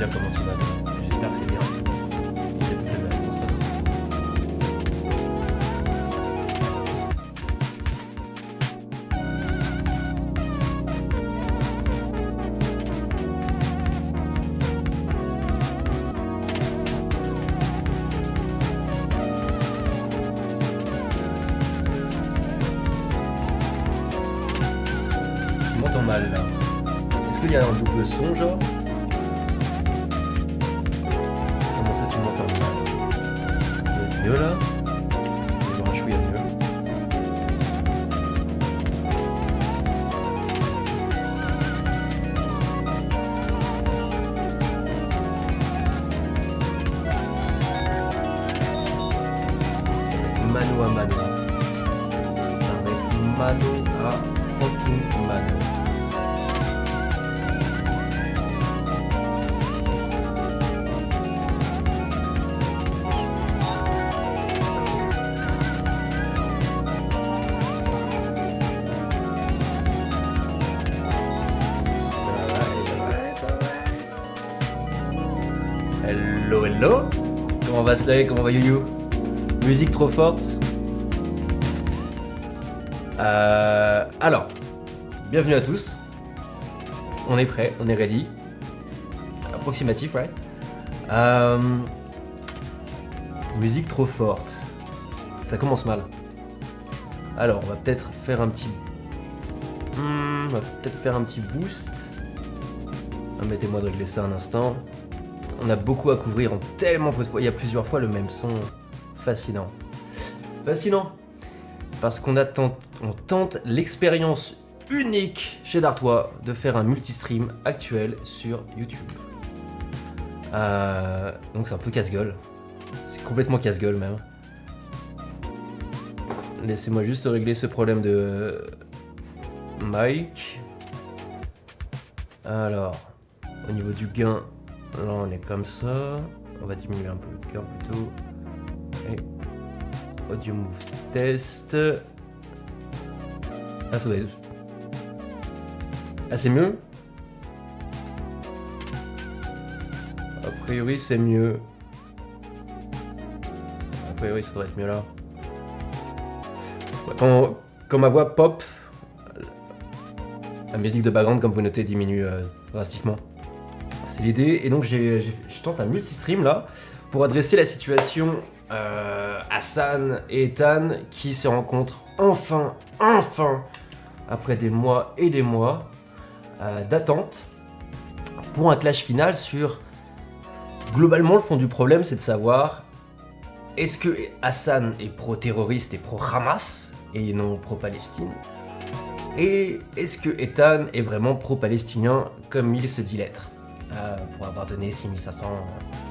déjà comment tu vas. J'espère que c'est bien. J'ai toutes les réponses maintenant. Je m'entends mal là. Est-ce qu'il y a un double son genre? Comment ça tu m'entends mal? Ça doit être mieux là? Je vais un chouïa mieux. Ça va être mano à mano. Ça va être mano à fucking mano. Hello, hello. Comment va Slay? Comment va Youyou? Musique trop forte. Alors, bienvenue à tous. On est prêt, on est ready. Approximatif, right? Musique trop forte. Ça commence mal. Alors, on va peut-être faire un petit... on va peut-être faire un petit boost. Permettez-moi de régler ça un instant. On a beaucoup à couvrir en tellement peu de fois. Il y a plusieurs fois le même son. Fascinant. Fascinant. Parce qu'on on tente l'expérience unique chez Dartois de faire un multistream actuel sur YouTube. Donc c'est un peu casse-gueule. C'est complètement casse-gueule même. Laissez-moi juste régler ce problème de mic. Alors, au niveau du gain, là on est comme ça. On va diminuer un peu le gain plutôt. Et audio move test. Ah, ça doit être... Ah, c'est mieux? A priori, c'est mieux. A priori, ça devrait être mieux là. Quand ma voix pop, la musique de background, comme vous notez, diminue drastiquement. C'est l'idée. Et donc, je tente un multistream là pour adresser la situation Hassan et Ethan qui se rencontrent enfin, après des mois et des mois d'attente pour un clash final sur... Globalement, le fond du problème, c'est de savoir est-ce que Hassan est pro-terroriste et pro-Hamas et non pro-Palestine, et est-ce que Ethan est vraiment pro-palestinien comme il se dit l'être, pour avoir donné 6500...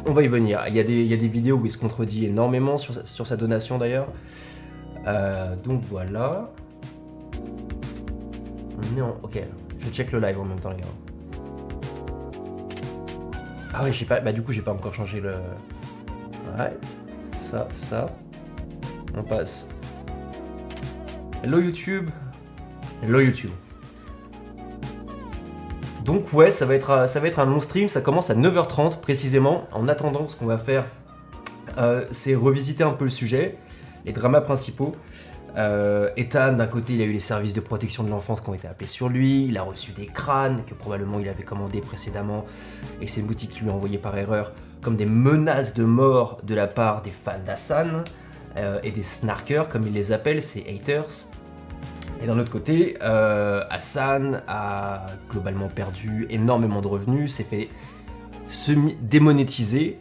On va y venir. Il y a des vidéos où il se contredit énormément sur sa donation d'ailleurs. Donc voilà. Non, ok. Je check le live en même temps, les gars. Ah ouais, j'ai pas... Bah du coup, j'ai pas encore changé le... Right. Ça. On passe. Hello YouTube. Hello YouTube. Donc ouais, ça va être un long stream, ça commence à 9h30 précisément. En attendant, ce qu'on va faire, c'est revisiter un peu le sujet, les dramas principaux. Ethan, d'un côté, il a eu les services de protection de l'enfance qui ont été appelés sur lui, il a reçu des crânes que probablement il avait commandés précédemment, et c'est une boutique qui lui a envoyé par erreur, comme des menaces de mort de la part des fans d'Hassan, et des snarkers, comme il les appelle, ces haters. Et d'un autre côté, Hassan a globalement perdu énormément de revenus, s'est fait démonétiser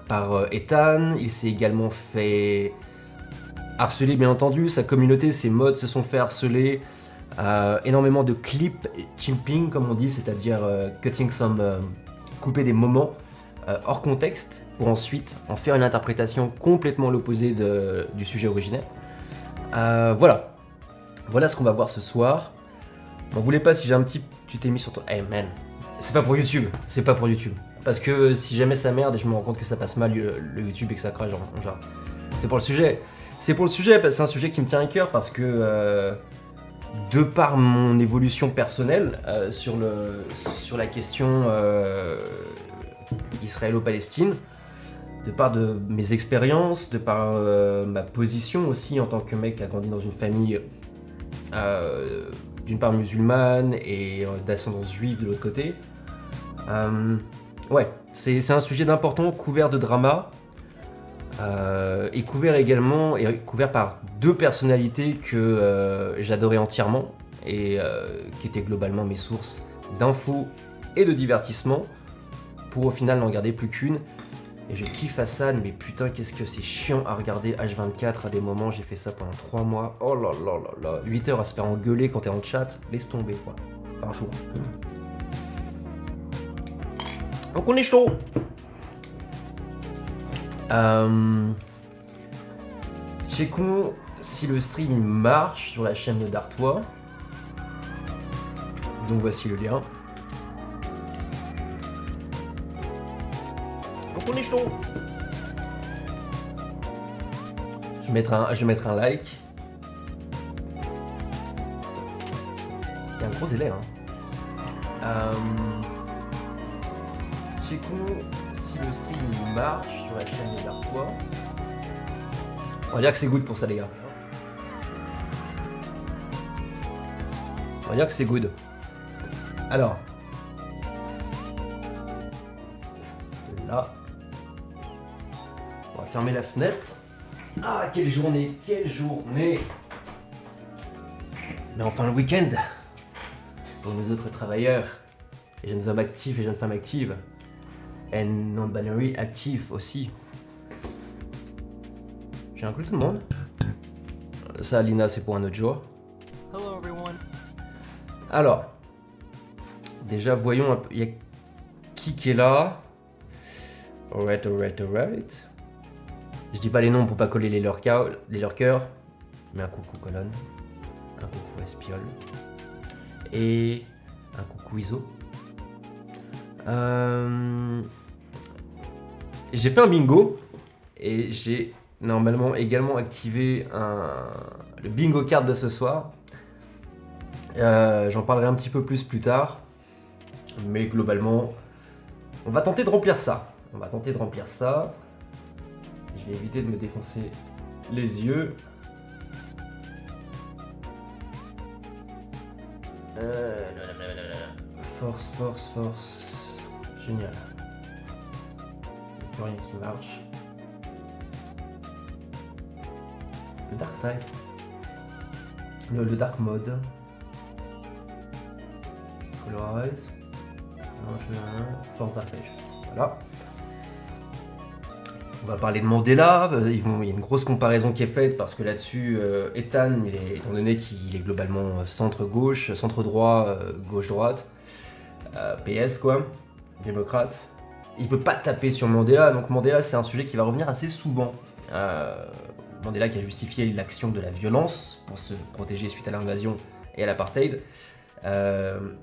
par Ethan, il s'est également fait harceler bien entendu, sa communauté, ses mods se sont fait harceler, énormément de clip chimping comme on dit, c'est-à-dire cutting some, couper des moments hors contexte pour ensuite en faire une interprétation complètement l'opposé du sujet originel. Voilà ce qu'on va voir ce soir. M'en voulez pas si j'ai un petit... Tu t'es mis sur ton... Hey man, c'est pas pour YouTube, Parce que si jamais ça merde et je me rends compte que ça passe mal le YouTube et que ça crache, genre c'est pour le sujet. C'est un sujet qui me tient à cœur parce que de par mon évolution personnelle sur la question israélo-palestine, de par de mes expériences, de par ma position aussi en tant que mec qui a grandi dans une famille d'une part musulmane et d'ascendance juive de l'autre côté. Ouais, c'est un sujet d'important, couvert de drama, et couvert par deux personnalités que j'adorais entièrement et qui étaient globalement mes sources d'infos et de divertissement, pour au final n'en garder plus qu'une. Et je kiffe HASAN, mais putain qu'est-ce que c'est chiant à regarder H24 à des moments. J'ai fait ça pendant 3 mois, oh là là là là, 8 heures à se faire engueuler quand t'es en chat, laisse tomber quoi, par jour. Donc on est chaud. Checkons si le stream il marche sur la chaîne de Dartois. Donc voici le lien. Donc on est chaud. Je vais mettre un like. Il y a un gros délai Checkons si le stream il marche sur la chaîne de Dartois. On va dire que c'est good pour ça les gars. On va dire que c'est good. Alors. Là. On va fermer la fenêtre. Ah, quelle journée, quelle journée. Mais enfin le week-end. Pour nous autres travailleurs, les jeunes hommes actifs et jeunes femmes actives. Et non-binary actifs aussi. J'ai inclus tout le monde. Ça, Lina, c'est pour un autre jour. Hello everyone. Alors, déjà, voyons un peu. Il y a qui est là. Alright. Je dis pas les noms pour pas coller les lurkers. Mais un coucou colonne. Un coucou espiole. Et un coucou ISO. J'ai fait un bingo. Et j'ai normalement également activé le bingo card de ce soir. J'en parlerai un petit peu plus tard. Mais globalement, on va tenter de remplir ça. Je vais éviter de me défoncer les yeux. Force. Génial. Il n'y a plus rien qui marche. Le Dark Knight. Le Dark Mode. Colorize. Force d'arpège. Voilà. On va parler de Mandela. Il y a une grosse comparaison qui est faite parce que là-dessus, Ethan, étant donné qu'il est globalement centre-gauche, centre-droit, gauche-droite, PS quoi, démocrate, il peut pas taper sur Mandela. Donc Mandela, c'est un sujet qui va revenir assez souvent. Mandela qui a justifié l'action de la violence pour se protéger suite à l'invasion et à l'apartheid.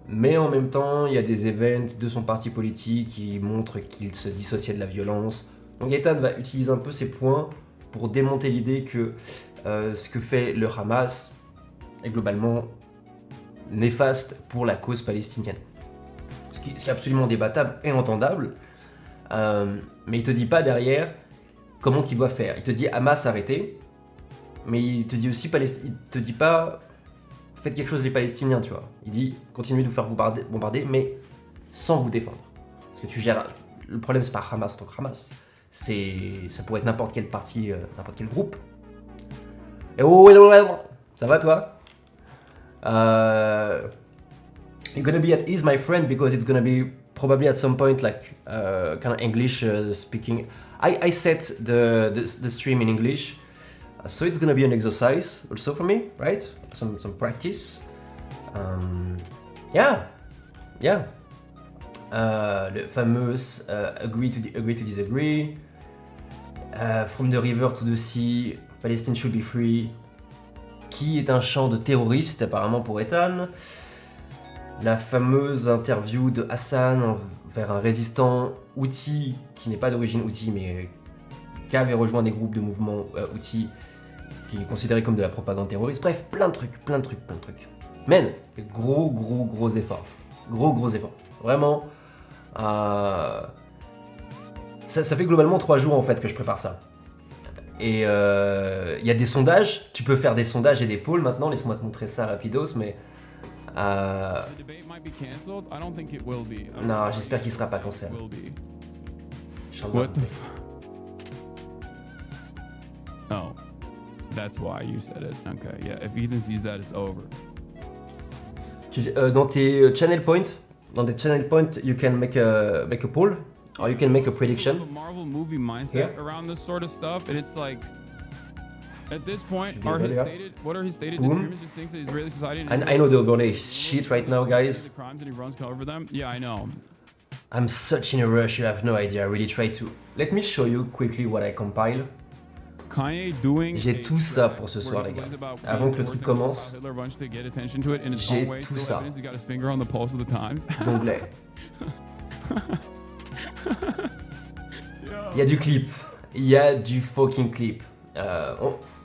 Mais en même temps, il y a des événements de son parti politique qui montrent qu'il se dissociait de la violence. Donc Ethan va utiliser un peu ces points pour démonter l'idée que ce que fait le Hamas est globalement néfaste pour la cause palestinienne. Ce qui est absolument débattable et entendable, mais il te dit pas derrière comment qu'il doit faire. Il te dit Hamas arrêtez, mais il te dit aussi il te dit pas faites quelque chose les Palestiniens, tu vois. Il dit continuez de vous faire bombarder, mais sans vous défendre. Parce que tu gères. Le problème c'est pas Hamas en tant que Hamas. Ça pourrait être n'importe quel parti, n'importe quel groupe. Et ça va toi? You're gonna be at ease, my friend, because it's gonna be probably at some point like kind of English speaking. I set the stream in English, so it's gonna be an exercise also for me, right? Some practice. Yeah. Le fameux agree to disagree. From the river to the sea, Palestine should be free. Qui est un chant de terroriste apparemment pour Ethan. La fameuse interview de HASAN vers un résistant Houthi qui n'est pas d'origine Houthi mais qui avait rejoint des groupes de mouvements Houthi qui est considéré comme de la propagande terroriste. Bref, plein de trucs. Man, gros efforts. Gros efforts. Vraiment. Ça fait globalement 3 jours en fait que je prépare ça. Et il y a des sondages, tu peux faire des sondages et des polls maintenant, laisse-moi te montrer ça rapidos, mais... non, j'espère qu'il sera pas cancel. What the f... Oh, that's why you said it. Okay, yeah, if Ethan sees that, it's over. Dans tes channel points, you can make a poll, or you can make a prediction. Marvel movie mindset around this sort of stuff, and it's like, at this point, what are his stated disagreements? Just thinks that Israeli society. And I know the overlay is shit right now, guys. The crimes and he runs cover them. Yeah, I know. I'm such in a rush. You have no idea. I really try to. Let me show you quickly what I compile. J'ai tout ça pour ce soir, les gars. Avant que le truc commence, j'ai tout ça. D'onglet. Il y a du clip. Il y a du fucking clip.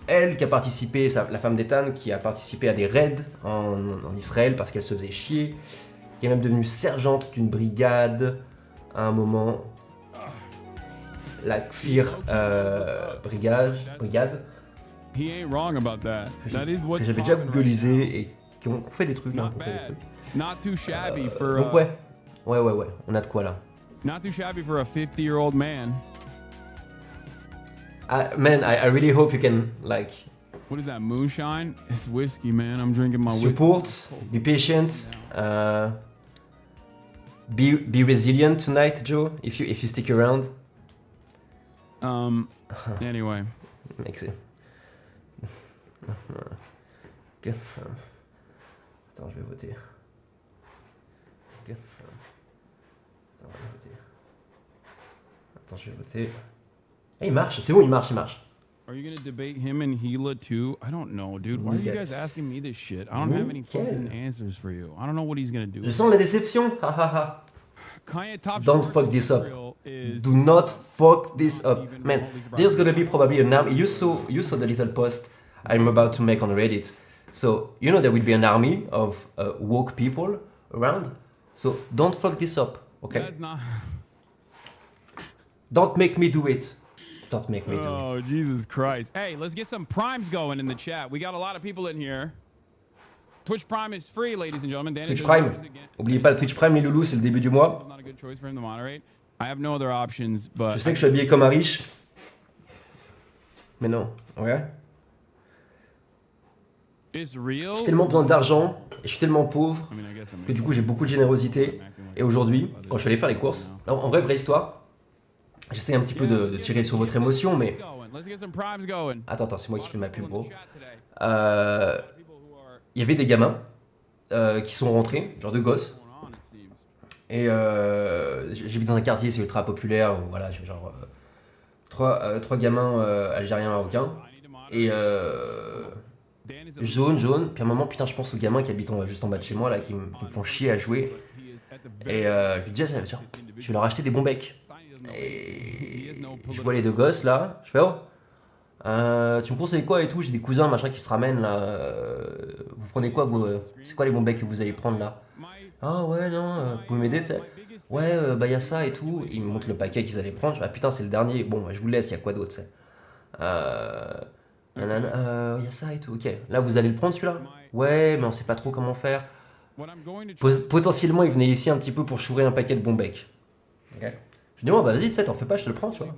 Elle qui a participé, la femme d'Ethan, qui a participé à des raids en Israël parce qu'elle se faisait chier, qui est même devenue sergente d'une brigade à un moment. La Kfir brigade que j'avais déjà googlisé et qui ont fait des trucs. Donc ouais, on a de quoi là. Not too shabby for a 50-year-old man. Man, I really hope you can like. What is that? Moonshine? It's whiskey, man. I'm drinking my whiskey. Support, be patient, be resilient tonight, Joe. If you stick around. Anyway. Mec, c'est... Okay. Attends, je vais voter. Okay. Attends, je vais voter. Eh, il marche, c'est bon, il marche. Are you gonna debate him and Gila too? I don't know, dude. Why are you guys asking me this shit? I don't have any fucking answers for you. I don't know what he's gonna do. Je sens la déception. Don't fuck this up. Do not fuck this up. Man, there's gonna be probably an army. You saw the little post I'm about to make on Reddit. So, you know there will be an army of woke people around. So, don't fuck this up, okay? Don't make me do it. Don't make me do it. Oh, Jesus Christ. Hey, let's get some primes going in the chat. We got a lot of people in here. Twitch Prime is free, ladies and gentlemen. Twitch Prime. Oubliez pas le Twitch Prime, les loulous, c'est le début du mois. I have no other options, but... Je sais que je suis habillé comme un riche. Mais non, ouais. J'ai tellement besoin d'argent, et je suis tellement pauvre, que du coup j'ai beaucoup de générosité. Et aujourd'hui, quand je suis allé faire les courses, non, en vrai, vraie histoire, j'essaie un petit peu de tirer sur votre émotion, mais... Attends, c'est moi qui fais ma pub, gros. Il y avait des gamins qui sont rentrés, genre de gosses. Et j'habite dans un quartier, c'est ultra populaire, où voilà, j'ai genre trois gamins algériens marocains. Et jaune, puis à un moment, putain, je pense aux gamins qui habitent juste en bas de chez moi, là, qui me font chier à jouer. Et je lui dis, tiens, je vais leur acheter des bons becs. Et je vois les deux gosses là, je fais oh, tu me conseilles quoi et tout, j'ai des cousins machin qui se ramènent là, vous prenez quoi vous, c'est quoi les bons becs que vous allez prendre là? Ah ouais non, vous pouvez m'aider tu sais? Ouais bah y'a ça et tout, ils me montrent le paquet qu'ils allaient prendre, je fais ah putain c'est le dernier, bon je vous laisse, y'a quoi d'autre tu sais? Y'a ça et tout, ok, là vous allez le prendre celui-là? Ouais mais on sait pas trop comment faire. Potentiellement il venait ici un petit peu pour chourer un paquet de bons becs. Ok. Je dis, oh bah vas-y, tu sais, t'en fais pas, je te le prends, tu vois.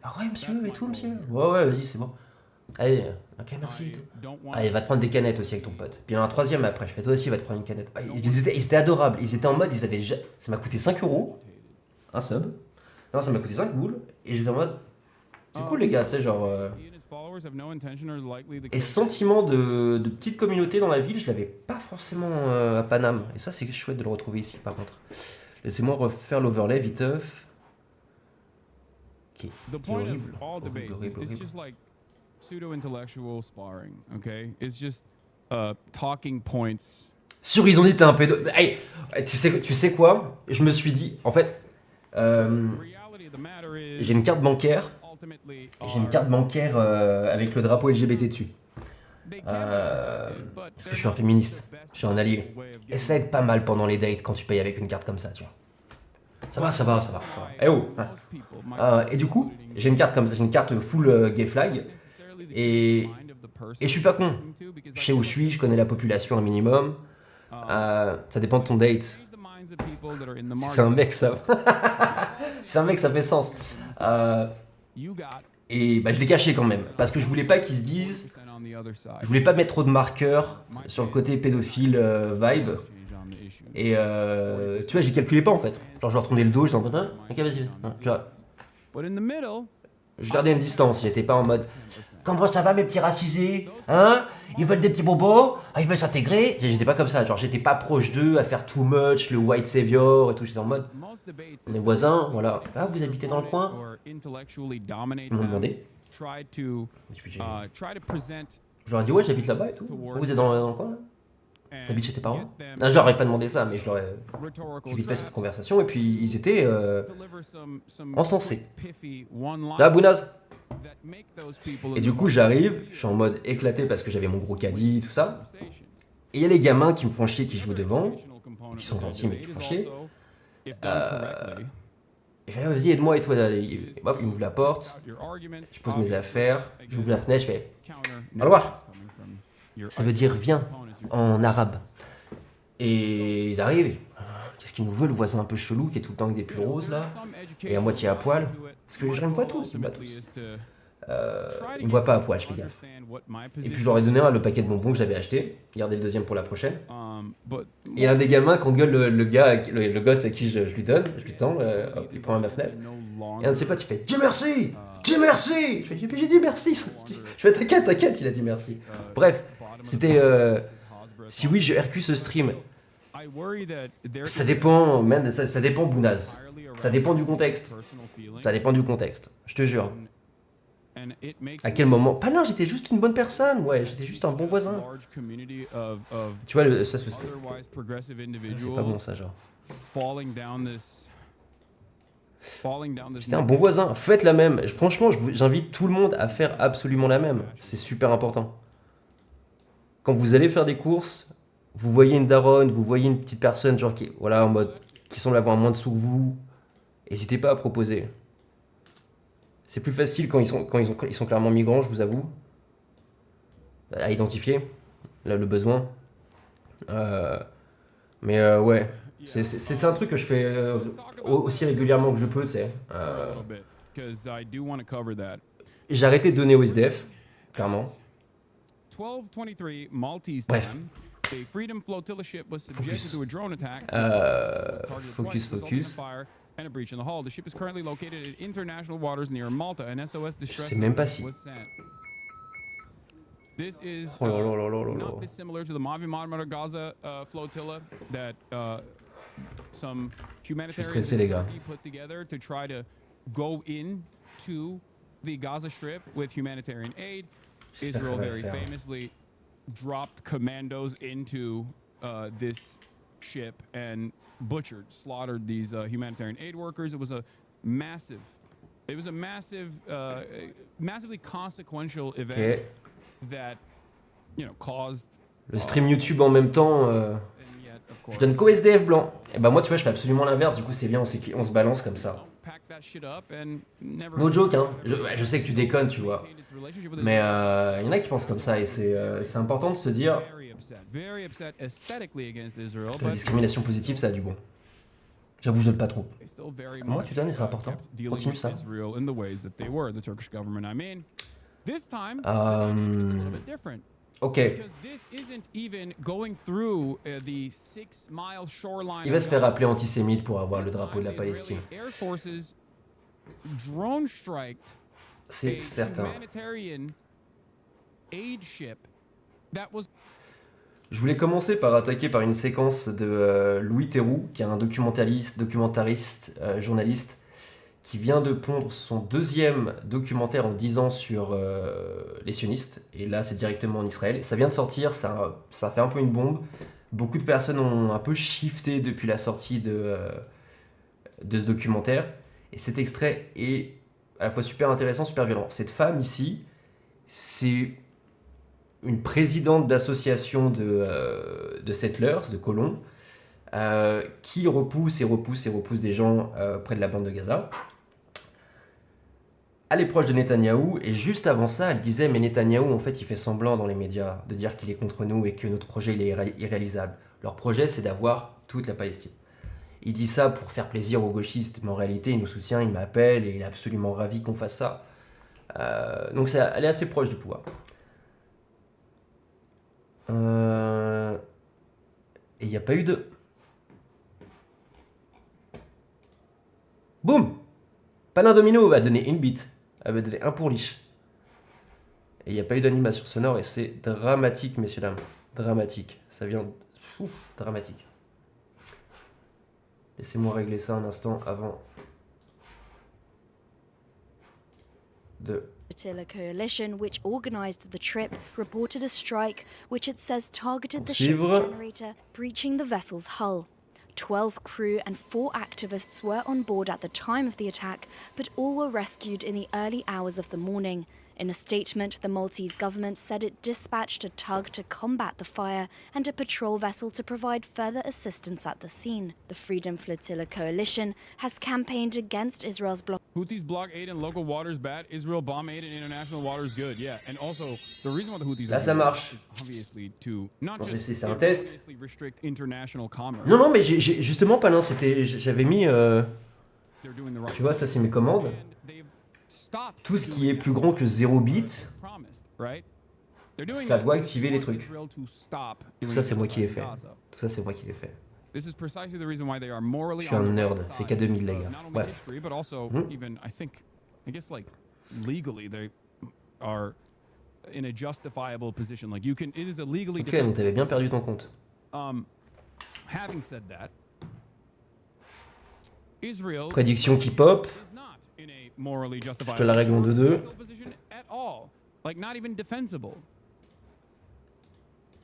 Ah ouais, monsieur, et tout, monsieur. Ouais, vas-y, c'est bon. Allez, ok, merci. Et tout. Allez, va te prendre des canettes aussi avec ton pote. Puis il y en a un troisième après, je fais, toi aussi, va te prendre une canette. Ah, ils étaient adorables, ils étaient en mode, ils avaient. Ça m'a coûté 5 €, un sub. Non, ça m'a coûté 5 boules, et j'étais en mode, c'est cool les gars, tu sais, genre. Et ce sentiment de petite communauté dans la ville, je l'avais pas forcément à Paname. Et ça, c'est chouette de le retrouver ici, par contre. Laissez-moi refaire l'overlay viteuf. Qui est horrible. Pseudo-intellectual sparring, okay? It's just talking points. Sur ils ont dit t'es un pédo. Hey, tu sais quoi? Je me suis dit, en fait, j'ai une carte bancaire. Avec le drapeau LGBT dessus. Parce que je suis un féministe, je suis un allié. Et ça aide pas mal pendant les dates quand tu payes avec une carte comme ça, tu vois. Ça va, ça va, ça va. Eh oh hein. Et du coup, j'ai une carte comme ça, j'ai une carte full gay flag. Et je suis pas con. Je sais où je suis, je connais la population un minimum. Ça dépend de ton date. Si c'est un mec, ça. Si c'est un mec, ça fait sens. Et bah, je l'ai caché quand même. Parce que je voulais pas qu'ils se disent. Je voulais pas mettre trop de marqueurs sur le côté pédophile vibe. Et tu vois, j'y calculais pas en fait. Genre, je leur tournais le dos, j'étais en mode, ok, vas-y, tu vois. Je gardais une distance, j'étais pas en mode, comment ça va mes petits racisés? Hein? Ils veulent des petits bobos? Ah, ils veulent s'intégrer? J'étais pas comme ça, genre, j'étais pas proche d'eux à faire too much, le white savior et tout, j'étais en mode, on est voisins, voilà. Ah, vous habitez dans le coin? Ils m'ont demandé. Je leur ai dit, ouais, j'habite là-bas et tout. Vous êtes dans le coin là? T'habites chez tes parents? Non, je leur ai pas demandé ça, mais j'ai vite fait cette conversation et puis ils étaient encensés. Ah, Bounaz! Et du coup, j'arrive, je suis en mode éclaté parce que j'avais mon gros caddie, tout ça. Et il y a les gamins qui me font chier, qui jouent devant, qui sont gentils mais qui font chier. Et je fais, vas-y, aide-moi et toi. Hop, ils m'ouvrent la porte, je pose mes affaires, j'ouvre la fenêtre, je fais, alors, ça veut dire viens en arabe. Et ils arrivent, qu'est-ce qu'il nous veut, le voisin un peu chelou qui est tout le temps avec des pulls roses là, et à moitié à poil. Parce que je me vois tous, ils me voient tous. Ils me voient pas à poil, je fais gaffe. Et puis je leur ai donné le paquet de bonbons que j'avais acheté, gardez le deuxième pour la prochaine. Et un des gamins qu'on gueule le gosse à qui je lui donne, je lui tends, hop, il prend à ma fenêtre. Et un de ses potes il fait Dieu merci! Dieu merci! Je fais j'ai dit merci! Je fais t'inquiète, il a dit merci. Bref, c'était. Si oui, je RQ ce stream. Ça dépend, man, ça dépend Bounaz. Ça dépend du contexte. Ça dépend du contexte, je te jure. À quel moment? Pas là, j'étais juste une bonne personne, ouais, j'étais juste un bon voisin. Tu vois, ça se c'est pas bon ça, genre. J'étais un bon voisin, faites la même. Franchement, j'invite tout le monde à faire absolument la même. C'est super important. Quand vous allez faire des courses, vous voyez une daronne, vous voyez une petite personne, genre qui, voilà, en mode, qui semble avoir moins de sous que vous, n'hésitez pas à proposer. C'est plus facile quand ils sont clairement migrants, je vous avoue, à identifier le besoin. Mais ouais, c'est un truc que je fais aussi régulièrement que je peux, tu sais. J'ai arrêté de donner au SDF, clairement. Bref. Focus. And a breach in the hull. The ship is currently located in international waters near Malta. An SOS distress signal was sent. This is not dissimilar to the Mavi Marmara Gaza flotilla that some humanitarians put together to try to go into the Gaza Strip with humanitarian aid. Israel very famously dropped commandos into this ship and slaughtered these humanitarian aid workers. It was a massively consequential event that, caused. Le stream YouTube en même temps, je donne qu'au SDF blanc. Et bah moi, tu vois, je fais absolument l'inverse. Du coup, c'est bien, on se balance comme ça. No joke, hein. Je sais que tu déconnes, tu vois. Mais il y en a qui pensent comme ça et c'est important de se dire que la discrimination positive, ça a du bon. J'avoue, je donne pas trop. Moi, tu donnes et c'est important. Continue ça. Ok. Il va se faire appeler antisémite pour avoir le drapeau de la Palestine. C'est certain. Je voulais commencer par attaquer par une séquence de Louis Theroux, qui est un documentariste, journaliste, qui vient de pondre son deuxième documentaire en 10 ans sur les sionistes. Et là, c'est directement en Israël. Et ça vient de sortir, ça fait un peu une bombe. Beaucoup de personnes ont un peu shifté depuis la sortie de ce documentaire. Et cet extrait est à la fois super intéressant, super violent. Cette femme ici, c'est une présidente d'association de settlers, de colons, qui repousse des gens près de la bande de Gaza. Elle est proche de Netanyahou, et juste avant ça, elle disait « Mais Netanyahou, en fait, il fait semblant dans les médias de dire qu'il est contre nous et que notre projet, il est irréalisable. Leur projet, c'est d'avoir toute la Palestine. » Il dit ça pour faire plaisir aux gauchistes, mais en réalité, il nous soutient, il m'appelle, et il est absolument ravi qu'on fasse ça. Donc, elle est assez proche du pouvoir. Et il n'y a pas eu de... Boum! Palin Domino va donner une bite. Elle va donner un pour liche. Et il n'y a pas eu d'animation sonore et c'est dramatique, messieurs, dames. Dramatique. Ça vient... dramatique. Laissez-moi régler ça un instant avant de... A coalition which organized the trip reported a strike which it says targeted the ship's Poursuivre. generator, breaching the vessel's hull. 12 crew and 4 activists were on board at the time of the attack, but all were rescued in the early hours of the morning. In a statement, the Maltese government said it dispatched a tug to combat the fire and a patrol vessel to provide further assistance at the scene. The Freedom Flotilla Coalition has campaigned against Israel's blockade. Houthis block aid in local waters bad. Israel bomb aid in international waters good. Yeah, and also the reason why the Houthis Là, ça marche. is obviously to not Bon, just c'est un test. obviously restrict international commerce. Non, mais justement, Palin, j'avais mis... They're doing the right tu vois, ça, c'est mes commandes. and they've stopped Tout ce qui est plus grand que 0 bit, promised, right? They're doing ça that doit because activer they les want trucs. Israel to stop Tout doing ça, c'est moi qui l'ai genocide fait. in Gaza. Tout ça, c'est moi qui l'ai fait. This is precisely the reason why they are morally Je suis un on the nerd, right c'est side K2000, les of gars. not only Ouais. history, but also even I guess like legally they are in a justifiable position. Like you can, it is a legally Ok, donc defensible. t'avais bien perdu ton compte. Having said that, Israel Prédiction qui pop. is not in a morally Je justifiable te la règle en 2-2. position at all. Like not even defensible.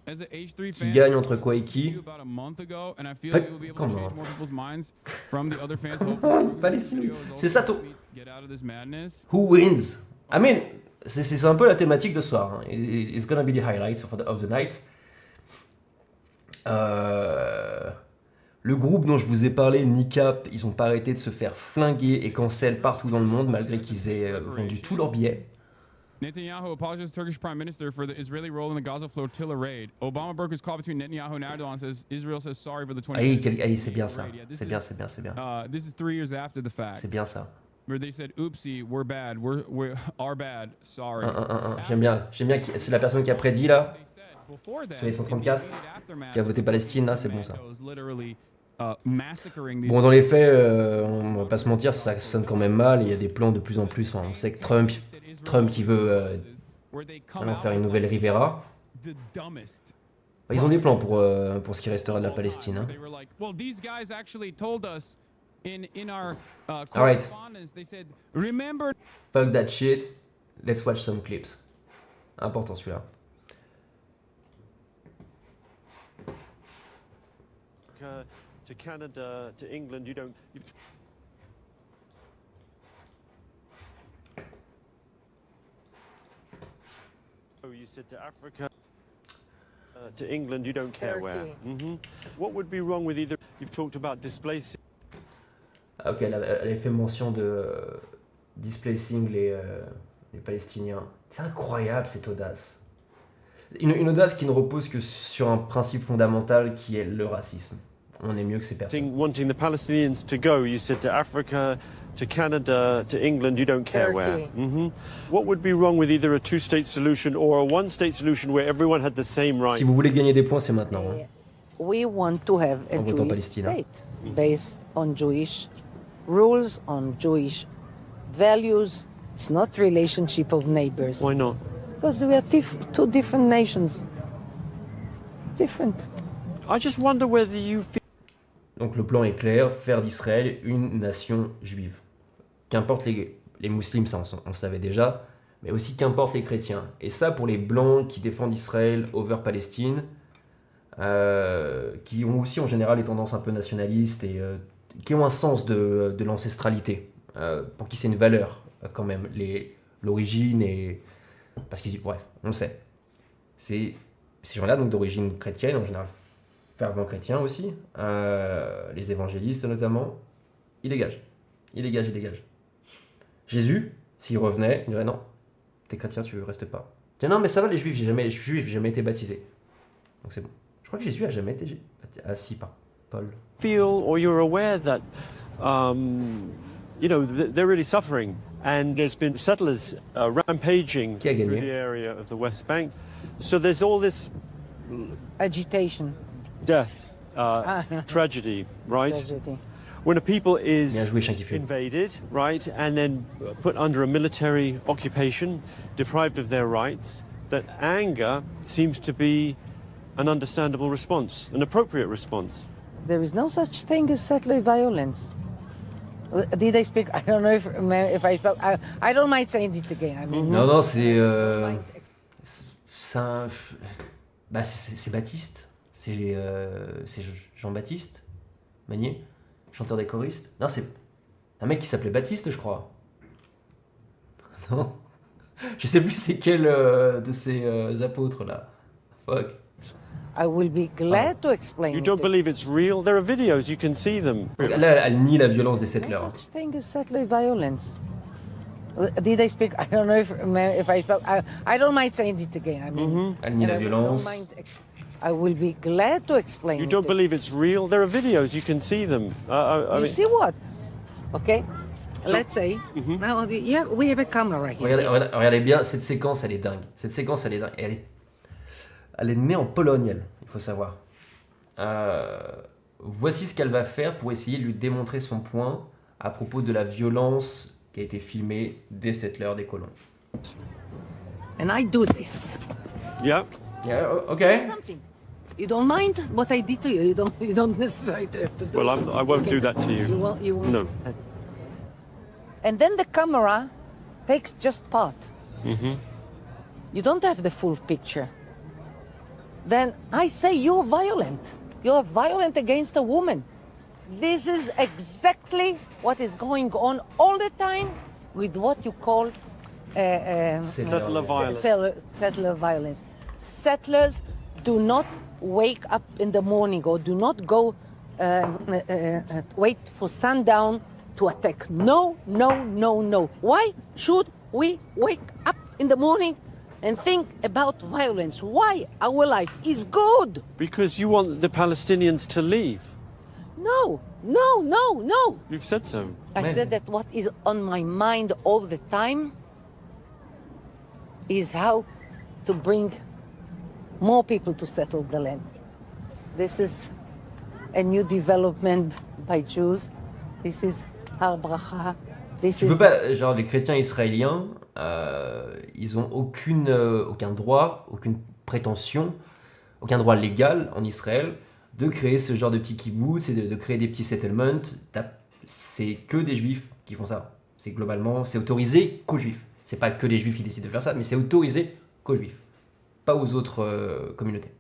As a H3 Qui fan, gagne entre quoi et qui? about a month ago, and I feel Hey, like you'll be able come to change on. more people's minds from the other fans. Hopefully, Palestine. C'est ça ton... get out of this madness. Who wins? I mean, c'est un peu la thématique de ce soir. Hein. It's gonna be the highlight of the night. Le groupe dont je vous ai parlé, Nicap, ils ont pas arrêté de se faire flinguer et cancel partout dans le monde malgré qu'ils aient vendu tous leurs billets. Netanyahu apologized to Turkish Prime Minister for the Israeli role in the Gaza flotilla raid. Obama broke his call between Netanyahu and Erdogan. Says Israel says sorry for the 20. C'est bien ça. C'est bien. This is 3 years after the fact. C'est bien ça. Where they said, "Oopsie, we're bad. We're our bad. Sorry." J'aime bien. C'est la personne qui a prédit là, They said before that, sur les 134, in the immediate aftermath, qui a voté Palestine là, c'est bon ça. commandos literally, massacring these Bon, dans les faits, on va pas se mentir, ça sonne quand même mal. Il y a des plans de plus en plus. Enfin, on sait que Trump qui veut vraiment faire une nouvelle Rivera. the dumbest. Ils ont des plans pour ce qui restera de la Palestine. Hein. They were like, well, these guys actually told us in our All right. correspondence. They said, remember. Fuck that shit. Let's watch some clips. Important celui-là. To Canada, to England, you've oh, you said to Africa, to England, you don't care where. What would be wrong with either? You've talked about displacing. Ah, ok, elle a fait mention de displacing les Palestiniens. C'est incroyable cette audace. Une audace qui ne repose que sur un principe fondamental qui est le racisme. On est mieux que ces personnes. Wanting the Palestinians to go, you said to Africa, to Canada, to England, you don't care where. What would be wrong with either a two-state solution or a one-state solution where everyone had the same rights? Si vous voulez gagner des points, c'est maintenant. Hein. We want to have a En votant Jewish Palestine, hein. state based on Jewish rules, on Jewish values. It's not relationship of neighbors. Why not? Because we are two different nations. Different. I just wonder whether you feel. Donc le plan est clair, faire d'Israël une nation juive. Qu'importe les musulmans, ça on le savait déjà, mais aussi qu'importe les chrétiens. Et ça pour les blancs qui défendent Israël over Palestine, qui ont aussi en général des tendances un peu nationalistes et qui ont un sens de l'ancestralité, pour qui c'est une valeur quand même, l'origine et... Parce qu'ils... Bref, on le sait. Ces gens-là, donc d'origine chrétienne, en général fervents chrétiens aussi, les évangélistes notamment, ils dégagent. Ils dégagent. Jésus, s'il revenait, il dirait non, t'es chrétien, tu restes pas. Il dit, non, mais ça va, les juifs, je suis juif, j'ai jamais été baptisé. Donc c'est bon. Je crois que Jésus a jamais été baptisé. Ah si, pas Paul. Feel or you're aware that, they're really suffering. And there's been settlers rampaging Qui a through gagné? the area of the West Bank. So there's all this Agitation. death, tragedy, right? Tragedy. When a people Bien is joué, chien qui fume. invaded, right, and then put under a military occupation, deprived of their rights, that anger seems to be an understandable response, an appropriate response. There is no such thing as settler violence. Did I speak? I don't know if I spoke. I don't mind saying it again. I mean, Non, c'est Baptiste. C'est Jean-Baptiste Magnier, chanteur des choristes. Non, c'est un mec qui s'appelait Baptiste, je crois. Non. Je sais plus c'est quel de ces apôtres là. Fuck. I will be glad to explain. You it don't to believe it's real? There are videos, you can see them. Donc, là, elle nie la violence des No settlers. such thing as settler violence. Did I speak? I don't know if I spoke. I don't mind saying it again. I mean, Elle nie la I don't violence. mind I will be glad to explain. You it don't to believe it's real? There are videos, you can see them. I You mean, see what? Okay. Let's say now we have a camera here. Regardez bien, cette séquence, elle est dingue. Elle est née en Pologne, elle, il faut savoir. Voici ce qu'elle va faire pour essayer de lui démontrer son point à propos de la violence qui a été filmée des settlers, des colons. And I do this. yeah. Yeah, ok. Something. You don't mind what I did to you. You don't necessarily have to do. Well, it. I won't Okay. do that to you. You won't. No. And then the camera takes just part. You don't have the full picture. Then I say you're violent. You're violent against a woman. This is exactly what is going on all the time with what you call Settler violence. settler violence. Settlers do not wake up in the morning or do not go wait for sundown to attack. No. Why should we wake up in the morning and think about violence? Why? Our life is good. Because you want the Palestinians to leave. No. You've said so. I said that what is on my mind all the time is how to bring more people to settle the land. This is a new development by Jews. This is Har Bracha. This Tu is peux pas, genre les chrétiens israéliens, ils ont aucun droit, aucune prétention, aucun droit légal en Israël de créer ce genre de petits kibbutz et de créer des petits settlements. C'est que des juifs qui font ça. C'est globalement, c'est autorisé qu'aux juifs. C'est pas que les juifs qui décident de faire ça, mais c'est autorisé qu'aux juifs, pas aux autres communautés.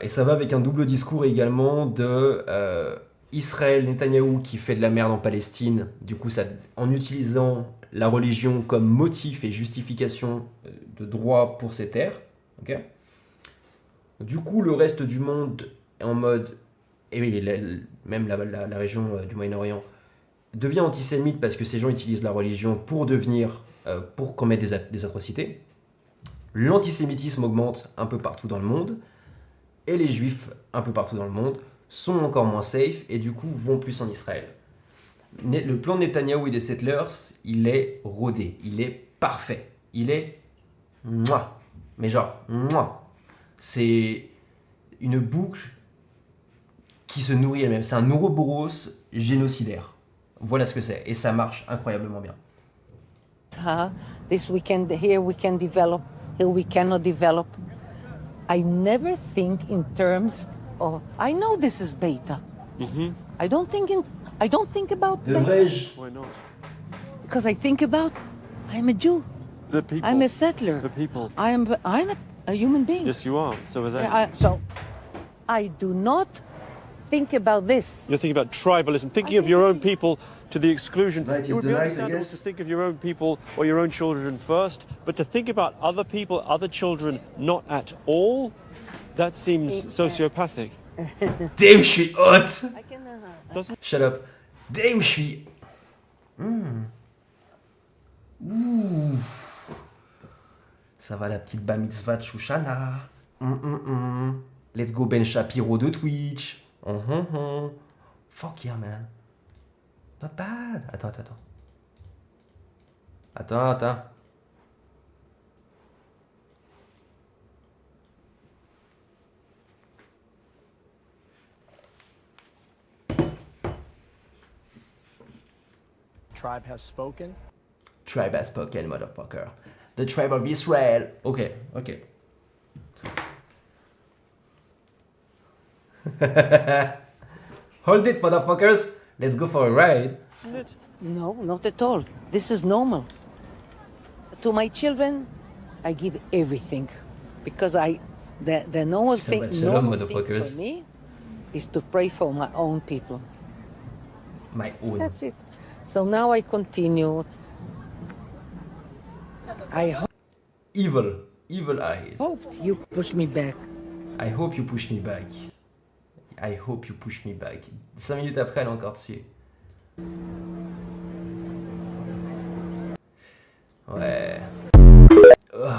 Et ça va avec un double discours également de Israël, Netanyahou qui fait de la merde en Palestine, du coup ça, en utilisant la religion comme motif et justification de droit pour ces terres. Okay, du coup le reste du monde est en mode, et oui, même la région du Moyen-Orient devient antisémite parce que ces gens utilisent la religion pour commettre des atrocités. L'antisémitisme augmente un peu partout dans le monde et les juifs un peu partout dans le monde sont encore moins safe et du coup vont plus en Israël. Le plan de Netanyahou et des settlers, il est rodé, il est parfait, il est mouah, mais genre mouah. C'est une boucle qui se nourrit elle-même, c'est un ouroboros génocidaire. Voilà ce que c'est et ça marche incroyablement bien. This weekend here we can develop, here we cannot develop. I never think in terms of. I know this is beta. I don't think about beta Devrais-je Why not? because I think about I'm a Jew. The people. I'm a settler. The people. I'm a human being. Yes, you are. So are they. So I do not think about this. You're thinking about tribalism, thinking of your own people to the exclusion. Night is It would the be night, I understandable guess. to think of your own people or your own children first, but to think about other people, other children, not at all, That seems sociopathic. Damn, je suis hot. I can. Doesn't Shut up. Damn, je suis... Ouh. Ça va la petite bar mitzvah de Shushana. Let's go Ben Shapiro de Twitch. Fuck yeah, man. Not bad. Attends. Tribe has spoken. Tribe has spoken, motherfucker. The tribe of Israel. Ok. Hold it, motherfuckers. Let's go for a ride. it? No, not at all. This is normal. To my children, I give everything because the normal thing, Shabbat shalom, normal thing motherfuckers. for me is to pray for my own people. My own. That's it. So now I continue. I Evil eyes. hope you push me back. I hope you push me back. 5 minutes après, elle est encore dessus. Ouais. Ugh.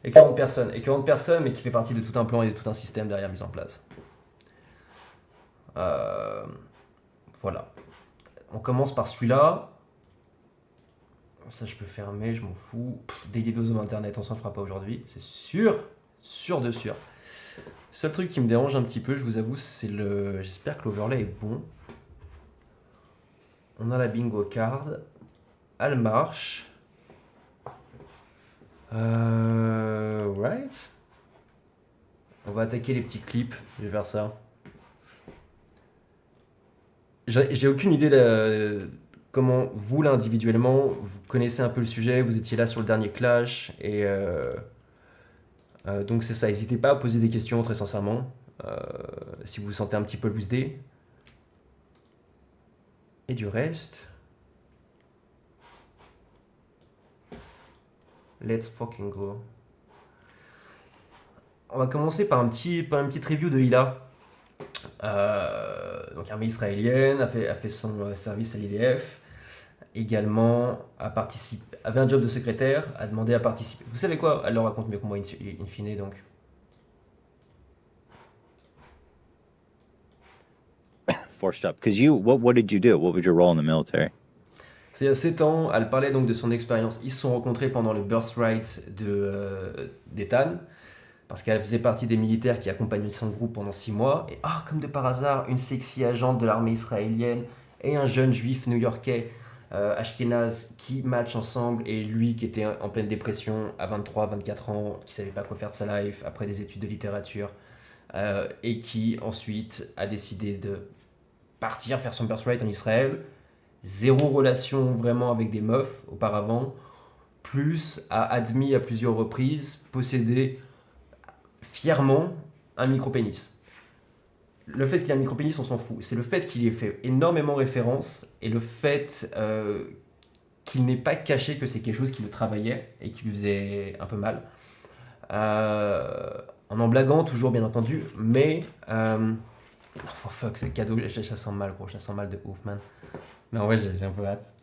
Écœurant de personne, mais qui fait partie de tout un plan et de tout un système derrière mis en place. Voilà. On commence par celui-là. Ça, je peux fermer, je m'en fous. Daily dose of internet, on s'en fera pas aujourd'hui, c'est sûr. Seul truc qui me dérange un petit peu, je vous avoue, c'est le... J'espère que l'overlay est bon. On a la bingo card. Elle marche. Right. On va attaquer les petits clips. Je vais faire ça. J'ai aucune idée de comment vous, là, individuellement, vous connaissez un peu le sujet. Vous étiez là sur le dernier clash. Et donc c'est ça. N'hésitez pas à poser des questions, très sincèrement. Si vous vous sentez un petit peu boosté. Et du reste... Let's fucking go. On va commencer par une petite review de Hila. Donc armée israélienne, a fait son service à l'IDF. Également avait un job de secrétaire, a demandé à participer. Vous savez quoi? Elle le raconte mieux que moi in fine donc. Forced up because what did you do? What was your role in the military? C'est il y a 7 ans, elle parlait donc de son expérience. Ils se sont rencontrés pendant le birthright d'Ethan, parce qu'elle faisait partie des militaires qui accompagnaient son groupe pendant 6 mois. Et comme de par hasard, une sexy agente de l'armée israélienne et un jeune juif new-yorkais, Ashkenaz, qui matchent ensemble. Et lui qui était en pleine dépression à 23-24 ans, qui savait pas quoi faire de sa life après des études de littérature, et qui ensuite a décidé de partir faire son birthright en Israël. 0 relation vraiment avec des meufs auparavant, plus a admis à plusieurs reprises posséder fièrement un micro-pénis. Le fait qu'il ait un micro-pénis, on s'en fout. C'est le fait qu'il y ait fait énormément référence et le fait qu'il n'ait pas caché que c'est quelque chose qui le travaillait et qui lui faisait un peu mal. En blaguant, toujours bien entendu, mais... oh fuck, c'est cadeau, ça sent mal gros, ça sent mal de ouf man. Mais en vrai, j'ai un peu hâte.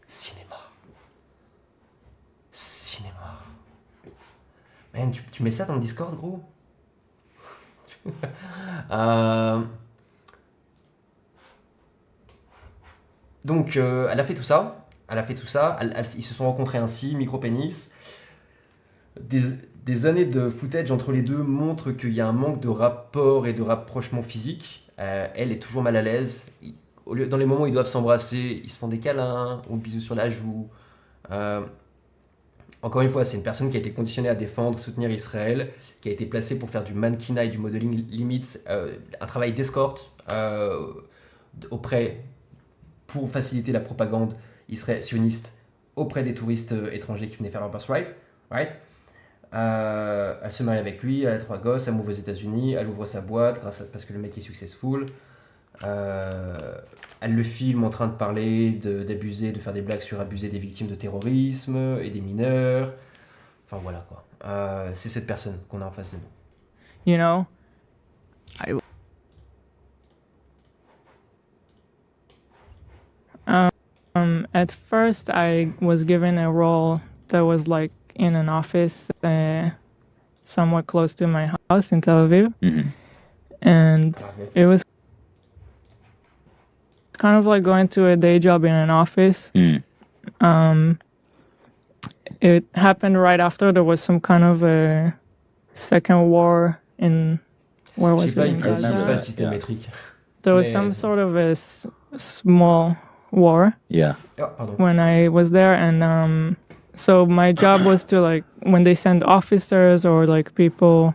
Cinéma. Man, tu mets ça dans le Discord, gros? Donc, elle a fait tout ça. Ils se sont rencontrés ainsi, micro-pénis. Des années de footage entre les deux montrent qu'il y a un manque de rapport et de rapprochement physique. Elle est toujours mal à l'aise. Dans les moments où ils doivent s'embrasser, ils se font des câlins ou bisous sur la joue. Encore une fois, c'est une personne qui a été conditionnée à défendre, soutenir Israël, qui a été placée pour faire du mannequinat et du modeling limite, un travail d'escorte pour faciliter la propagande sioniste auprès des touristes étrangers qui venaient faire leur birthright. Right? Elle se marie avec lui, elle a 3 gosses, elle m'ouvre aux États-Unis, elle ouvre sa boîte parce que le mec est successful. Elle le filme en train de parler, d'abuser, de faire des blagues sur abuser des victimes de terrorisme et des mineurs. Enfin voilà quoi. C'est cette personne qu'on a en face de nous. You know, at first I was given a role that was like in an office somewhat close to my house in Tel Aviv. And it was kind of like going to a day job in an office. It happened right after there was some kind of a second war in, where Je was sais pas, it? In il c'est pas le Gaza? système métrique. There was Mais- some sort of a small war Yeah. Ah, pardon. when I was there, and so my job was to, like, when they send officers or like people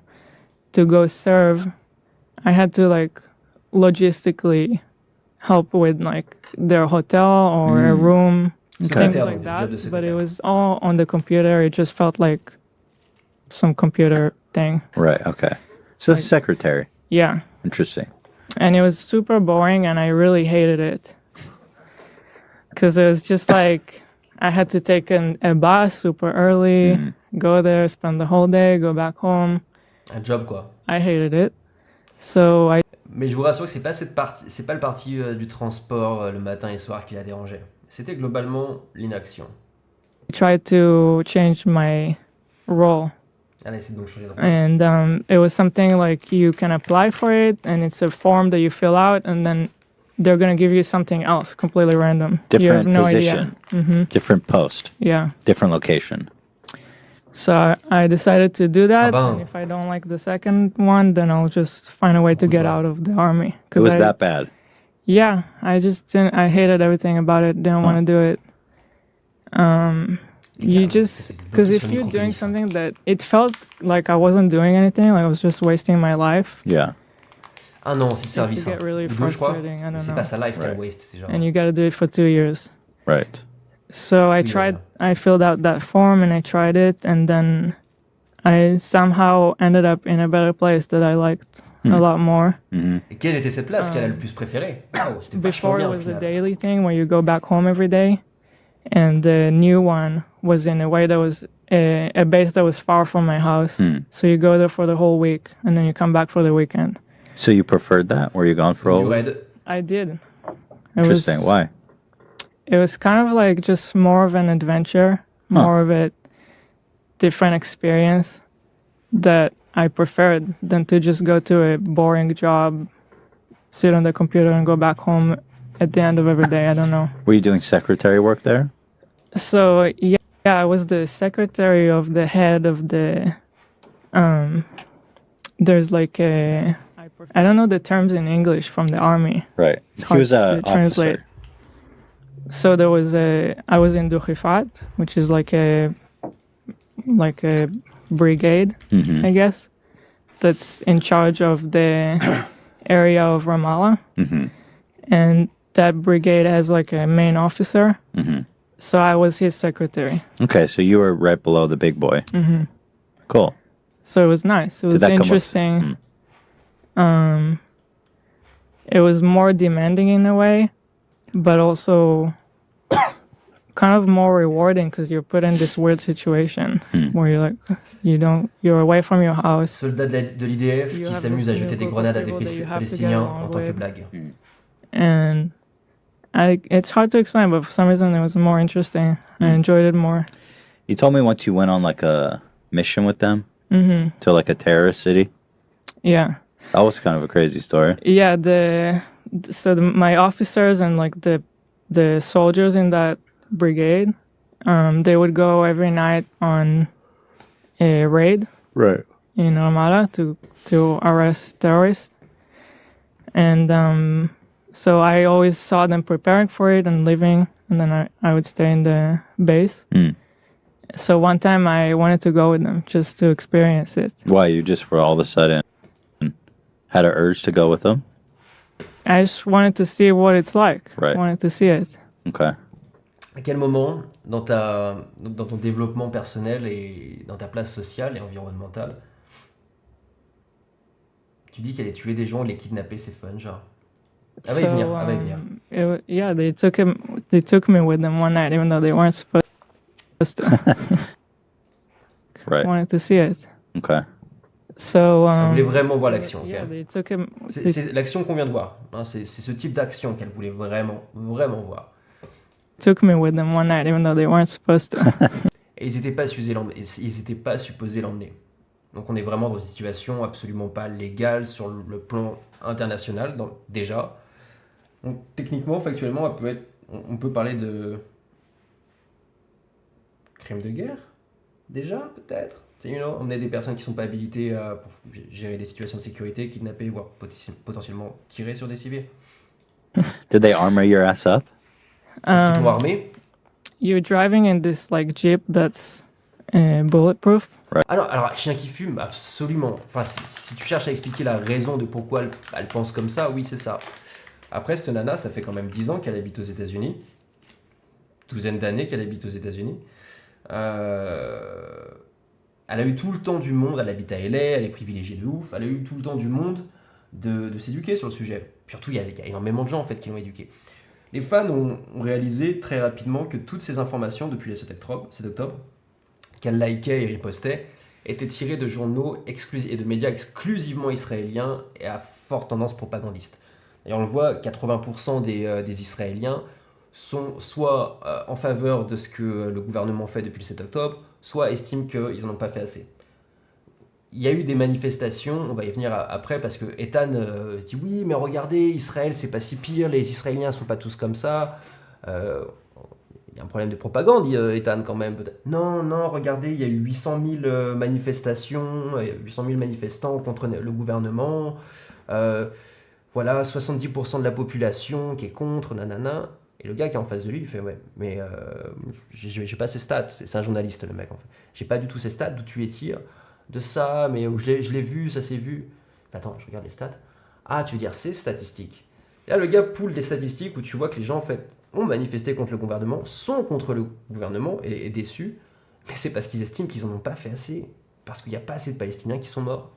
to go serve, I had to like logistically help with like their hotel or a room, things Secrétaire, like donc, that. job de But secrétaire. it was all on the computer. It just felt like some computer thing. Right. Okay. So secretary. Yeah. Interesting. And it was super boring, and I really hated it. Because it was just like I had to take a bus super early, go there, spend the whole day, go back home. Un job quoi. I hated it. So I Mais je vous rassure que c'est pas cette partie, c'est pas le parti du transport le matin et le soir qui la dérangeait. C'était globalement l'inaction. tried to change my role. Elle a essayé de me changer de rôle. And it was something like you can apply for it, and it's a form that you fill out, and then they're going to give you something else completely random. You have Different no position. idea. Different post. Yeah. Different location. So I decided to do that. Ah ben. And if I don't like the second one, then I'll just find a way to get out of the army. It was I, that bad. Yeah, I just didn't. I hated everything about it. Didn't want to do it. You just because if you're doing something that it felt like I wasn't doing anything, like I was just wasting my life, Yeah. Ah non, c'est le it service. could Hein. get really Ou deux, je crois. frustrating. I Mais don't c'est know. pas sa life qu'elle Right. waste, c'est genre. And you got to do it for 2 years. Right. So I 2 years, tried. yeah. I filled out that form and I tried it, and then I somehow ended up in a better place that I liked a lot more. Et quelle était cette place qu'elle a le plus préférée? Wow, c'était vachement Before bien it au was a final. daily thing where you go back home every day, and the new one was in a way that was a base that was far from my house. So you go there for the whole week, and then you come back for the weekend. So you preferred that? Were you gone for Du all? raid. I did. It Interesting. was, Why? It was kind of like just more of an adventure, more of a different experience that I preferred than to just go to a boring job, sit on the computer, and go back home at the end of every day. I don't know. Were you doing secretary work there? So yeah, I was the secretary of the head of the. There's like a. I don't know the terms in English from the army. Right. It's He hard was a to translate. officer. So there was a. I was in Dukhifat, which is like a brigade, I guess, that's in charge of the area of Ramallah, and that brigade has like a main officer. So I was his secretary. Okay, so you were right below the big boy. Cool. So it was nice. It was that come with- interesting. It was more demanding in a way, but also kind of more rewarding because you're put in this weird situation where you're like, you're away from your house. Soldat de l'IDF You qui have s'amuse à this jeter des new grenades à group des of people that you have to get Palestiniens along en tant que with. blague. And it's hard to explain, but for some reason it was more interesting. I enjoyed it more. You told me once you went on like a mission with them to like a terrorist city. Yeah. That was kind of a crazy story. Yeah, my officers and like the soldiers in that brigade, they would go every night on a raid Right. in Ramallah to arrest terrorists, and so I always saw them preparing for it and leaving, and then I would stay in the base. So one time I wanted to go with them just to experience it. Why? You just were all of a sudden had an urge to go with them? I just wanted to see what it's like. Right. I wanted to see it. Okay. À quel moment, dans ton développement personnel et dans ta place sociale et environnementale, tu dis qu'aller tuer des gens, les kidnapper, c'est fun, genre? Elle va y venir, elle va y venir. Yeah, they took me with them one night, even though they weren't supposed to. Right. Wanted to see it. Okay. So Elle voulait vraiment voir l'action, ok. yeah, they took him. C'est l'action qu'on vient de voir. Hein, c'est ce type d'action qu'elle voulait vraiment voir. Took me with them one night, even though they weren't supposed to. Et ils n'étaient pas supposés l'emmener. Donc on est vraiment dans une situation absolument pas légale sur le plan international, déjà. Donc techniquement, factuellement, on peut parler de crime de guerre, déjà, peut-être. Emmener des personnes qui ne sont pas habilitées pour gérer des situations de sécurité, kidnapper, voire potentiellement tirer sur des civils. Did they armor your ass up? Est-ce qu'ils t'ont armé? You're driving in this like Jeep that's bulletproof. Alors, chien qui fume, absolument. Enfin, si tu cherches à expliquer la raison de pourquoi elle pense comme ça, oui, c'est ça. Après, cette nana, ça fait quand même 10 ans qu'elle habite aux États-Unis. Douzaine d'années qu'elle habite aux États-Unis. Elle a eu tout le temps du monde, elle habite à LA, elle est privilégiée de ouf, elle a eu tout le temps du monde de s'éduquer sur le sujet. Surtout, il y a énormément de gens en fait qui l'ont éduquée. Les fans ont réalisé très rapidement que toutes ces informations depuis le 7 octobre qu'elle likait et ripostait, étaient tirées de journaux et de médias exclusivement israéliens et à forte tendance propagandiste. D'ailleurs, on le voit, 80% des Israéliens sont soit en faveur de ce que le gouvernement fait depuis le 7 octobre, soit estiment qu'ils n'en ont pas fait assez. Il y a eu des manifestations, on va y venir après, parce que Ethan dit oui, mais regardez, Israël, c'est pas si pire, les Israéliens sont pas tous comme ça. Il y a un problème de propagande, dit Ethan, quand même. Non, regardez, il y a eu 800 000 manifestations, 800 000 manifestants contre le gouvernement. Voilà, 70% de la population qui est contre, nanana. Et le gars qui est en face de lui, il fait ouais, mais j'ai pas ces stats. C'est un journaliste, le mec, en fait. J'ai pas du tout ces stats, d'où tu les tires. De ça, mais où je l'ai vu, ça s'est vu. Attends, je regarde les stats. Ah, tu veux dire ces statistiques. Et là, le gars poule des statistiques où tu vois que les gens, en fait, ont manifesté contre le gouvernement, sont contre le gouvernement et déçus, mais c'est parce qu'ils estiment qu'ils en ont pas fait assez. Parce qu'il n'y a pas assez de Palestiniens qui sont morts.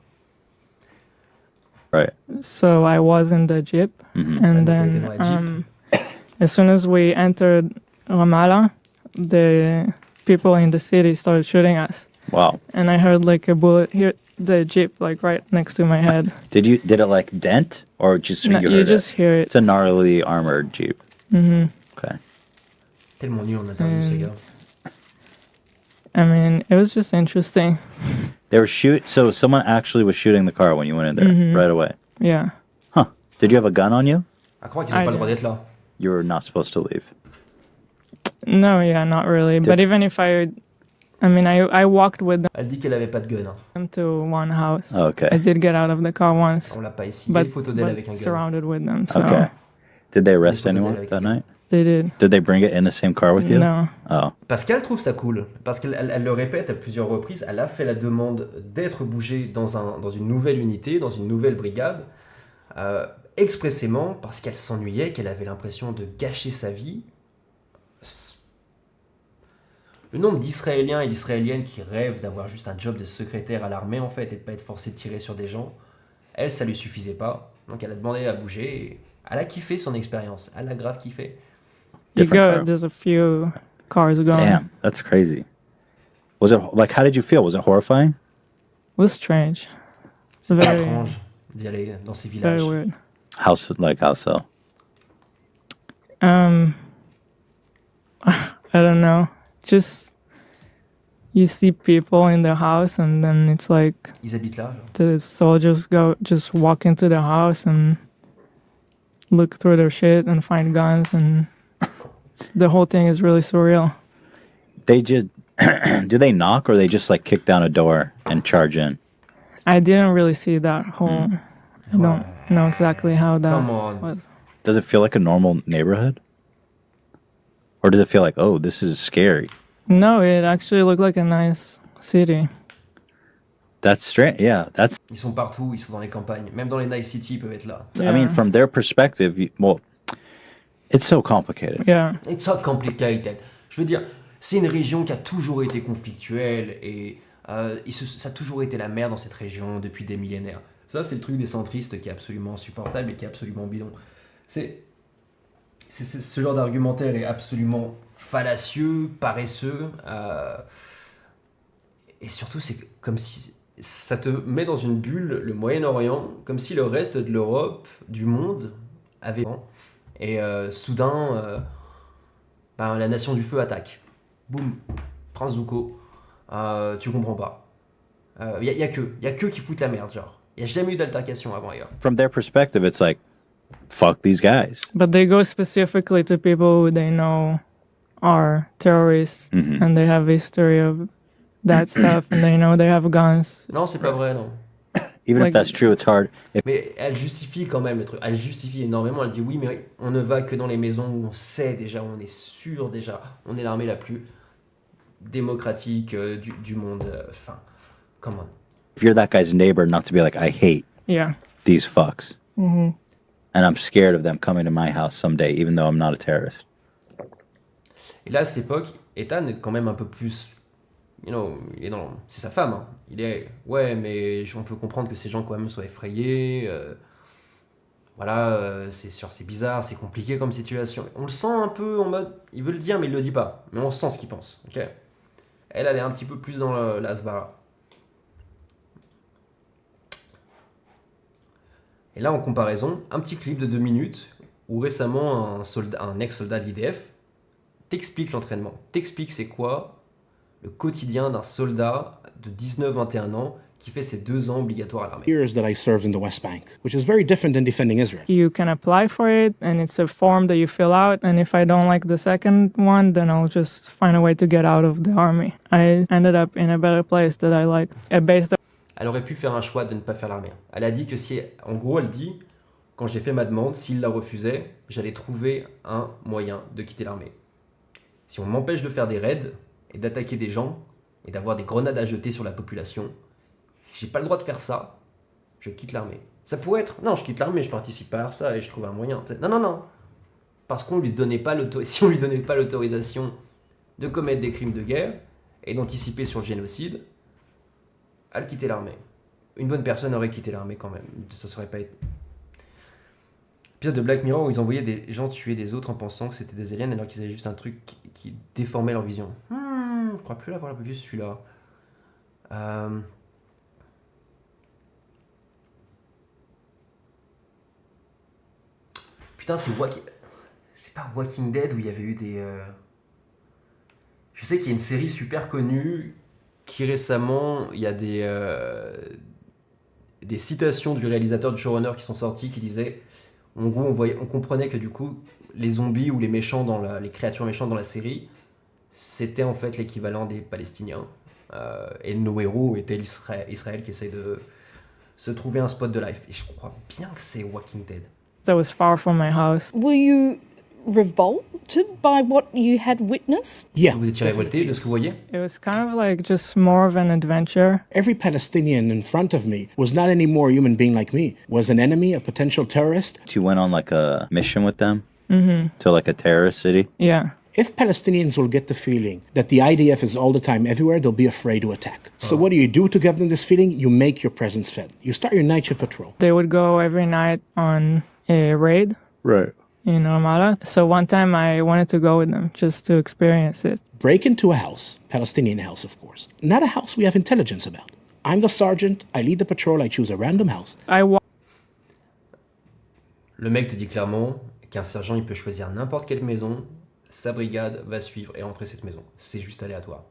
Right. So I was in the Jeep, and then as soon as we entered Ramallah, the people in the city started shooting us. Wow. And I heard like a bullet hit the Jeep like right next to my head. Did it like dent or just No, you you heard just it? hear it. It's a gnarly armored Jeep. Okay. Tellement nul en interview, ce gars. I mean, it was just interesting. They were so someone actually was shooting the car when you went in there right away. Yeah. Huh. Did you have a gun on you? À croire qu'ils n'ont pas le droit d'être là. You were not supposed to leave. No, yeah, not really. But even if I walked with Elle dit qu'elle avait pas de gun. Hein. them to one house. Oh, okay. I did get out of the car once, On l'a pas ici. Il y a but, une photo d'elle avec un gun. surrounded with them. So Okay. Did they arrest They put it anyone there that like- night? they did. Did they bring it in the same car with you? No. Oh. Parce qu'elle trouve ça cool. Parce qu'elle le répète à plusieurs reprises. Elle a fait la demande d'être bougée dans une nouvelle unité, dans une nouvelle brigade. Expressément parce qu'elle s'ennuyait, qu'elle avait l'impression de gâcher sa vie. Le nombre d'Israéliens et d'Israéliennes qui rêvent d'avoir juste un job de secrétaire à l'armée en fait et de pas être forcé de tirer sur des gens, elle, ça lui suffisait pas. Donc elle a demandé à bouger et elle a kiffé son expérience. Elle a grave kiffé. There's a few cars going. Damn, that's crazy. Was it like how did you feel? Was it horrifying? It was strange. C'est Very- étrange d'y aller dans ces Very villages. weird. How so? I don't know. Just you see people in the house, and then it's like Ils habitent là. Genre. the soldiers just walk into the house and look through their shit and find guns, and the whole thing is really surreal. They just do they knock or they just like kick down a door and charge in? I didn't really see that whole. I don't know exactly how that Come on. was. Does it feel like a normal neighborhood? Or does it feel like, oh, this is scary? No, it actually looked like a nice city. That's strange. Yeah, that's. Ils sont partout, ils sont dans les campagnes. Même dans les nice cities, ils peuvent être là. I mean, Yeah. from their perspective, well, it's so complicated. Yeah. It's so complicated. Je veux dire, c'est une région qui a toujours été conflictuelle et ça a toujours été la merde dans cette région depuis des millénaires. Ça, c'est le truc des centristes qui est absolument insupportable et qui est absolument bidon. Ce genre d'argumentaire est absolument fallacieux, paresseux, et surtout c'est comme si ça te met dans une bulle le Moyen-Orient, comme si le reste de l'Europe, du monde, avait... Et soudain, la Nation du Feu attaque. Boum, Prince Zuko, tu comprends pas. Y a que qui foutent la merde, genre. Y a jamais eu d'altercation avant ailleurs. From their perspective, it's like, fuck these guys. But they go specifically to people who they know are terrorists, and they have a history of that stuff, and they know they have guns. Non, c'est pas vrai, non. Even if that's true, it's hard. Mais elle justifie quand même le truc. Elle justifie énormément. Elle dit oui, mais on ne va que dans les maisons où on sait déjà, on est sûr déjà. On est l'armée la plus démocratique du monde. Enfin, come on. If you're that guy's neighbor, not to be like, I hate these fucks. And I'm scared of them coming to my house someday, even though I'm not a terrorist. Et là, à cette époque, Ethan est quand même un peu plus... il est c'est sa femme. Hein. Il est... Ouais, mais on peut comprendre que ces gens quand même soient effrayés. C'est sûr, c'est bizarre, c'est compliqué comme situation. On le sent un peu en mode... Il veut le dire, mais il le dit pas. Mais on sent ce qu'il pense. Ok. Elle est un petit peu plus dans la svara. Et là, en comparaison, un petit clip de 2 minutes où récemment un ex-soldat de l'IDF t'explique l'entraînement. T'explique c'est quoi le quotidien d'un soldat de 19-21 ans qui fait ses 2 ans obligatoires à l'armée. Years that I served in the West Bank, which is very different than defending Israel. You can apply for it, and it's a form that you fill out, and if I don't like the second one, then I'll just find a way to get out of the army. I ended up in a better place that I liked. Elle aurait pu faire un choix de ne pas faire l'armée. Elle a dit que en gros, elle dit, quand j'ai fait ma demande, s'il la refusait, j'allais trouver un moyen de quitter l'armée. Si on m'empêche de faire des raids et d'attaquer des gens et d'avoir des grenades à jeter sur la population, si j'ai pas le droit de faire ça, je quitte l'armée. Ça pourrait être, non, je quitte l'armée, je participe pas à ça et je trouve un moyen. Non. Parce qu'on lui donnait pas si on lui donnait pas l'autorisation de commettre des crimes de guerre et d'anticiper sur le génocide, elle quittait l'armée. Une bonne personne aurait quitté l'armée quand même. Ça serait pas été... Épisode de Black Mirror où ils envoyaient des gens tuer des autres en pensant que c'était des aliens alors qu'ils avaient juste un truc qui déformait leur vision. Je crois plus l'avoir vu celui-là. Putain, c'est pas Walking Dead où il y avait eu des... Je sais qu'il y a une série super connue qui récemment, il y a des citations du réalisateur, du showrunner qui sont sorties qui disaient, en gros, on comprenait que du coup, les zombies ou les méchants les créatures méchantes dans la série, c'était en fait l'équivalent des Palestiniens. Et nos héros étaient Israël qui essaye de se trouver un spot de life. Et je crois bien que c'est Walking Dead. That was far from my house. Were you revolted by what you had witnessed? Yeah. Vous étiez révolté de ce que vous voyez? It was kind of like just more of an adventure. Every Palestinian in front of me was not any more a human being like me, was an enemy, a potential terrorist. You went on like a mission with them to like a terrorist city. Yeah. If Palestinians will get the feeling that the IDF is all the time everywhere, they'll be afraid to attack. So what do to give them this feeling? You make your presence felt. You start your night shift patrol. They would go every night on a raid. Right. In Ramallah. So one time I wanted to go with them just to experience it. Break into a house, Palestinian house, of course. Not a house we have intelligence about. I'm the sergeant, I lead the patrol, I choose a random house. Le mec te dit clairement qu'un sergent, il peut choisir n'importe quelle maison, sa brigade va suivre et entrer cette maison. C'est juste aléatoire.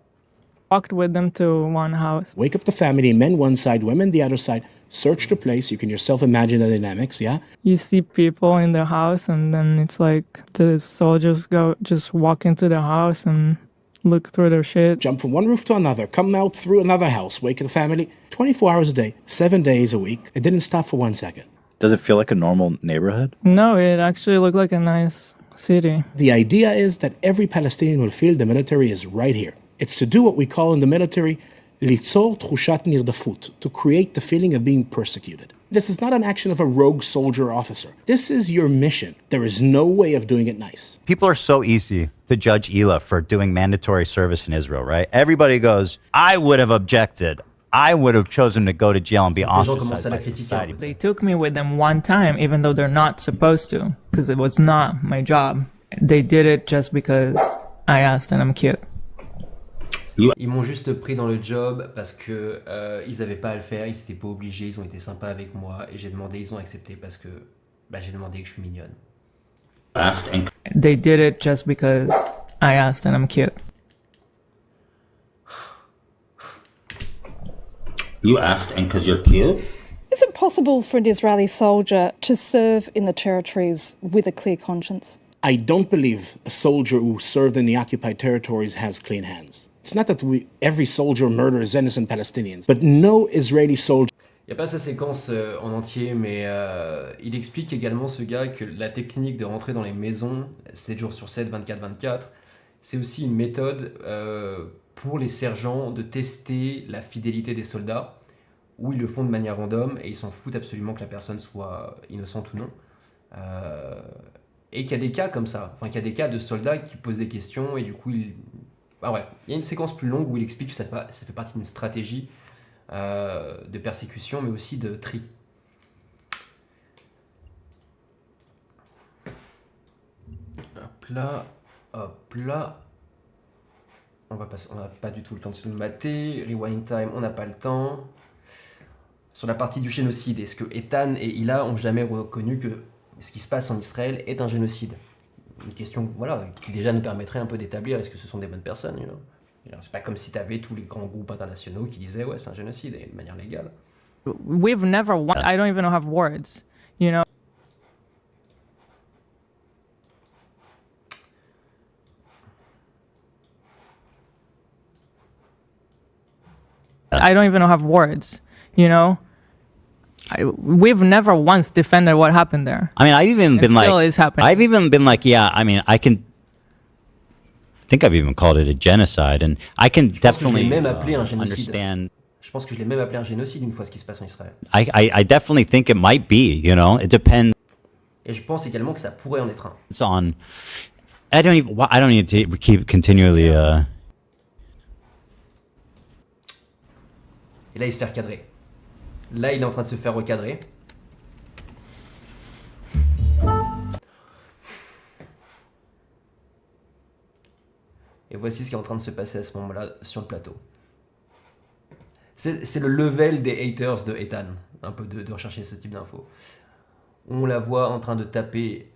Walked with them to one house. Wake up the family, men one side, women the other side. Search the place. You can yourself imagine the dynamics, yeah? You see people in the house, and then it's like the soldiers just walk into the house and look through their shit. Jump from one roof to another, come out through another house, wake up the family. 24 hours a day, 7 days a week. It didn't stop for 1 second. Does it feel like a normal neighborhood? No, it actually looked like a nice city. The idea is that every Palestinian will feel the military is right here. It's to do what we call in the military ליצור תחושת נרדפות, to create the feeling of being persecuted. This is not an action of a rogue soldier or officer. This is your mission. There is no way of doing it nice. People are so easy to judge Ela for doing mandatory service in Israel, right? Everybody goes, I would have objected. I would have chosen to go to jail and be Les gens commencent ostracized à la by critiquer. society. They took me with them one time, even though they're not supposed to, because it was not my job. They did it just because I asked and I'm cute. Ils m'ont juste pris dans le job parce que ils avaient pas à le faire, ils étaient pas obligés, ils ont été sympas avec moi et j'ai demandé, ils ont accepté parce que j'ai demandé que je suis mignonne. They did it just because I asked and I'm cute. You asked and because you're cute? Is it possible for an Israeli soldier to serve in the territories with a clear conscience? I don't believe a soldier who served in the occupied territories has clean hands. It's not that every soldier murders innocent Palestinians, but no Israeli soldier. Il n'y a pas sa séquence en entier, mais il explique également, ce gars, que la technique de rentrer dans les maisons, 7 jours sur 7, 24-24, c'est aussi une méthode pour les sergents de tester la fidélité des soldats, où ils le font de manière random, et ils s'en foutent absolument que la personne soit innocente ou non. Et qu'il y a des cas comme ça, enfin qu'il y a des cas de soldats qui posent des questions, et du coup, bref, il y a une séquence plus longue où il explique que ça fait partie d'une stratégie de persécution, mais aussi de tri. Hop là. On n'a pas du tout le temps de se mater. Rewind time, on n'a pas le temps. Sur la partie du génocide, est-ce que Ethan et Hila ont jamais reconnu que ce qui se passe en Israël est un génocide? Une question, voilà, qui déjà nous permettrait un peu d'établir est-ce que ce sont des bonnes personnes, you know? C'est pas comme si tu avais tous les grands groupes internationaux qui disaient ouais, c'est un génocide et de manière légale. We've never I don't even have words, you know. I don't even have words, you know. We've never once defended what happened there. I mean, I've even been still like, is happening. I've even been like, yeah, I mean, I think I've even called it a genocide, and I can definitely understand. Je pense que je l'ai même appelé un génocide une fois ce qui se passe en Israël. I definitely think it might be, you know, it depends. Et je pense également que ça pourrait en être un. It's on. I don't need to keep continually. Et là, il se fait recadrer. Là, il est en train de se faire recadrer. Et voici ce qui est en train de se passer à ce moment-là sur le plateau. C'est le level des haters de Ethan, un peu de rechercher ce type d'infos. On la voit en train de taper,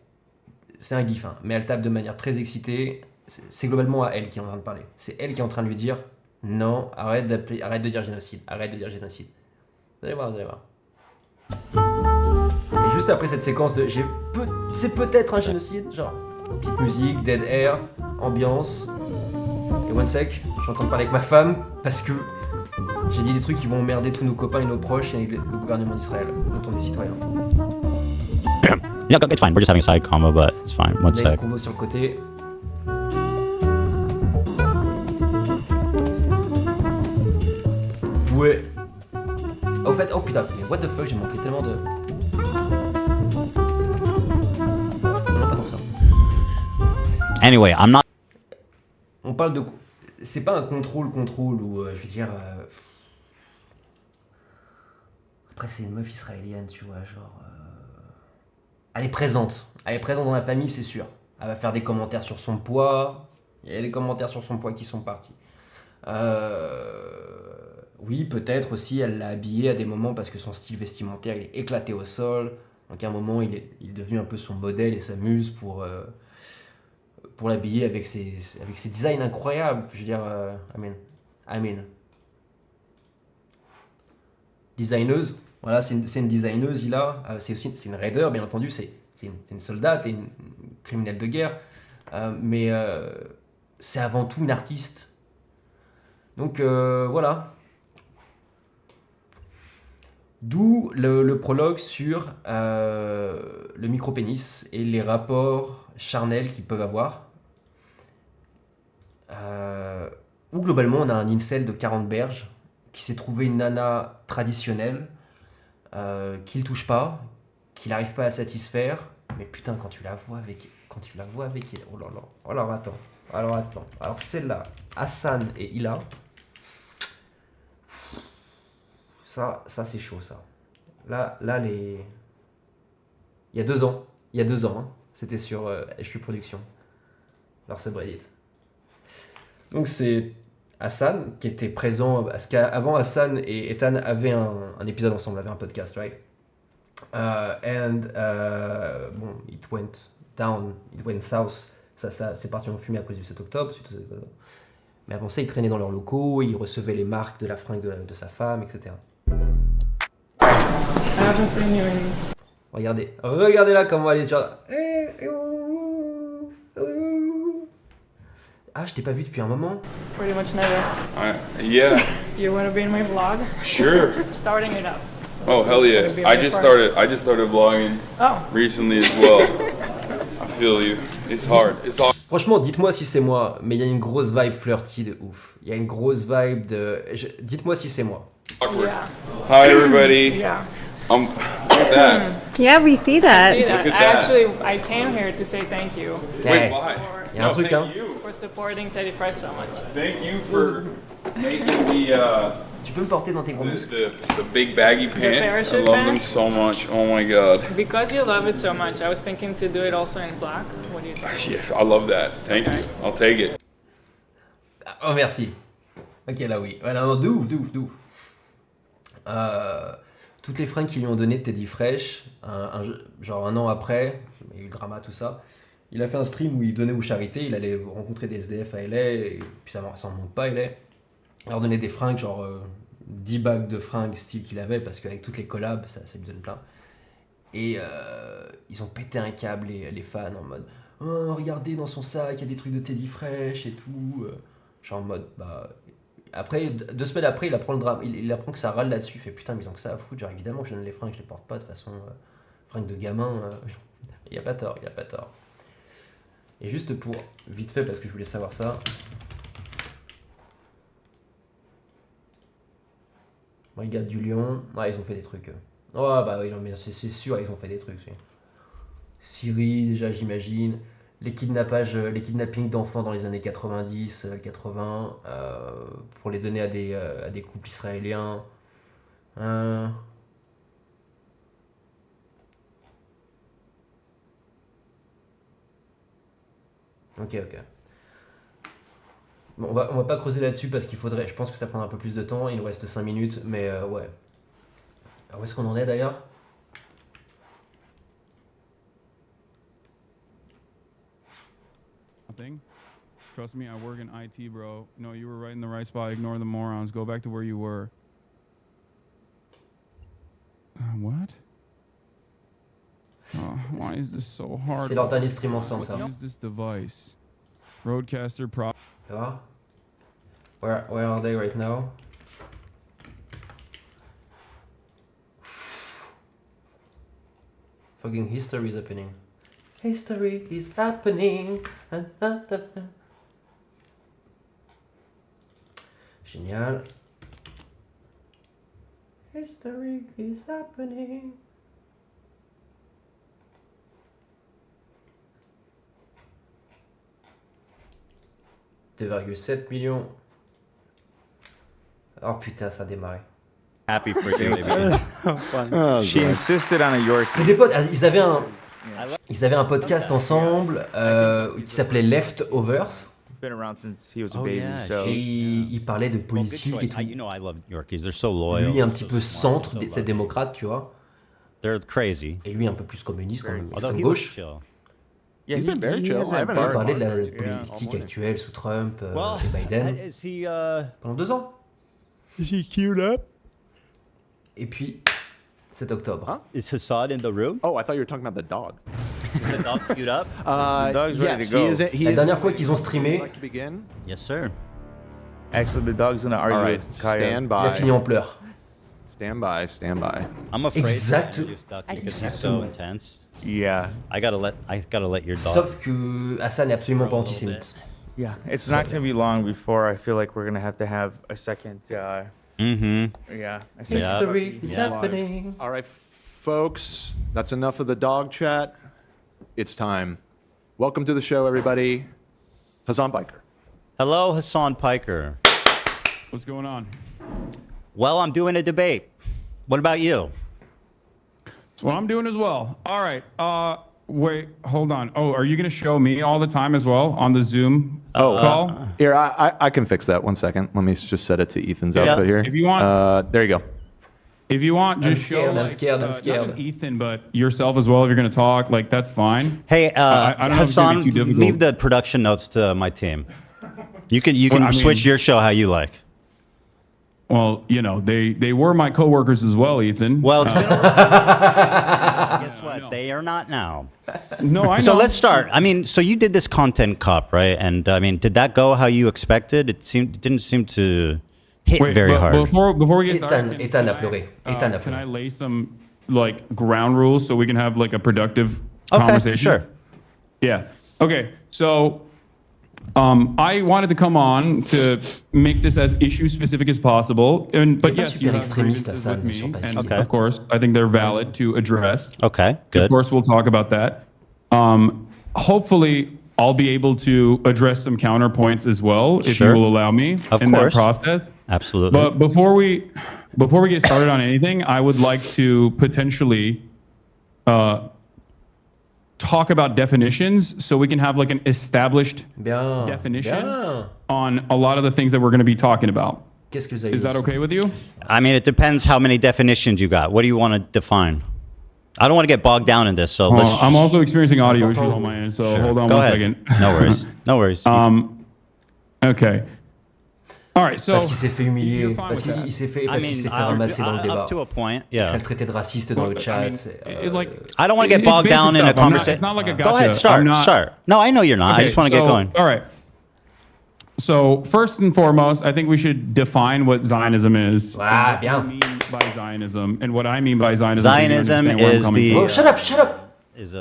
c'est un gif, hein, mais elle tape de manière très excitée. C'est globalement à elle qui est en train de parler. C'est elle qui est en train de lui dire non, arrête de dire génocide, arrête de dire génocide. Vous allez voir, vous allez voir. Et juste après cette séquence de c'est peut-être un génocide, genre petite musique, dead air, ambiance. Et one sec, je suis en train de parler avec ma femme parce que j'ai dit des trucs qui vont emmerder tous nos copains et nos proches et le gouvernement d'Israël, dont on est citoyen. Yeah, it's fine. We're just having a side combo, but it's fine. One sec. Convo sur le côté. Ouais. Au fait, oh putain, mais what the fuck, j'ai manqué tellement de. Non, pas tant que ça. Anyway, I'm not. On parle de. C'est pas un contrôle ou je veux dire. Après, c'est une meuf israélienne, tu vois, genre. Elle est présente. Elle est présente dans la famille, c'est sûr. Elle va faire des commentaires sur son poids. Il y a des commentaires sur son poids qui sont partis. Oui, peut-être aussi, elle l'a habillé à des moments parce que son style vestimentaire, il est éclaté au sol. Donc à un moment, il est devenu un peu son modèle et sa muse pour l'habiller avec ses designs incroyables. Je veux dire, Amen. Designeuse, voilà, c'est une designeuse, c'est une raider, bien entendu, c'est une soldate et une criminelle de guerre. Mais c'est avant tout une artiste. Donc voilà. D'où le prologue sur le micro-pénis et les rapports charnels qu'ils peuvent avoir. Où globalement on a un incel de 40 berges qui s'est trouvé une nana traditionnelle qu'il touche pas, qu'il n'arrive pas à satisfaire. Mais putain, quand tu la vois avec elle, oh là là. Alors attends. Alors celle-là, Hassan et Hila. Ça c'est chaud, ça. Là, il y a 2 ans. Hein, c'était sur H3 Production. Leur subreddit. Donc c'est Hassan qui était présent, parce qu'avant Hassan et Ethan avaient un épisode ensemble, avaient un podcast, right? Bon, it went down, it went south. Ça c'est parti en fumée à cause du 7 octobre. Mais avant ça, ils traînaient dans leurs locaux, ils recevaient les marques de la fringue de sa femme, etc. Regardez là comment elle est genre. Ah, je t'ai pas vu depuis un moment. Pretty much never. Yeah. You want to be in my vlog? Sure. Starting it up. Oh hell yeah! I just started vlogging recently as well. I feel you. It's hard. Franchement, dites-moi si c'est moi, mais il y a une grosse vibe flirty de ouf. Il y a une grosse vibe de. Dites-moi si c'est moi. Awkward. Yeah. Hi everybody. Yeah. Look at that. Yeah, we see that. Look at that. I came here to say thank you. Wait, why? Il y a un truc, hein. For supporting TITANS so much. Thank you for making the. Tu peux me porter dans tes gros muscles. The big baggy pants. I love them so much. Oh my god. Because you love it so much, I was thinking to do it also in black. What do you think? Yeah, I love that. Thank you. I'll take it. Oh merci. Ok là oui. Voilà, non, de ouf. Toutes les fringues qu'ils lui ont données de Teddy Fresh, genre un an après, il y a eu le drama, tout ça. Il a fait un stream où il donnait aux charités, il allait rencontrer des SDF à LA, et puis ça en manque pas LA. Il leur donnait des fringues, genre 10 bagues de fringues style qu'il avait, parce qu'avec toutes les collabs, ça lui donne plein. Et ils ont pété un câble, les fans, en mode « Oh, regardez dans son sac, il y a des trucs de Teddy Fresh et tout. » Genre en mode, bah... Après, 2 semaines après, il apprend le drame, il apprend que ça râle là-dessus, il fait « Putain, mais ils ont que ça à foutre, genre évidemment que je donne les fringues, je les porte pas, de toute façon, fringues de gamin, il a pas tort. Et juste pour, vite fait, parce que je voulais savoir ça... Brigade du Lion, ils ont fait des trucs. Oh bah oui, non, mais c'est sûr, ils ont fait des trucs. Syrie, déjà, j'imagine. Les kidnappings d'enfants dans les années 90, 80, pour les donner à des couples israéliens. Ok. Bon, on va pas creuser là-dessus parce qu'il faudrait. Je pense que ça prendra un peu plus de temps. Il nous reste 5 minutes, mais ouais. Alors, où est-ce qu'on en est d'ailleurs? Trust me, I work in IT, bro. No, you were right in the right spot. Ignore the morons. Go back to where you were. What? Oh, why is this so hard? C'est leur dernier stream ensemble, ça. Use this device. Roadcaster Pro. Ça va? Where are they right now? Fucking history is happening. History is happening. Génial. History is happening. $2,7 millions. Oh putain, ça a démarré. Happy for you, baby. She insisted on a Yorkie. C'est des potes, ils avaient un podcast ensemble qui s'appelait Leftovers. Been around since he was a baby, so. Et il parlait de politique et tout. You know I love Yorkies. They're so loyal. Lui un petit peu centre, c'est démocrate, tu vois. They're crazy. Et lui un peu plus communiste, comme Although he gauche. was chill. Yeah, he's been very chill. Il parlait de la politique actuelle sous Trump et Biden. Pendant 2 ans. Is he queued up? Et puis, 7 octobre. Huh? Is Hassan in the room? Oh, I thought you were talking about the dog. Is the dog queued up? The dog's ready to go. La dernière fois qu'ils ont streamé, Yes, sir. Actually, the dog's gonna argue All right, with Kaya. stand il a by. fini en pleurs. Stand by. I'm afraid Exact. to use duck because he's so intense. Yeah. I gotta let your dog. Sauf que Hassan n'est absolument pas antisémite. Yeah, it's not gonna be long before I feel like we're gonna have a second. Yeah. History is happening. All right, folks, that's enough of the dog chat. It's time. Welcome to the show, everybody. Hassan Biker. Hello, Hassan Piker. What's going on? Well, I'm doing a debate. What about you? That's what I'm doing as well. All right. Wait, hold on. Oh, are you going to show me all the time as well on the Zoom call? Here, I can fix that. 1 second. Let me just set it to Ethan's output here. If you want, there you go. If you want, just I'm scared. not just Ethan, but yourself as well. If you're going to talk, like that's fine. Hey, I don't know if it's gonna Hasan, be too difficult. leave the production notes to my team. You can switch your show how you like. Well, you know, they were my coworkers as well, Ethan. Well, it's been guess what? They are not now. No, I know. So let's start. I mean, so you did this content cop, right? And I mean, did that go how you expected? It didn't seem to hit very hard. Before we get started, Ethan a pleuré. Ethan a can I pleuré. lay some like ground rules so we can have like a productive conversation? Sure. Yeah. Okay. So I wanted to come on to make this as issue specific as possible. But yes, you have grievances with me, and of course, I think they're valid to address. Okay, good. Of course, we'll talk about that. Hopefully, I'll be able to address some counterpoints as well, if you will allow me in that process. Absolutely. But before we get started on anything, I would like to potentially talk about definitions so we can have like an established definition on a lot of the things that we're going to be talking about. Is that okay with you? I mean, it depends how many definitions you got. What do you want to define? I don't want to get bogged down in this, so let's... I'm also experiencing audio issues on my end, so hold on one second. No worries. No worries. Okay. All right, so Parce qu'il s'est fait humilier, parce qu'il s'est fait ramasser dans le débat. Up to a point, yeah. Ça le traitait de raciste dans le chat. I don't want to get bogged down in a conversation. It's not like a gotcha. Go ahead, start. No, I know you're not. I just want to get going. All right. So first and foremost, I think we should define what Zionism is. Ah, bien. What I mean by Zionism, and what I mean by Zionism. Zionism is the... Oh, shut up! Is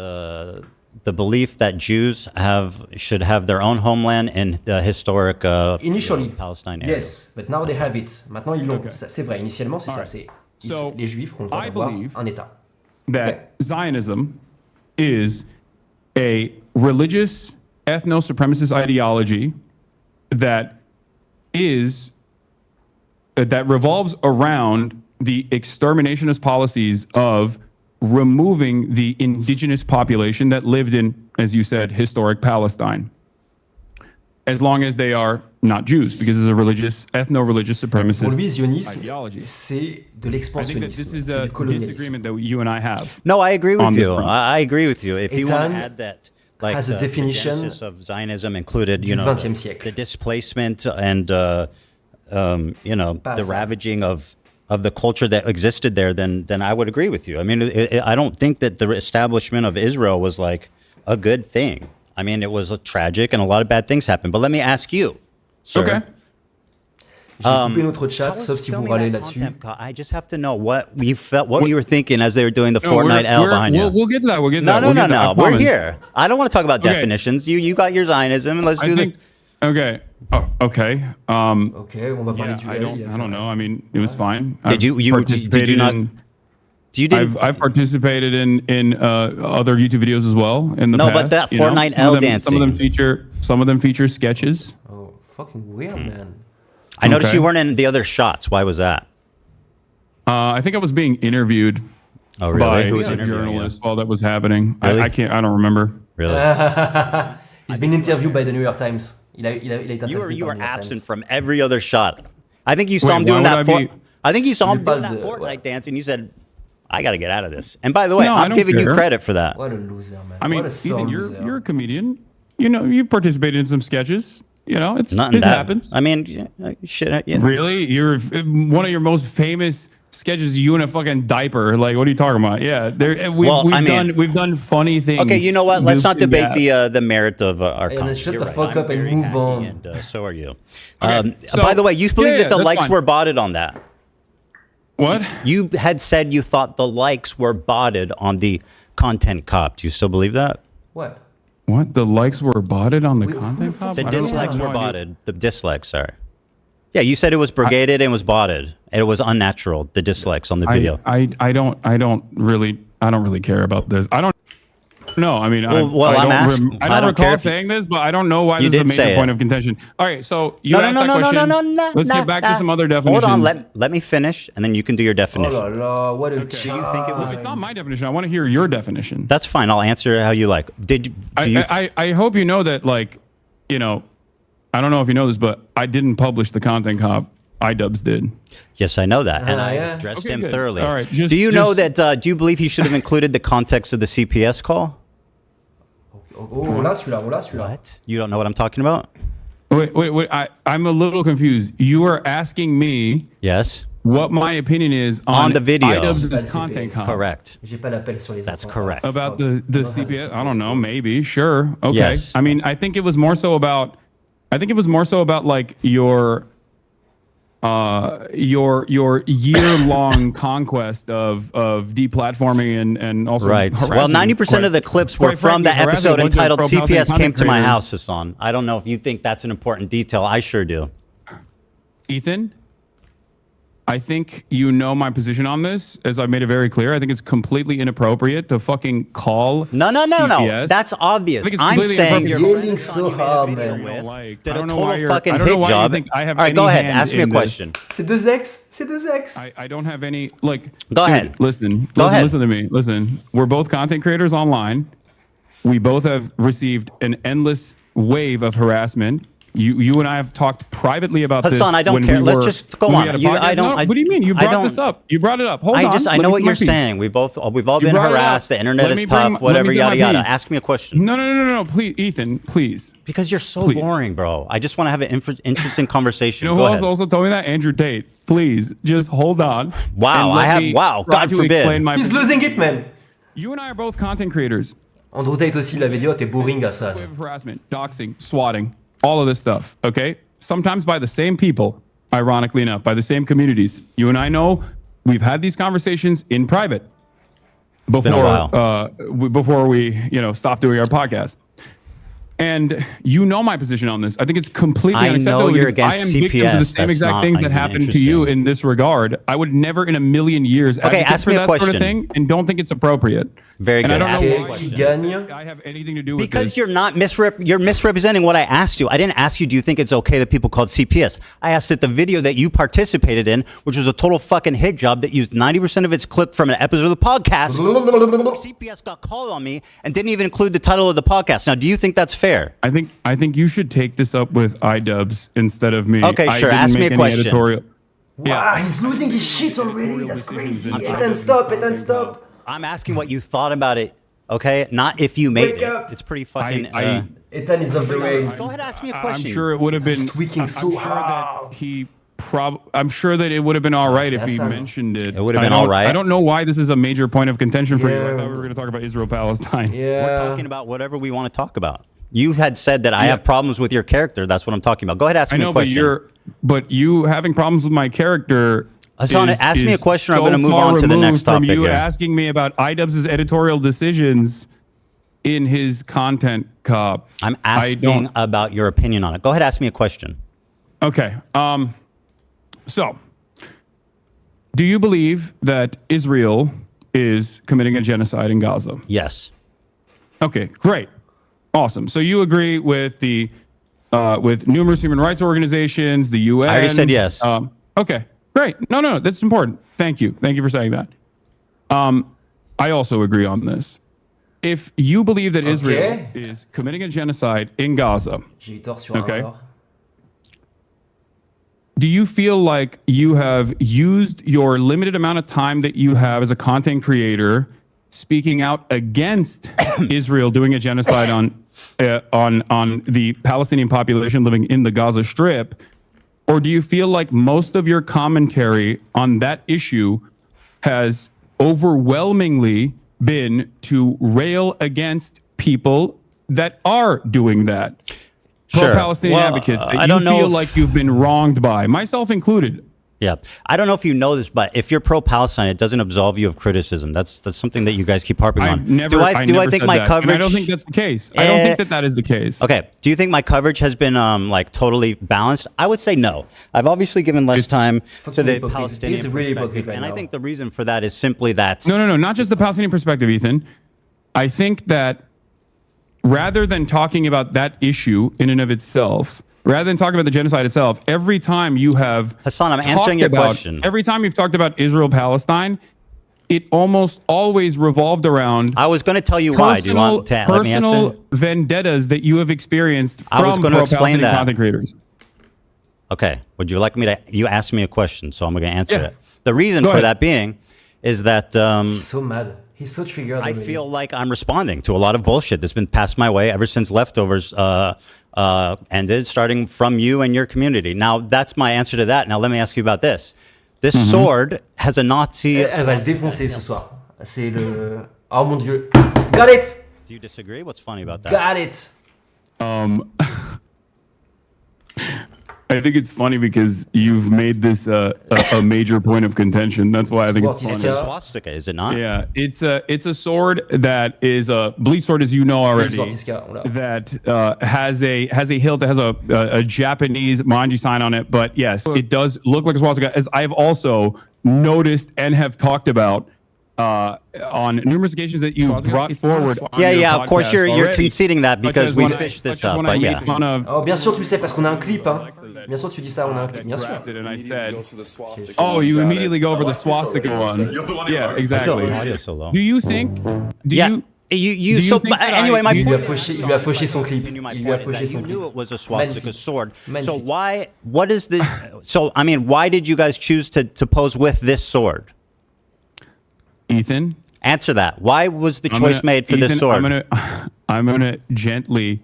the belief that Jews should have their own homeland in the historic Palestine area. Yes, but now they have it. Maintenant ils l'ont. C'est vrai. Initialement c'est ça. C'est les Juifs qui ont le droit d'avoir un État. That Zionism is a religious ethno-supremacist ideology that revolves around the exterminationist policies of removing the indigenous population that lived in, as you said, historic Palestine, as long as they are not Jews, because it's a religious, ethno-religious supremacist Pour lui, zionisme, ideology. c'est de l'expansionnisme. I think that this is a disagreement that you and I have. No, I agree with you. I agree with you. If you want to add that, like has a definition the genesis of Zionism included, you know, the displacement and the ravaging of the culture that existed there, then I would agree with you. I mean, I don't think that the establishment of Israel was like a good thing. I mean, it was tragic and a lot of bad things happened. But let me ask you, sir. Okay. J'ai coupé notre chat, sauf si vous râlez là-dessus. I just have to know what you were thinking as they were doing the Fortnite L behind you. We'll get to that. We'll get to that. No. We're here. I don't want to talk about definitions. You got your Zionism, and let's do the... Okay. Oh, okay. Okay, on va parler du I don't know. I mean, it was fine. Did you not? I've participated in other YouTube videos as well in the past. No, but that Fortnite L dancing. Some of them feature sketches. Oh, fucking weird, man. I noticed you weren't in the other shots. Why was that? I think I was being interviewed by a journalist while that was happening. Really? I don't remember. Really? He's been interviewed by the New York Times. Il a été you were absent from every other shot. I think you saw him doing that. I think you saw him doing that Fortnite dance, and you said, "I got to get out of this." And by the way, I'm giving you credit for that. What a loser, man. I mean, Ethan, you're a comedian. You know, you participated in some sketches. You know, it happens. I mean, shit. Yeah. Really, you're one of your most famous sketches. You in a fucking diaper. Like, what are you talking about? Yeah, we've done funny things. Okay, you know what? Let's not debate the merit of our content. Shut the fuck up and move on. And so are you. By the way, you believe that the likes were botted on that? What? You had said you thought the likes were botted on the content cop. Do you still believe that? What? What? The likes were botted on the content cop? The dislikes were botted. The dislikes, sorry. Yeah, you said it was brigaded and was botted. And it was unnatural, the dislikes on the video. I don't really care about this. I don't No, I mean, Well, I I'm don't, asking. I don't care recall if you- saying this, but I don't know why You this is a did say major it. point of contention. All right, so you asked that question. Let's get back to some other definitions. Hold on, let me finish, and then you can do your Oh definition. là là, what a Do you think it was? It's not my definition. I want to hear your definition. That's fine. I'll answer how you like. Do you? I hope you know that, like, you know, I don't know if you know this, but I didn't publish the content cop. iDubbbz did. Yes, I know that, and I yeah. addressed Okay, him good. thoroughly. All right, do you know that? Do you believe he should have included the context of the CPS call? Oh, on l'a celui-là, What? You don't know what I'm talking about? Wait. I'm a little confused. You are asking me. Yes. What my opinion is on the video. iDubbbz's content comp. Correct. J'ai pas l'appel sur les That's enfants. correct. About the CPS. I don't know. Maybe. Sure. Okay. Yes. I mean, I think it was more so about like your year-long conquest of deplatforming and also Right. Well, 90% of the clips were from the episode entitled CPS Came to My House, Hassan. I don't know if you think that's an important detail. I sure do. Ethan, I think you know my position on this, as I made it very clear. I think it's completely inappropriate to fucking call No. CPS. That's obvious. I think it's I'm completely saying inappropriate. your Yelling friend so you made a hard, video man. with did I a don't know why total you're- fucking I don't know hit why you job. think I have All right, go any ahead. hand Ask me a in this. question. C'est deux ex, c'est deux ex. I don't have any, like... Go dude, ahead. Listen. Go ahead. Listen to me. Listen. We're both content creators online. We both have received an endless wave of harassment. You and I have talked privately about this. Hassan, I don't when care. we Let's were- just go when we on. had a You- podcast. I don't- No, I- what do you mean? You I brought don't- this up. You brought it up. Hold on. I Let know me what say you're my piece. saying. We've all been brought it up. harassed. The internet Let is me bring- tough. let Whatever, me say yada my yada. piece. Ask me a question. No. Please, Ethan, please. Because you're so Please. boring, bro. I just want to have an interesting conversation. You know Go who ahead. else also told me that? Andrew Tate. Please, just hold on. Wow, and let I have- me wow, try God to forbid. explain my He's position. losing it, man. You and I are both content creators. Andrew Tate aussi l'avait dit, oh, t'es boring, Hassan. Wave of harassment, doxing, swatting, all of this stuff, okay? Sometimes by the same people, ironically enough, by the same communities. You and I know we've had these conversations in private been a before we stop doing our podcast. And you know my position on this. I think it's completely I know unacceptable. you're because against I am victim to the CPS. same That's exact not things that happened to you in this regard. I would never in a million years advocate ask for me a that sort of question. thing and don't think it's appropriate. Very And good. I don't Ask me a know why question. Gagne. I have anything to do with Because this. you're not you're misrepresenting what I asked you. I didn't ask you, do you think it's okay that people called CPS? I asked that the video that you participated in, which was a total fucking hit job that used 90% of its clip from an episode of the podcast, CPS got called on me and didn't even include the title of the podcast. Now, do you think that's fair? I think you should take this up with iDubbbz instead of me. Okay, I sure. didn't Ask me make a any question. Editorial. Wow, he's losing his shit already. That's crazy. Ethan, stop. Ethan, stop. I'm asking what you thought about it, okay? Not if you made Wake it. up. It's pretty fucking... Ethan is off the rails. Go ahead, ask me a question. I'm sure it would have been. tweaking so hard. I'm sure that it would have been all right if he Hassan. mentioned it. It would have been all right? I don't know why this is a major point of contention for you. I Yeah. thought we were going to talk about Israel-Palestine. Yeah. We're talking about whatever we want to talk about. You had said that I have problems with your character. That's what I'm talking about. Go ahead, ask I me know, a question. but you having problems with my character. Hassan, ask me a question or I'm so going to move far on to the removed next from topic you here. asking me about iDubbbz's editorial decisions in his content cop. I'm asking about your opinion on it. Go ahead, ask me a question. Okay. So, do you believe that Israel is committing a genocide in Gaza? Yes. Okay, great. Awesome. So you agree with the with numerous human rights organizations, the UN? I already said yes. Okay, great. No, that's important. Thank you. Thank you for saying that. I also agree on this. If you believe that Israel is committing a genocide in Gaza, J'ai eu tort sur un okay, alors. do you feel like you have used your limited amount of time that you have as a content creator speaking out against Israel doing a genocide on the Palestinian population living in the Gaza Strip? Or do you feel like most of your commentary on that issue has overwhelmingly been to rail against people that are doing that? Sure. Pro-Palestinian Well, advocates that I you don't know feel if- like you've been wronged by, myself included. Yeah. I don't know if you know this, but if you're pro-Palestine, it doesn't absolve you of criticism. That's something that you guys keep harping on. Do I think my that. coverage... And I don't think that's the case. I don't think that is the case. Okay. Do you think my coverage has been like totally balanced? I would say no. I've obviously given less time to the Palestinian He's really perspective, hypocrite right and I now. think the reason for that is simply that... No, not just the Palestinian perspective, Ethan. I think that rather than talking about that issue in and of itself, rather than talking about the genocide itself, every time you have Hassan, I'm answering your question. Every time you've talked about Israel-Palestine, it almost always revolved around. I was going to tell you why. Do you want to let me answer? Personal vendettas that you have experienced I was from going to explain that. content creators. Okay. Would you like me to? You asked me a question, so I'm going to answer it. The reason for that being is that he's so mad. He's so triggered. I feel like I'm responding to a lot of bullshit that's been passed my way ever since Leftovers ended, starting from you and your community. Now, that's my answer to that. Now, let me ask you about this. This sword has a Nazi... Elle va le défoncer ce soir. C'est le... Oh mon Dieu. Got it! Do you disagree? What's funny about that? Got it! I think it's funny because you've made this a major point of contention. That's why I think it's funny. It's a swastika, is it not? Yeah, it's a sword that is a bleach sword, as you know already. That has a hilt that has a Japanese manji sign on it. But yes, it does look like a swastika, as I've also noticed and have talked about on numerous occasions that you've brought forward. Yeah, of course you're conceding that because we fished this up, but yeah. Oh, bien sûr, tu sais, parce qu'on a un clip, hein. Bien sûr, tu dis ça, on a un clip, bien sûr. And I said, oh, you immediately go over the swastika one. Yeah, exactly. Do you think? Anyway, my point is, il lui a fauché son clip. Il lui a fauché son clip. You knew it was a swastika sword. So what is the? So I mean, why did you guys choose to pose with this sword? Ethan, answer that. Why was the choice made for this sword? I'm gonna gently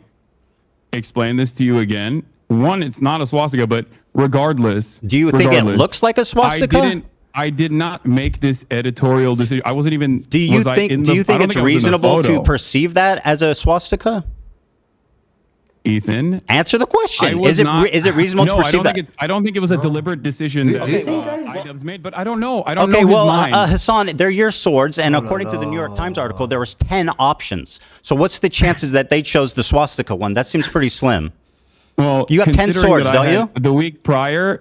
explain this to you again. One, it's not a swastika, but regardless. Do you think it looks like a swastika? I did not make this editorial decision. I wasn't even. Do you think it's reasonable to perceive that as a swastika? Ethan, answer the question. Is it reasonable to perceive that? I don't think it was a deliberate decision that IDubbbz made, but I don't know. I don't know his mind. Hassan, they're your swords, and according to the New York Times article, there was 10 options. So what's the chances that they chose the swastika one? That seems pretty slim. Well, you have 10 swords, don't you? The week prior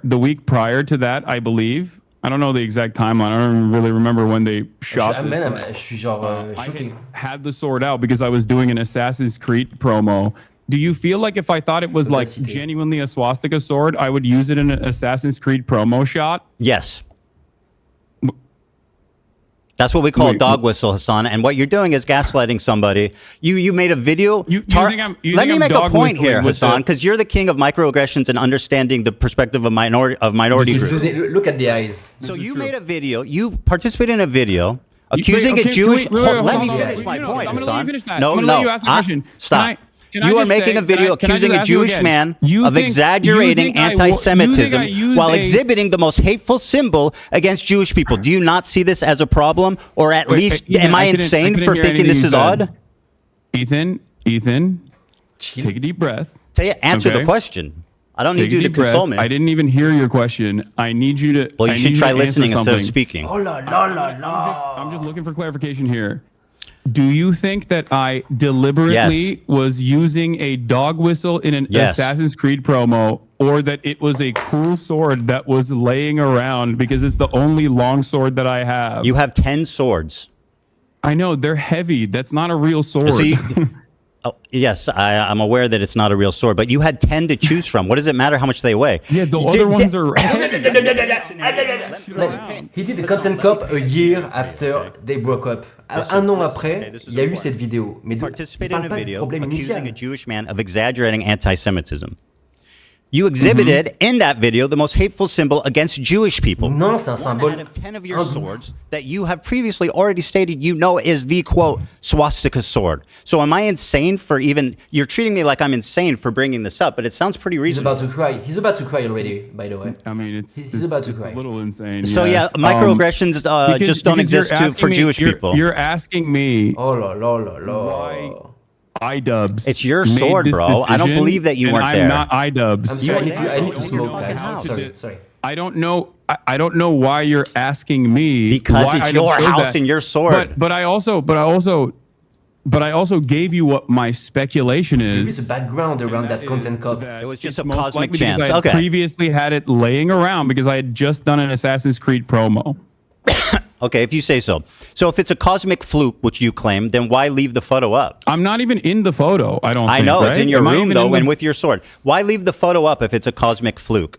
to that, I believe. I don't know the exact timeline. I don't really remember when they shot this. I had the sword out because I was doing an Assassin's Creed promo. Do you feel like if I thought it was like genuinely a swastika sword, I would use it in an Assassin's Creed promo shot? Yes. That's what we call a dog whistle, Hassan. And what you're doing is gaslighting somebody. You made a video. Let me make a point here, Hassan, because you're the king of microaggressions and understanding the perspective of minority groups. Look at the eyes. So you made a video. You participated in a video accusing a Jewish. Let me finish my point, Hassan. No. Stop. You are making a video accusing a Jewish man of exaggerating anti-Semitism while exhibiting the most hateful symbol against Jewish people. Do you not see this as a problem? Or at least, am I insane for thinking this is odd? Ethan, take a deep breath. Answer the question. I don't need you to console me. I didn't even hear your question. I need you to. Well, you should try listening instead of speaking. Oh la la la la. I'm just looking for clarification here. Do you think that I deliberately was using a dog whistle in an Assassin's Creed promo, or that it was a cool sword that was laying around because it's the only long sword that I have? You have 10 swords. I know, they're heavy. That's not a real sword. So yes, I'm aware that it's not a real sword, but you had 10 to choose from. What does it matter how much they weigh? Yeah, the other ones are... He did the Content Cop a year after they broke up. Un an après, il y a eu cette vidéo. Mais participated in a video accusing a Jewish man of exaggerating anti-Semitism. You exhibited in that video the most hateful symbol against Jewish people. Non, c'est un symbole. 1 out of 10 of your swords that you have previously already stated you know is the quote swastika sword. So am I insane for even? You're treating me like I'm insane for bringing this up, but it sounds pretty reasonable. He's about to cry. He's about to cry already. By the way. I mean, he's about to cry. A little insane. So yeah, microaggressions just don't exist for Jewish people. You're asking me. Oh la la la la. Why? IDubbbz. It's your sword, bro. I don't believe that you weren't there. I'm not IDubbbz. I'm sorry, I need to smoke, guys. Sorry. I don't know. I don't know why you're asking me. Because it's your house and your sword. But I also gave you what my speculation is. There is a background around that Content Cop. It was just a cosmic chance. I previously had it laying around because I had just done an Assassin's Creed promo. Okay, if you say so. So if it's a cosmic fluke, which you claim, then why leave the photo up? I'm not even in the photo. I don't. I think, know right? it's in your Am I room even though, in the- and with your sword. Why leave the photo up if it's a cosmic fluke?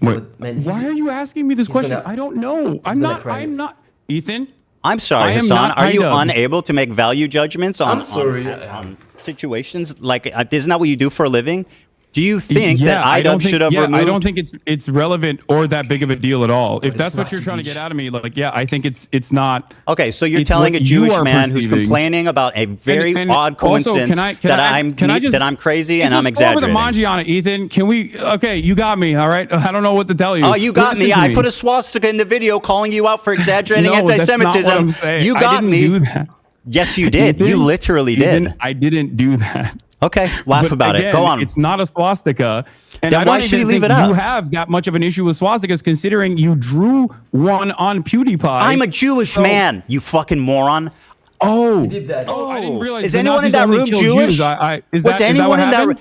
Wait, Man, why are you asking me this question? gonna- I don't know. I'm gonna not. cry. I'm not. Ethan. I'm sorry, I am Hassan. not Are you iDubbbz. unable to make value judgments on, I'm sorry. on situations? Like, isn't that what you do for a living? Do you think Yeah, that I don't iDubbbz think- should have yeah, removed? I don't think it's relevant or that big of a deal at all. If it's that's what not you're trying to huge. get out of me, like, yeah, I think it's not. Okay, so you're it's telling a what you Jewish are man who's perceiving. complaining about a very And odd also, coincidence that I'm crazy and I'm It's a score with a exaggerating. manji on it, Ethan. Can we? Okay, you got me. All right. I don't know what to tell you. Oh, you got Listen me. to I put a swastika in the video calling you out for exaggerating No, that's not what anti-Semitism. I'm saying. You I got didn't me. do that. Yes, you did. Ethan, You literally did. Ethan, I didn't do that. Okay, laugh But about it. again, Go on. It's not a swastika. And Then I why don't should even you leave think it up? You have that much of an issue with swastikas, considering you drew one on PewDiePie. I'm a Jewish man, you fucking moron. Oh, He did that. I didn't realize Is the anyone in Nazis that only room kill Jewish? Jews. Is Was that anyone what in that room? happened?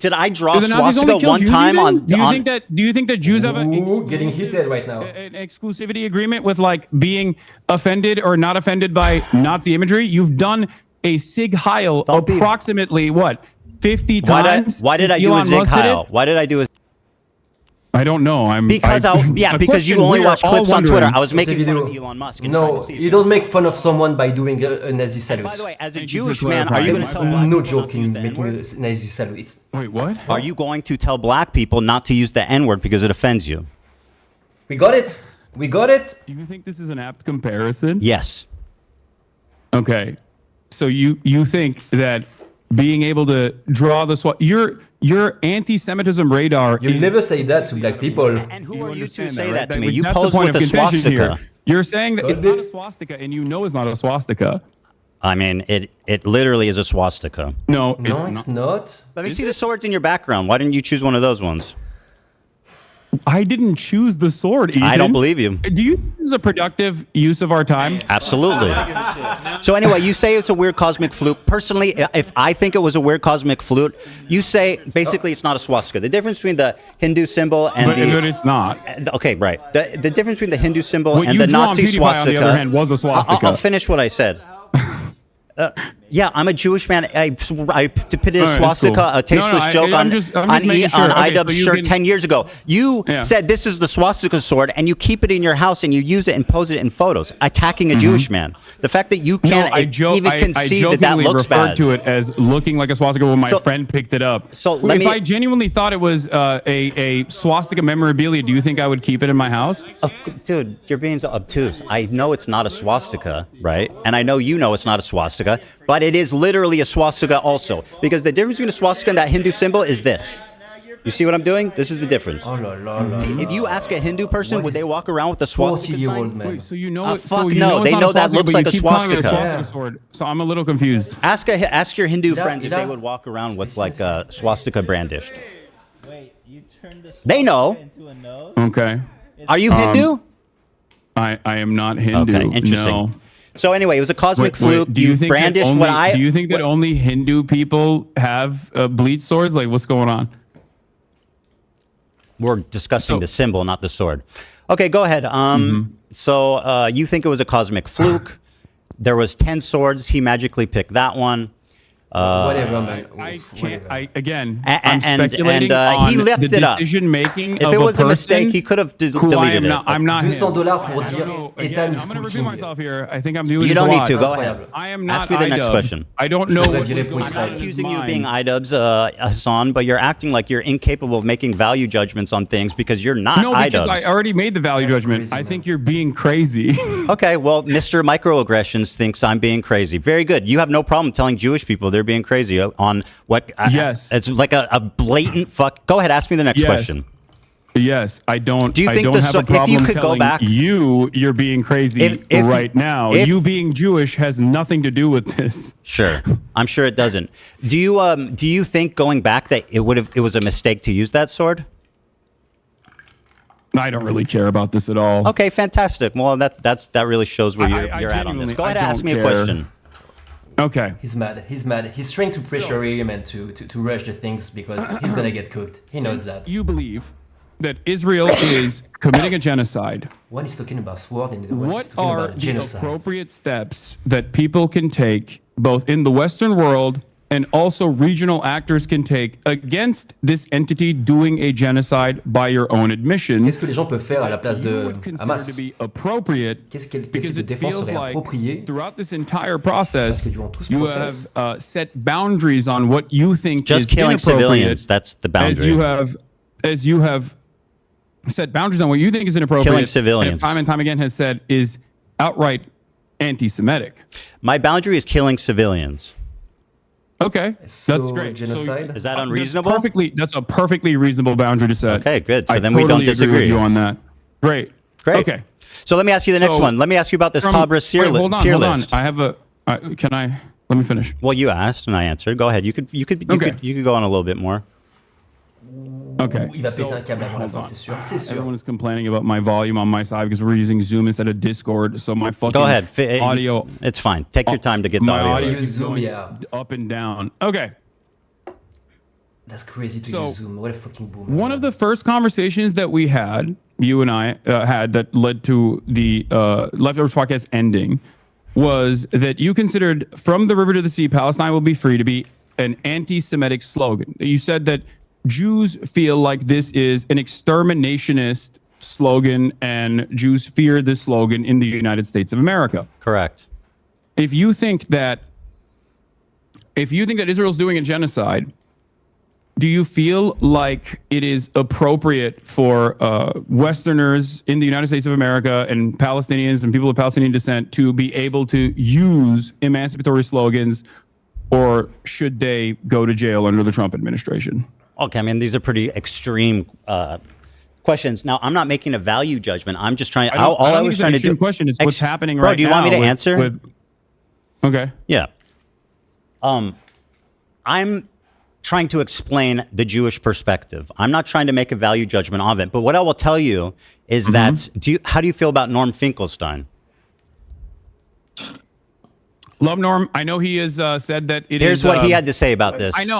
Did I draw Do the Nazis swastika only kill one Jews, time Ethan? on? Do you think that Jews have Ooh, getting heated right now. an exclusivity agreement with like being offended or not offended by Nazi imagery? You've done a Sig Heil approximately what 50 times. Why did I since do a Elon Zig Musk did it? Heil? Why did I do a? I don't know. Because you only watch clips on Twitter. I was making fun of Elon Musk. And trying No, to see if you don't make fun of someone by doing a Nazi salute. By the way, as a Jewish man, are you going to tell black no people joke not to use in the making N-word? a Nazi salute. Wait, what? Are you going to tell black people not to use the N-word because it offends you? We got it. We got it. Do you think this is an apt comparison? Yes. Okay. So you think that being able to draw the your anti-Semitism radar. You'll never say that to black people. And who are you to say that to Like, me? You that's the pose point with of a contention swastika. here. You're saying that Does it's not a this? swastika, and you know it's not a swastika. I mean, it literally is a swastika. No, No, it's not. Let me see the swords in your background. Why didn't you choose one of those ones? I didn't choose the sword, Ethan. I don't believe you. Do you think this is a productive use of our time? Absolutely. So anyway, you say it's a weird cosmic fluke. Personally, if I think it was a weird cosmic fluke, you say basically it's not a swastika. The difference between the Hindu symbol and But it's not. Okay, right. The difference between the Hindu symbol What and you the drew on Nazi PewDiePie, swastika. on the other hand, was a swastika. I'll finish what I said. Yeah, I'm a Jewish man. I depicted a All right, swastika, that's cool. a tasteless No, joke I'm just making sure. on Okay, iDubbbz so you shirt can- 10 years ago. You Yeah. said this is the swastika sword, and you keep it in your house and you use it and pose it in photos, attacking a Jewish man. The fact that you can't even concede that jokingly looks referred bad. to it as looking like a swastika when my So- friend picked it up. so let if me- I genuinely thought it was a swastika memorabilia, do you think I would keep it in my house? Dude, you're being so obtuse. I know it's not a swastika, right? And I know you know it's not a swastika, but it is literally a swastika also. Because the difference between a swastika and that Hindu symbol is this. You see what I'm doing? This is the difference. Oh, la, la, la, If you ask a Hindu person, What would is they walk around with a swastika 40-year-old sign? man. Wait, so you know it? fuck so you no, it's they not a know that swastika, looks but like you a keep calling it swastika. swastika sword. So I'm a little confused. Ask your Hindu Yeah, friends if yeah. they would walk around with like a swastika brandished. They know. Okay. Are you Hindu? I am not Hindu. Okay, interesting. No. So anyway, it was a cosmic Wait, fluke. do you think that brandished only, what I. Do you think that only Hindu people have bleach swords? Like, what's going on? We're discussing the symbol, not the sword. Okay, go ahead. So you think it was a cosmic fluke? There was 10 swords. He magically picked that one. Whatever, man. I can't. I'm And speculating on he left the it up. decision making If of it was a a mistake, person he could have who I deleted am it. not. I'm not him. $200 pour I don't know. dire Again, Ethan is I'm going to repeat cooking. myself here. I think I'm doing You this don't a need lot. to. Go ahead. I am not. Ask me the next iDubbbz. question. I don't know. Je what dirais was pour going I'm Israël. not on in his accusing you of mind. being iDubbbz, Hassan, but you're acting like you're incapable of making value judgments on things because you're not No, because iDubbbz. I already made the value judgment. crazy, I man. think you're being crazy. Okay, well, Mr. Microaggressions thinks I'm being crazy. Very good. You have no problem telling Jewish people they're being crazy on what? Yes. It's like a blatant fuck. Go ahead, ask me the next Yes. question. Yes, I don't. Do you I think don't the have so- a problem if you could go telling back- you're being crazy If- right now. if- You being Jewish has nothing to do with this. Sure, I'm sure it doesn't. Do you think going back that it was a mistake to use that sword? I don't really care about this at all. Okay, fantastic. Well, that really shows where I you're at on this. genuinely- Go ahead, I and ask don't me a care. question. Okay. He's mad. He's mad. He's trying to pressure him and to rush the things because he's gonna get cooked. He knows that. You believe that Israel is committing a genocide, One is talking about sword and the other one is what talking are about the genocide. appropriate steps that people can take, both in the Western world and also regional actors can take against this entity doing a genocide by your own admission? Qu'est-ce que les gens peuvent faire à la place de Hamas? To be appropriate, quel type because de it défense feels serait like approprié? throughout this entire process, Parce que durant tout ce you process, have set boundaries on what you think Just is killing inappropriate. civilians, that's the boundary. As you have set boundaries on what you think is inappropriate. Killing civilians. And time and time again has said is outright anti-Semitic. My boundary is killing civilians. Okay, that's great. Genocide? Is that unreasonable? That's a perfectly reasonable boundary to set. Okay, good. So I then we don't totally agree disagree with you on that. Great. Okay. So let me ask you the next one. Let me ask you about this Tabris tier hold on. list. I have a. Let me finish. Well, you asked and I answered. Go ahead. You could go on a little bit more. Okay. Il va péter un câble avant la fin, c'est sûr. C'est sûr. Everyone is complaining about my volume on my side because we're using Zoom instead of Discord. So my fucking Go ahead. audio. It's fine. Take your time to get the my audio. is Zoom, going yeah. up and down. Okay. That's crazy to use Zoom. What a fucking boomer. One of the first conversations that we had, you and I had, that led to the Leftovers podcast ending, was that you considered "From the River to the Sea, Palestine will be free" to be an anti-Semitic slogan. You said that Jews feel like this is an exterminationist slogan, and Jews fear this slogan in the United States of America. Correct. If you think that Israel's doing a genocide, do you feel like it is appropriate for Westerners in the United States of America and Palestinians and people of Palestinian descent to be able to use emancipatory slogans, or should they go to jail under the Trump administration? Okay, I mean, these are pretty extreme questions. Now, I'm not making a value judgment. I'm just trying. All I was trying to do. Question is what's happening right now. Bro, do you want me to answer? Okay. Yeah. I'm trying to explain the Jewish perspective. I'm not trying to make a value judgment of it. But what I will tell you is that how do you feel about Norm Finkelstein? Love Norm. I know he has said that it Here's what he had to say about this. I know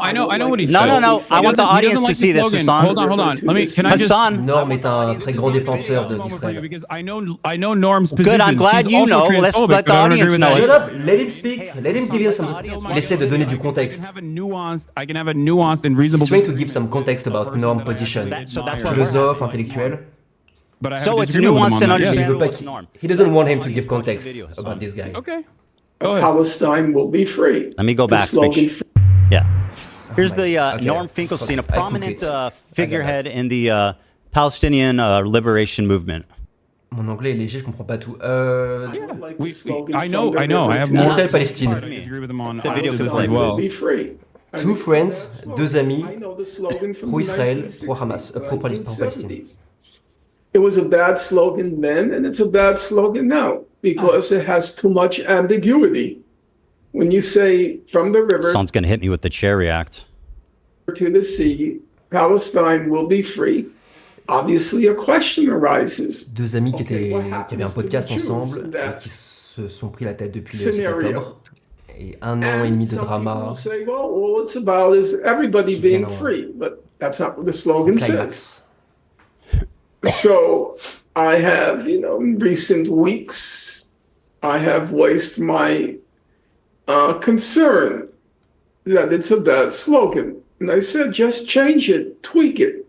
what he said. No. I want the audience to see this, Hassan. Hold on. Hassan. Norm est un très grand défenseur d'Israël. Because I know Norm's position. Good, I'm glad you know. Let's let the audience know. Shut up, let him speak. Let him give you some. Il essaie de donner du contexte. I can have a nuanced and reasonable. He's trying to give some context about Norm's position. Philosophe, intellectuel. So it's nuanced and understandable. He doesn't want him to give context about this guy. Okay. Palestine will be free. Let me go back. Yeah. Here's the Norm Finkelstein, a prominent figurehead in the Palestinian liberation movement. Mon anglais est léger, je comprends pas tout. I know. I have more. Israël-Palestine. The video clip as well. Two friends, deux amis, pro-Israël, pro-Hamas, pro-Palestine. It was a bad slogan then, and it's a bad slogan now because it has too much ambiguity. When you say from the river Someone's going to hit me with the Cherry Act to the sea, Palestine will be free. Obviously, a question arises. Deux amis qui avaient un podcast ensemble et qui se sont pris la tête depuis le 7 octobre. Et un an et demi de drama. Say, well, all it's about is everybody being free, but that's not what the slogan says. So I have, in recent weeks, I have voiced my concern that it's a bad slogan. And I said, just change it, tweak it.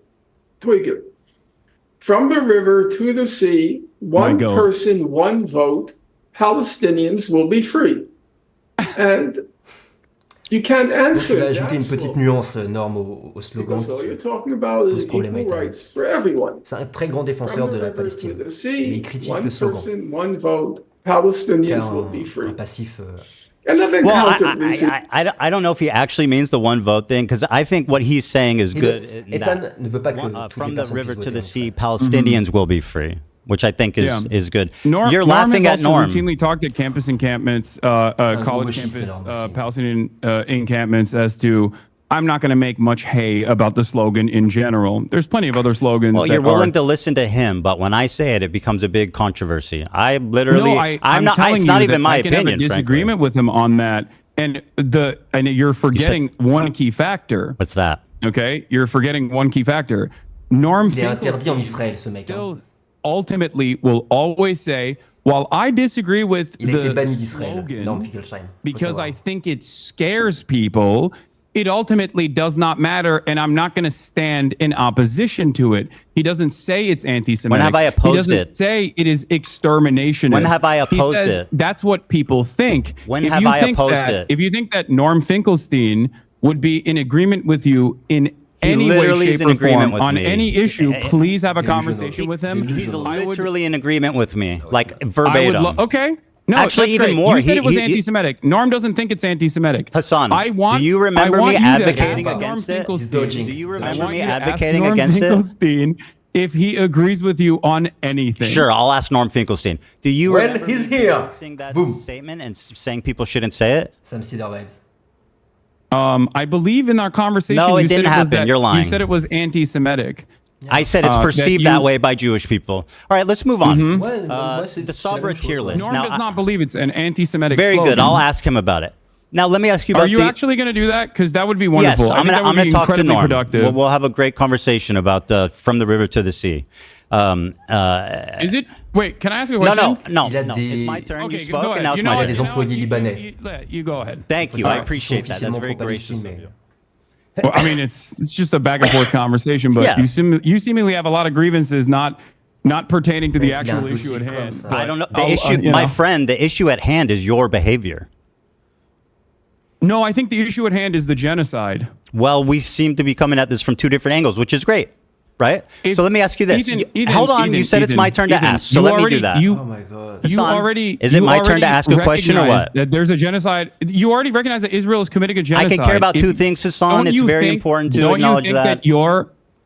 From the river to the sea, one person, one vote, Palestinians will be free. And you can't answer that. Il a ajouté une petite nuance, Norm, au slogan. All you're talking about is equal rights for everyone. C'est un très grand défenseur de la Palestine. Mais il critique le slogan. One person, one vote, Palestinians will be free. Un passif. I don't know if he actually means the one vote thing, because I think what he's saying is good. Ethan ne veut pas que from the river to the sea, Palestinians will be free, which I think is good. You're Norm laughing at Norm. Routinely talked at campus encampments, college campus, Palestinian encampments as to, I'm not going to make much hay about the slogan in general. There's plenty of other slogans. Well, you're willing to listen to him, but when I say it, it becomes a big controversy. I literally, I'm not. Telling it's you not that even my I can opinion. Have a disagreement with him on that, and you're forgetting one key factor. What's that? Okay, you're forgetting one key factor. Norm Il est interdit en Finkelstein Israël, ce mec. still ultimately will always say, while I disagree with Il a été the banni d'Israël, Norm slogan, Finkelstein. because I think it scares people, it ultimately does not matter, and I'm not going to stand in opposition to it. He doesn't say it's anti-Semitic. When have I opposed He doesn't say it is exterminationist. When have I opposed he says it? That's what people think. When have I opposed it? If you think that Norm Finkelstein would be in agreement with you in any way, literally is shape, in or agreement form with on me. any issue, please have a conversation with him. He's literally in agreement with me, like verbatim. Okay. No, actually, that's even great. more. You said it was anti-Semitic. Norm doesn't think it's anti-Semitic. Hassan, do you remember me advocating against it? Do you remember me advocating against Finkelstein if he agrees with you on anything? Sure, I'll ask Norm Finkelstein. Do you Well, remember he's me here. saying that Boom. statement and saying people shouldn't say it? Sam Cedar vibes. I believe in our conversation. No, it you said didn't was happen. that- You're lying. You said it was anti-Semitic. I said it's perceived that way by Jewish people. All right, let's move on. The Sabra tier list. Norm Now, does not believe it's an anti-Semitic. very slogan. good. I'll ask him about it. Now, let me ask you about Are you actually going to do that? Because that would be wonderful. Yes, I'm going going to talk to incredibly Norm. productive. We'll have a great conversation about from the river to the sea. Is it? Wait, can I ask you a No, question? no. Il a It's my turn. Okay, you go spoke, ahead. and now it's You my know Il y a turn. des employés libanais. You go ahead. Thank you. I appreciate that. That's very gracious of you. Well, I mean, it's just a back and forth conversation, but Yeah. you seemingly have a lot of grievances not pertaining to the actual issue at hand. I don't know. The issue, my friend, the issue at hand is your behavior. No, I think the issue at hand is the genocide. Well, we seem to be coming at this from two different angles, which is great, right? So let me ask you this. Ethan, Hold on, you said it's my turn to ask, so let me do that. Oh my god. Is it my turn to ask a question or what? That there's a genocide. You already recognize that Israel is committing a genocide. I can care about two things, Hassan. It's very important to acknowledge that.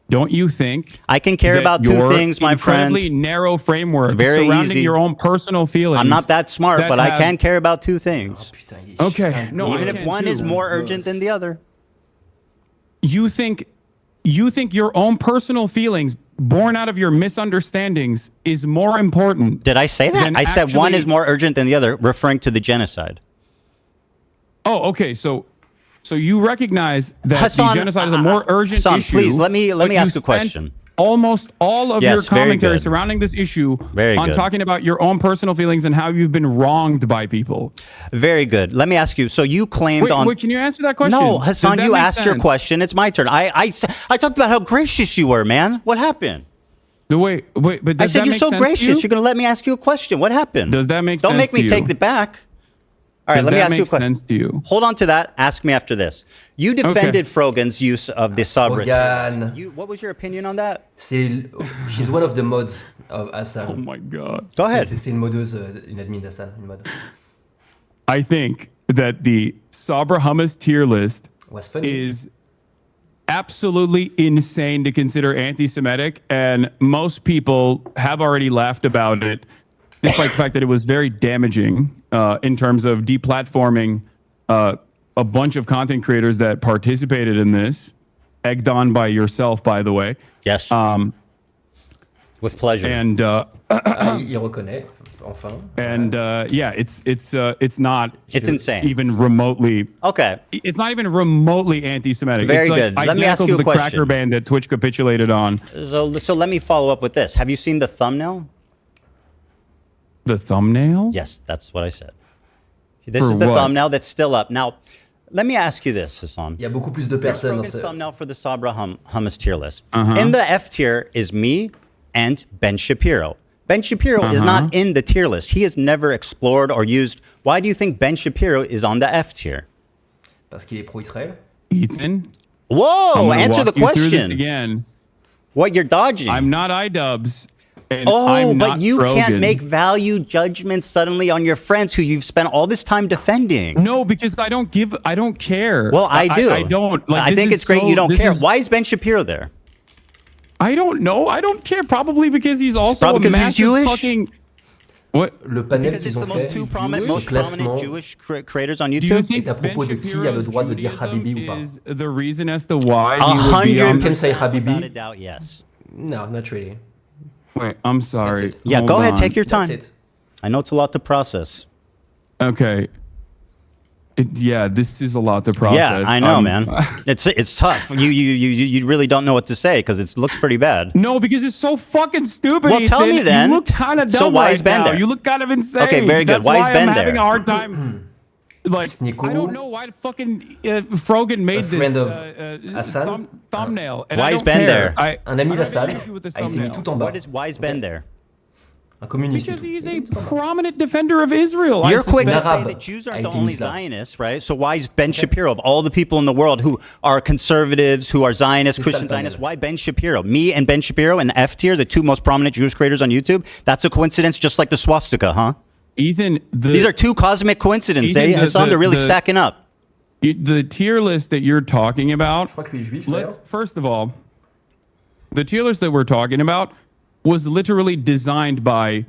Don't you think? I can care about two things, my friend. Incredibly narrow framework Very surrounding easy. your own personal feelings. I'm not that smart, but I can care about two things. Okay. No, even if one is more urgent than the other. You think your own personal feelings born out of your misunderstandings is more important. Did I say that? I said one is more urgent than the other, referring to the genocide. Oh, okay. So you recognize that Hassan, the genocide is a more urgent Hassan, issue. please let me ask a question. Almost all of your Yes, very commentary good. surrounding this issue Very on good. talking about your own personal feelings and how you've been wronged by people. Very good. Let me ask you. So you claimed Wait, can you answer that question? No, Does Hassan, that you make asked your sense? question. It's my turn. I talked about how gracious you were, man. What happened? Wait, but I does said that you're make so sense to gracious. you? You're going to let me ask you a question. What happened? Does that make Don't sense make me to take you? it back. All right, Does let me that ask you a make question. sense to you? Hold on to that. Ask me after this. You defended Frogan's use of the Sabra. Frogan. What was your opinion on that? She's one of the mods of HASAN. Oh my god. Go ahead. C'est une modeuse, une admin d'HASAN, une mode. I think that the Sabra hummus tier list Was funny. is absolutely insane to consider anti-Semitic, and most people have already laughed about it, despite the fact that it was very damaging in terms of deplatforming a bunch of content creators that participated in this, egged on by yourself, by the way. Yes. With pleasure. And Il reconnaît, enfin. and yeah, it's not. It's insane. Even remotely. Okay. It's not even remotely anti-Semitic. Very it's like good. Let me ask identical you to a the question. Cracker Band that Twitch capitulated on. So let me follow up with this. Have you seen the thumbnail? The thumbnail? Yes, that's what I said. This For is the what? thumbnail that's still up. Now, let me ask you this, Hassan. Il y a beaucoup plus de personnes dans Rogan's ce... thumbnail for the Sabra hummus tier list. Uh-huh. In the F tier is me and Ben Shapiro. Ben Shapiro is not in the tier list. He has never explored or used. Why do you think Ben Shapiro is on the F tier? Parce qu'il est pro-Israël. Ethan? Whoa, answer the walk you through this question. again. What, you're dodging? I'm not iDubbbz. And Oh, I'm but not you can't Rogan. make value judgments suddenly on your friends who you've spent all this time defending. No, because I don't care. Well, I do. I don't. Like, I this think is it's great so- you don't this care. is- Why is Ben Shapiro there? I don't know. I don't care. Probably because he's also Probably a because he's massive Jewish? fucking. What? Le panel Because it's qu'ils the ont most fait, two prominent, ce most prominent classement, Jewish creators on Do you YouTube. think à propos Ben de qui a le droit de dire Shapiro's Habibi ou pas? Judaism is the reason as to why he would be on 100% can say Habibi. without a doubt, yes. No, not really. Wait, I'm sorry. That's it. Yeah, Hold go ahead, on. take your time. That's it. I know it's a lot to process. Okay. Yeah, this is a lot to process. Yeah, I know, man. It's tough. You really don't know what to say because it looks pretty bad. No, because it's so fucking stupid. Well, tell me then. You look kind of dumb so why is Ben now. there? You look kind of insane. Okay, very good. That's why is Ben I'm there? having a hard time. Like, I don't know why fucking Frogan made this thumbnail. And why is Ben there? Un ami d'Hassan a été mis tout en bas. Why is Ben there? Un communiste. Because he's a prominent defender of Israel. You're quick to say that Jews aren't the only Zionists, right? So why is Ben Shapiro, of all the people in the world who are conservatives, who are Zionists, Christian Zionists, why Ben Shapiro? Me and Ben Shapiro and F Tier, the two most prominent Jewish creators on YouTube, that's a coincidence just like the swastika, huh? Ethan, these are two cosmic coincidences. Hassan, they're really stacking up. The tier list that you're talking about, first of all, the tier list that we're talking about was literally designed by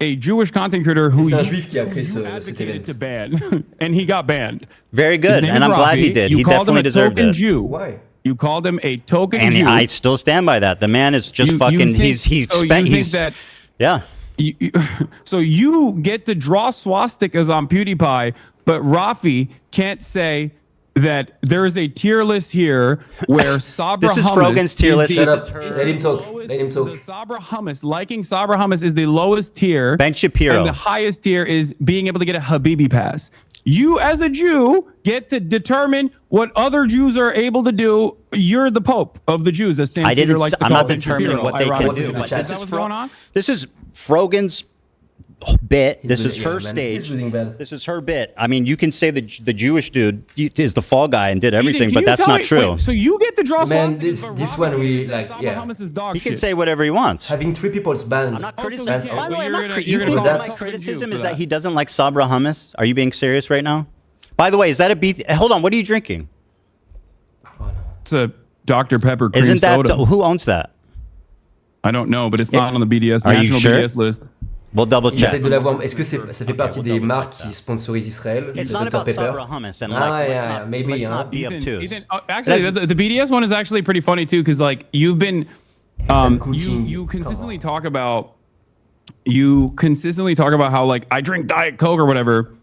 a Jewish content creator who advocated to ban, and he got banned. Very good, and I'm glad he did. He definitely deserved it. Jew. Why? You called him a token and Jew. I still stand by that. The man is just fucking. Yeah. So you get to draw swastikas on PewDiePie, but Rafi can't say that there is a tier list here where Sabra This is hummus Frogan's tier list. Shut up. Let him talk. Let him talk. The Sabra hummus, liking Sabra hummus is the lowest tier. Ben Shapiro. And the highest tier is being able to get a Habibi pass. You, as a Jew, get to determine what other Jews are able to do. You're the Pope of the Jews, as Sam Cedar likes to call I'm not Ben determining Shapiro, what they can do. This is Frogan's bit. This is her stage. This is her bit. I mean, you can say the Jewish dude is the fall guy and did everything, but that's not true. Wait, so you get to draw Man, this one really He can say whatever he wants. Having 3 people's banned. I'm not criticizing. By the way, you think that my criticism is that he doesn't like Sabra hummus? Are you being serious right now? By the way, is that a beef? Hold on, what are you drinking? It's a Dr. Pepper cream Isn't that soda. who owns that? I don't know, but it's not on the BDS Are you national sure? BDS list. We'll double check. Est-ce que ça fait partie des marques qui sponsorisent Israël? It's not about Sabra hummus and like, let's not be obtuse. Actually, the BDS one is actually pretty funny too, because like you've been, you consistently talk about how like I drink Diet Coke or whatever.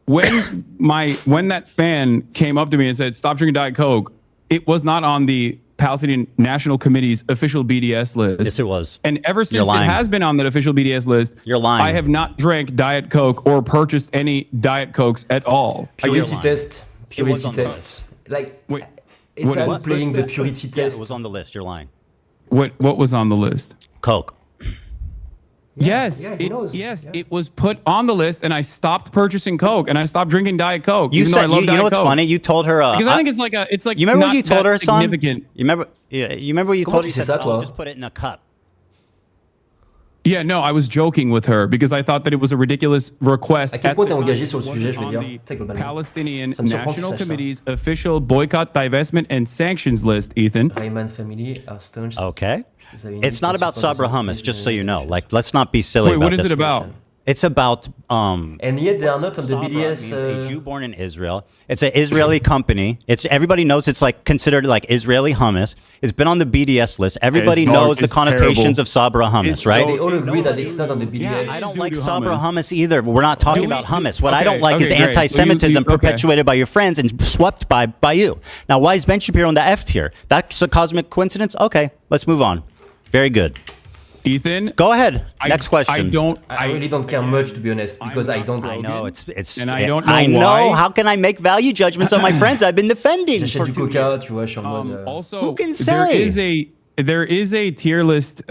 When that fan came up to me and said stop drinking Diet Coke, it was not on the Palestinian National Committee's official BDS list. Yes, it was. And ever since it has been on that official BDS list, you're lying. I have not drank Diet Coke or purchased any Diet Cokes at all. Purity test. Purity test. Like, Ethan playing the purity test. Yeah, it was on the list. You're lying. What was on the list? Coke. Yes, it was put on the list, and I stopped purchasing Coke, and I stopped drinking Diet Coke. You said, you know what's funny? You told her because I think it's like you remember what you told her, son? Significant. You remember what you told her? You said, "I'll just put it in a cup." Yeah, no, I was joking with her because I thought that it was a ridiculous request. À quel point t'es engagé sur le sujet, je veux dire. Palestinian National Committee's official boycott, divestment, and sanctions list, Ethan. Rayman family are staunch. Okay. It's not about Sabra hummus, just so you know. Like, let's not be silly about this. What is it about? It's about and yet they are not on the BDS. Means a Jew born in Israel. It's an Israeli company. It's everybody knows it's like considered like Israeli hummus. It's been on the BDS list. Everybody knows the connotations of Sabra hummus, right? They all agree that it's not on the BDS. Yeah, I don't like Sabra hummus either. But we're not talking about hummus. What I don't like is anti-Semitism perpetuated by your friends and swept by you. Now, why is Ben Shapiro in the F tier? That's a cosmic coincidence. Okay, let's move on. Very good. Ethan, go ahead. Next question. I really don't care much, to be honest, because I don't. I know and I don't know I know. why. How can I make value judgments on my friends I've been defending? J'achète du Coca, tu vois, je suis en mode. Also, who can say? There is a tier list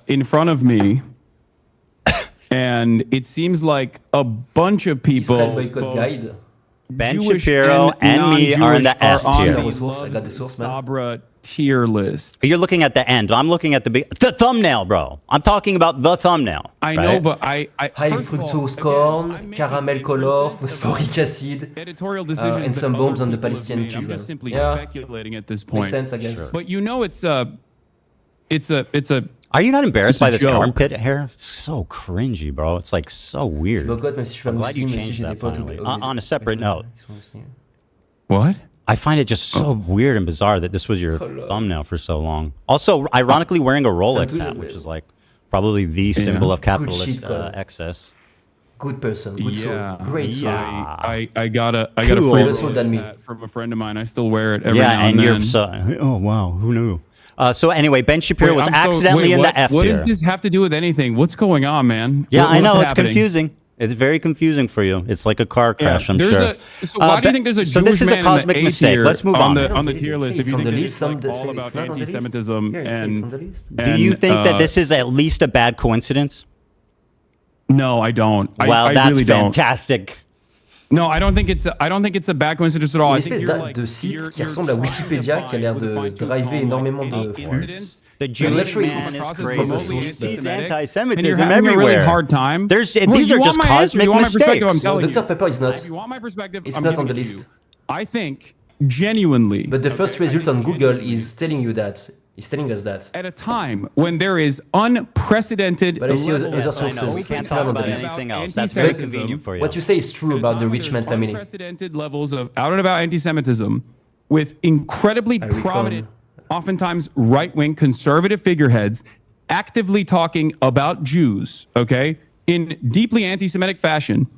in front of me, and it seems like a bunch of people. Israel boycott guide. Ben Jewish Shapiro and me are in the F tier. I got the source, man. Sabra tier list. You're looking at the end. I'm looking at the thumbnail, bro. I'm talking about the thumbnail. I know, but I high fructose corn, caramel color, phosphoric acid, editorial decisions and some bombs on the Palestinian children. I'm just simply speculating at this point. Makes sense, I guess. But you know, it's a. Are you not embarrassed by this armpit hair? It's so cringy, bro. It's like so weird. I'm glad you changed that finally. On a separate note. What? I find it just so weird and bizarre that this was your thumbnail for so long. Also, ironically, wearing a Rolex hat, which is like probably the symbol of capitalist excess. good person, good soul, great soul. I got a Cool. photo Better soul than me. from a friend of mine. I still wear it every now and then. You're oh wow, who knew? So anyway, Ben Shapiro was accidentally in the F tier. What does this have to do with anything? What's going on, man? Yeah, I know, it's happening? confusing. It's very confusing for you. It's like a car crash, I'm there's sure. So why do you think there's a so Jewish this is a man cosmic in the A mistake. tier Let's move on. On the tier list. If you on think the that list, it's like all about anti-Semitism Do you think that this is at least a bad coincidence? No, I don't. Well, I that's really don't. fantastic. No, I don't think it's a bad coincidence at all. Une espèce de site qui ressemble à Wikipédia qui a l'air de driver énormément de force. The Jewish man is crazy. He's anti-Semitism having a really everywhere. hard time. These are just cosmic mistakes. No, Dr. Pepper is not. If you want my perspective, It's I'm not on giving the it list. to you. I think genuinely. But the first result on Google is telling you that. He's telling us that. At a time when there is unprecedented. But I see other Yes, I sources. know. We can't It's talk not on the about list. anything else. That's very convenient for you. What you say is true about the rich man family. Unprecedented levels of out and about anti-Semitism with incredibly prominent, oftentimes right-wing conservative figureheads actively talking about Jews, okay, in deeply anti-Semitic fashion.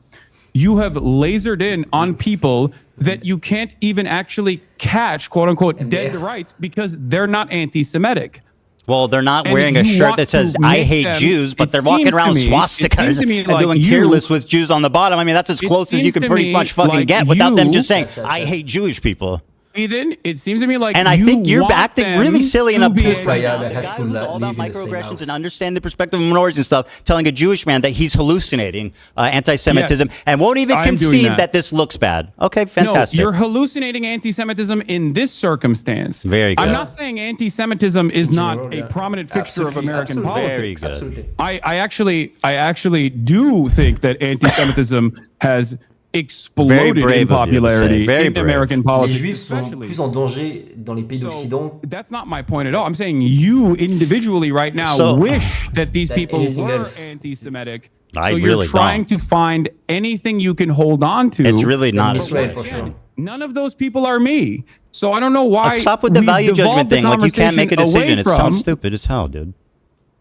You have lasered in on people that you can't even actually catch, quote unquote, dead to rights because they're not anti-Semitic. Well, they're not And wearing a you shirt want that says to "I make hate them- Jews," but it they're walking seems to around me- it seems swastikas to me and like doing you- tier lists with Jews on the bottom. I mean, that's as It close as you seems can to pretty me much fucking like get without them you- just saying "I hate Jewish people." Ethan, it seems to me like And I think you're want acting them really silly and to be obtuse right Yeah, now. that The has guy to who's live all about in the same microaggressions house. and understand the perspective of minorities and stuff, telling a Jewish man that he's hallucinating anti-Semitism and won't even I'm doing concede that. that this looks bad. Okay, fantastic. No, you're hallucinating anti-Semitism in this circumstance. Very good. I'm not saying anti-Semitism is not a yeah. prominent fixture of Absolutely, American absolutely. politics. Very good. Absolutely. I actually do think that anti-Semitism has exploded brave in of you to popularity say. Very in brave. American Les politics, Juifs sont especially. plus en danger dans les pays d'Occident. That's not my point at all. I'm saying you individually right now So- wish that these Than people anything were else. anti-Semitic. I So you're really trying don't. to find anything you can hold on to. It's really not. Israel as for sure. None of those people are me. So I don't know why. Let's stop with the we've value judgment devolved the thing. Like you can't make a conversation decision. It away sounds from- stupid as hell, dude.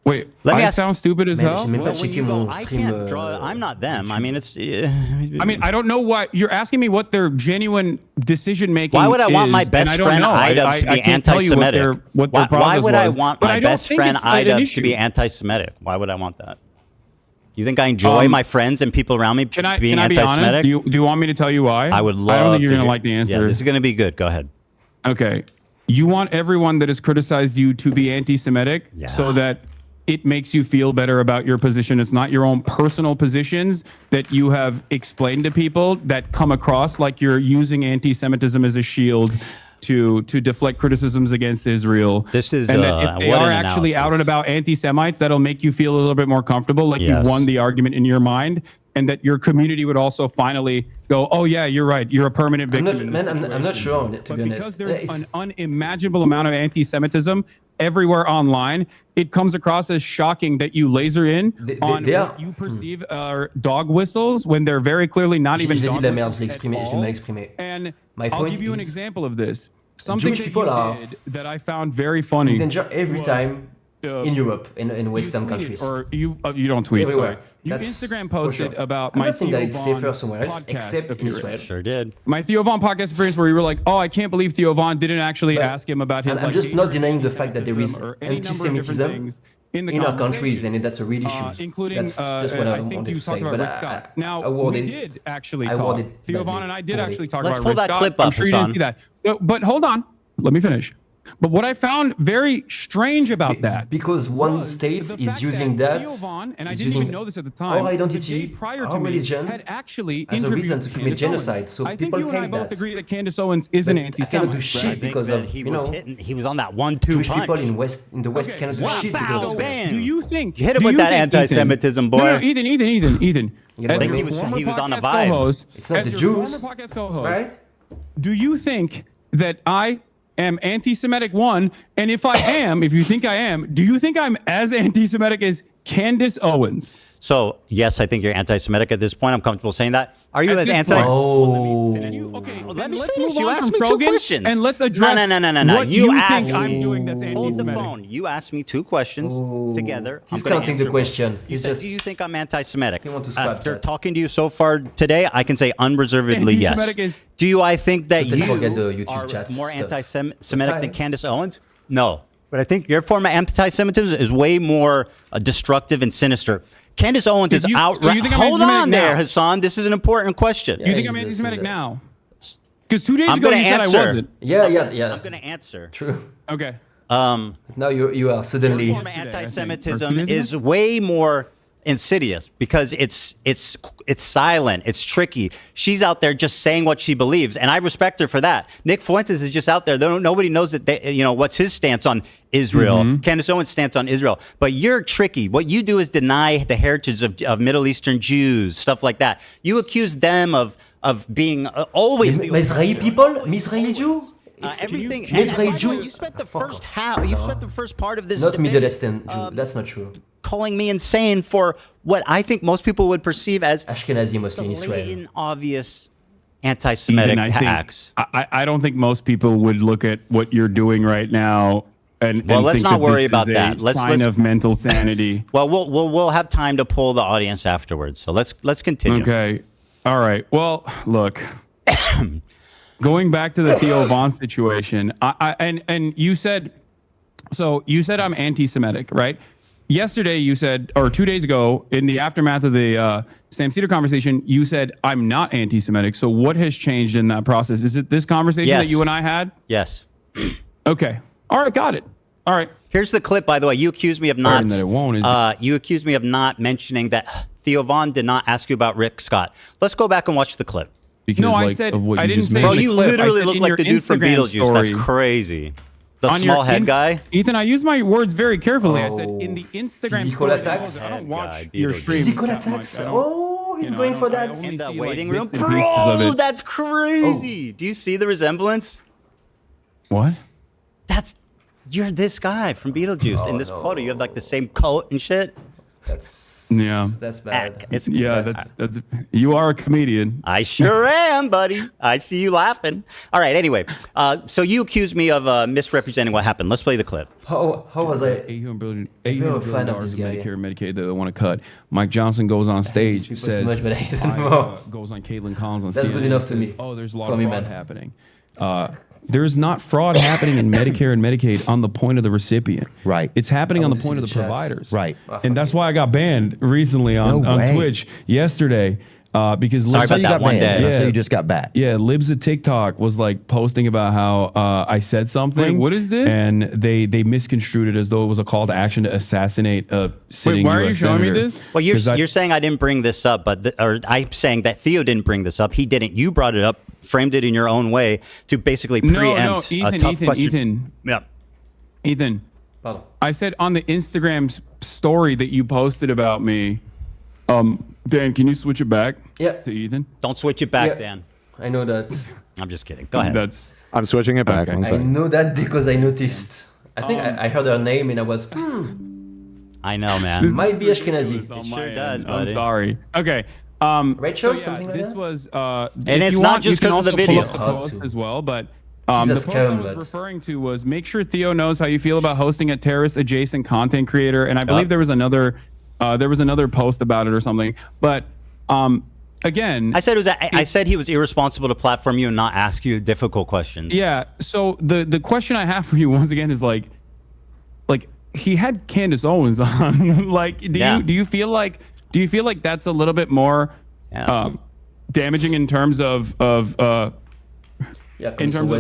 Wait, Let me I ask- sound stupid as Man, hell? j'ai même pas Well, when checké you go, mon I stream. can't draw. I'm not them. I mean, it's. I mean, I don't know what you're asking me. What their genuine decision making? Why would I want my is, best and I don't friend know. Idubbbs to be I can't tell you what their- anti-Semitic? what their Why process would I was. want But my I don't best think friend it's an Idubbbs to be issue. anti-Semitic? Why would I want that? You think I enjoy my friends and people around me Can I being be honest? anti-Semitic? Do you want me to tell you why? I would love. I don't think you're to gonna hear- like the answer. Yeah, this is gonna be good. Go ahead. Okay. You want everyone that has criticized you to be anti-Semitic so that it makes you feel better about your position. It's not your own personal positions that you have explained to people that come across like you're using anti-Semitism as a shield to deflect criticisms against Israel. This is and that if they what are an actually analysis. out and about anti-Semites, that'll make you feel a little bit more comfortable, like Yes. you won the argument in your mind, and that your community would also finally go, "Oh yeah, you're right. You're a permanent I'm victim." not, in man, this I'm not situation." sure, to But be because honest. there's It's- an unimaginable amount of anti-Semitism everywhere online, it comes across as shocking that you laser in on they are- what you perceive are dog whistles when they're very clearly not even J'ai dit dog de la merde, whistles je l'ai at all. mal exprimé. And My I'll point give you an is- example of this. Something Jewish that people you are did that I found very funny. in danger every was, time uh, in Europe, in you Western tweeted, countries. or you don't tweet. Everywhere. Sorry. You That's Instagram for posted sure. about I'm my not saying that Theo it's Von safer somewhere else, podcast except in appearance. Israel. Sure did. My Theo Von podcast experience, where you were like, "Oh, I can't believe Theo Von didn't actually But ask him about his." I'm like, just not hatred, denying the fact that there is anti-Semitism, or any number of different anti-Semitism things in the in our countries, conversation. and that's a real issue. Including, that's just what I think wanted you to talked say. about But Rick Scott. Now, awarded, we did actually I talk. awarded Theo badly, Von and I did poorly. actually talk Let's about pull Rick that Scott. clip I'm up, sure you didn't Hassan. see that. But hold on. Let me finish. But what I found very strange about that, because one state the is fact using that that, Theo Von, and I is didn't using even know this at the time, our the identity, day prior to our me, religion, had actually as a interviewed reason to commit Candace genocide. Owens. So I think people you and I hate both that. agree that Candace Owens is an But I anti-Semite. cannot do right? shit because that of he you was know hitting. He was on that 1-2 Jewish punch. people in the West cannot do Wow, shit bow, because of bam. Do you think? You hit him do with you that think, anti-Semitism, Ethan, boy. No, Ethan. Yeah, As I your think he was- former he was on a podcast vibe. co-host, It's not as the your Jews, former podcast co-host, right? do you think that I am anti-Semitic? One, and if I am, if you think I am, do you think I'm as anti-Semitic as Candace Owens? So yes, I think you're anti-Semitic at this point. I'm comfortable saying that. Are you as anti? Oh. Let me let's finish. move You on asked from me two Frogan questions. and let's address No. what You you asked think I'm doing that's Hold the anti-Semitic. phone. You asked me two questions together. He's I'm gonna counting the answer question. both. You He's said, just- do you think I'm anti-Semitic? He want to scrap After that. talking to you so far today, I can say unreservedly yes. Anti-Semitic is- Do I think that But then you forget the YouTube are chat more stuff. anti-Semitic than Candace Owens? No. But I think your form of anti-Semitism is way more destructive and sinister. Candace Owens is So outright. you think I'm Hold anti-Semitic on there, now? Hassan. This is an important question. You think I'm he's anti-Semitic listening now? Because 2 days I'm ago gonna you said I answer. wasn't. Yeah. I'm going to answer. True. Okay. Now you are suddenly. Your form of anti-Semitism is way more insidious because it's silent, it's tricky. She's out there just saying what she believes, and I respect her for that. Nick Fuentes is just out there. Nobody knows that what's his stance on Israel. Candace Owens' stance on Israel. But you're tricky. What you do is deny the heritage of Middle Eastern Jews, stuff like that. You accuse them of being always the Mizrahi people, Mizrahi Jew. everything. Mizrahi And Jew. you spent the first half. You spent the first part of this Not debate, Middle Eastern Jew. That's not true. calling me insane for what I think most people would perceive as Ashkenazi, mostly in Israel. blatant, obvious anti-Semitic Ethan, I think- acts. I don't think most people would look at what you're doing right now and Let's think not that worry this about is that. a sign of mental sanity. Well, we'll have time to poll the audience afterwards. So let's continue. Okay. All right. Well, look. Going back to the Theo Von situation, and you said I'm anti-Semitic, right? Yesterday you said, or 2 days ago, in the aftermath of the Sam Cedar conversation, you said I'm not anti-Semitic. So what has changed in that process? Is it this conversation that you and I had? Yes. Okay. All right. Got it. All right. Here's the clip, by the way. You accused me of not. That it won't, is it? You accused me of not mentioning that Theo Von did not ask you about Rick Scott. Let's go back and watch the clip. Because, no, I said I didn't say. Bro, the you clip. I literally said look in like your the dude from Instagram Beetlejuice. story. That's crazy. The On your small head guy. Ethan, I use my words very carefully. I said in the Instagram Physical story. attacks? I don't watch Head guy, your Beetlejuice. stream. Physical that much. attacks. I don't- Oh, he's going for that. In the see, waiting like, room. bits and pieces of Bro, it. that's crazy. Do you see the resemblance? What? You're this guy from Beetlejuice. In this photo, you have like the same coat and shit. That's bad. That's you are a comedian. I sure am, buddy. I see you laughing. All right. Anyway, so you accused me of misrepresenting what happened. Let's play the clip. How was I? $800 billion a fan of of this guy. Medicare and Medicaid that they want to cut. Mike Johnson goes on stage, people says, so much, but I hate them more. goes on Caitlin Collins on That's CNN, good enough to says, me. Oh, there's a lot For of me, fraud man. happening. There's not fraud happening in Medicare and Medicaid on the point of the recipient. Right. It's happening on the to see point of the the chats. providers. Right. And that's why I got banned recently on way. Twitch yesterday. Because Sorry Libs- about you that got one banned. day. So you just got back. Yeah, Libs of TikTok was like posting about how I said something. Wait, what is this? And they misconstrued it as though it was a call to action to assassinate a sitting why are you US showing me senator. this? Well, 'Cause you're saying I didn't bring this up, or I'm saying that Theo didn't bring this up. He didn't. You brought it up, framed it in your own way to basically preempt a tough question. Yeah. Ethan. Pardon. I said on the Instagram story that you posted about me, Dan, can you switch it back to Ethan? Don't switch it back, Yeah. Dan. I know that. I'm just kidding. Go ahead. I'm switching it back. Okay. One I second. know that because I noticed. I think I heard her name and I was. I know, man. Might be Ashkenazi. It sure does, I'm buddy. sorry. Okay. Rachel, so yeah, something like this that? was. And if it's you not want, just you can 'cause of the also pull video. up the post as well, but He's the a post I scam, was but- referring to was make sure Theo knows how you feel about hosting a terrorist-adjacent content creator, and I believe there was another post about it or something. But again, I said he was irresponsible to platform you and not ask you difficult questions. yeah. So the question I have for you once again is like he had Candace Owens on. Like, do you feel like that's a little bit more damaging in terms of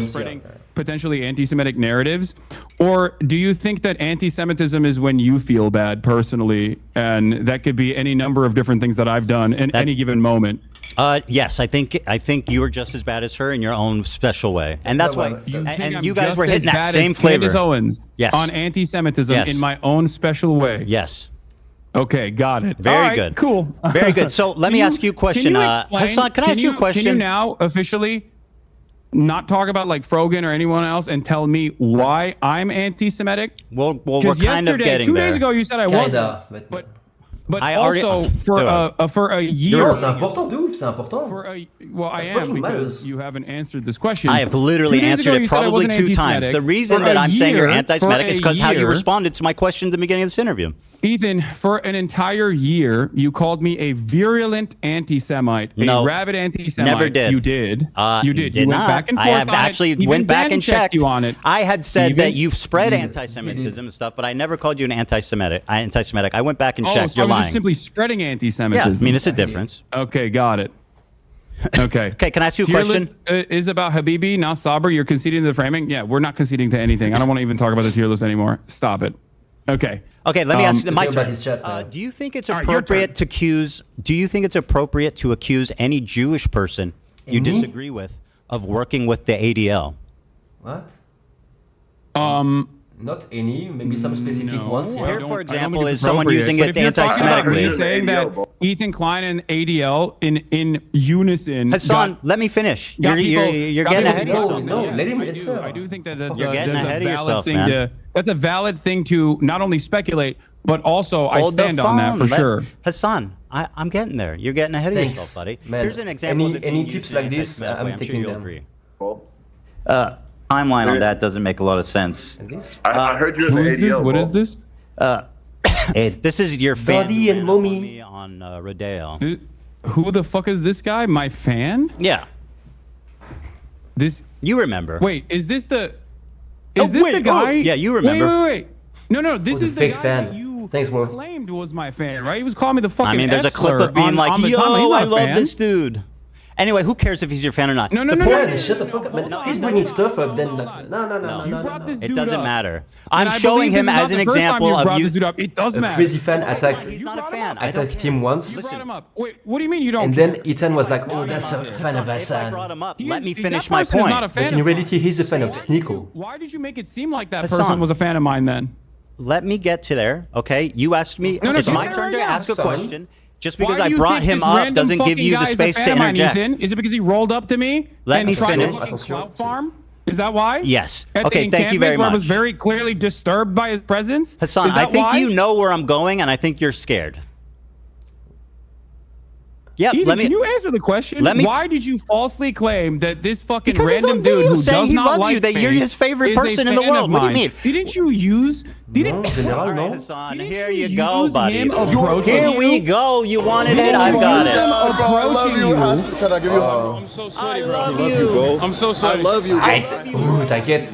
spreading potentially anti-Semitic narratives, or do you think that anti-Semitism is when you feel bad personally, and that could be any number of different things that I've done in any given moment? Yes, I think you were just as bad as her in your own special way, and that's why. And you guys were hitting that same flavor. Candace Owens, yes, on anti-Semitism Yes. in my own special way. Yes. Okay, got it. Very All right, good. Cool. Very good. So let me ask you a question. Hassan, can I ask you a question? Can you now officially not talk about like Frogan or anyone else and tell me why I'm anti-Semitic? Well, we're kind of getting 2 there. days ago, you said I wasn't. But But also for a year. Non, c'est important de ouf, c'est important. Well, I am because you haven't answered this question. I have literally answered it probably 2 times. The reason that I'm saying you're anti-Semitic is because how you responded to my question at the beginning of this interview. Ethan, for an entire year, you called me a virulent anti-Semite, a rabid anti-Semite. Never did. You did. You did. You went back and forth. I have actually went back and checked you on it. I had said that you spread anti-Semitism and stuff, but I never called you an anti-Semitic. I went back and checked. So You're lying. Just simply spreading anti-Semitism. Yeah, I mean, it's a difference. Okay, got it. Okay. Okay, can I ask you a question? Is about Habibi, not Sabr. You're conceding to the framing? Yeah, we're not conceding to anything. I don't want to even talk about the tier list anymore. Stop it. Okay. Okay, let me ask you my turn. Do you think it's appropriate to accuse? Do you think it's appropriate to accuse any Jewish person you disagree with of working with the ADL? What? Not any, maybe some specific ones. Here, for example, is someone using it anti-Semitically. You're saying that Ethan Klein and ADL in unison. Hassan, let me finish. You're getting ahead of yourself. No, let him answer. I do think that you're getting ahead of yourself, man. That's a valid thing to not only speculate, but also I stand on that for sure. Hassan, I'm getting there. You're getting ahead of yourself, buddy. Man, here's an example. Any tips like this, I'm taking them. Timeline on that doesn't make a lot of sense. I heard you in the ADL. What is this? This is your fan. Daddy and mommy on Rodeo. Who the fuck is this guy? My fan? Yeah. This you remember? Wait, is this the? Is this the guy? Yeah, you remember. Wait. No. This is the fake guy fan. that you Thanks, bro. claimed was my fan, right? He was calling me the fucking. I mean, there's a clip of being like, "Yo, I love this dude." Anyway, who cares if he's your fan or not? No. Shut the fuck up, man. He's bringing stuff up, then no. It doesn't matter. I'm showing him as an example of you. It does matter. A crazy fan attacked. He's not a fan. Attacked him once. You brought him up. Wait, what do you mean you don't? And then Ethan was like, "Oh, that's a fan of Hassan." Let me finish my point. But in reality, he's a fan of Sneeko. Why did you make it seem like that person was a fan of mine then? Let me get to there, okay? You asked me. It's my turn to ask a question. Just because I brought him up doesn't give you the space to interject. Is it because he rolled up to me? Let me finish. Cloud farm? Is that why? Yes. Okay, thank you very much. I was very clearly disturbed by his presence. Hassan, I think you know where I'm going, and I think you're scared. Yeah, Ethan, can you answer the question? Why did you falsely claim that this fucking random dude who does he not loves like you, that you're his favorite is person a in the fan world? of What do you mine? mean? Didn't you use? No, general, no. Hassan, here you go, buddy. Here we go. You wanted it. I've got it. I love you. Can I give you a hug? I'm so I sorry, love bro. you. I'm so sorry. I love you. T'inquiète.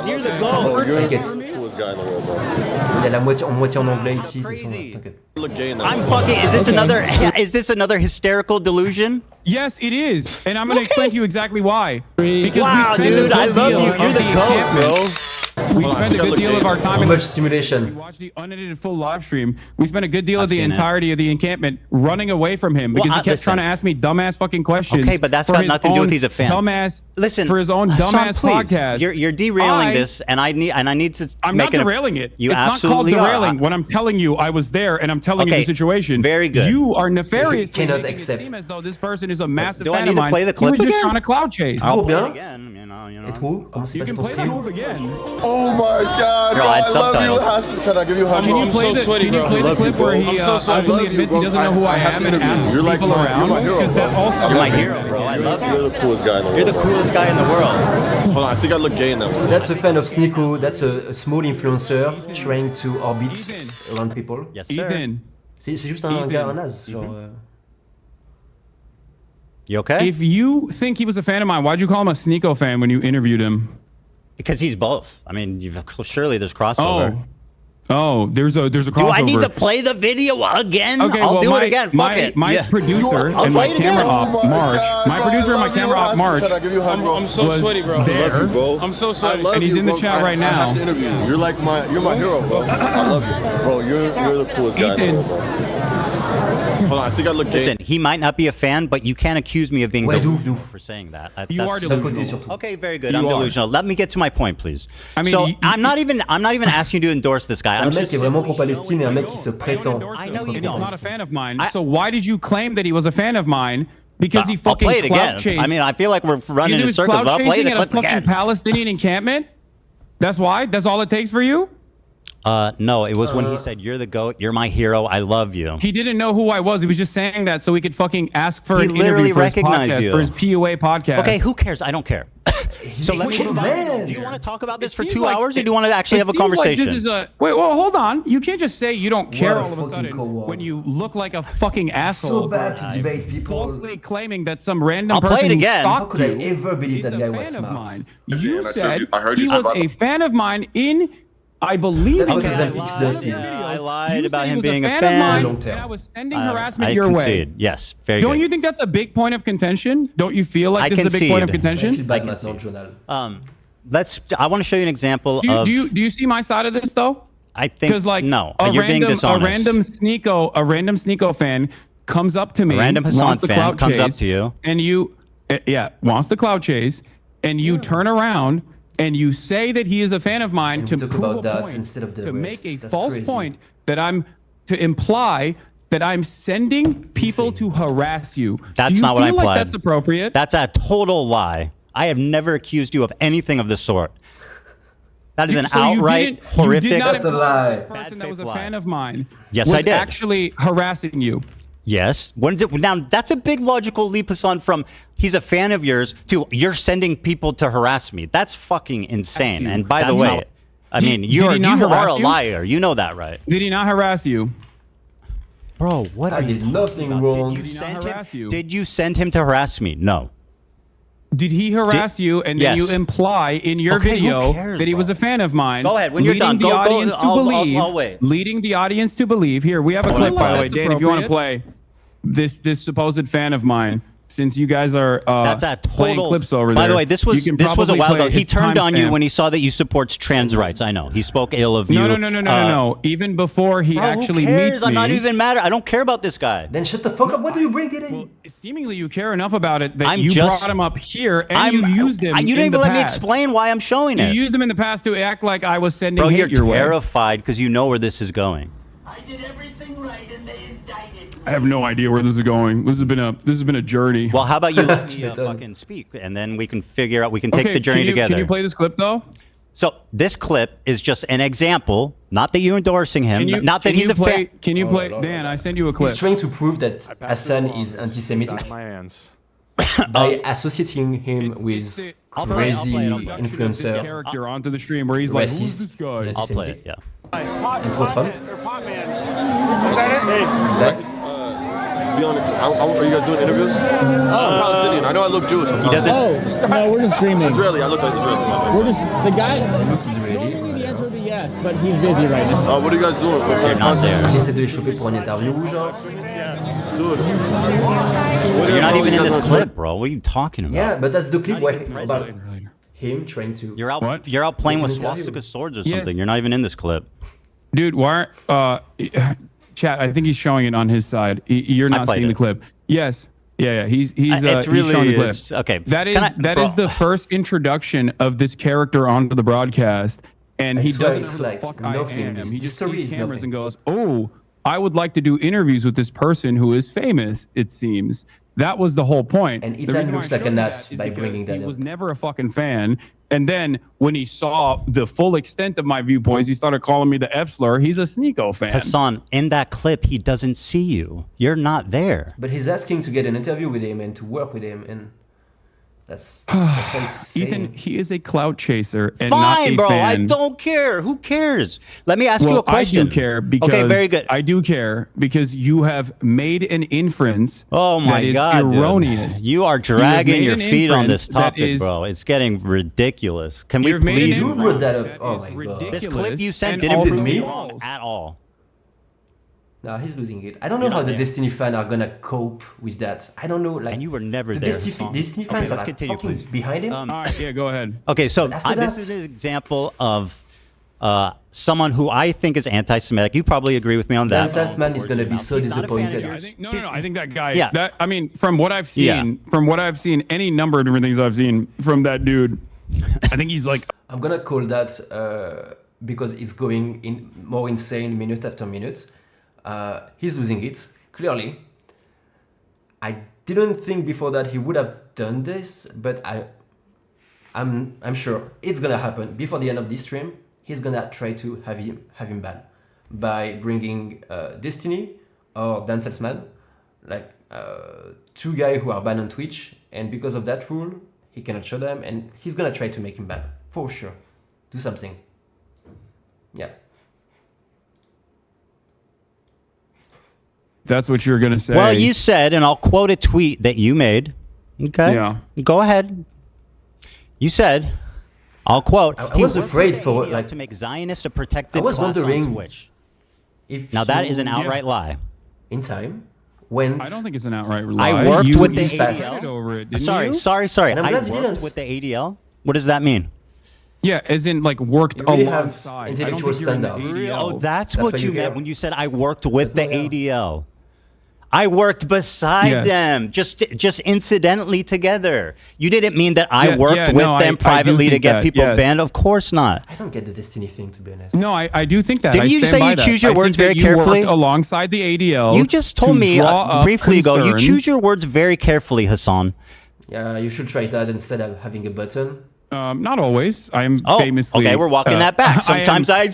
You're the goat. T'inquiète. Guy in the world, bro. Il y a la moitié en anglais ici. I'm fucking. Is this another hysterical delusion? Yes, it is, and I'm going to explain to you exactly why. Because wow, dude, I love you. You're the goat, bro. We spent a good deal of our time. Too much stimulation. We watched the unedited full live stream. We spent a good deal of the entirety of the encampment running away from him because he kept trying to ask me dumbass fucking questions. Okay, but that's got nothing to do with he's a fan. Listen, for his own dumbass podcast. You're derailing this, and I need to. I'm not derailing it. It's not called derailing. When I'm telling you, I was there, and I'm telling you the situation. Very good. You are nefarious. Cannot accept. It seem as though this person is a massive fan of mine. Do I need to play the clip again? He was just again? trying to cloud chase. I'll play it again. Et tout? Comment c'est You can play the move again. Oh my God! Girl, I had subtitles. Can I give you a hug? Can you play the clip where he openly admits he doesn't know who I am and asks people around? Because that also. You're my hero, bro. I love you. You're the coolest guy in the world. You're the coolest guy in the world. Hold on, I think I look gay in that one. That's a fan of Sneeko. That's a small influencer trying to orbit around people. Yes, sir. Ethan. C'est juste un gars, un naze. Genre. You okay? If you think he was a fan of mine, why'd you call him a Sneeko fan when you interviewed him? Because he's both. I mean, surely there's crossover. Oh, there's a crossover. Do I need to play the video again? Okay, I'll do it again. Fuck it. My producer and my camera op, March. My producer and my camera op, March, I'm so sweaty, bro. there. I'm so sweaty. And he's in the chat right now. You're like you're my hero, bro. I love you, bro. You're the coolest guy in the world, bro. Hold on, I think I look gay. Listen, he might not be a fan, but you can't accuse me of being delusional for saying that. You are delusional. Okay, very good. I'm delusional. Let me get to my point, please. I mean, I'm not even asking you to endorse this guy. Un mec qui est vraiment pro-Palestine et un mec qui se prétend. I know you He's not a fan of mine. So why did you claim that he was a fan of mine? Because he fucking I'll play it again. chased. I mean, I feel like we're running in circles, but I'll play the clip again. Palestinian encampment? That's why? That's all it takes for you? No, it was when he said, "You're the GOAT. You're my hero. I love you." He didn't know who I was. He was just saying that so he could fucking ask for He an literally interview for his recognized podcast, you. for his PUA podcast. Okay, who cares? I don't care. So let me move on. Do you want to talk about this for 2 hours, or do you want to actually have a conversation? Like this is wait, well, hold on. You can't just say you don't care all of a sudden when you look like a fucking asshole. So bad to debate people. Falsely claiming that some random I'll person play it again. How stalked could I you ever believe that is guy a was fan of smart? mine. You said I heard he you was talk about a fan of mine in, I believe. That's what it his was MX does. I lied You about said he him was being a of fan. mine, Long term. and I was sending harassment I your concede. way. Yes, very Don't good. you think that's a big point of contention? Don't you feel like I this is a big point of concede. contention? Bad maintenant, Jonal. I want to show you an example of. Do you see my side of this though? I think Because like no, a you're being dishonest. a random Sneeko fan comes up to me, A random Hasan wants the fan clout comes up chase, to you. and you, wants the clout chase, and you turn around and you say that he is a fan of mine And to we talk prove about a that point, instead of the to rest. make a That's false crazy. point that to imply that I'm sending people to harass you. That's Do you not what I feel like implied. that's appropriate? That's a total lie. I have never accused you of anything of the sort. That is an So you outright didn't- you horrific. did not That's a imply lie. this person that was a lie. fan of mine Yes, was I did. actually harassing you. Yes. When is it, now, that's a big logical leap, Hasan, from he's a fan of yours to you're sending people to harass me. That's fucking insane. you. And by the That's way, not- I Did- mean, did you he not are harass a you? liar. You know that, right? Did he not harass you? Bro, what I are you did talking nothing about? wrong. Did you Did he not send harass him? you? Did you send him to harass me? No. Did he harass you and then Yes. you imply in your Okay, who video cares, that he was bro? a fan of mine? Go ahead, when you're leading done, the go- audience to I'll- I'll wait. Leading the audience to believe. Here, we have a clip, by the way, Dan, if you want to play this supposed fan of mine. Since you guys are That's a playing total. clips over By there. the way, this you was can a probably while play ago. He its turned on you timestamp. when he saw that you supports trans rights. I know he spoke ill of you. No. Even before he Bro, actually who cares? meets I'm me. not even matter. I don't care about this guy. Then shut the fuck up. What do you bring it in? Seemingly, you care enough about it that I'm you just- brought him up here and you used him. You didn't in even the let me past. explain why I'm showing You it. used him in the past to act like I was sending Bro, hate you're your way. terrified because you know where this is going. I have no idea where this is going. This has been a journey. Well, how about you let me fucking speak, and then we can figure out. We can take Okay, the journey together. Can you play this clip though? So this clip is just an example. Not that you're endorsing him. Not that he's a fan. Can you play, Dan? I send you a clip. He's trying to prove that Hassan is anti-Semitic My hands. by associating him with crazy This influencer. character onto the stream where he's like, "Who's Racist. this guy?" I'll play it. Yeah. Pro Trump. Be honest. Are you guys doing interviews? I'm Palestinian. I know I look Jewish. He doesn't. Oh, no, we're just streaming. Israeli. I look like Israeli. We're just, the guy, Looks Israeli. the answer would be yes, but he's busy right now. What are you guys doing? They're not there. Il essaie de les choper pour une interview, genre. Dude. You're not even in this clip, bro. What are you talking about? Yeah, but that's the clip about him trying to. You're out. You're out playing with Get an interview. swastika swords or Yeah. something. You're not even in this clip. Dude, why? Chat. I think he's showing it on his side. You're not played seeing it. the clip. Yes. Yeah. He's It's he's really showing the clip. okay. That is Can I- that is bro. the first introduction of this character onto the broadcast, and he I swear doesn't it's know who the like fuck nothing. I am. This- He this just story sees is cameras nothing. and goes, "Oh, I would like to do interviews with this person who is famous." It seems that was the whole point. And The Ethan reason why looks I'm like an showing ass that is by because bringing that he up. was never a fucking fan. And then when he saw the full extent of my viewpoints, he started calling me the F slur. He's a Sneeko fan. Hasan, in that clip, he doesn't see you. You're not there. But he's asking to get an interview with him and to work with him, and that's what he's saying. Ethan, he is a clout chaser and not Fine, a bro. fan. I don't care. Who cares? Let me ask you Well, a question. I do care because okay, very good. I do care because you have made an inference. Oh my that is God, dude. erroneous. You are You have dragging made your an feet on this inference that topic, is- bro. It's getting ridiculous. Can we You've made an please? You inference brought that up. that Oh is my god. ridiculous This clip you sent and didn't also prove me false. wrong at all. Nah, he's losing it. I don't know how the Destiny fans are gonna cope with that. I don't know. Like, And you were never the there. Destiny Okay, fans let's are continue, fucking please. behind him. All right, yeah, go ahead. Okay, so But after this that- is an example of someone who I think is anti-Semitic. You probably agree with me on Dan that. Saltman is gonna be so He's not a fan of disappointed. yours. No. I think that guy. Yeah. That I mean, from what I've seen, any number of different things I've seen from that dude, I think he's like. I'm gonna call that because it's going in more insane minute after minute. He's losing it clearly. I didn't think before that he would have done this, but I'm sure it's gonna happen before the end of this stream. he's gonna try to have him banned by bringing Destiny or Dan Salzman, like 2 guys who are banned on Twitch, and because of that rule, he cannot show them, and he's gonna try to make him banned for sure. Do something. Yeah. That's what you're gonna say. Well, you said, and I'll quote a tweet that you made. Okay. Yeah. Go ahead. You said, I'll quote. I was afraid for to make Zionist a protected I was class wondering on Twitch. If Now that is an outright lie. In time, when I don't think it's an outright lie. I worked with the ADL. ADL. Over it, didn't Sorry. And I'm I glad you worked didn't. with the ADL. What does that mean? Yeah, as in like worked You really alongside. have intellectual standards. Oh, that's what why you you're meant here. when you said I worked with the ADL. I worked beside them, just incidentally together. You didn't mean that I worked with them privately to get people banned. Of course not. I don't get the Destiny thing, to be honest. No, I do think that. Didn't you say you choose your words very carefully? Alongside the ADL. You just told me briefly ago. You choose your words very carefully, Hassan. Yeah, you should try that instead of having a button. Not always. I'm famously. Okay, we're walking that back. Sometimes I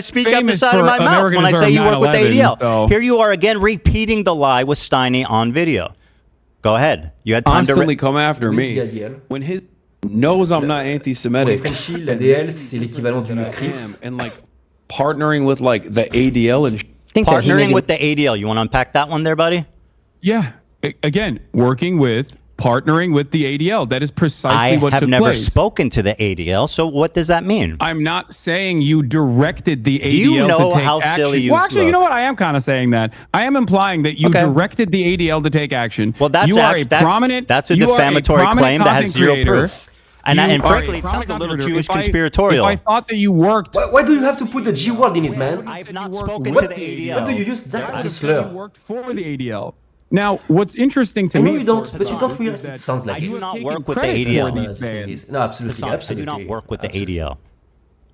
speak out the side of my mouth when I say you work with the ADL. So. Here you are again repeating the lie with Steiny on video. Go ahead. You had time constantly come after me when his knows I'm not anti-Semitic. L'ADL, c'est l'équivalent du CRIF. And like partnering with like the ADL and partnering with the ADL. You want to unpack that one there, buddy? Yeah. Again, partnering with the ADL. That is precisely what took place. I have never spoken to the ADL, so what does that mean? I'm not saying you directed the ADL Do you know to take how action. silly you Well, actually, look? you know what? I am kind of saying that. I am implying that you directed the ADL to take action. Well, that's a defamatory claim that has zero proof. And frankly, it sounds a little Jewish conspiratorial. If I thought that you worked... Why do you have to put the G word in it, man? I have not spoken to the ADL. Why do you use that as a slur? You worked for the ADL. Now, what's interesting to me... you don't, but you don't realize it sounds like I do it. not work with the ADL. No, absolutely. I do not work with the ADL.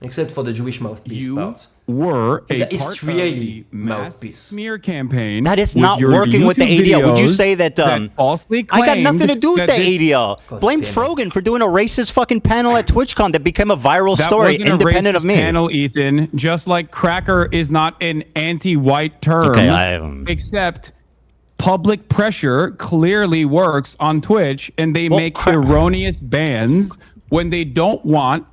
Except for the Jewish mouthpiece part. Were a It's part really of the mass mouthpiece. smear campaign. That is not working with the ADL. Would you say that falsely I got nothing to do with the that ADL? Blame Frogan for doing a racist fucking panel at TwitchCon that became a viral story wasn't a independent of racist me. Panel, Ethan. Just like cracker is not an anti-white term, except public pressure clearly works on Twitch, and they make erroneous bans when they don't want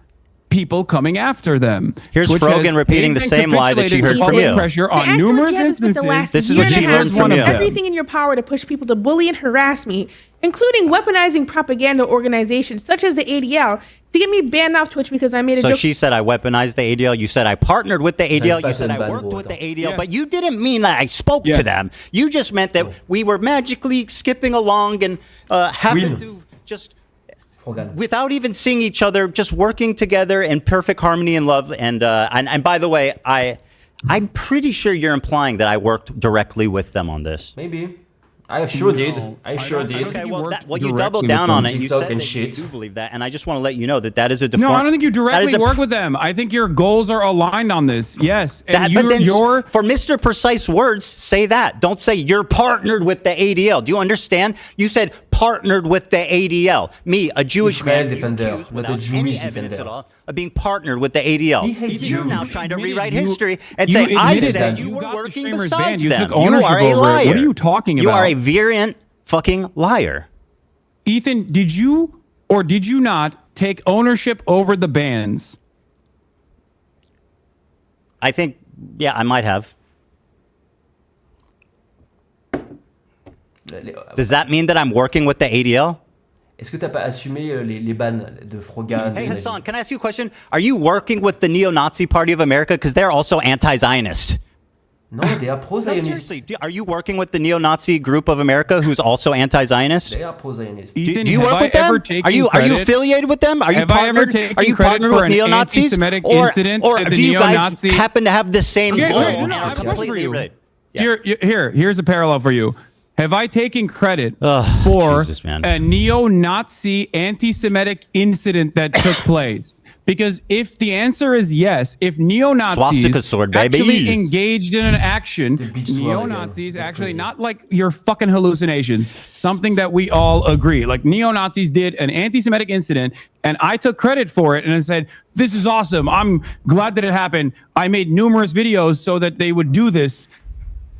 people coming after them. Here's Frogan repeating the same lie that you heard from you. Pressure on numerous instances. This is what she learned from you. Everything in your power to push people to bully and harass me, including weaponizing propaganda organizations such as the ADL to get me banned off Twitch because I made a joke. So she said I weaponized the ADL. You said I partnered with the ADL. You said I worked with the ADL. But you didn't mean that I spoke to them. You just meant that we were magically skipping along and happened to just... without even seeing each other, just working together in perfect harmony and love. And by the way, I'm pretty sure you're implying that I worked directly with them on this. Maybe. I sure did. I sure did. Okay, well, you doubled down on it. You said that you do believe that, and I just want to let you know that is a No, I don't think you directly work with them. I think your goals are aligned on this. Yes, and for Mr. Precise words, say that. Don't say you're partnered with the ADL. Do you understand? You said partnered with the ADL. Me, a Jewish man, defender, not a Jewish defender, of being partnered with the ADL. You're now trying to rewrite history and say I said you were working besides them. You are a liar. What are you talking about? You are a virulent fucking liar. Ethan, did you or did you not take ownership over the bans? I think, yeah, I might have. Does that mean that I'm working with the ADL? Est-ce que t'as pas assumé les bans de Frogan? Hey Hassan, can I ask you a question? Are you working with the Neo-Nazi Party of America? Because they're also anti-Zionist. No, they are pro-Zionist. No, seriously, are you working with the Neo-Nazi group of America who's also anti-Zionist? They are pro-Zionist. Do you work with them? Are you affiliated with them? Are you partnered? Are you partnered with neo-Nazis? Or do you guys happen to have the same goal? Here's a parallel for you. Have I taken credit for a neo-Nazi anti-Semitic incident that took place? Because if the answer is yes, if neo-Nazis actually engaged in an action, neo-Nazis actually, not like your fucking hallucinations, something that we all agree. Like neo-Nazis did an anti-Semitic incident and I took credit for it and I said, this is awesome. I'm glad that it happened. I made numerous videos so that they would do this.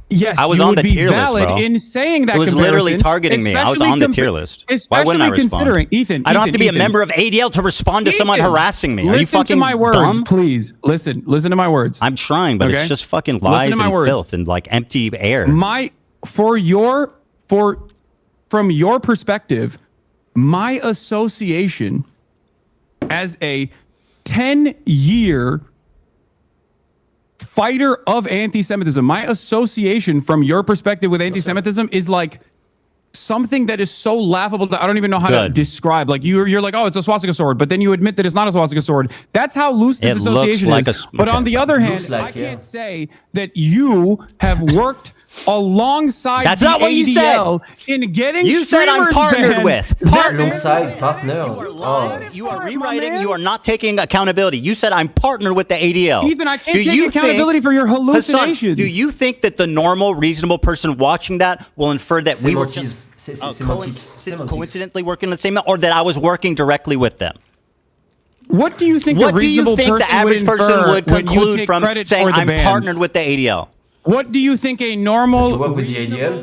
Yes, I was on the tier list, bro. In saying that it was literally targeting me. I was on the tier list. Why wouldn't I respond? Ethan, I don't have to be a member of ADL to respond to someone harassing me. Are you fucking to my words, dumb? Please listen to my words. I'm trying, but it's just fucking lies and filth and like empty air. From your perspective, my association as a 10-year fighter of anti-Semitism, my association from your perspective with anti-Semitism is like something that is so laughable that I don't even know how to describe. Like you're like, oh, it's a swastika sword, but then you admit that it's not a swastika sword. That's how loose this association is. But on the other hand, I can't say that you have worked alongside That's not what you said. In getting you said I'm partnered with. Alongside partner. You are rewriting. You are not taking accountability. You said I'm partnered with the ADL. Ethan, I can't take accountability for your hallucinations. Hassan, do you think that the normal, reasonable person watching that will infer that we were just coincidentally working the same, or that I was working directly with them? What do you think? What do you think the average person would conclude from saying I'm partnered with the ADL? What do you think a normal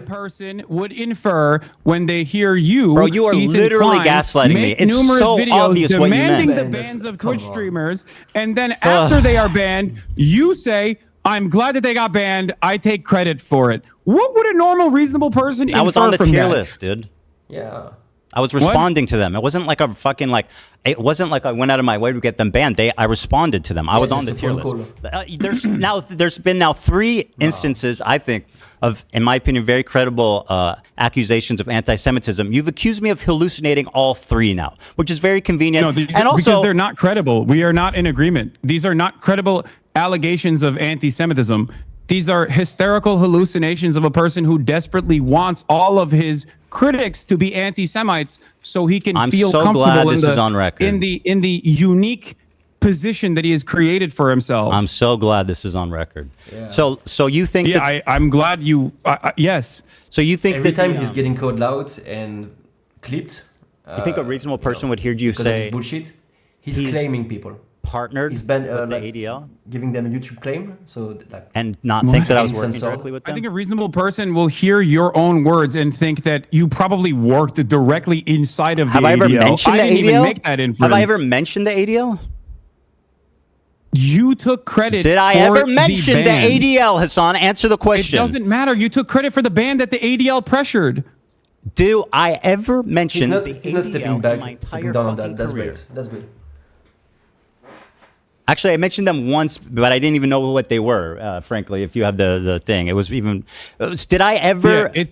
person would infer when they hear you, bro? You are Ethan literally Klein, gaslighting me. It's numerous so videos obvious what you meant. demanding the bans of Twitch streamers, and then after they are banned, you say, "I'm glad that they got banned. I take credit for it." What would a normal, reasonable person infer from that? I was on the tier list, dude. Yeah. I was responding to them. It wasn't like a fucking like. It wasn't like I went out of my way to get them banned. I responded to them. I was on the tier list. There's been 3 instances, I think, of, in my opinion, very credible accusations of anti-Semitism. You've accused me of hallucinating all 3 now, which is very convenient. No, because they're not credible. We are not in agreement. These are not credible allegations of anti-Semitism. These are hysterical hallucinations of a person who desperately wants all of his critics to be anti-Semites so he can feel comfortable glad this is on record. in the unique position that he has created for himself. I'm so glad this is on record. Yeah. So you think? Yeah, I'm glad you. Yes. So you think every time he's getting called out and clipped? You think a reasonable person would hear you say bullshit? He's claiming people. Partnered he's been with like, the ADL, giving them a YouTube claim, so like, and not think that I was working directly with them. I think a reasonable person will hear your own words and think that you probably worked directly inside of the ADL. Have I ever mentioned the ADL? Even make that inference. Have I ever mentioned the ADL? You took credit. Did I ever mention the ADL, Hassan? Answer the question. It doesn't matter. You took credit for the ban that the ADL pressured. Do I ever mention the ADL? He's not stepping back, stepping down on that. That's great. That's good. Actually, I mentioned them once, but I didn't even know what they were. Frankly, if you have the thing, did I ever? Yeah,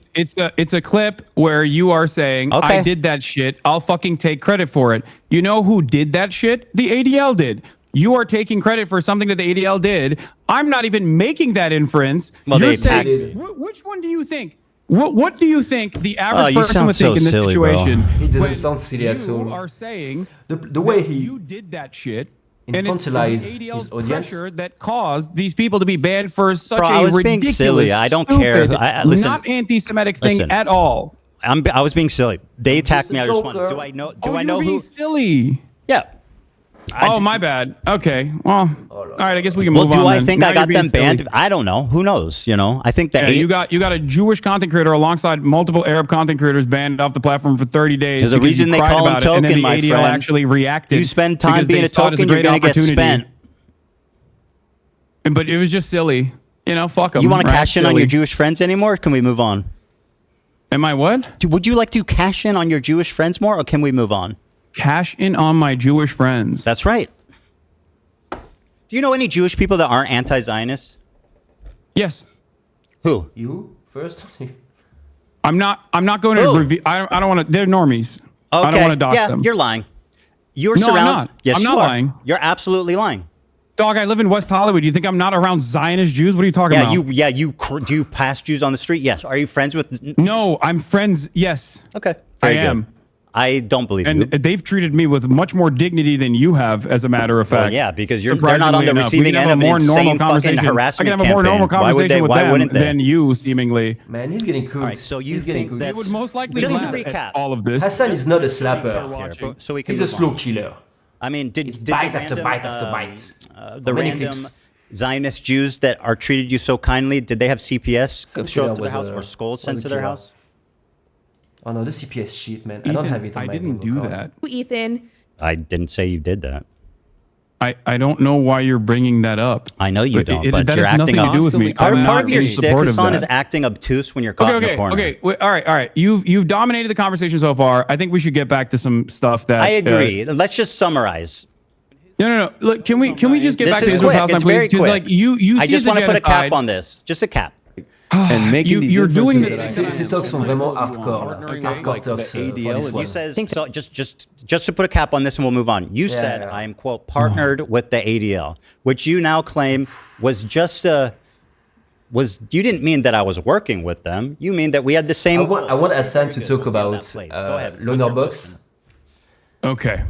it's a clip where you are saying, okay. I did that shit. I'll fucking take credit for it. You know who did that shit? The ADL did. You are taking credit for something that the ADL did. I'm not even making that inference. Well, You're saying, which one do you think? What do you think the average person would think in this situation? He doesn't sound silly at all. You are saying the way you did that shit. Infantilize his audience that caused these people to be banned for such a I was ridiculous, being silly. I don't care. Listen, not anti-Semitic thing at all. I was being silly. They attacked me. I responded. Do I know? Do I know who? Silly. Yeah. My bad. Okay. Well, all right. I guess we can move on. Well, do I think I got them banned? I don't know. Who knows? You know. I think that you got a Jewish content creator alongside multiple Arab content creators banned off the platform for 30 days. There's a reason they call him token, and then the my ADL friend. actually reacted. You spend time being a token, you're going to get spent. But it was just silly. You know, fuck them. You want to cash in on your Jewish friends anymore? Or can we move on? Am I what? Would you like to cash in on your Jewish friends more, or can we move on? Cash in on my Jewish friends. That's right. Do you know any Jewish people that aren't anti-Zionists? Yes. Who? You first? I'm not going to review. I don't want to. They're normies. Okay. I don't want to dox them. You're lying. No, I'm not. Yes, I'm not lying. You're absolutely lying. Dog, I live in West Hollywood. Do you think I'm not around Zionist Jews? What are you talking about? Do you pass Jews on the street? Yes. Are you friends with? No, I'm friends. Yes. Okay. I am. I don't believe you. And they've treated me with much more dignity than you have, as a matter of fact. Well, yeah, because they're not on the receiving end of an insane fucking harassment I can have a more normal conversation with them than you, seemingly. Man, he's getting cooked. All right, so you he's getting think cooked. that They would most likely just to laugh recap, at all of this. Hassan is not a slapper. so we can He's a move slow on. killer. I mean, did bite the after random, bite after bite. the Many random clips. Zionist Jews that are treated you so kindly, did they have CPS show up to their was house a- or skulls was sent a to their killer. house? Oh no, the CPS shit, man. I don't Ethan, have it on I my didn't do that. Ethan. I didn't say you did that. I don't know why you're bringing that up. I know you don't, but that you're has acting nothing to do with me. Part I'm not of your in shtick, support of Hassan, is that. acting obtuse when you're caught in the corner. Okay. Wait, all right. You've dominated the conversation so far. I think we should get back to some stuff that I agree. Let's just summarize. No. Look, can we just get back to This is Israel quick. Palestine, It's please? very Because quick. like you I see just the want to put a cap genocide. on this. Just a cap. And making these You're doing inferences the- that Ces talks sont vraiment hardcore. Hardcore like the talks. ADL for this and one. You says so. Just to put a cap on this, and we'll move on. You said I am quote partnered with the ADL, which you now claim was just a was. You didn't mean that I was working with them. You mean that we had the same. I want Hassan to talk about l'honneur box. Okay.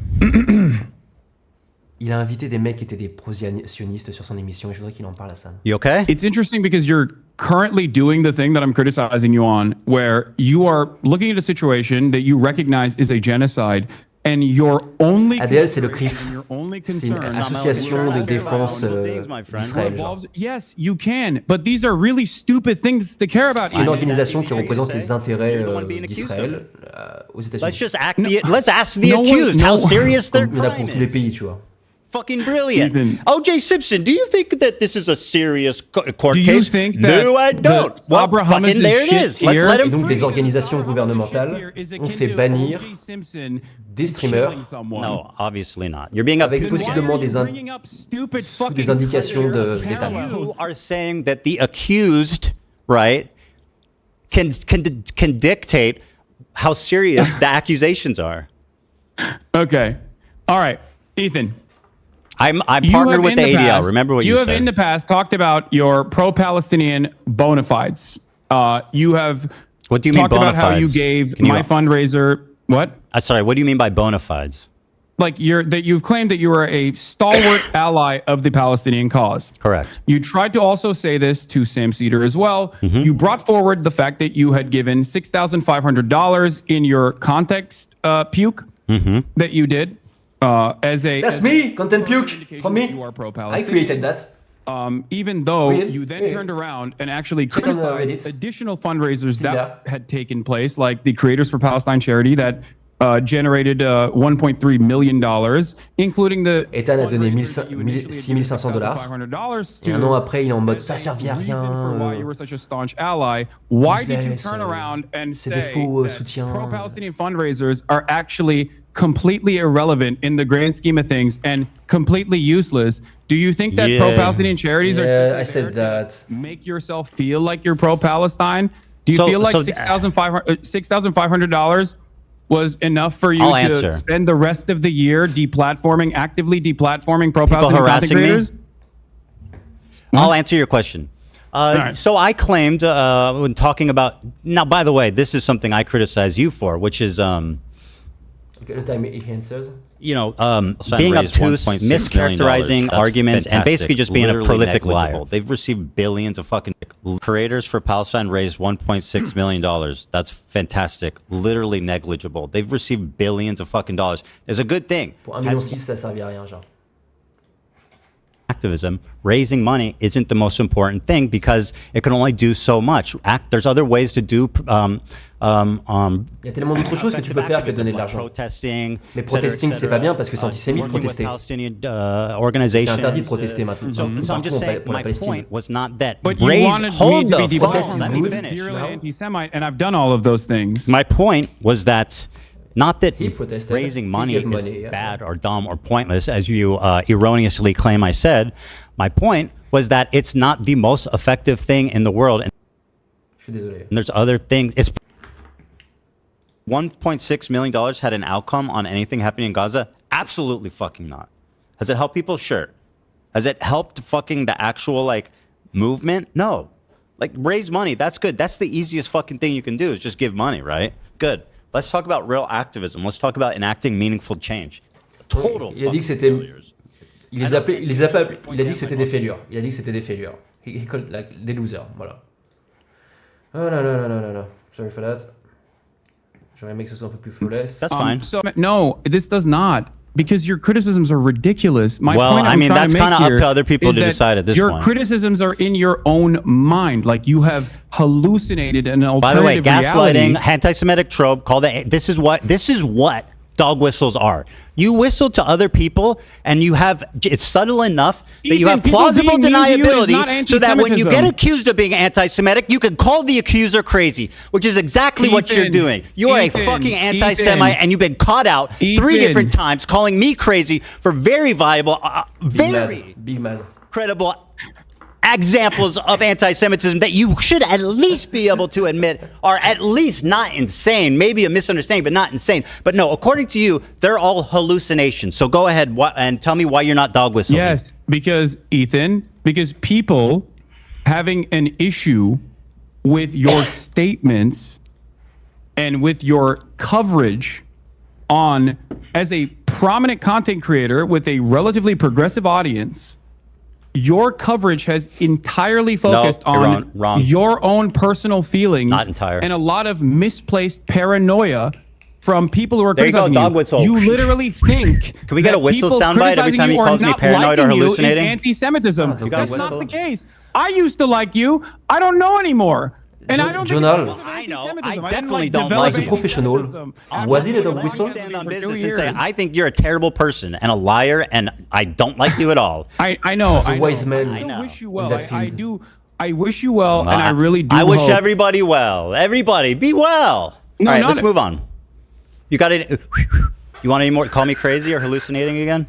Il a invité des mecs qui étaient des pro-sionistes sur son émission et je voudrais qu'il en parle, Hassan. You okay? It's interesting because you're currently doing the thing that I'm criticizing you on, where you are looking at a situation that you recognize is a genocide, and your only ADL, c'est le CRIF. and your only C'est une concern association de défense d'Israël. genre. Yes, you can, but these are really stupid things to care about. C'est une organisation qui représente les intérêts d'Israël aux États-Unis. Let's ask the accused how serious their Il y en a crime pour tous les is. pays, tu vois. Fucking brilliant. Ethan. O.J. Simpson, do you think that this is a serious court Do you case? think that No, I don't. the Well, Barbara fucking Hummus' there it shit is. Let's here- let Et him donc free. des organisations gouvernementales ont fait bannir des streamers No, obviously not. You're being avec obtuse. possiblement sous des indications d'État. You are saying that the accused, right, can dictate how serious the accusations are. Okay. All right, Ethan. I'm You partnered have with in the the ADL. past- Remember what you have said. in the past talked about your pro-Palestinian bona fides. You have What do you mean talked bona about how you fides? gave Can you- my fundraiser. What? Sorry, what do you mean by bona fides? Like you've claimed that you are a stalwart ally of the Palestinian cause. Correct. You tried to also say this to Sam Cedar as well. Mm-hmm. You brought forward the fact that you had given $6,500 in your context puke that you did as a. That's me, content puke from me. You are I pro-Palestinian. created that. Even though Really? you then Yeah. turned around and actually Check on the criticized Reddit. additional fundraisers Still that had taken place, like the Creators for Palestine charity that generated $1.3 million, including the Ethan a donné $6,500. $500 Et un an après, il est en mode ça servit à reason for why you rien. were such a staunch ally. Why did you Useless, turn around and c'est des say faux that soutiens. pro-Palestinian fundraisers are actually completely irrelevant in the grand scheme of things and completely useless? Do you think that Yeah. pro-Palestinian charities are Yeah, I simply said there that. to make yourself feel like you're pro-Palestine? Do you So- feel like so- $6,500 was enough for you I'll to answer. spend the rest of the year actively deplatforming pro-Palestinian content harassing me? creators? I'll answer your question. right. So I claimed when talking about now. By the way, this is something I criticize you for, which is Okay, le time he answers. being raised obtuse, $1.6 million. mischaracterizing That's arguments, and fantastic. basically just being Literally a prolific negligible. liar. They've received billions of fucking. Creators for Palestine raised $1.6 million. That's fantastic. Literally negligible. They've received billions of fucking dollars. It's a good thing. Pour 1,6 million, ça servit à rien, genre. Activism, raising money isn't the most important thing because it can only do so much. There's other ways to do. Il y a tellement d'autres choses que tu peux faire que de donner de l'argent. Protesting, Mais protesting, c'est pas bien parce que c'est antisémite de protester. C'est interdit de protester maintenant. So I'm Partout just saying, pour la my Palestine. point was not that. But you wanted me Hold to be the fuck devoted on, let me finish. purely anti-Semite, and I've done all of those things. My point was that not that He protested. raising He money gave is money, yeah. bad or dumb or pointless, as you erroneously claim I said. My point was that it's not the most effective thing in the world. And Je suis désolé. there's other things. It's $1.6 million had an outcome on anything happening in Gaza? Absolutely fucking not. Has it helped people? Sure. Has it helped fucking the actual like movement? No. Like raise money, that's good. That's the easiest fucking thing you can do is just give money, right? Good. Let's talk about real activism. Let's talk about enacting meaningful change. Total. Il a dit que c'était. Il les a appelés. Il a dit que c'était des failures. Il a dit que c'était des failures. He called like des losers. Voilà. Oh là là là là là là. Sorry for that. J'aurais aimé que ce soit un peu plus flawless. That's fine. So no, this does not. Because your criticisms are ridiculous. My well, point I mean, that's kind of up to other people to decide at this your point. Your criticisms are in your own mind. Like you have hallucinated an alternative By the way, gaslighting, reality. anti-Semitic trope. This is what dog whistles are. You whistle to other people, and you have it's subtle enough that you have plausible deniability, so that when you get accused of being anti-Semitic, you can call the accuser crazy, which is exactly what you're doing. You are a fucking anti-Semite, and you've been caught out 3 different times, calling me crazy for very viable, very credible examples of anti-Semitism that you should at least be able to admit are at least not insane. Maybe a misunderstanding, but not insane. But no, according to you, they're all hallucinations. So go ahead and tell me why you're not dog whistling. Yes, because people having an issue with your statements and with your coverage on as a prominent content creator with a relatively progressive audience. Your coverage has entirely focused on your own personal feelings. Not entire. And a lot of misplaced paranoia from people who are criticizing dog whistle. You literally think. Can we get a whistle soundbite every time he calls me paranoid or hallucinating? Anti-Semitism. That's not the case. I used to like you. I don't know anymore. And I don't Jonal, I know. I definitely don't like as a professional, was he a dog whistle? Stand on business and say, I think you're a terrible person and a liar, and I don't like you at all. I know. As a wise man, I wish you well. I wish you well, and I really do. I wish everybody well. Everybody, be well. No, all right, let's move on. You got it. You want any more? Call me crazy or hallucinating again?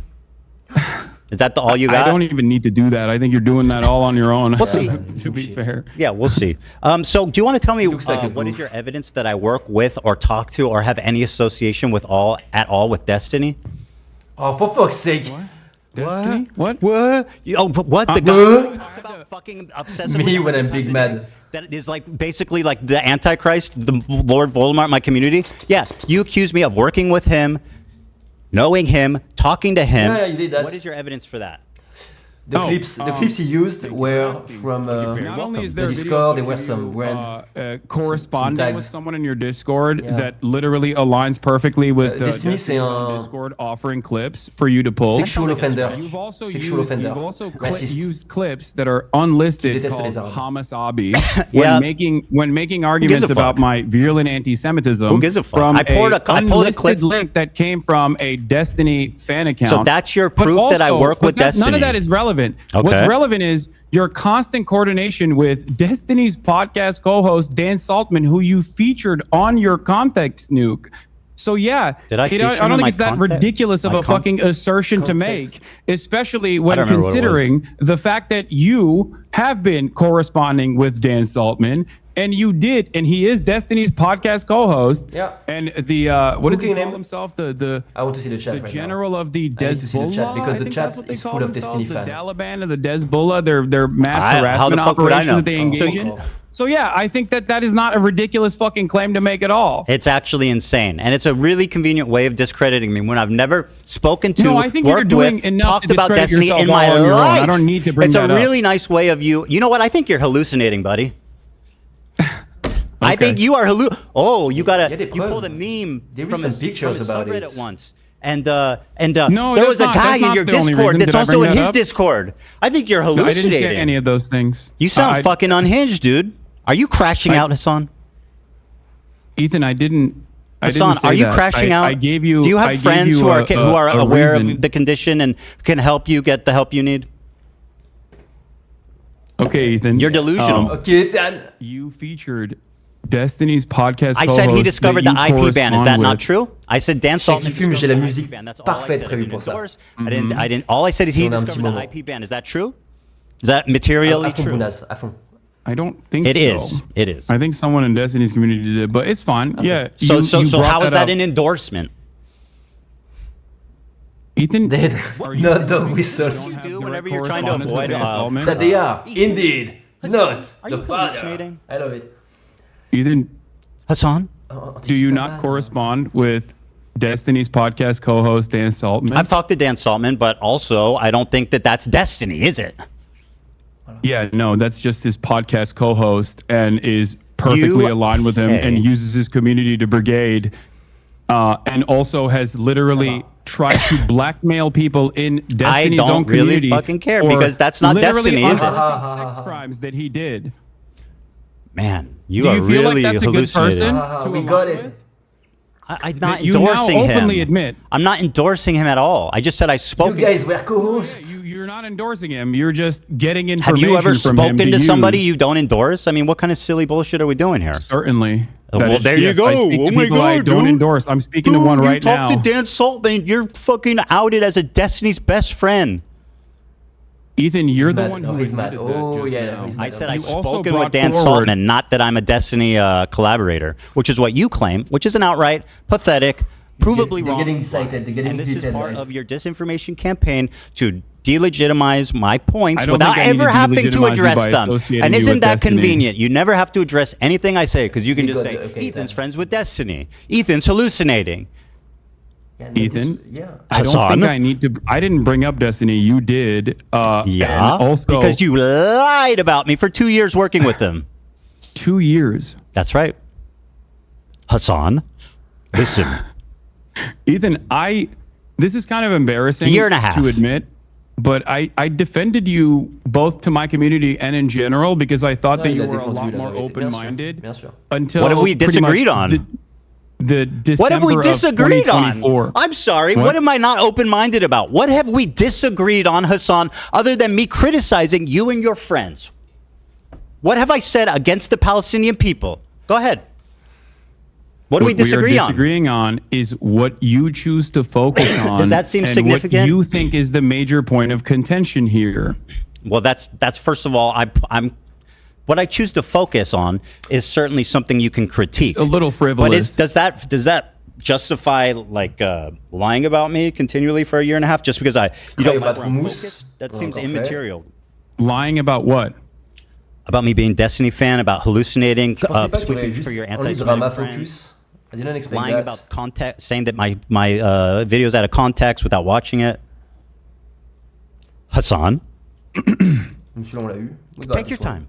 Is that all you got? I don't even need to do that. I think you're doing that all on your own. We'll see. To be fair. Yeah, we'll see. So do you want to tell me what is your evidence that I work with or talk to or have any association with at all with Destiny? Oh, for fuck's sake. What? Destiny? What? What? What? The guy talk about fucking obsessively. Me when I'm big mad. That is like basically like the Antichrist, the Lord Voldemort in my community. Yeah, you accuse me of working with him, knowing him, talking to him. Yeah, you did that. What is your evidence for that? The clips he used were from the Discord. There were some brand corresponding with someone in your Discord that literally aligns perfectly with Destiny Discord offering clips for you to pull. Sexual offender. You've also Racist. used clips that are unlisted called Hamasabi when making arguments about my virulent anti-Semitism. Who gives a fuck? From I pulled a clip link that came from a Destiny fan account. So that's your proof that I work with Destiny. None of that is relevant. Okay. What's relevant is your constant coordination with Destiny's podcast co-host Dan Saltman, who you featured on your context nuke. So yeah, I don't think it's that ridiculous of a fucking assertion to make, especially when considering the fact that you have been corresponding with Dan Saltman. And you did, and he is Destiny's podcast co-host. Yeah. And the what does he call himself? I want to see the chat. The general of the Dezbollah, because the chat is full of Destiny fans. The Taliban of the Dezbollah, their mass harassment operation that they engage in. So yeah, I think that is not a ridiculous fucking claim to make at all. It's actually insane, and it's a really convenient way of discrediting me when I've never spoken to, worked with, talked about Destiny in my life. I don't need to bring that up. It's a really up. Nice way of you. You know what? I think you're hallucinating, buddy. I think you are you pulled a meme from some pictures about it once. And there was a guy in your Discord that's also in his Discord. I think you're hallucinating. I didn't say any of those things. You sound fucking unhinged, dude. Are you crashing out, Hassan? Ethan, I didn't. Hassan, are you crashing out? I gave you. Do you have friends who are aware of the condition and can help you get the help you need? Okay, Ethan. You're delusional. Okay, Ethan. You featured Destiny's podcast. I said he discovered the IP ban. Is that not true? I said Dan Saltman. J'ai la musique parfaite prévue pour ça. I didn't. All I said is he discovered the IP ban. Is that true? Is that materially true? I don't think it is. It is. I think someone in Destiny's community did it, but it's fine. Okay. Yeah. So how is that an endorsement? Ethan, not the whistles. Do whenever you're trying to avoid that they are indeed not the father. I love it. Ethan, Hassan, Do you not correspond with Destiny's podcast co-host Dan Saltman? I've talked to Dan Saltman, but also I don't think that that's Destiny, is it? Yeah, no, that's just his podcast co-host and is perfectly aligned with him and uses his community to brigade and also has literally tried to blackmail people in Destiny's own community. I don't really fucking care because that's not Destiny, is it? Sex crimes that he did. Man, you are really hallucinating. We got it. I'm not endorsing him. You now openly admit. I'm not endorsing him at all. I just said I spoke. You guys were co-hosts. You're not endorsing him. You're just getting information Have you ever from him spoken to somebody you don't endorse? I mean, what kind of silly bullshit are we doing here? Certainly. Well, there you go. Oh my God, I don't endorse. I'm speaking to one right now. You talk to Dan Saltman. You're fucking outed as a Destiny's best friend. Ethan, you're the one who he's mad. Oh yeah, I said I've spoken with Dan Saltman, not that I'm a Destiny collaborator, which is what you claim, which is an outright pathetic, provably wrong. They're getting excited. They're getting and this is part of your disinformation campaign to delegitimize my points don't without think I need ever to having to delegitimize you address by them. associating And you isn't with that Destiny. convenient? You never have to address anything I say because you can just say, Ethan's friends with Destiny. Ethan's hallucinating. Ethan, I don't HASAN? think I need to. I didn't bring up Destiny. You did. Yeah, and also because you lied about me for 2 years working with them. 2 years. That's right. HASAN, listen. Ethan, this is kind of embarrassing Year and a half to admit, but I defended you both to my community and in general because I thought that you were a lot more open-minded until What have we disagreed on? The December What have we disagreed on? 2024. I'm sorry. What am I not open-minded about? What have we disagreed on, HASAN, other than me criticizing you and your friends? What have I said against the Palestinian people? Go ahead. What do we disagree on? What we are disagreeing on is what you choose to focus on. Does that seem and significant? What you think is the major point of contention here. Well, that's first of all, I'm what I choose to focus on is certainly something you can critique. A little frivolous. But does that justify like lying about me continually for a year and a half just because you don't like where I'm focused? That seems immaterial. Lying about what? About me being Destiny fan, about hallucinating, sweeping for your anti-Semitic friends. I didn't expect lying that. about context, saying that my video's out of context without watching it. HASAN, take your time.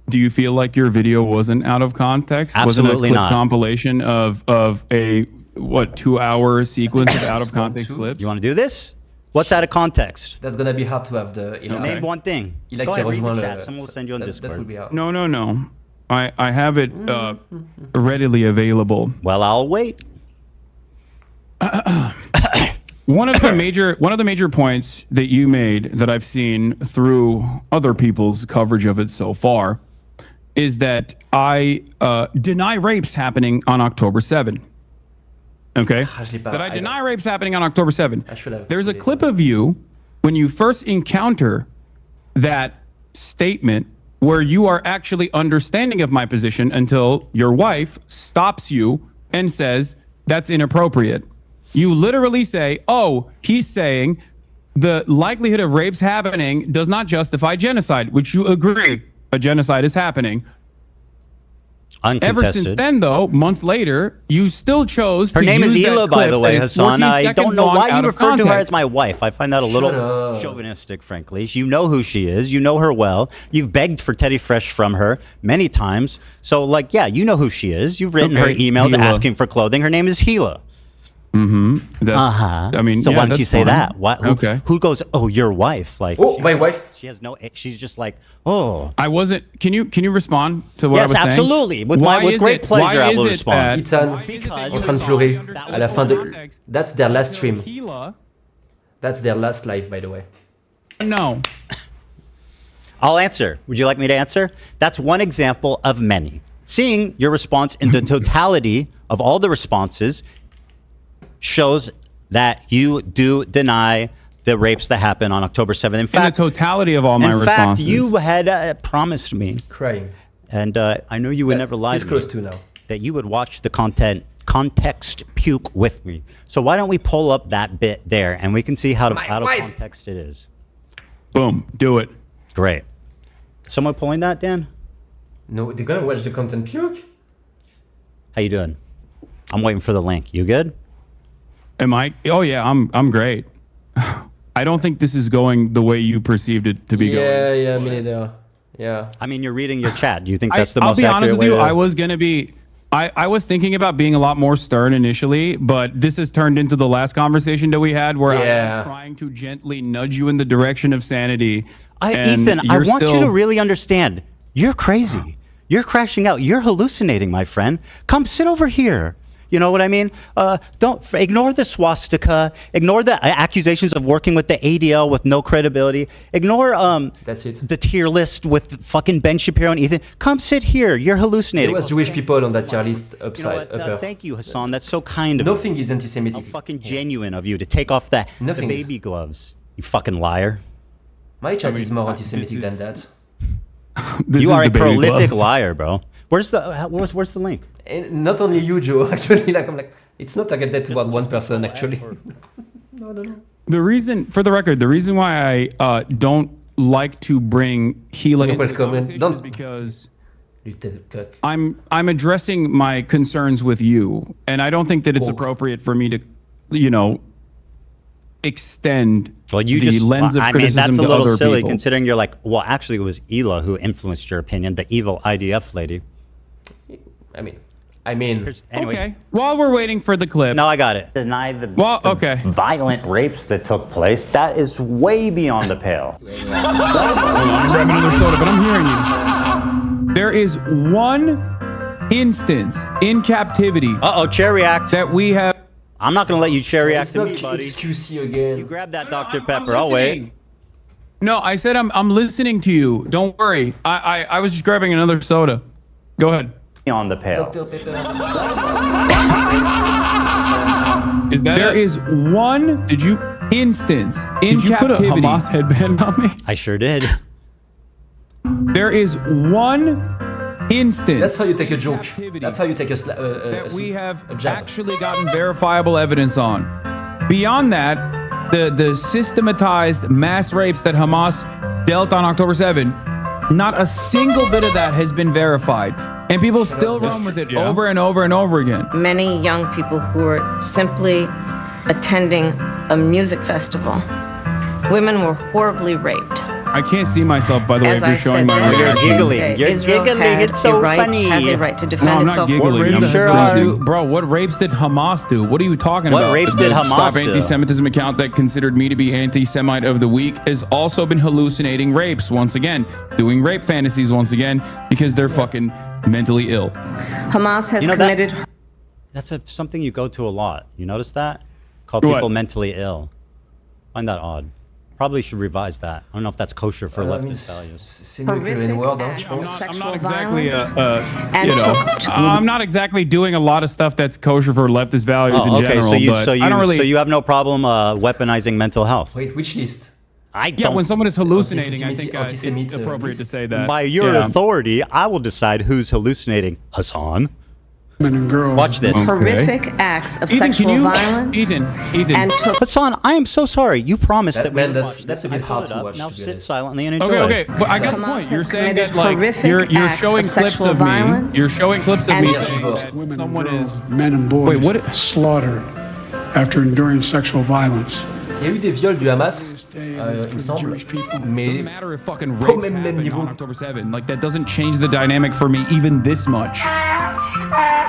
Do you feel like your video wasn't out of context? Absolutely wasn't a not. Compilation of a 2-hour sequence of out of context clips? You want to do this? What's out of context? That's gonna be hard to have the. Name one thing. Go ahead, read the chat. Someone will send you on Discord. That would be hard. No. I have it readily available. Well, I'll wait. One of the major points that you made that I've seen through other people's coverage of it so far is that I deny rapes happening on October 7. Okay? That I deny rapes happening on October 7. There's a clip of you when you first encounter that statement where you are actually understanding of my position until your wife stops you and says, that's inappropriate. You literally say, oh, he's saying the likelihood of rapes happening does not justify genocide, which you agree a genocide is happening. Uncontested. Ever since then, though, months later, you still chose Her to name is use that Hila, by clip the way, that is HASAN. 14 I don't seconds know long why out you of refer to her context. as my wife. I find that a little chauvinistic, frankly. You know who she is. You know her well. You've begged for Teddy Fresh from her many times. So, yeah, you know who she is. You've written her emails Hila. asking for clothing. Her name is Hila. Mm-hmm. I mean, so yeah, why don't you that's say fine. that? Okay. Who goes, oh, your wife? Like, my wife. She has no. She's just like, oh. I wasn't. Can you respond to what I was saying? Yes, absolutely. With great pleasure, I will respond. Ethan, en train de pleurer à la fin de. That's their last stream. That's their last live, by the way. No. I'll answer. Would you like me to answer? That's one example of many. Seeing your response in the totality of all the responses shows that you do deny the rapes that happened on October 7th. In fact, the totality of all my responses. In fact, you had promised me. Crying. And I know you would never lie to me. Close to now. That you would watch the context puke with me. So why don't we pull up that bit there and we can see how out of context it is. Boom. Do it. Great. Someone pulling that, Dan? No, they're gonna watch the content puke? How you doing? I'm waiting for the link. You good? Am I? Oh yeah, I'm great. I don't think this is going the way you perceived it to be going. Yeah, me neither. Yeah. I mean, you're reading your chat. Do you think that's the most accurate way? I'll be honest with you. I was gonna be. I was thinking about being a lot more stern initially, but this has turned into the last conversation that we had where I'm trying to gently nudge you in the direction of sanity. Ethan, I want you to really understand. You're crazy. You're crashing out. You're hallucinating, my friend. Come sit over here. You know what I mean? Don't ignore the swastika. Ignore the accusations of working with the ADL with no credibility. Ignore that's it. The tier list with fucking Ben Shapiro and Ethan. Come sit here. You're hallucinating. There was Jewish people on that tier list upside. You know what? Thank you, Hassan. That's so kind of Nothing is anti-Semitic. How fucking genuine of you to take off the baby gloves. You fucking liar. My chat is more anti-Semitic than that. You are a prolific liar, bro. Where's the link? And not only you, Joe. Actually, I'm like, it's not targeted toward one person. Actually, no, I don't know. The reason, for the record, the reason why I don't like to bring Gila into the conversation is because I'm addressing my concerns with you, and I don't think that it's appropriate for me to, extend the lens of criticism to other people. I mean, that's a little silly considering you're like, well, actually, it was Hila who influenced your opinion, the evil IDF lady. I mean. Anyway. Okay. While we're waiting for the clip. No, I got it. Deny the violent rapes that took place. That is way beyond the pale. I'm grabbing another soda, but I'm hearing you. There is one instance in captivity. Chair react. That we have. I'm not going to let you chair react to me, buddy. XQC again. You grab that Dr. Pepper. I'll wait. No, I said I'm listening to you. Don't worry. I was just grabbing another soda. Go ahead. On the pale. Is that there is one instance in captivity. Did you put a Hamas headband on me? I sure did. There is one instance. That's how you take a joke. That's how you take that we have actually gotten verifiable evidence on. Beyond that, the systematized mass rapes that Hamas dealt on October 7, not a single bit of that has been verified. And people still run with it over and over and over again. Many young people who are simply attending a music festival. Women were horribly raped. I can't see myself, by the way, if you're showing my reaction. You're giggling. You're giggling. It's so funny. Has a right to defend itself. No, I'm not giggling. You sure are. Bro, what rapes did Hamas do? What are you talking about? What rapes did Hamas Stop Anti-Semitism account that considered me to be anti-Semite of the week has also been hallucinating rapes once again, doing rape fantasies once again because they're fucking mentally ill. Hamas has committed. That's something you go to a lot. You notice that? Call people mentally ill. Find that odd. Probably should revise that. I don't know if that's kosher for leftist values. I'm not exactly doing a lot of stuff that's kosher for leftist values in general. So you have no problem weaponizing mental health. Wait, which list? When someone is hallucinating, I think it's appropriate to say that. By your authority, I will decide who's hallucinating. Hassan. And girls. Watch this. Horrific acts of sexual violence. Ethan. Hassan, I am so sorry. You promised that we would watch that's a bit hard to watch. Now sit silently and enjoy. Okay, but I got the point. You're saying that you're showing clips of me. You're showing clips of me. Someone is men and boys slaughtered after enduring sexual violence. Il y a eu des viols du Hamas, il me semble, mais au même niveau. October 7, like that doesn't change the dynamic for me even this much.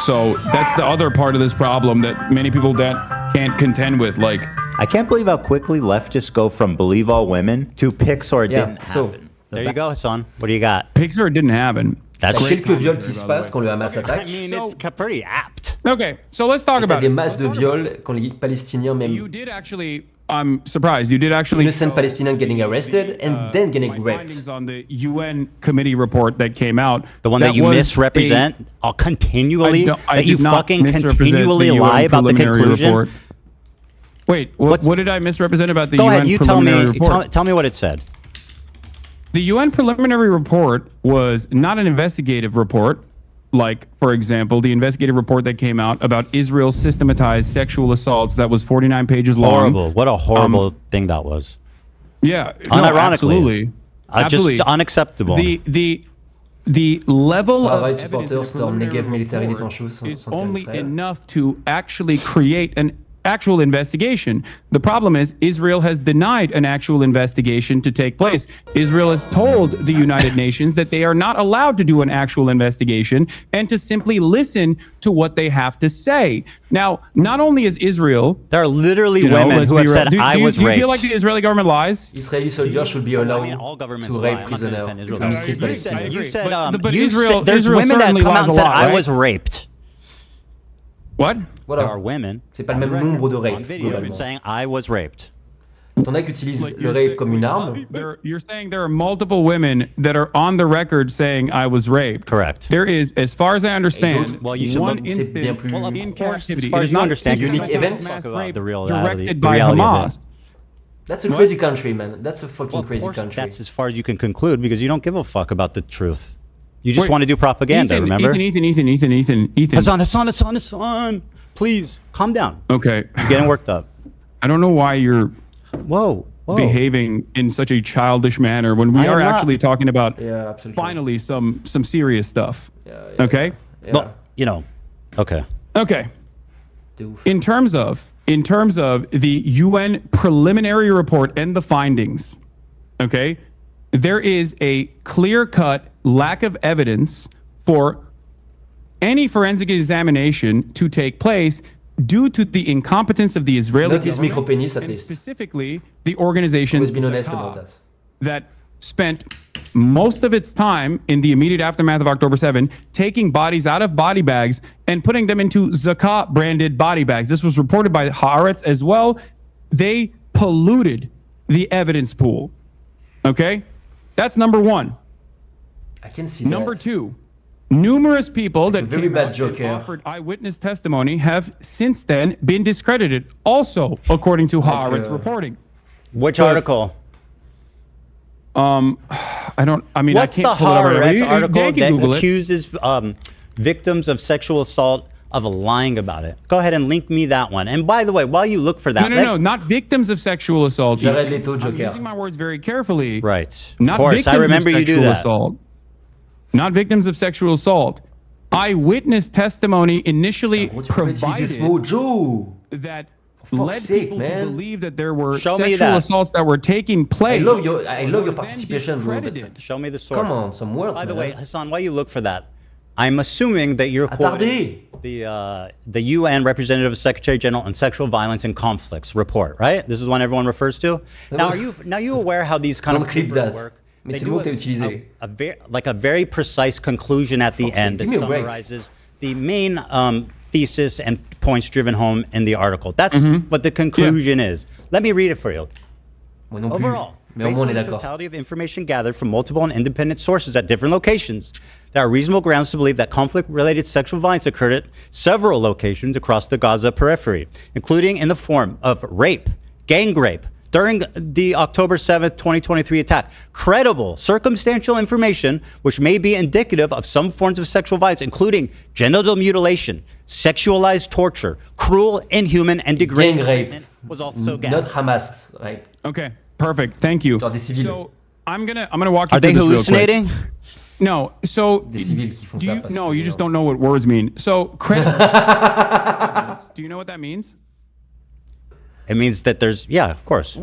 So that's the other part of this problem that many people that can't contend with. Like, I can't believe how quickly leftists go from believe all women to pics or it didn't happen. There you go, Hassan. What do you got? Pics or it didn't happen. That's quelques viols qui se passent quand le Hamas attaque. I mean, it's pretty apt. Okay, so let's talk about des masses de viols quand les Palestiniens même. You did actually. I'm surprised you did actually. Innocent Palestinians getting arrested and then getting raped. Findings on the UN committee report that came out. The one that you misrepresent continually. That you fucking continually lie about the conclusion. Report. Wait, what did I misrepresent about the UN preliminary report? Go ahead, you tell me what it said. The UN preliminary report was not an investigative report. Like, for example, the investigative report that came out about Israel's systematized sexual assaults that was 49 pages long. Horrible. What a horrible thing that was. Yeah. Unironically. Absolutely. Just unacceptable. the level of Right evidence supporters in the storm Negev preliminary military report détention is sans only Israël. enough to actually create an actual investigation. The problem is Israel has denied an actual investigation to take place. Israel has told the United Nations that they are not allowed to do an actual investigation and to simply listen to what they have to say. Now, not only is Israel... There are literally women who have said, I was raped. Do you feel like the Israeli government lies? Israeli soldiers should be allowed to rape prisoners. You said there's women that come out and said, I was raped. What? Voilà. There are women C'est pas le même nombre de rapes. globalement saying I was raped. T'en as qui utilisent le rape comme une arme. You're saying there are multiple women that are on the record saying I was raped. Correct. There is, as far as I understand, well, you should one look, instance in captivity. As far as you understand, unique events the reality, directed by Hamas. That's a crazy country, man. That's a fucking crazy country. That's as far as you can conclude because you don't give a fuck about the truth. You just want to do propaganda, remember? Ethan. Hassan, please, calm down. Okay. You're getting worked up. I don't know why you're whoa. behaving in such a childish manner when we are actually talking about finally some serious stuff. Okay? Well, you know, okay. Okay. In terms of the UN preliminary report and the findings, okay, there is a clear-cut lack of evidence for any forensic examination to take place due to the incompetence of the Israeli government, and specifically the organization that spent most of its time in the immediate aftermath of October 7 taking bodies out of body bags and putting them into Zakah branded body bags. This was reported by Haaretz as well. They polluted the evidence pool. Okay? That's number one. I can see Number two, numerous people that very bad Joker offered eyewitness testimony have since then been discredited, also according to Haaretz reporting. Which article? I mean, what's the Haaretz article that accuses victims of sexual assault of lying about it? Go ahead and link me that one. And by the way, while you look for that, no, not victims of sexual assault. I'm using my words very carefully. Right. Not of course, I remember you do that. Assault. Not victims of sexual assault. Eyewitness testimony initially provided that led people to believe that there were sexual assaults that were taking place. I love your participation, bro. Show me the source. Come on, some words. By the way, Hassan, while you look for that, I'm assuming that you're quoting the UN Representative of Secretary General on Sexual Violence and Conflicts report, right? This is one everyone refers to. Now, are you aware how these kind of papers work? Mais c'est le mot que t'as utilisé. Like a very precise conclusion at the end that summarizes the main thesis and points driven home in the article. That's what the conclusion is. Let me read it for you. Overall, based on the totality of information gathered from multiple and independent sources at different locations, there are reasonable grounds to believe that conflict-related sexual violence occurred at several locations across the Gaza periphery, including in the form of rape, gang rape, during the October 7th, 2023 attack. Credible circumstantial information which may be indicative of some forms of sexual violence, including genital mutilation, sexualized torture, cruel, inhuman, and degrading treatment, was also gathered. Not Hamas rape. Okay, perfect. Thank you. So I'm gonna walk you through this. Are they hallucinating? No. So you just don't know what words mean. So credible. Do you know what that means? It means that there's, of course.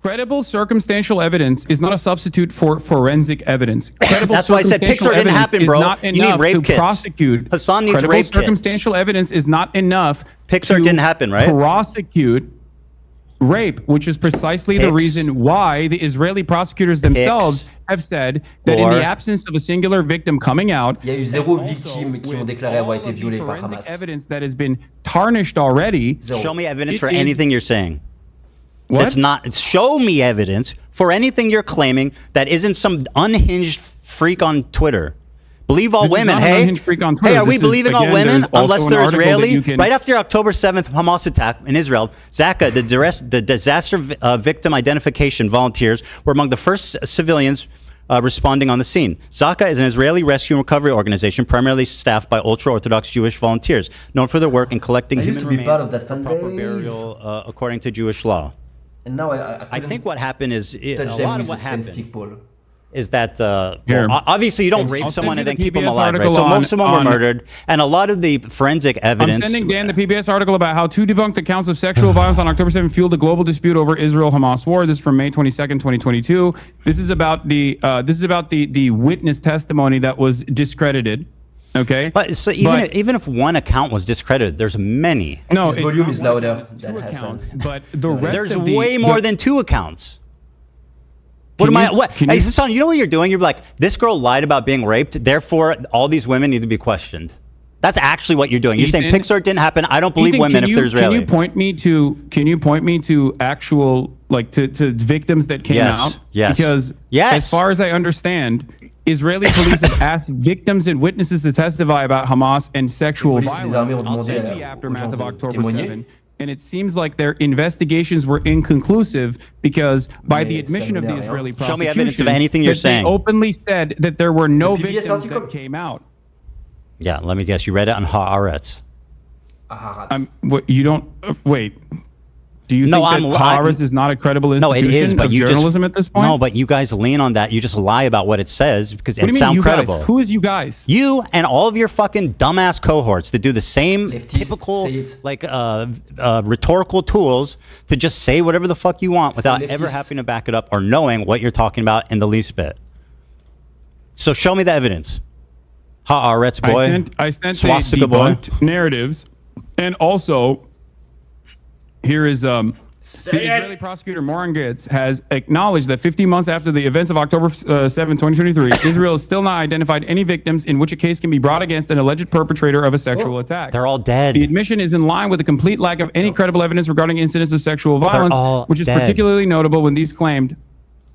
Credible circumstantial evidence is not a substitute for forensic evidence. That's why I said Pixar didn't happen, bro. Not you need rape kits. Prosecute. Hassan needs credible rape kits. Circumstantial evidence is not enough. Pixar didn't happen, right? Prosecute rape, which is precisely the reason why the Israeli prosecutors themselves have said that in the absence of a singular victim coming out, il y a eu 0 victimes qui ont déclaré avoir été violées par Hamas. Evidence that has been tarnished already. Show me evidence for anything you're saying. What? That's not. Show me evidence for anything you're claiming that isn't some unhinged freak on Twitter. Believe all women, hey? Hey, are we believing all women unless they're Israeli? Right after October 7th Hamas attack in Israel, Zakah, the disaster victim identification volunteers, were among the first civilians responding on the scene. Zakah is an Israeli rescue and recovery organization primarily staffed by ultra-Orthodox Jewish volunteers, known for their work in collecting human remains for proper burial according to Jewish law. And now I think what happened is a lot of what happened. is that obviously you don't rape someone and then keep them alive, right? So most of them were murdered, and a lot of the forensic evidence. I'm sending Dan the PBS article about how two debunked accounts of sexual violence on October 7th fueled a global dispute over Israel-Hamas war. This is from May 22nd, 2022. This is about the witness testimony that was discredited. Okay, but so even if one account was discredited, there's many. No, his volume is louder than HASAN. But the rest there's way more than 2 accounts. Hey, Hassan, you know what you're doing? You're like, this girl lied about being raped, therefore all these women need to be questioned. That's actually what you're doing. You're saying Pixar didn't happen. I don't believe women if they're Israeli. Can you point me to actual to victims that came out? Yes. Because as far as I understand, Israeli police have asked victims and witnesses to testify about Hamas and sexual violence in the aftermath of October 7. And it seems like their investigations were inconclusive because by the admission of the Israeli prosecution, show me evidence of anything you're saying. They openly said that there were no victims that came out. Yeah, let me guess. You read it on Haaretz. You don't wait. Do you think that Haaretz is not a credible institution it is, but of you journalism at this point? No, but you guys lean on that. You just lie about what it says because it sounds credible. Guys? Who is you guys? You and all of your fucking dumbass cohorts that do the same typical rhetorical tools to just say whatever the fuck you want without ever having to back it up or knowing what you're talking about in the least bit. So show me the evidence. Haaretz boy. I sent Swastika boy. Narratives, and also. Here is the Israeli prosecutor Moran Gitz has acknowledged that 15 months after the events of October 7, 2023, Israel has still not identified any victims in which a case can be brought against an alleged perpetrator of a sexual attack. They're all dead. The admission is in line with the complete lack of any credible evidence regarding incidents of sexual violence, which is particularly notable when these claimed.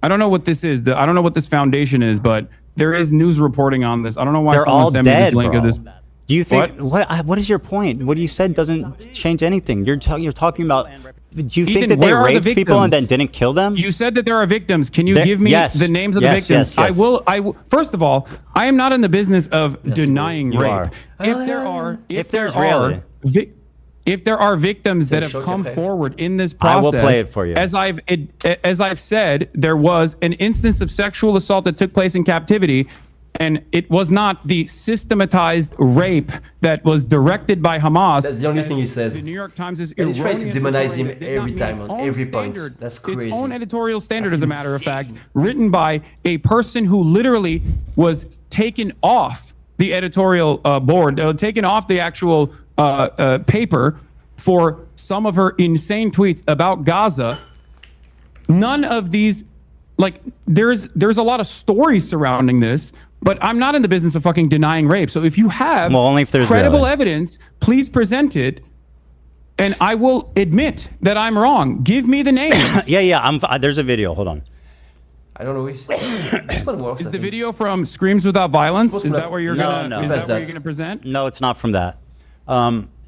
I don't know what this is. I don't know what this foundation is, but there is news reporting on this. I don't know why someone sent me this link of this. Do you think what is your point? What you said doesn't change anything. You're talking about. Do you think that they raped people and then didn't kill them? You said that there are victims. Can you give me the names of the victims? Yes. I will. First of all, I am not in the business of denying rape. If there are victims that have come forward in this process, I will play it for you. As I've said, there was an instance of sexual assault that took place in captivity. And it was not the systematized rape that was directed by Hamas. That's the only thing he says. The New York Times is and he tried to demonize him every time on every point. That's crazy. Its own editorial standard, as a matter of fact, written by a person who literally was taken off the editorial board, taken off the actual paper for some of her insane tweets about Gaza. None of these, there's a lot of stories surrounding this. But I'm not in the business of fucking denying rape. So if you have only if there's credible evidence, please present it, and I will admit that I'm wrong. Give me the names. Yeah. There's a video. Hold on. I don't know. This one works. Is the video from Screams Without Violence? Is that where you're gonna present? No, it's not from that.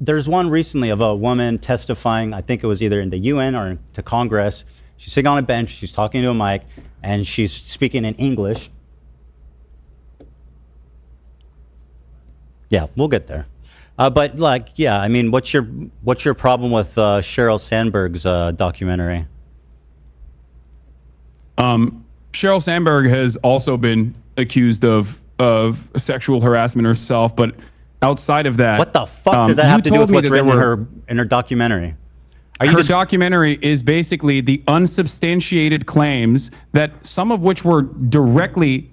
There's one recently of a woman testifying. I think it was either in the UN or to Congress. She's sitting on a bench. She's talking to a mic, and she's speaking in English. Yeah, we'll get there. But I mean, what's your problem with Sheryl Sandberg's documentary? Sheryl Sandberg has also been accused of sexual harassment herself, but outside of that, what the fuck does that have to do with what's written in her documentary? Her documentary is basically the unsubstantiated claims that some of which were directly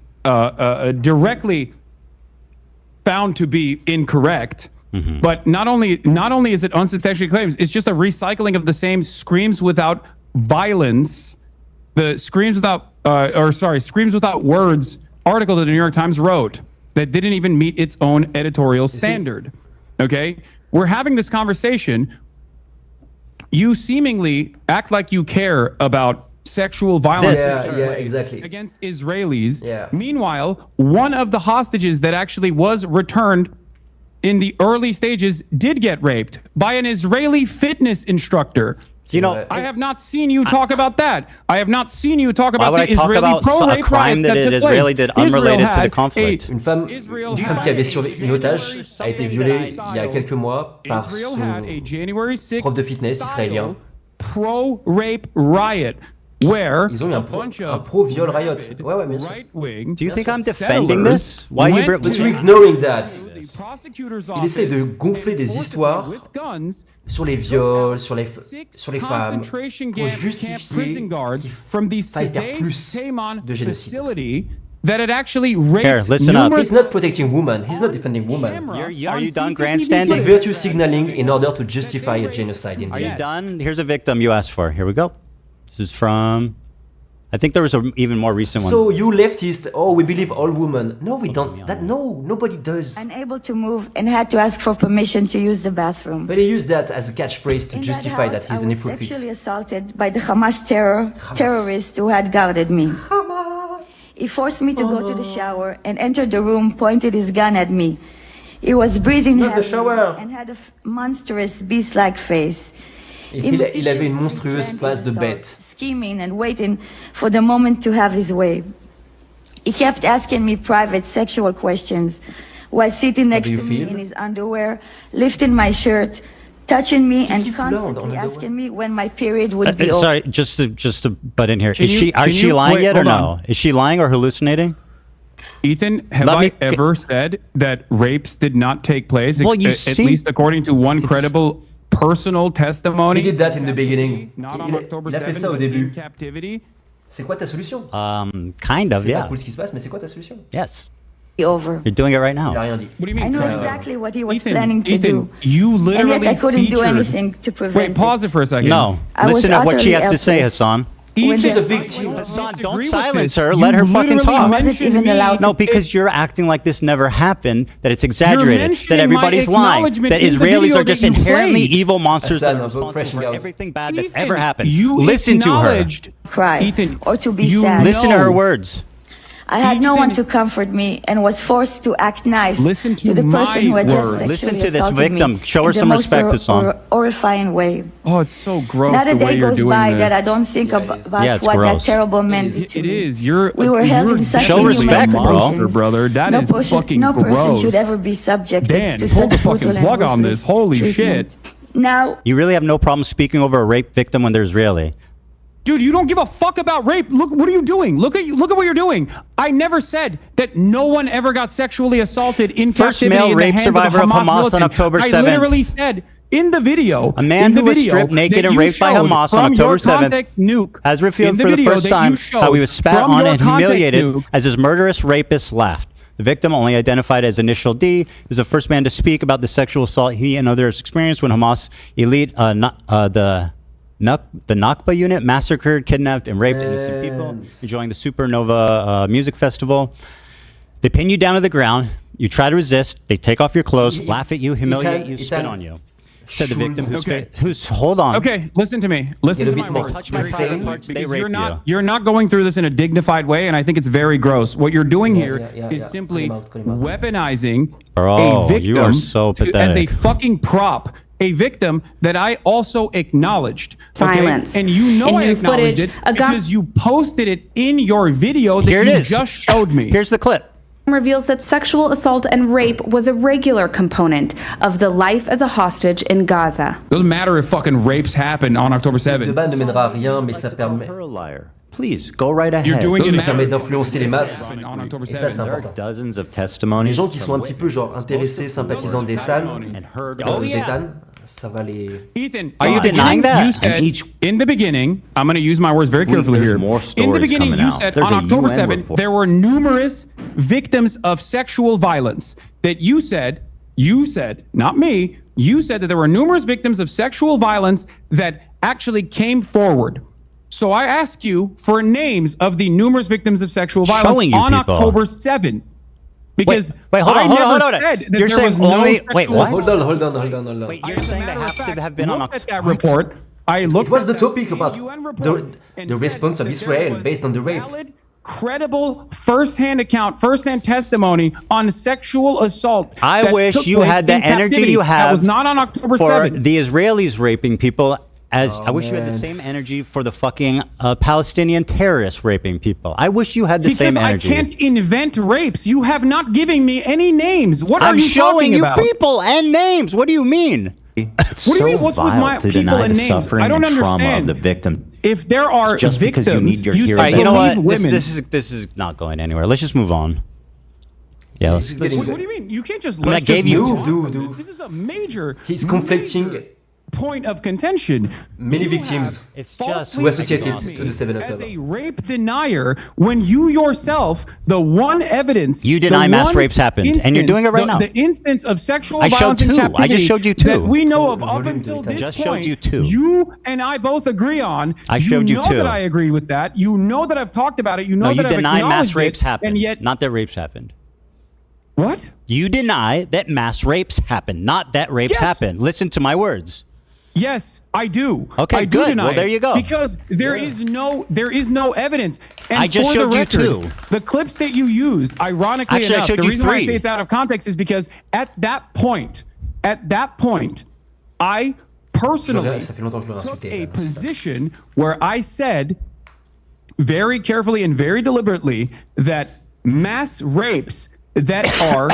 found to be incorrect, but not only is it unsubstantiated claims, it's just a recycling of the same Screams Without Violence, the Screams Without Words article that the New York Times wrote that didn't even meet its own editorial standard. Okay, we're having this conversation. You seemingly act like you care about sexual violence exactly. against Israelis. Meanwhile, one of the hostages that actually was returned in the early stages did get raped by an Israeli fitness instructor. You know, I have not seen you talk about that. I have not seen you talk about the Israeli pro-rape crime that an Israeli did unrelated to the conflict. Une femme qui avait survécu, une otage, a été violée il y a quelques mois par son prof de fitness israélien. Pro-rape riot. where Ils ont eu a un bunch un of pro-viol riot. Ouais, ouais, bien sûr. right-wing Do you think I'm settlers defending this? Why you went But to you're ignoring that. the prosecutor's Il essaie de office gonfler des forcibly histoires with guns sur les viols, sur les femmes, concentration pour camp justifier prison guards qu'il from the faille faire Sede plus Taman de génocide. facility that had actually raped Here, listen up. numerous He's not protecting women. He's not defending women. Are you done He's grandstanding? virtue signaling in order to justify a genocide in Are the you end. done? Here's a victim you asked for. Here we go. This is from. I think there was an even more recent one. So you leftists, oh, we believe all women. No, we don't. Nobody does. Unable to move and had to ask for permission to use the bathroom. But he used that as a catchphrase to In justify that that house, he's an I was hypocrite. sexually assaulted by the Hamas terrorist who had guarded me. He forced me to go to the shower and entered the room, pointed his gun at me. He was breathing Not the heavily shower. and had a monstrous beast-like face. Il avait une monstrueuse face de bête. Scheming and waiting for the moment to have his way. He kept asking me private sexual questions while sitting next do to you me feel? in his underwear, lifting my shirt, touching me, and qu'il fout là, en constantly underwear? asking me when my period would be over. Sorry, just to butt in here. Can you- Are can she you- lying wait, yet or hold no? on. Is she lying or hallucinating? Ethan, have Let I me- ever said that rapes did not take place? Well, you at see- least according to one credible personal testimony. He did that in the beginning. Not on October Il a fait 7th, ça au but début. in captivity. C'est quoi ta solution? Kind of, C'est pas yeah. cool ce qui se passe, mais c'est quoi ta solution? Yes. Over. You're doing it right Il a now. rien dit. What do you I mean? know credible? exactly what he was Ethan, planning to Ethan, do. you And literally yet I couldn't do featured- anything to prevent Wait, pause it for a second. No. I was Listen to what she has utterly to say, helpless. Hassan. When She's the- a victim. Hassan, disagree don't with silence this. her. You Let her fucking literally talk. Was it even mentioned me. allowed No, because you're acting like this never happened, that it's exaggerated, that mentioning everybody's my lying, acknowledgement that in the Israelis video are just that you inherently played. evil monsters that Hassan, are I'm responsible crashing for out. everything bad that's Ethan, ever happened. You Listen to her. acknowledged- cry Ethan, or to be you sad. Listen to know- her words. I had no Ethan- one to comfort me and was forced to act nice Listen to the person who had my just words. sexually Listen to this assaulted victim. me Show her in the some most respect, Hassan. horrifying way. Oh, it's so gross Not a the way day you're goes doing by this. that I don't think Yeah, it is. about Yeah, it's what gross. that terrible meant to It me. is. You're. We were held you're in such Show inhuman respect, bro. monster, conditions. brother. That no is fucking no person gross. should ever be subjected Dan, to pull such the fucking brutal and plug on this. ruthless Holy treatment. shit. Now, You really have no problem speaking over a rape victim when they're Israeli. Dude, you don't give a fuck about rape. Look, what are you doing? Look at what you're doing. I never said that no one ever got sexually assaulted in First captivity male in the rape hands survivor of of Hamas on militant. October I 7th. literally said in the video, A man in the who was video stripped naked that and you raped by showed Hamas on from your October 7th context nuke, has revealed in the for the video first that time you showed how he was spat from on your and context humiliated nuke. as his murderous rapist laughed. The victim, only identified as Initial D, was the first man to speak about the sexual assault he and others experienced when Hamas elite, the Nakba unit massacred, kidnapped, and raped innocent people enjoying the Supernova music festival. They pin you down to the ground. You try to resist. They take off your clothes, laugh at you, humiliate you, spit on you. Said the victim who's hold on. Okay, listen to me. Listen to my words. Touch my private parts, they Because rape you. you're not going through this in a dignified way, and I think it's very gross. What you're doing here is simply weaponizing Bro, a victim you are so as a pathetic. fucking prop. A victim that I also acknowledged. Silence. And you know In I new acknowledged footage, it a gun- because you posted it in your video that Here it you is. just showed me. Here's the clip. Reveals that sexual assault and rape was a regular component of the life as a hostage in Gaza. Doesn't matter if fucking rapes happen on October 7th. Le débat ne mènera à rien, mais ça permet. Her a liar. Please go right ahead. You're doing it Ça now. permet d'influencer les masses. On October Et ça, 7th. c'est important. Dozens of Les testimonies. gens qui sont un petit peu genre intéressés, sympathisants des SAN, des TAN, ça va les. Ethan, Are you in the denying beginning, that? You said, And each- in the beginning, I'm going to use my words very carefully there's here. more In the stories beginning, coming you out. said There's on a October UN 7th, report. there were numerous victims of sexual violence that you said, not me, you said that there were numerous victims of sexual violence that actually came forward. So I ask you for names of the numerous victims of sexual violence Showing you on people. October 7th. Because Wait, hold on, I hold on, never hold on. said that You're there saying was no only- wait, sexual what? Hold on. Wait, you're saying they have to have been on looked October. at that report. I looked It was at the that topic same about UN report and the said response of that there Israel was based on the rape. valid, credible, first-hand account, first-hand testimony on sexual assault. I that wish took you place had the in energy captivity. you That have was not on October for 7th. the Israelis raping people. I wish you had the man. same energy for the fucking Palestinian terrorists raping people. I wish you had the Because same I energy. can't invent rapes. You have not given me any names. What are I'm you showing talking you about? people and names. What do you mean? It's What do you so mean? What's with vile my to people deny and the names? suffering I don't and trauma of understand. the victim. If there are Just victims, because you need your heroes. say You know what? women. This is not going anywhere. Let's just move on. Yeah. What do you mean? You can't just. I mean, I gave you. This is a major. He's conflicting point of contention. many victims who associated to the 7 as October. a rape denier when you yourself, the one evidence You deny mass rapes happened, and you're doing it right now. The instance of sexual I showed violence in two. captivity I just showed you two. that we know of up until this Just point, showed you two. You and I both agree on. I showed you know two. that I agree with that. You know that I've talked about it. You know No, you that I've deny mass acknowledged rapes it, happened, and yet not that rapes happened. What? You deny that mass rapes happened, not that rapes Yes. happened. Listen to my words. Yes, I do. Okay, I do good. deny Well, there it you go. Because there is no evidence. And I just for the showed you record, two. The clips that you used, ironically Actually, I enough, showed the you reason why I three. say it's out of context is because at that point, I personally Ça fait longtemps que je le took insultais, a position where I said very carefully and very deliberately that mass rapes that are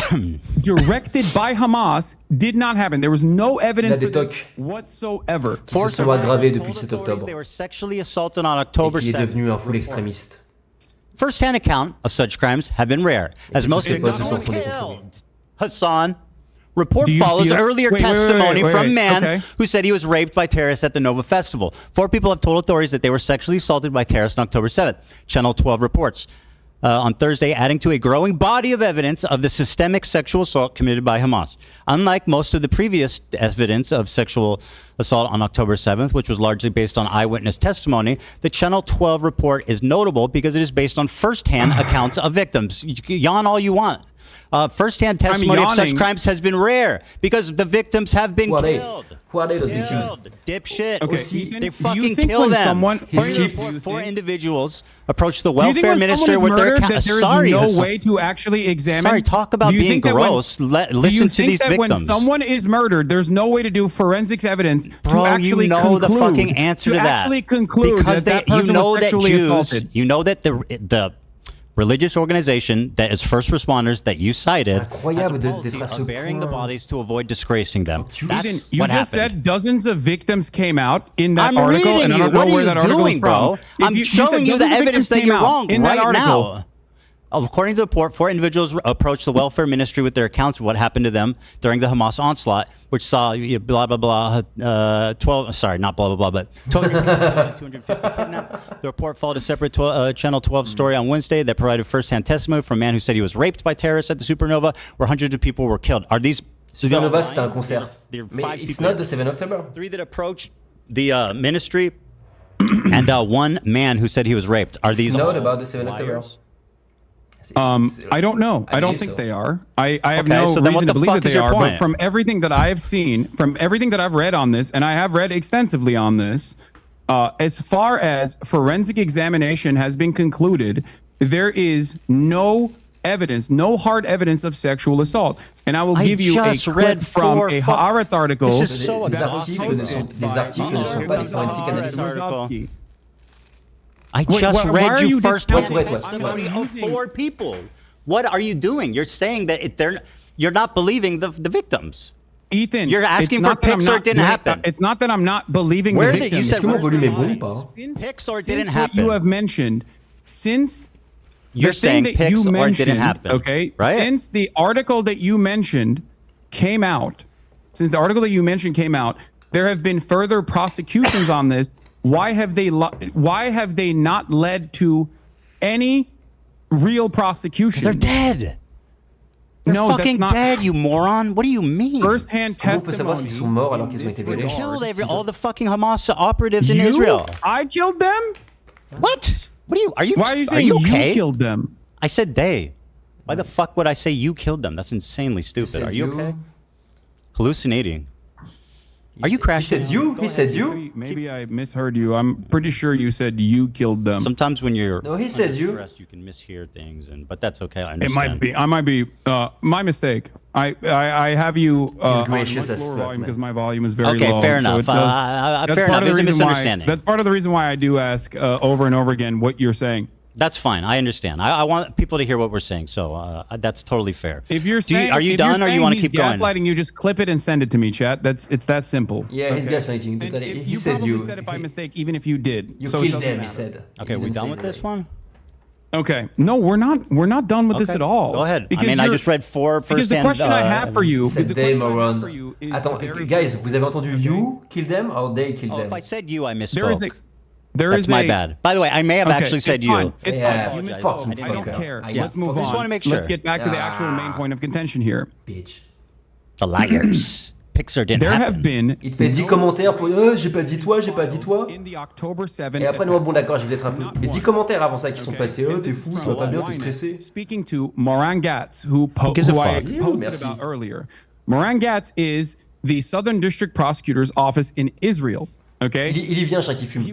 directed by Hamas did not happen. There was no evidence for this whatsoever. Qui se sont aggravés depuis le 7 octobre. They were sexually assaulted on October Et qui est 7th. devenu un full extrémiste. First-hand account of such crimes have been rare, as most ses potes victims se sont were retournés contre lui. killed. Hassan. Report Do you follows feel- earlier Wait, testimony wait, from a man okay. who said he was raped by terrorists at the Nova Festival. 4 people have told authorities that they were sexually assaulted by terrorists on October 7th. Channel 12 reports. On Thursday, adding to a growing body of evidence of the systemic sexual assault committed by Hamas. Unlike most of the previous evidence of sexual assault on October 7th, which was largely based on eyewitness testimony, the Channel 12 report is notable because it is based on first-hand accounts of victims. You can yawn all you want. First-hand testimony of such crimes has been rare because the victims have been killed. Who are they, those victims? Dipshit. Okay, Aussi, Ethan, They do you fucking think kill when them. someone- He's Wait, kept- 4 individuals approached the do you think welfare when minister someone is with their murdered account. that there is Sorry, no Hassan. way to actually examine? Sorry, talk about Do you being think that when- gross. do Listen you to think these that victims. when someone is murdered, there's no way to do forensics evidence Bro, to actually you know conclude, the fucking answer to that. actually conclude because that you person know was that sexually Jews, assaulted. you know that the religious organization that is first responders that you cited has a incroyable policy d'être à ce of burying the point. bodies to avoid disgracing them. That's Ethan, you what just happened. said dozens of victims came out in that I'm article, reading and I you. don't know What are where you that article doing, is bro? from. I'm You said showing you the dozens of evidence victims that came you're out wrong in that right article. now. According to the report, 4 individuals approached the welfare ministry with their accounts of what happened to them during the Hamas onslaught, which saw blah, blah, blah, 12, sorry, not blah, blah, blah, but 250 kidnapped. The report followed a separate Channel 12 story on Wednesday that provided first-hand testimony from a man who said he was raped by terrorists at the Supernova, where hundreds of people were killed. Are these... Supernova, c'était un concert. There are Mais 5 it's people- not the 7 October. 3 that approached the ministry and 1 man who said he was raped. Are these It's not all about the 7 October. liars? I don't know. I don't believe think so. they are. I have Okay, no so then what reason the to believe fuck that is they your are. point? But from everything that I have seen, from everything that I've read on this, and I have read extensively on this, as far as forensic examination has been concluded, there is no evidence, no hard evidence of sexual assault. And I will give you a just clip read from 4 a Haaretz article. This is so Des exhausting. articles ne sont pas des forensic analysts. I Wait, just why read are you you first-hand Wait. testimony of 4 people. What are you doing? You're saying that you're not believing the victims. Ethan, You're asking it's for not that I'm pics or not- it didn't wait, happen. It's not that I'm not believing Where the is it? You victims. said Est-ce que mon volume est bon ou pas? pics or it Since didn't what happen. you have mentioned, since You're the thing saying that you pics or it mentioned, didn't happen. okay, right? since the article that you mentioned came out, there have been further prosecutions on this. Why have they not led to any real prosecution? They're dead. They're No, fucking that's not dead, you moron. What do you mean? First-hand Comment on peut savoir s'ils testimony. sont morts alors qu'ils ont été violés? Killed all the fucking Hamas operatives in You? Israel. I killed them? What? What are you? Why are you saying okay? you killed them? I said they. Why the fuck would I say you killed them? That's insanely stupid. said Are you you. okay? Hallucinating. Are you crashing? He said you? Maybe I misheard you. I'm pretty sure you said you killed them. Sometimes when you're No, he said under you. stress, you can mishear things, but that's okay. I It understand. might be. I might be. My mistake. I have you on gracious much as lower fuck, volume man. because my volume is very Okay, low. fair so enough. it does- Fair that's part enough. of the It was a reason why- misunderstanding. That's part of the reason why I do ask over and over again what you're saying. That's fine. I understand. I want people to hear what we're saying, so that's totally fair. If you're saying, are you done, or you want to keep going? Gaslighting you, just clip it and send it to me, chat. It's that simple. Yeah, he's gaslighting. Totally. He said you said it by mistake, even if you did. You killed them. He said. Okay, we done with this one? Okay. No, we're not done with this at all. Go ahead. I mean, I just read 4 first. Because the question I have for you. Attends, guys, vous avez entendu you kill them or they kill them? If I said you, I misspoke. That's my bad. By the way, I may have actually said you. It's fine. You misspoke. I don't care. Let's move on. I just want to make sure. Let's get back to the actual main point of contention here. Bitch. The liars. Pixar didn't There happen. have been. Il te fait 10 commentaires pour j'ai pas dit toi, j'ai pas dit toi. Et après, non, bon, d'accord, j'ai peut-être un peu. Mais 10 commentaires avant ça qui sont passés. Oh, t'es fou, ça va pas bien, t'es stressé. Speaking to Moran Gatz, who I posted about earlier. Moran Gatz is the Southern District Prosecutor's Office in Israel. Okay. Il y vient chaque qui fume.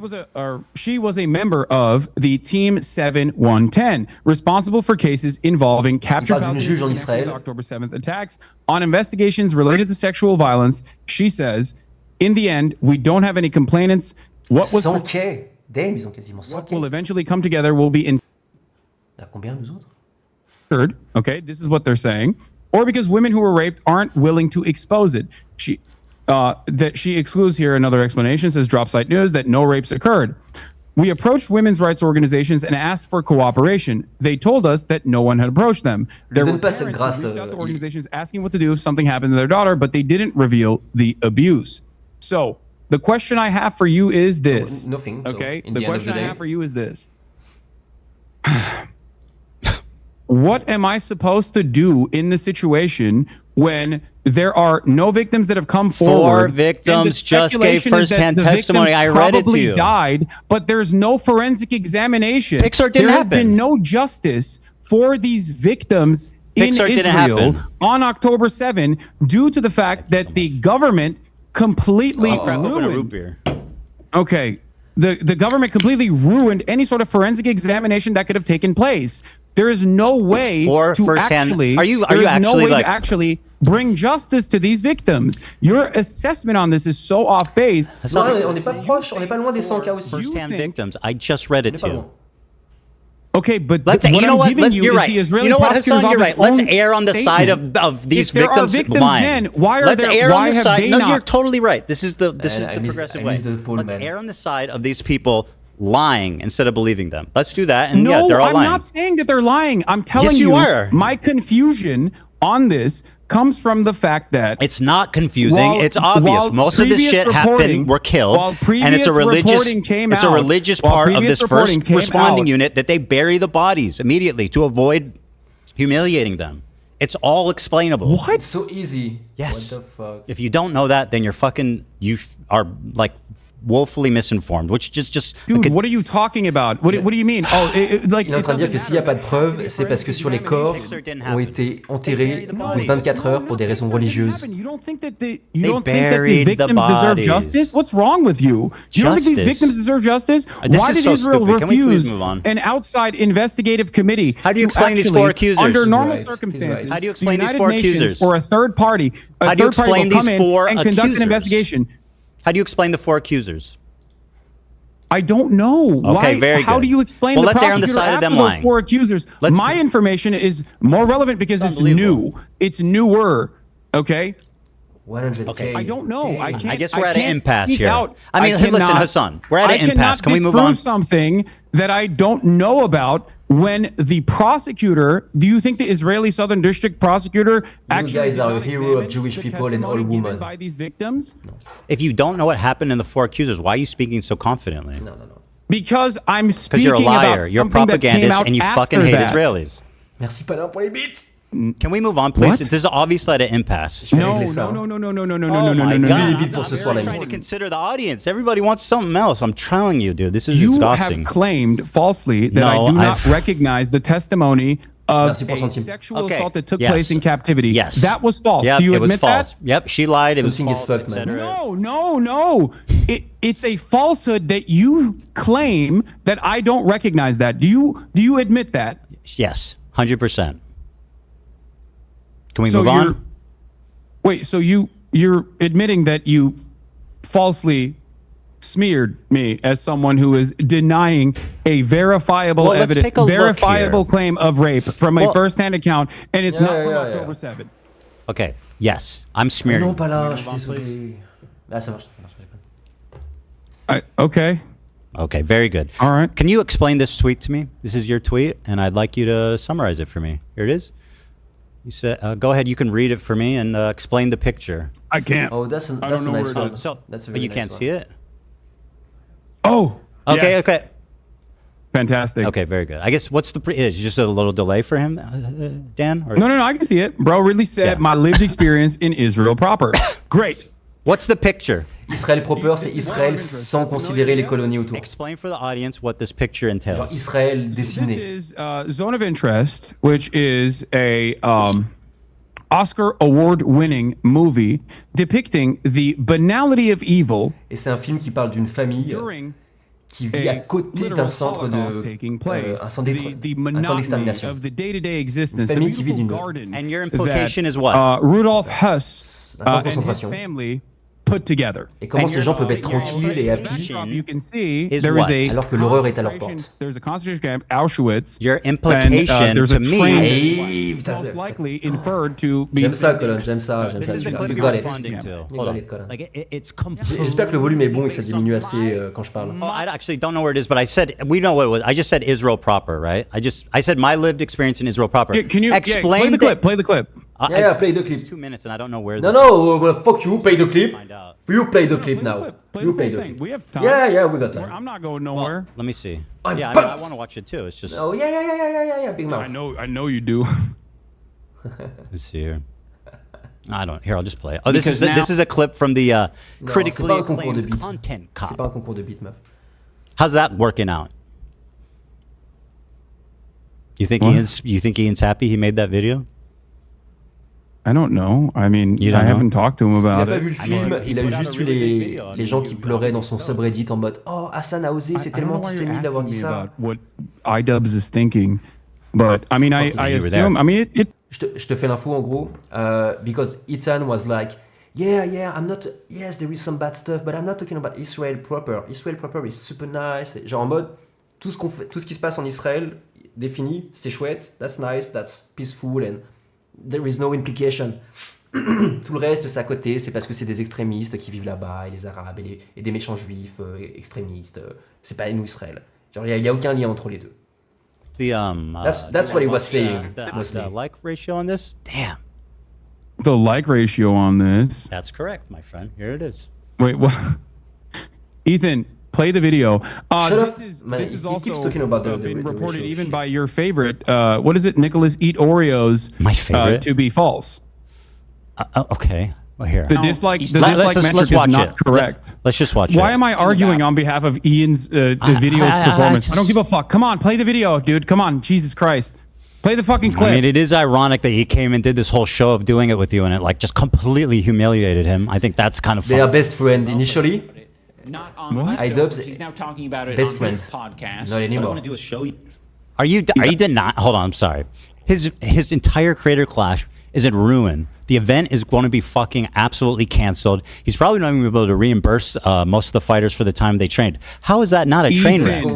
She was a member of the Team 7110, responsible for cases involving captured October 7th attacks on investigations related to sexual violence. She says, in the end, we don't have any complainants. What was Damn, ils ont quasiment 100 what will eventually come together will be in. Combien nous autres? Okay, this is what they're saying. Or because women who were raped aren't willing to expose it. That she excludes here another explanation, says Dropsite News, that no rapes occurred. We approached women's rights organizations and asked for cooperation. They told us that no one had approached them. There were parents who reached out to organizations asking what to do if something happened to their daughter, but they didn't reveal the abuse. So the question I have for you is this. Nothing. Okay, the question I have for you is this. What am I supposed to do in the situation when there are no victims that have come forward? 4 victims just gave first-hand testimony. I read it to you. Died, but there's no forensic examination. Pixar didn't there has happen. been no justice for these victims in Pixar didn't Israel happen. on October 7 due to the fact that the government completely ruined. Okay, the government completely ruined any sort of forensic examination that could have taken place. There is no way to actually. Are you actually like actually bring justice to these victims? Your assessment on this is so off base. On n'est pas proche, on n'est pas loin des 100 cas aussi. First-hand victims. I just read it to you. Okay, but let's. You know what? You're right. You know what, Hassan? You're right. Let's err on the side of these victims lying. Let's err on the side. No, you're totally right. This is the progressive way. Let's err on the side of these people lying instead of believing them. Let's do that. And yeah, they're all lying. I'm not saying that they're lying. I'm telling you are. My confusion on this comes from the fact that it's not confusing. It's obvious. Most of this shit happened. Were killed, and it's a religious part of this first responding unit that they bury the bodies immediately to avoid humiliating them. It's all explainable. What? It's so easy. Yes. What the fuck? If you don't know that, then you are woefully misinformed, which just dude, what are you talking about? What do you mean? Oh, like il est en train de dire que s'il n'y a pas de preuves, c'est parce que sur les corps ont été enterrés au bout de 24 heures pour des raisons religieuses. You don't think that the victims deserve justice? What's wrong with you? You don't think these victims deserve justice? Why did Israel refuse an outside investigative committee? How do you explain these 4 accusers? Under normal circumstances, how do you explain these 4 accusers? Or a third party, how do you explain these 4 and conduct an investigation. How do you explain the 4 accusers? I don't know. Okay, very good. How do you explain well, the let's err on the side of them those lying. 4 accusers? My information is more relevant because it's new. It's newer. Okay? 100K. Okay. I don't know. I guess we're at an impasse here. I mean, listen, Hassan, we're at an impasse. Can we move on? Something that I don't know about when the prosecutor, do you think the Israeli Southern District prosecutor actually... You guys are a hero of Jewish people and all women. By these victims? No. If you don't know what happened in the 4 accusers, why are you speaking so confidently? No. Because I'm speaking because you're a liar. About you're a propagandist and you fucking hate Israelis. Merci Palin pour les beats. Can we move on, please? This is obviously at an impasse. No. Oh my God. I'm just trying to consider the audience. Everybody wants something else. I'm telling you, dude. This is exhausting. You have claimed falsely that I do not recognize the testimony of a sexual assault that took place in captivity. Yes. That was false. Yep, do you admit false. that? Yep, she lied. It was false, etc. No. It's a falsehood that you claim that I don't recognize that. Do you admit that? Yes, 100%. Can we move on? Wait, so you're admitting that you falsely smeared me as someone who is denying a verifiable Well, let's take a look verifiable here. claim of rape from a first-hand account, and it's not from yeah. October 7th. Okay. Yes, I'm smearing. Non, pas là, je suis désolé. Ah, ça marche. Okay. Okay, very good. All right. Can you explain this tweet to me? This is your tweet, and I'd like you to summarize it for me. Here it is. You said, go ahead. You can read it for me and explain the picture. I can't. Oh, that's a nice one. That's a But very you nice can't one. see it. Oh. Okay. yes. Okay. Fantastic. Okay. Very good. I guess what's the is just a little delay for him, Dan? Or? No, I can see it. Bro really said my lived experience in Israel proper. Great. What's the picture? Israël proper, c'est Israël sans considérer les colonies autour. Explain for the audience what this picture entails. Genre Israël dessiné. This is Zone of Interest, which is a Oscar award-winning movie depicting the banality of evil. Et c'est un film qui parle d'une famille qui vit à côté d'un centre de un centre un camp d'extermination. Une famille qui vit d'une And your implication is what? Rudolf Huss un camp de and his concentration. family put together. Et comment ces gens peuvent être tranquilles et happy You can see Is there what? is a alors que l'horreur est à leur porte. There's a concentration camp, Auschwitz. Your implication there's to a me. train most likely inferred to be. J'aime ça, Colin, j'aime ça. This is the clip You you're got it. responding to. You Hold got on. it, Colin. Like it's completely. J'espère que le volume est bon et que ça diminue assez quand je parle. Oh, I actually don't know where it is, but I said we know what it was. I just said Israel proper, right? I said my lived experience in Israel proper. Can you explain play the clip? Play the clip. Yeah, play the clip. It's 2 minutes and I don't know where. No, well, fuck you. Play the clip. You play the clip now. Play You the play full the thing. clip. We have time. Yeah, we got time. I'm not going nowhere. Let me see. I'm Yeah, I pumped. want to watch it too. It's just. Oh yeah, big mouth. I know you do. Let's see here. I don't. Here, I'll just play it. Oh, this Because is a clip from the Non, critically c'est pas un concours de acclaimed beat. content C'est cop. pas un concours de beat, meuf. How's that working out? You think Ian's happy he made that video? I don't know. I mean, You I don't know? haven't talked to him Il a about pas it. vu le film, il a eu juste vu les gens qui pleuraient dans son subreddit en mode Oh, Hassan a osé, c'est I don't tellement know why you're antisémite d'avoir asking dit me ça. about what iDubbbz is thinking, but I mean, I you were assume. there. I mean, it Je te fais l'info en gros, because Ethan was like, I'm not, yes, there is some bad stuff, but I'm not talking about Israel proper. Israel proper is super nice. Genre en mode, tout ce qui se passe en Israël, défini, c'est chouette, that's nice, that's peaceful, and there is no implication. Tout le reste, c'est à côté, c'est parce que c'est des extrémistes qui vivent là-bas, et les Arabes, et des méchants juifs extrémistes. C'est pas nous, Israël. Genre, il n'y a aucun lien entre les deux. That's what he was saying. The like ratio on this? Damn. the like ratio on this. That's correct, my friend. Here it is. Wait, what? Ethan, play the video. Shut up, This man. is He also keeps talking about the been ratio reported even shit. by your favorite. What is it? Nicholas Eat Oreos. My favorite? To be false. Okay. Well, here. The dislike Let's metric watch is not it. correct. Let's just watch it. Why am I arguing on behalf of Ian's the video's performance? I don't give a fuck. Come on, play the video, dude. Come on, Jesus Christ. Play the fucking clip. I mean, it is ironic that he came and did this whole show of doing it with you, and it like just completely humiliated him. I think that's kind of fun. They are best friends initially. Not on What? the show, iDubbbz, but he's now talking about it best on friends. his podcast. Not anymore. What I want to do is show you. Are you denying? Hold on, I'm sorry. His entire creator clash is in ruin. The event is going to be fucking absolutely canceled. He's probably not even able to reimburse most of the fighters for the time they trained. How is that not a train wreck?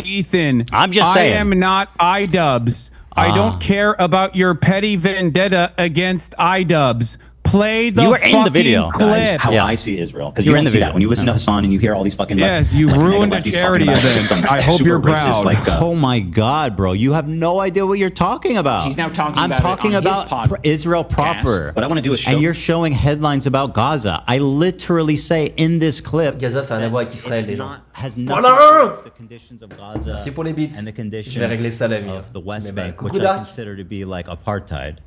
Ethan, I'm just saying. I am not iDubbbz. I don't care about your petty vendetta against iDubbbz. Play the You were in the video. clip. Guys, how I see Israel. Because You you were don't in the see video. that. When you listen to Hassan and you hear all these fucking Yes, you ruined a charity event. I hope you're proud. Oh my God, bro! You have no idea what you're talking about. She's now talking I'm about it talking on his about podcast. Israel proper. What I want to do is show. And you're showing headlines about Gaza. I literally say in this clip. Gaza, ça n'a rien à voir avec Israël, les gens. Has nothing Voilà. to do with the conditions of Gaza. Merci pour les beats. And the conditions Je vais régler ça la vie. of the West Tu Bank, m'aimes. which Coucou, I Dark. consider to be like apartheid.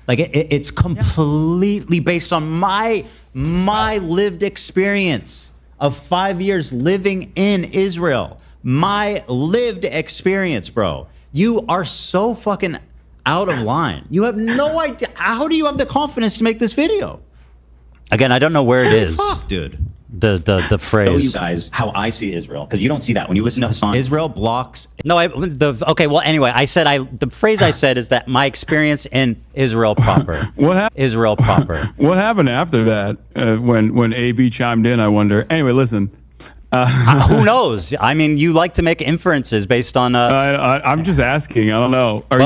Like it's completely based on my lived experience of 5 years living in Israel. My lived experience, bro. You are so fucking out of line. You have no idea. How do you have the confidence to make this video? Again, I don't know where it is, dude. The Show phrase. you guys how I see Israel. Because you don't see that when you listen to Hassan. Israel blocks. No, okay. Well, anyway, the phrase I said is that my experience in Israel proper. What happened? Israel proper. What happened after that? When AB chimed in, I wonder. Anyway, listen. Who knows? I mean, you like to make inferences based on. I'm just asking. I don't know. You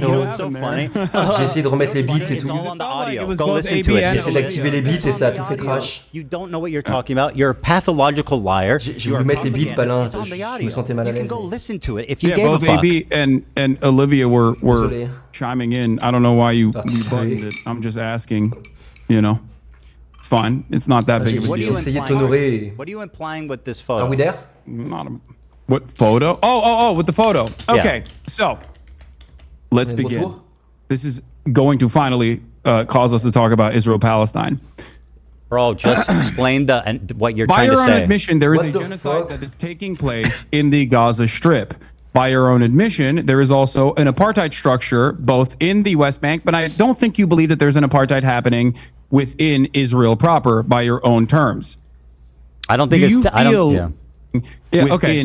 know what's so funny? J'ai essayé de remettre les beats et tout. On the audio. Go listen to it. J'ai essayé d'activer les beats et ça a tout fait crash. You don't know what you're talking about. You're a pathological liar. J'ai voulu mettre les beats, Palin. Je me sentais mal à l'aise. You can go listen to it if you gave both a fuck. AB and Olivia were chiming in. I don't know why you buttoned it. I'm just asking. You know. It's fine. It's not that big of a deal. What are you implying with this photo? Are we there? What photo? Oh, with the photo. Okay, so let's begin. This is going to finally cause us to talk about Israel-Palestine. Bro, just explain what you're trying to say. By your own admission, there is a genocide that is taking place in the Gaza Strip. By your own admission, there is also an apartheid structure both in the West Bank, but I don't think you believe that there's an apartheid happening within Israel proper by your own terms. I don't think within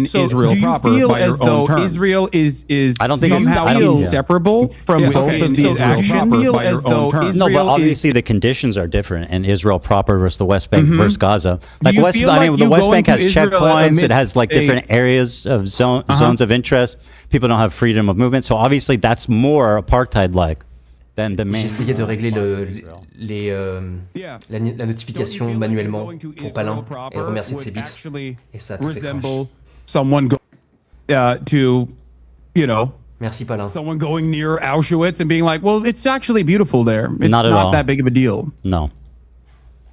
Israel proper by your own terms. Israel is somehow inseparable from both of these actions by your own terms. No, but obviously the conditions are different in Israel proper versus the West Bank versus Gaza. Like the West Bank has checkpoints. It has like different areas of zones of interest. People don't have freedom of movement. So obviously that's more apartheid-like. J'essayais de régler la notification manuellement pour Palin et remercier de ses bits. Et ça a tout fait crash. Someone to, you know, merci Palin. Someone going near Auschwitz and being like, well, it's actually beautiful there. It's not that big of a deal. No.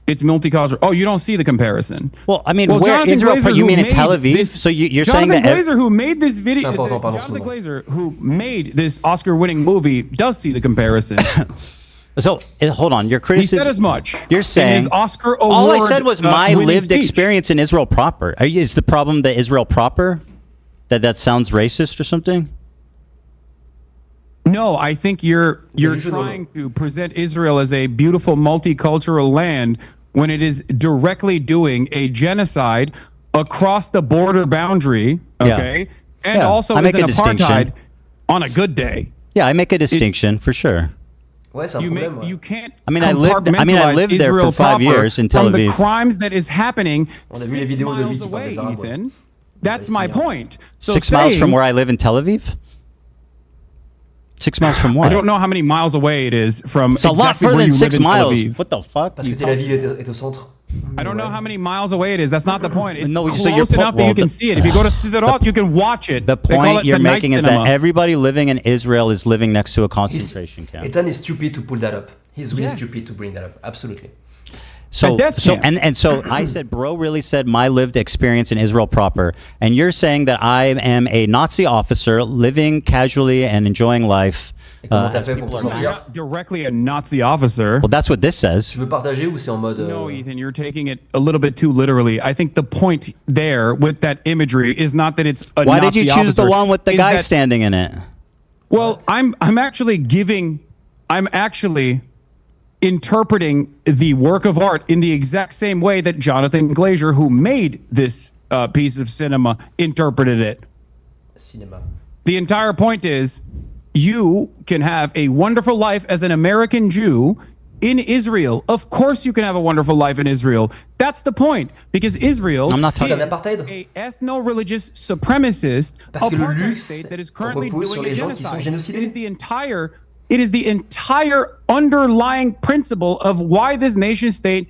It's multicultural. Oh, you don't see the comparison. Well, I mean, where Israel? You mean in Tel Aviv? So you're saying that Jonathan Glazer, who made this video, Jonathan Glazer, who made this Oscar-winning movie, does see the comparison. So hold on, your criticism. He said as much. You're saying Oscar award. All I said was my lived experience in Israel proper. Is the problem that Israel proper? That sounds racist or something? No, I think you're trying to present Israel as a beautiful multicultural land when it is directly doing a genocide across the border boundary, okay? And also is an apartheid on a good day. Yeah, I make a distinction for sure. Ouais, c'est un problème. You can't. I lived there for 5 years in Tel Aviv. From the crimes that is happening. On a vu les vidéos de lui qui parle des Arabes. Ethan, that's my point. So 6 miles from where I live in Tel Aviv? 6 miles from what? I don't know how many miles away it is from. It's a lot further than 6 miles. What the fuck? Parce que Tel Aviv est au centre. I don't know how many miles away it is. That's not the point. It's close enough that you can see it. If you go to Sderot, you can watch it. The point you're making is that everybody living in Israel is living next to a concentration camp. Ethan is stupid to pull that up. He's really stupid to bring that up. Absolutely. So I said, bro really said my lived experience in Israel proper. And you're saying that I am a Nazi officer living casually and enjoying life. Not directly a Nazi officer. Well, that's what this says. Tu veux partager ou c'est en mode No, Ethan, you're taking it a little bit too literally. I think the point there with that imagery is not that it's a Nazi officer. Why did you choose the one with the guy standing in it? Well, I'm actually interpreting the work of art in the exact same way that Jonathan Glazer, who made this piece of cinema, interpreted it. Cinema. The entire point is you can have a wonderful life as an American Jew in Israel. Of course you can have a wonderful life in Israel. That's the point. Because Israel is a ethno-religious supremacist apartheid state that is currently doing a genocide. It is the entire underlying principle of why this nation state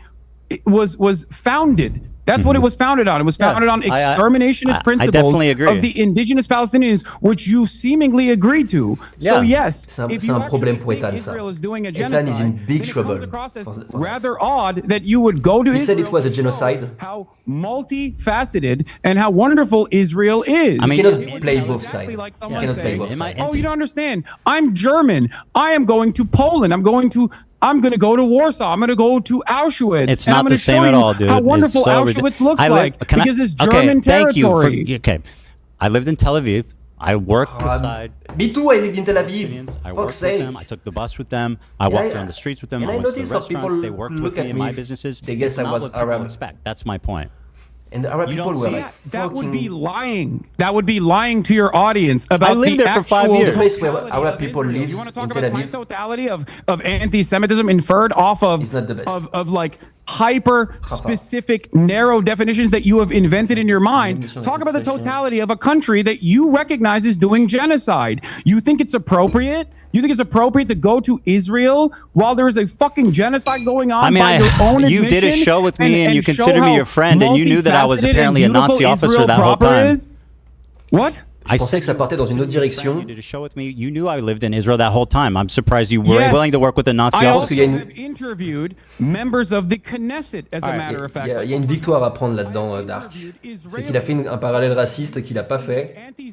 was founded. That's what it was founded on. It was founded on exterminationist principles of the indigenous Palestinians, which you seemingly agree to. So yes, if you actually think Israel is doing a genocide, is in big trouble. It comes across as rather odd that you would go to Israel. He said it was a genocide. How multifaceted and how wonderful Israel is. I mean, you cannot play both sides. Oh, you don't understand. I'm German. I am going to Poland. I'm going to go to Warsaw. I'm going to go to Auschwitz. It's not the same at all, dude. How wonderful Auschwitz looks like because it's German territory. Thank you. I lived in Tel Aviv. I worked beside. Me too. I lived in Tel Aviv. I worked with them. I took the bus with them. I walked down the streets with them. And I noticed how people they worked with me in my businesses. They guess I was Arab. That's my point. And the Arab people were like, that would be lying. That would be lying to your audience about the there for 5 years. The place where Arab people live in Tel Aviv. You want to talk about my totality of anti-Semitism inferred off of it's not the best. of like hyper specific, narrow definitions that you have invented in your mind. Talk about the totality of a country that you recognize is doing genocide. You think it's appropriate? You think it's appropriate to go to Israel while there is a fucking genocide going on? I mean, by your own you did a admission show with me and you show consider me how your friend and you knew that I was multifaceted apparently a and Nazi beautiful officer Israel that whole proper time. is? What? Je pensais que ça partait dans une autre direction. You did a show with me. You knew I lived in Israel that whole time. I'm surprised you were willing to work with a Nazi officer. I also have interviewed members of the Knesset, as a matter of fact. Il y a une victoire à prendre là-dedans, Dark. C'est qu'il a fait un parallèle raciste qu'il a pas fait. Les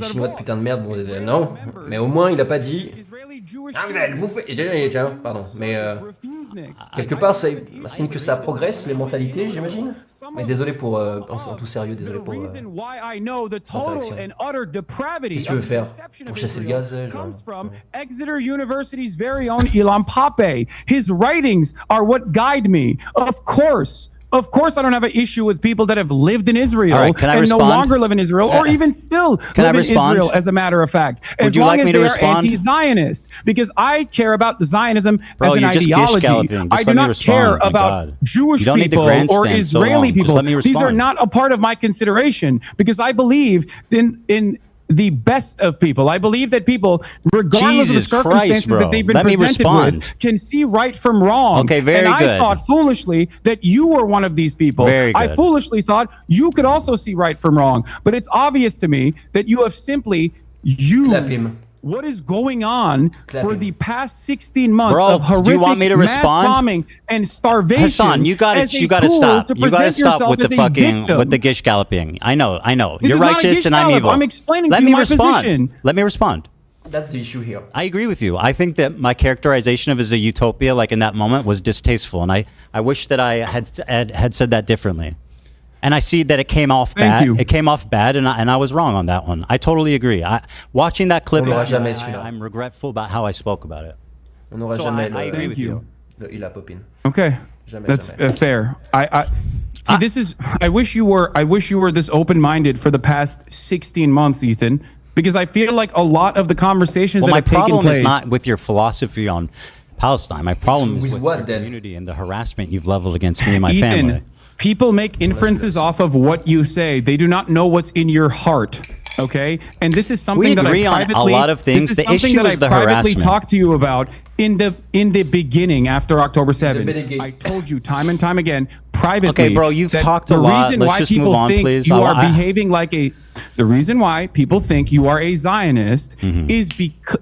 Chinois de putain de merde, bon, non. Mais au moins, il a pas dit. Ah, vous allez le bouffer. Pardon. Mais quelque part, ça signe que ça progresse, les mentalités, j'imagine. Mais désolé pour. En tout sérieux, désolé pour. Qu'est-ce que tu veux faire pour chasser le gaz Exeter University's very own Ilan Pape. His writings are what guide me. Of course, I don't have an issue with people that have lived in Israel and no longer live in Israel, or even still live in Israel, as a matter of fact. As long as they are anti-Zionist. Because I care about Zionism as an ideology. I do not care about Jewish people or Israeli people. These are not a part of my consideration, because I believe in the best of people. I believe that people, regardless of the circumstances that they've been presented with, can see right from wrong. Okay, very good. And I thought foolishly that you were one of these people. Very good. I foolishly thought you could also see right from wrong. But it's obvious to me that you have simply used what is going on for the past 16 months of horrific mass bombing and starvation. Hassan, you gotta stop. You gotta stop with the fucking with the gish galloping. I know. You're righteous and I'm evil. I'm explaining to you my position. Let me respond. That's the issue here. I agree with you. I think that my characterization of it as a utopia, like in that moment, was distasteful, and I wish that I had said that differently. And I see that it came off bad. It came off bad, and I was wrong on that one. I totally agree. Watching that clip, I'm regretful about how I spoke about it. On n'aura jamais I agree with you. Il a popine. Okay, that's fair. See, this is. I wish you were this open-minded for the past 16 months, Ethan, because I feel like a lot of the conversations that have taken place. My problem is not with your philosophy on Palestine. My problem is with what, your community and the harassment you've leveled against me and my family. People make inferences off of what you say. They do not know what's in your heart. Okay, and this is something that I privately. We agree on a lot of things. The issue is the harassment. Talked to you about in the beginning after October 7th. I told you time and time again privately. Okay, bro, you've talked a lot. Let's just move on, please. You are behaving like a. The reason why people think you are a Zionist is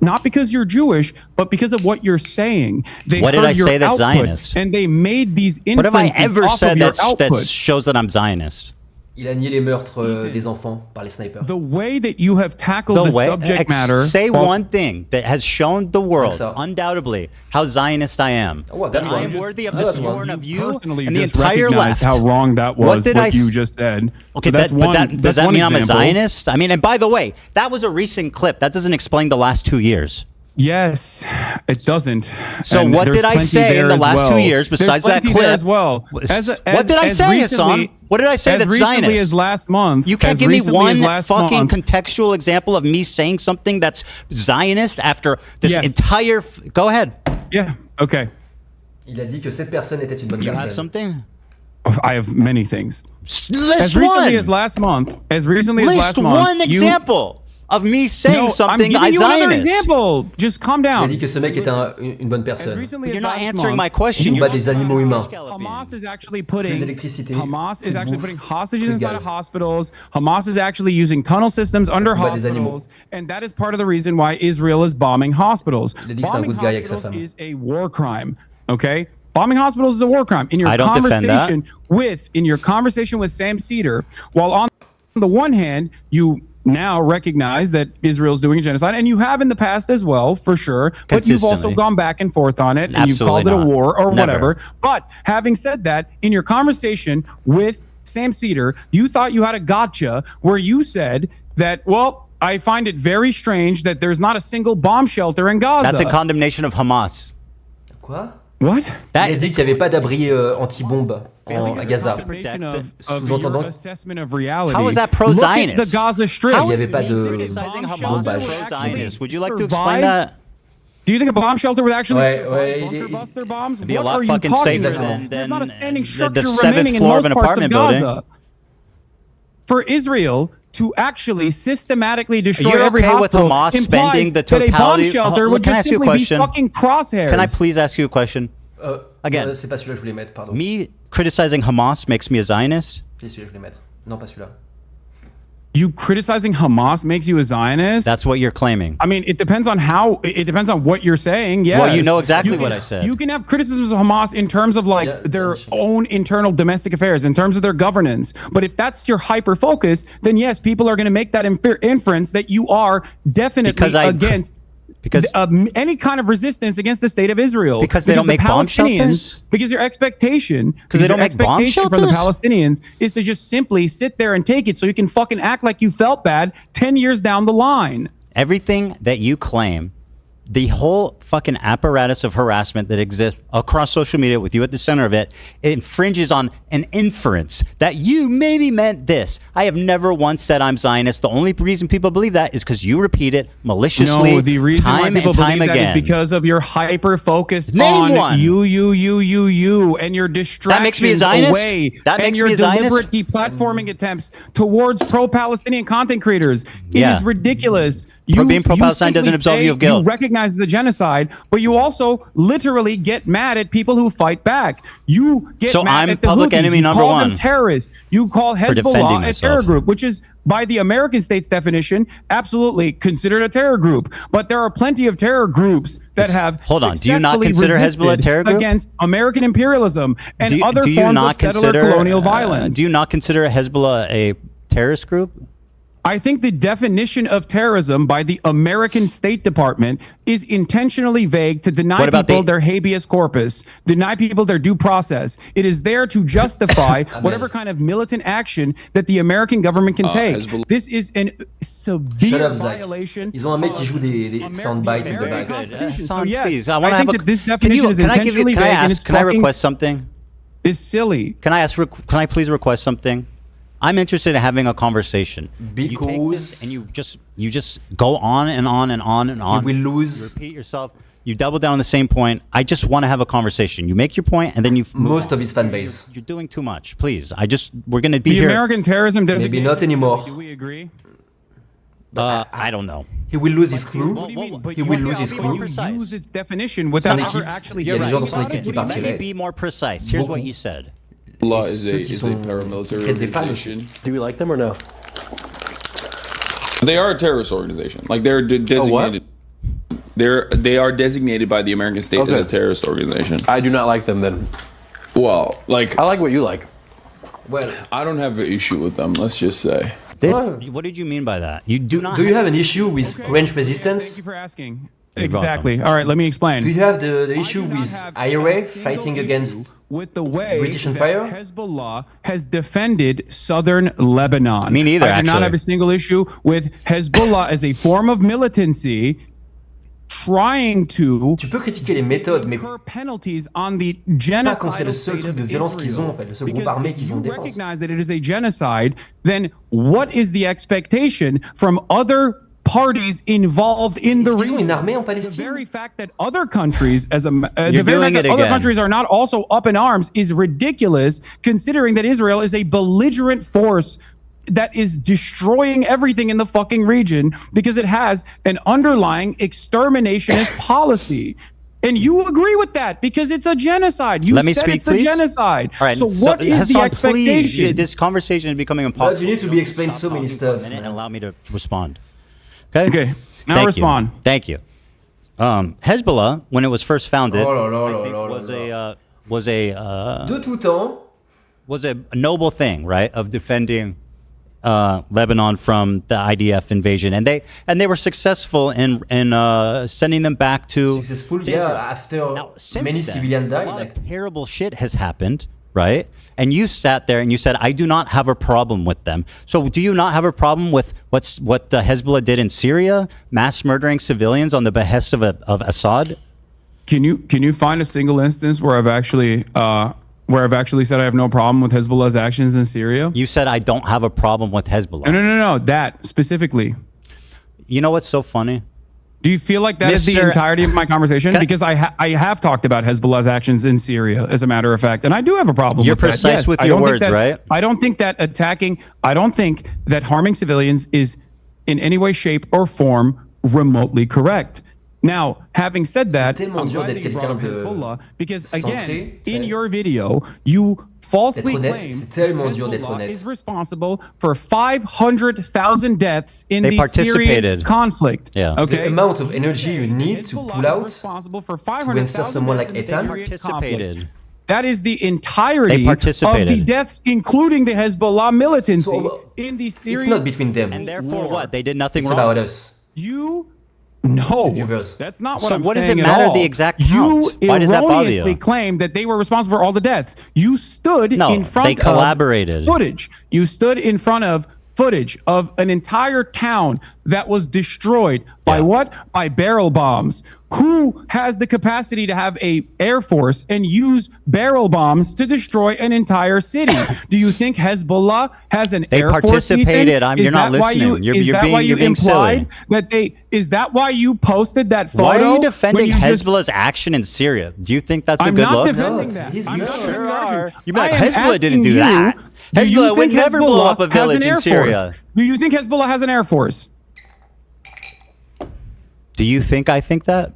not because you're Jewish, but because of what you're saying. What did I say that's Zionist? And they made these inferences. What have I ever said that shows that I'm Zionist? Il a nié les meurtres des enfants par les snipers. The way that you have tackled the subject matter. Say one thing that has shown the world, undoubtedly, how Zionist I am. That I am worthy of the scorn of you and the entire left. How wrong that was. What you just said. Okay, does that mean I'm a Zionist? I mean, and by the way, that was a recent clip. That doesn't explain the last 2 years. Yes, it doesn't. So what did I say in the last 2 years besides that clip? As well. What did I say, Hassan? What did I say that's Zionist? As last month. You can't give me one fucking contextual example of me saying something that's Zionist after this entire. Go ahead. Yeah. Okay. Il a dit que cette personne était une bonne personne. You have something? I have many things. List as recently as last month. As recently as last month. List one example of me saying something I'm giving you another Zionist. Example. Just calm down. Il a dit que ce mec était une bonne personne. You're not answering my question. Il bat des animaux humains. Hamas is actually putting Hamas is actually putting hostages inside of hospitals. Hamas is actually using tunnel systems under hospitals, and that is part of the reason why Israel is bombing hospitals. Bombing hospitals is a war crime. Okay. Bombing hospitals is a war crime. In your conversation with Sam Cedar, while on the one hand you now recognize that Israel's doing a genocide, and you have in the past as well, for sure, but you've also gone back and forth on it, and you've called it a war or whatever. But having said that, in your conversation with Sam Cedar, you thought you had a gotcha where you said that, well, I find it very strange that there's not a single bomb shelter in Gaza. That's a condemnation of Hamas. Quoi? What? Il a dit qu'il n'y avait pas d'abri anti-bombe à Gaza. Sous-entendant. How is that pro-Zionist? The Gaza Strip. Il n'y avait pas de bombage. Pro-Zionist. Would you like to explain that? Do you think a bomb shelter would actually bunker bust their bombs? It'd be a What lot are you fucking talking safer about? than There's not a standing the structure seventh remaining in floor most of an parts apartment Gaza. building. For Israel to actually systematically destroy You're every okay with hospital Hamas implies spending the that a bomb totality? shelter would Can I just ask you a simply be question? fucking crosshairs. Can I please ask you a question? Again, c'est pas celui-là que je voulais mettre, pardon. Me criticizing Hamas makes me a Zionist? C'est celui-là que je voulais mettre. Non, pas celui-là. You criticizing Hamas makes you a Zionist? That's what you're claiming. I mean, it depends on how. It depends on what you're saying. Yes. Well, you know exactly You can- what I said. You can have criticisms of Hamas in terms of like their own internal domestic affairs, in terms of their governance. But if that's your hyper focus, then yes, people are going to make that inference that you are definitely against. Because any kind of resistance against the state of Israel, Because they don't make bomb shelters? Because your expectation, Because they don't make bomb expectation from the shelters? Palestinians is to just simply sit there and take it, so you can fucking act like you felt bad 10 years down the line. Everything that you claim, the whole fucking apparatus of harassment that exists across social media with you at the center of it, it infringes on an inference that you maybe meant this. I have never once said I'm Zionist. The only reason people believe that is because you repeat it maliciously No, the reason why time people and time believe that again. is because of your hyper focus Name on one. you, and your distractions makes me a Zionist? away, That and makes your me a Zionist? deliberate deplatforming attempts towards pro-Palestinian content creators. It Yeah. is ridiculous. Being pro-Palestine simply doesn't absolve say you of guilt. You recognize the genocide, but you also literally get mad at people who fight back. You get So mad I'm at the public Houthis. enemy You number call them one terrorists. You call defending Hezbollah a myself. terror group, which is by the American state's definition, absolutely considered a terror group. But there are plenty of terror groups that have Hold on. Do you not successfully consider resisted Hezbollah a terror group? against American imperialism and other do you forms not of settler consider colonial violence? Do you not consider Hezbollah a terrorist group? I think the definition of terrorism by the American State Department is intentionally vague to deny What about people their habeas corpus, deny people their due process. It is there to justify whatever kind of militant action that the American government can take. Hezbollah. This is a severe Shut up, Zach. violation. Ils ont un mec qui joue des soundbites in the back. So yes, Please, I I want to think have that this Can definition is can I give you? intentionally Can I vague and ask? it's Can I fucking- request something? It's silly. Can I ask? Can I please request something? I'm interested in having a conversation. Because you take this and you just go on and on and on and on. You will lose. You repeat yourself. You double down on the same point. I just want to have a conversation. You make your point and then you Most of his fan base. You're doing too much. Please. We're going to be The here. American terrorism designation. Maybe not anymore. Do we agree? I don't know. He will lose his clue. But He will lose his you clue. use its definition without Son ever équipe. actually. Il y a des gens dans son équipe qui Let me partiraient. be more precise. Here's what you said. Allah is Ceux qui a sont- paramilitary qui créent des fans organization. Do we like them or no? They are a terrorist organization. Like they're designated. They are designated by the American state as a terrorist organization. I do not like them then. Well, like I like what you like. Well, I don't have an issue with them. Let's just say. What did you mean by that? You do not. Do you have an issue with French resistance? Thank you for asking. You're Exactly. welcome. All right, let me explain. Do you have the issue with IRA fighting against with the way British that Empire? Hezbollah has defended southern Lebanon? Me neither, I do not actually. have a single issue with Hezbollah as a form of militancy trying to Tu peux critiquer les méthodes, mais incur penalties on the pas quand c'est le genocidal seul state truc of de violence qu'ils ont, en Israel. fait, le seul groupe Because armé if qu'ils ont you en défense. recognize that it is a genocide, then what is the expectation from other parties involved in the Est-ce qu'ils ont region? une armée en The Palestine? very fact that other countries, the very doing fact that it other again. countries are not also up in arms is ridiculous, considering that Israel is a belligerent force that is destroying everything in the fucking region because it has an underlying exterminationist policy. And you agree with that because it's a genocide. You Let me said speak, it's please. a genocide. All right. So what is the Hassan, expectation? please, this conversation is becoming impossible. But you need to be explained so many stuff. And man. allow me to respond. Okay. Okay. Now Thank respond. You. Thank you. Hezbollah, when it was first founded, Oh là là I là think là was a De tout temps, was a noble thing, right, of defending Lebanon from the IDF invasion, and they were successful in sending them back to successful, to yeah, Israel. after Now, since many then, civilians died. a lot Like, of terrible shit has happened, right? And you sat there and you said, "I do not have a problem with them." So, do you not have a problem with what Hezbollah did in Syria, mass murdering civilians on the behest of Assad? Can you find a single instance where I've actually said I have no problem with Hezbollah's actions in Syria? You said I don't have a problem with Hezbollah. No, that specifically. You know what's so funny? Do you feel like that is the entirety of my conversation? Because I have talked about Hezbollah's actions in Syria, as a matter of fact, and I do have a problem You're with that. precise Yes, with I your don't think words, that- right? I don't think that harming civilians is in any way, shape, or form remotely correct. Now, having said that, I'm glad that you brought up Hezbollah, because again, in your video, you falsely claim Hezbollah is responsible for 500,000 deaths in the Syrian conflict. Yeah. Okay. The amount of energy you need to pull out to insert someone like Ethan. Participated. That is the entirety of the deaths, including the Hezbollah militancy in the Syrian. It's not between them. And therefore, what? They did nothing It's wrong. about us. No, viewers. that's not what So I'm what does saying it at matter all. the exact count? You Why does that bother erroneously you? claimed that they were responsible for all the deaths. You stood in front they collaborated. of footage. You stood in front of footage of an entire town that was destroyed by what? By barrel bombs. Who has the capacity to have a air force and use barrel bombs to destroy an entire city? Do you think Hezbollah has an air force? They participated. You're not listening. You're being silly. Is that why you posted that photo? Why are you defending Hezbollah's action in Syria? Do you think that's a good look? I'm not defending that. You sure are. You're like, Hezbollah didn't do that. Hezbollah would never blow up a village in Syria. Do you think Hezbollah has an air force? Do you think I think that?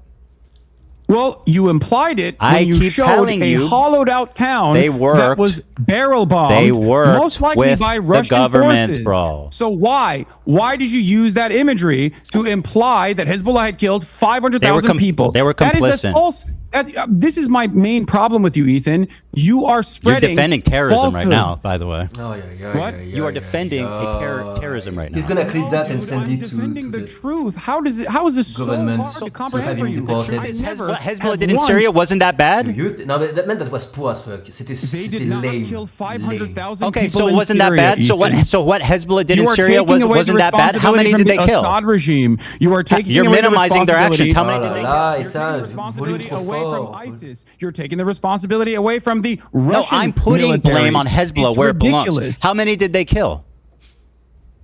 Well, you implied it when you showed a hollowed out town that was barrel bombed. They worked most likely with by the Russian government, forces. bro. So why did you use that imagery to imply that Hezbollah had killed 500,000 people? They were That is complicit. a false. This is my main problem with you, Ethan. You are spreading. You're defending terrorism right now, falsehoods. by the way. What? You are defending terrorism right now. He's gonna clip that and send it defending the truth. How is this government so hard to comprehend have for him you? deported. What Hezbollah did in Syria wasn't that bad? No, that meant that was poor as fuck. C'était lame. 500,000 Okay, so people it in wasn't that Syria, bad. Ethan. So what Hezbollah did You in are Syria taking away wasn't the that bad. How many responsibility did they from the kill? Assad regime. You are taking You're away minimizing the their actions. How many responsibility- did they kill? You're taking the responsibility away from ISIS. You're taking the responsibility away from the Russian No, I'm putting military. blame on Hezbollah It's where it belongs. ridiculous. How many did they kill?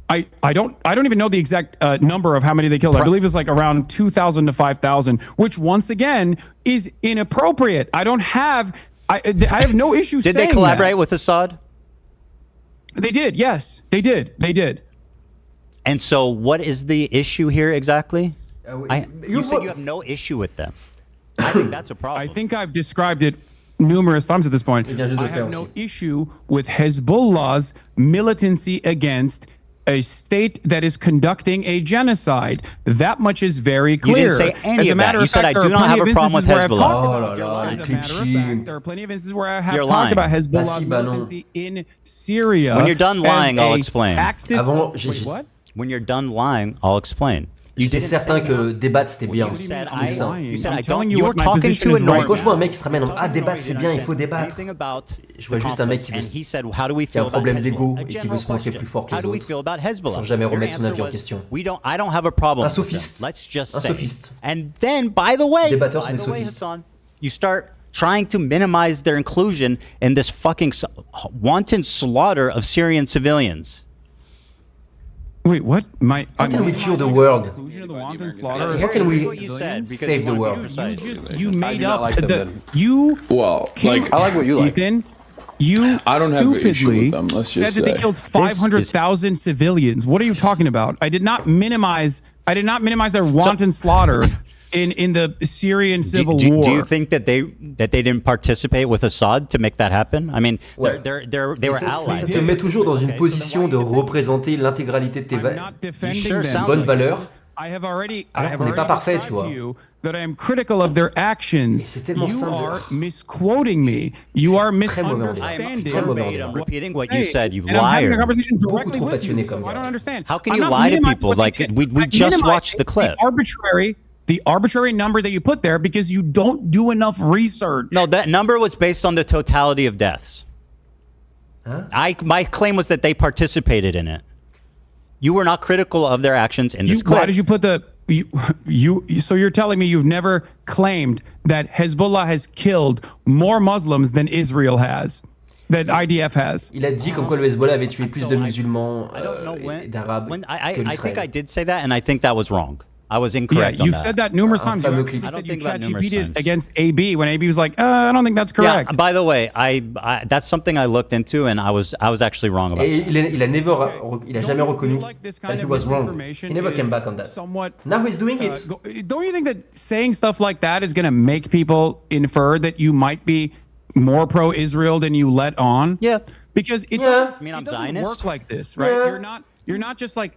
I don't even know the exact number of how many they killed. I believe it's like around 2,000 to 5,000, which once again is inappropriate. I have no issue saying Did they collaborate that. with Assad? They did. Yes, they did. They did. And so what is the issue here exactly? You said you have no issue with them. I think that's a problem. I think I've described it numerous times at this point. I have no issue with Hezbollah's militancy against a state that is conducting a genocide. That much is very clear. You didn't say any As a of matter that. You said fact, I there do are not have plenty a of problem with instances where I've Hezbollah. talked about it. As a matter of fact, there are plenty of instances where I have You're talked lying. about Hezbollah's militancy in Syria. When you're done lying, as I'll a explain. Wait, what? When you're done lying, I'll explain. J'étais certain que débattre c'était bien. You said C'était sain. I don't. You were talking to a normal. Quand je vois un mec qui se ramène en débattre c'est bien, il faut débattre. Je vois juste un mec qui a un problème d'ego et qui veut se montrer plus fort que les autres, sans jamais remettre son avis en question. I don't have a problem. Un sophiste. Let's just Un say. sophiste. And then, by the way, Débatteurs sont des sophistes. Hassan, you start trying to minimize their inclusion in this fucking wanton slaughter of Syrian civilians. Wait, what? How can we cure the world? How can we save the world? You made up like them, the then. you. Well, came- I like what you like. Ethan, you I don't have an issue stupidly with them, let's said just that they say. killed 500,000 civilians. What are you talking about? I did not minimize their wanton slaughter in the Syrian civil war. Do you think that they didn't participate with Assad to make that happen? I mean, they were allies. Ça te met toujours dans une position de représenter l'intégralité de tes bonnes valeurs. Alors qu'on n'est pas parfait, tu vois. That I am critical of their actions. You are misquoting me. You are misunderstanding. I'm repeating what you said, you And I'm having a liar. conversation directly with you, so I don't understand. How can I'm you not lie to minimizing people? what they Like, did. we I'm just watched the minimizing clip. The arbitrary number that you put there because you don't do enough research. No, that number was based on the totality of deaths. My claim was that they participated in it. You were not critical of their actions in this clip. Why did you put the so you're telling me you've never claimed that Hezbollah has killed more Muslims than Israel has, that IDF has? Il a dit comme quoi le Hezbollah avait tué plus de musulmans et d'arabes que I think I l'Israël. did say that, and I think that was wrong. I was incorrect. Yeah, you've said that numerous times. You actually said you ChatGPT'd against AB when AB was like, I don't think that's correct. Yeah, by the way, I that's something I looked into, and I was actually wrong about. Il a jamais reconnu that he was wrong. He never came back on that. Now he's doing it. Don't you think that saying stuff like that is going to make people infer that you might be more pro-Israel than you let on? Yeah, because it doesn't work like this, right? Yeah. You're not just like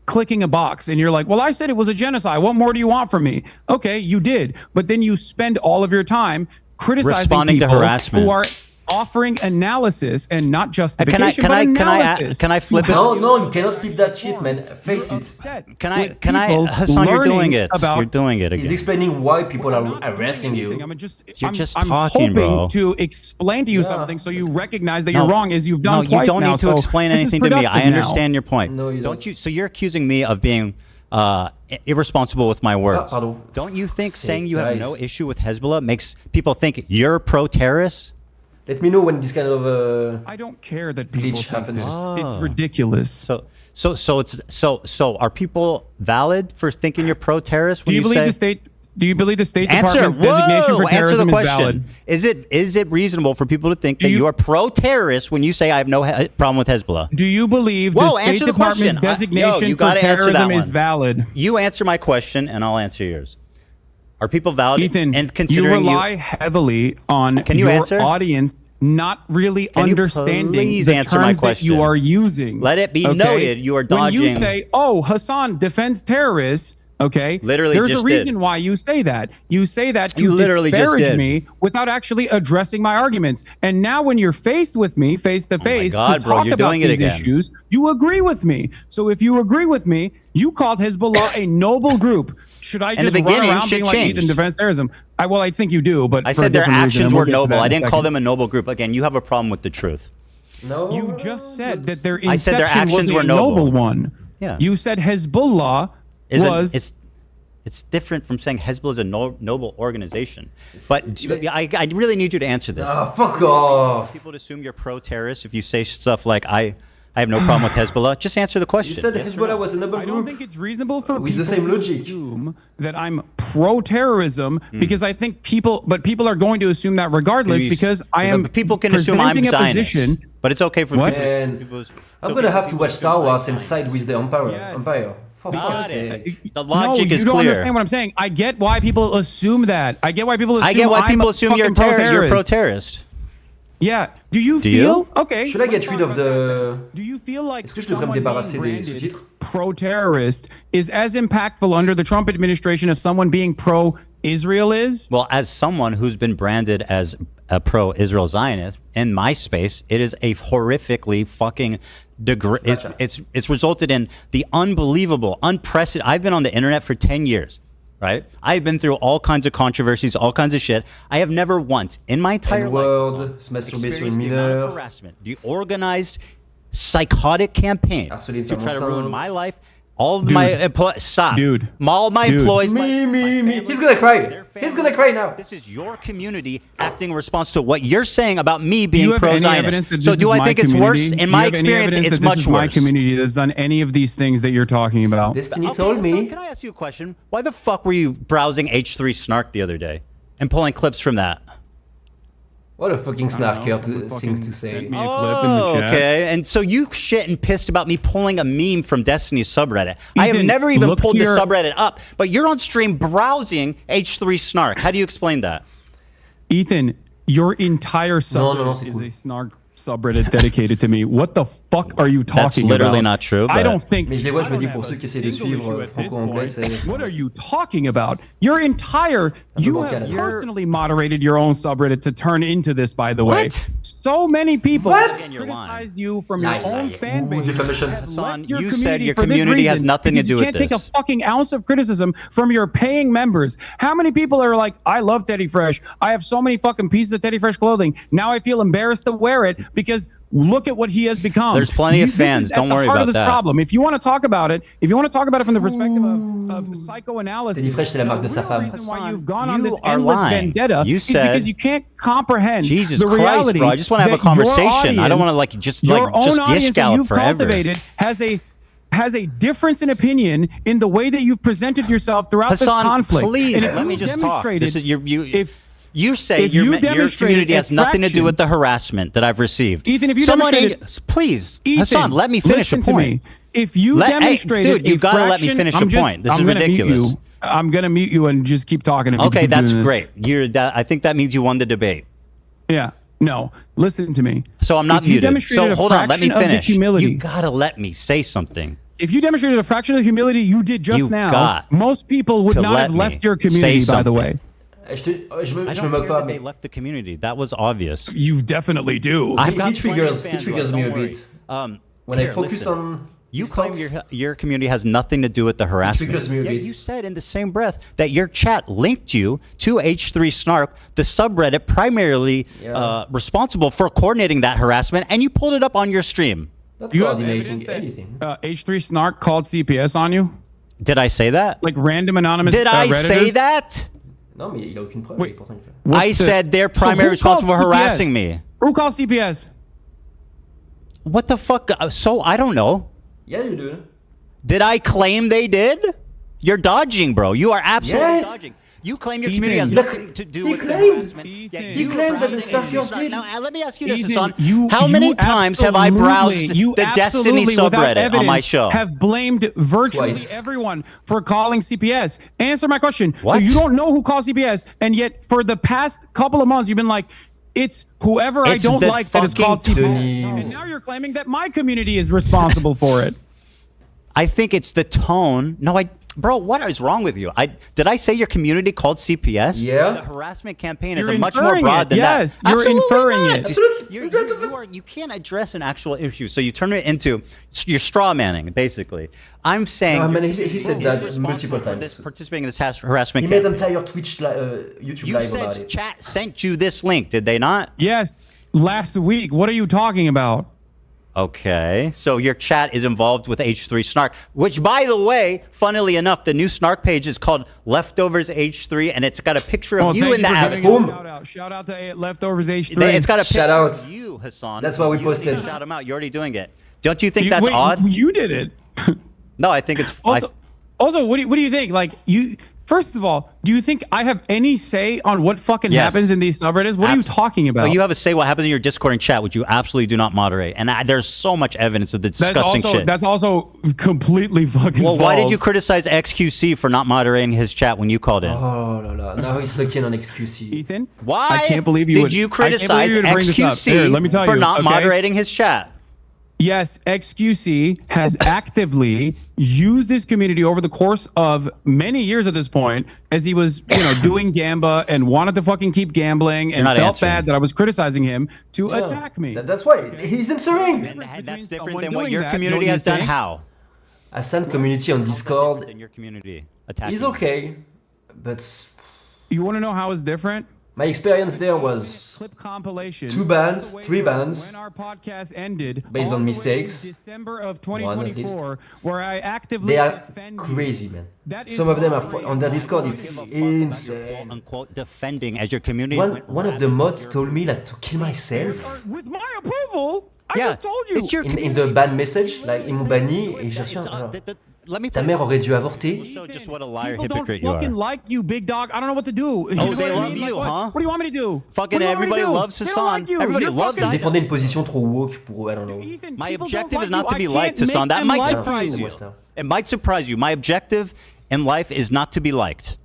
clicking a box and you're like, well, I said it was a genocide. What more do you want from me? Okay, you did. But then you spend all of your time criticizing responding people to harassment who are offering analysis and not justification, but analysis. Can I flip it? No, you cannot flip that shit, man. Face it. Can I, Hassan, you're doing it. You're doing it again. He's explaining why people are harassing you. You're just I'm talking, bro. to explain to you something so you recognize that you're wrong, as you've done twice now. No, you don't need to explain anything to me. I understand your point. No, you don't you? So you're accusing me of being irresponsible with my words. Don't you think saying you have no issue with Hezbollah makes people think you're pro-terrorist? Let me know when this kind of I don't care that people glitch happens. It's ridiculous. So are people valid for thinking you're pro-terrorist? Do you believe the State Department's designation for terrorism is valid? Is it reasonable for people to think that you are pro-terrorist when you say I have no problem with Hezbollah? Do you believe the State Department's designation for terrorism is valid? You answer my question, and I'll answer yours. Are people valid? Ethan, and considering you rely heavily on your audience not really understanding the terms that you are using. Let it be noted you are dodging. When you say, "Oh, Hassan defends terrorists," okay, literally, there's a reason why you say that. You say that to disparage me without actually addressing my arguments. And now, when you're faced with me, face to face, to talk about these issues, you agree with me. So if you agree with me, you called Hezbollah a noble group. Should I just run around being like Ethan defends terrorism? I think you do, but I said their actions were noble. I didn't call them a noble group. Again, you have a problem with the truth. No, you just said that their I said their actions were noble one. Yeah, you said Hezbollah was. It's different from saying Hezbollah is a noble organization. But I really need you to answer this. Fuck off. People assume you're pro-terrorist if you say stuff like I have no problem with Hezbollah. Just answer the question. You said Hezbollah was a noble group. I don't think it's reasonable for with people the same to logic. assume that I'm pro-terrorism because I think people are going to assusume that regardless because I am. But people can assume I'm Zionist. But it's okay for people. I'm gonna have to watch Star Wars and side with the Empire. The logic is you don't clear. understand what I'm saying. I get why people assume that. I get why people assume you're pro-terrorist. Yeah. Do you feel okay? Should I get rid of the? Do you feel like Est-ce que je devrais me débarrasser des sous-titres? Pro-terrorist is as impactful under the Trump administration as someone being pro-Israel is? Well, as someone who's been branded as a pro-Israel Zionist in my space, it is a horrifically fucking it's resulted in the unbelievable, unprecedented. I've been on the internet for 10 years. Right? I've been through all kinds of controversies, all kinds of shit. I have never once in my entire life experienced the amount of harassment, the organized, psychotic campaign to try to ruin my life. All of my employees, all my employees, me. He's gonna cry. He's gonna cry now. This is your community acting in response to what you're saying about me being pro-Zionist. So do I think it's worse? In my experience, it's much worse. My community that's done any of these things that you're talking about. Destiny told me. Can I ask you a question? Why the fuck were you browsing H3 Snark the other day and pulling clips from that? What a fucking snarker things to say. Sent me a clip in the chat. Okay. And so you shit and pissed about me pulling a meme from Destiny's subreddit. I have never even pulled the subreddit up, but you're on stream browsing H3 Snark. How do you explain that? Ethan, your entire subreddit is a Snark subreddit dedicated to me. What the fuck are you talking about? That's literally not true. I don't think. Mais je les vois, je me dis pour ceux qui essaient de suivre franco-anglais, c'est. What are you talking about? You have personally moderated your own subreddit to turn into this, by the way. So many people criticized you from your own fan base. Hassan, you said your community has nothing to do with this. You can't take a fucking ounce of criticism from your paying members. How many people are like, I love Teddy Fresh. I have so many fucking pieces of Teddy Fresh clothing. Now I feel embarrassed to wear it because look at what he has become. There's plenty of fans. Don't worry about that. Problem. If you want to talk about it, from the perspective of psychoanalysis, Teddy Fresh, c'est la marque de sa femme. The reason why you've gone on this endless vendetta is because you can't comprehend Jesus the reality. Christ, bro. I just want to have a conversation. I don't want to just gish gallop cultivated forever. has a has a difference in opinion in the way that you've presented yourself throughout this Hassan, conflict. please let me just talk. This is you say your community has nothing to do with the harassment that I've received. Ethan, if you please, Hassan, let me finish a point. If you demonstrated, dude, you gotta let me finish a point. This is ridiculous. I'm gonna mute you and just keep talking. Okay, that's great. I think that means you won the debate. Yeah. No, listen to me. So I'm not muted. So hold on, let me finish. Humility, you gotta let me say something. If you demonstrated a fraction of the humility you did just now, most people would not have left your community, by the way. I don't care that they left the community. That was obvious. You definitely do. He triggers me a bit. When I focus on... You claim your community has nothing to do with the harassment. Yet you said in the same breath that your chat linked you to H3 Snark, the subreddit primarily responsible for coordinating that harassment, and you pulled it up on your stream. Not coordinating anything. H3 Snark called CPS on you? Did I say that? Like random anonymous Did I Redditors? say that? Non, mais il a aucune preuve. Wait, I said they're primarily responsible for harassing me. Who called CPS? What the fuck? So I don't know. Yeah, you do. Did I claim they did? You're dodging, bro. You are absolutely dodging. You claim your community has nothing to do with the harassment. He claimed that the Starkers did. Now, let me ask you this, Hassan. How many times have I browsed the Destiny subreddit on my show? Have blamed virtually everyone for calling CPS. Answer my question. What? So you don't know who called CPS, and yet for the past couple of months, you've been like, it's whoever I don't like that is called CPS. And now you're claiming that my community is responsible for it. I think it's the tone. No, bro, what is wrong with you? Did I say your community called CPS? Yeah. The harassment campaign is much more broad than that. Yes, you're inferring it. You can't address an actual issue, so you turn it into you're straw manning, basically. I'm saying he said that multiple times. Participating in this harassment campaign. He made an entire Twitch YouTube live about it. You said chat sent you this link, did they not? Yes, last week. What are you talking about? Okay, so your chat is involved with H3 Snark, which, by the way, funnily enough, the new Snark page is called Leftovers H3, and it's got a picture of you in the app. Shout out to Leftovers H3. It's got a picture of you, Hassan. That's why we posted. Shout him out. You're already doing it. Don't you think that's odd? You did it. No, I think it's. Also, what do you think? Like you. First of all, do you think I have any say on what fucking happens in these subreddits? What are you talking about? No, you have a say what happens in your Discord and chat, which you absolutely do not moderate. And there's so much evidence of the disgusting shit. That's also completely fucking false. Why did you criticize XQC for not moderating his chat when you called in? Oh, no. Now he's sucking on XQC. Ethan? Why I can't believe you did you criticize XQC for not moderating his chat? Yes, XQC has actively used this community over the course of many years at this point, as he was, doing Gamba and wanted to fucking keep gambling and felt bad that I was criticizing him to attack me. That's why he's answering. That's different than what your community has done. How? HASAN community on Discord. In your community, he's okay, but you want to know how it's different? My experience there was clip compilation. 2 bans, 3 bans. When our podcast ended, based on mistakes. December of 2024, where I actively they are crazy, man. Some of them are on their Discord. It's insane. Unquote defending as your community. One of the mods told me to kill myself. With my approval. I just told you. It's your in the ban message, like ils m'ont banni et j'ai reçu ta mère aurait dû avorter. Just what a liar, People hypocrite don't you fucking are. like you, big dog. I don't know what to do. Oh, they love you, huh? What do you want me to do? Fucking everybody loves Hassan. Everybody loves him. Défendez une position trop woke pour I don't know. My objective is not to be liked, Hassan. That might surprise you. It might surprise you. My objective in life is not to be liked.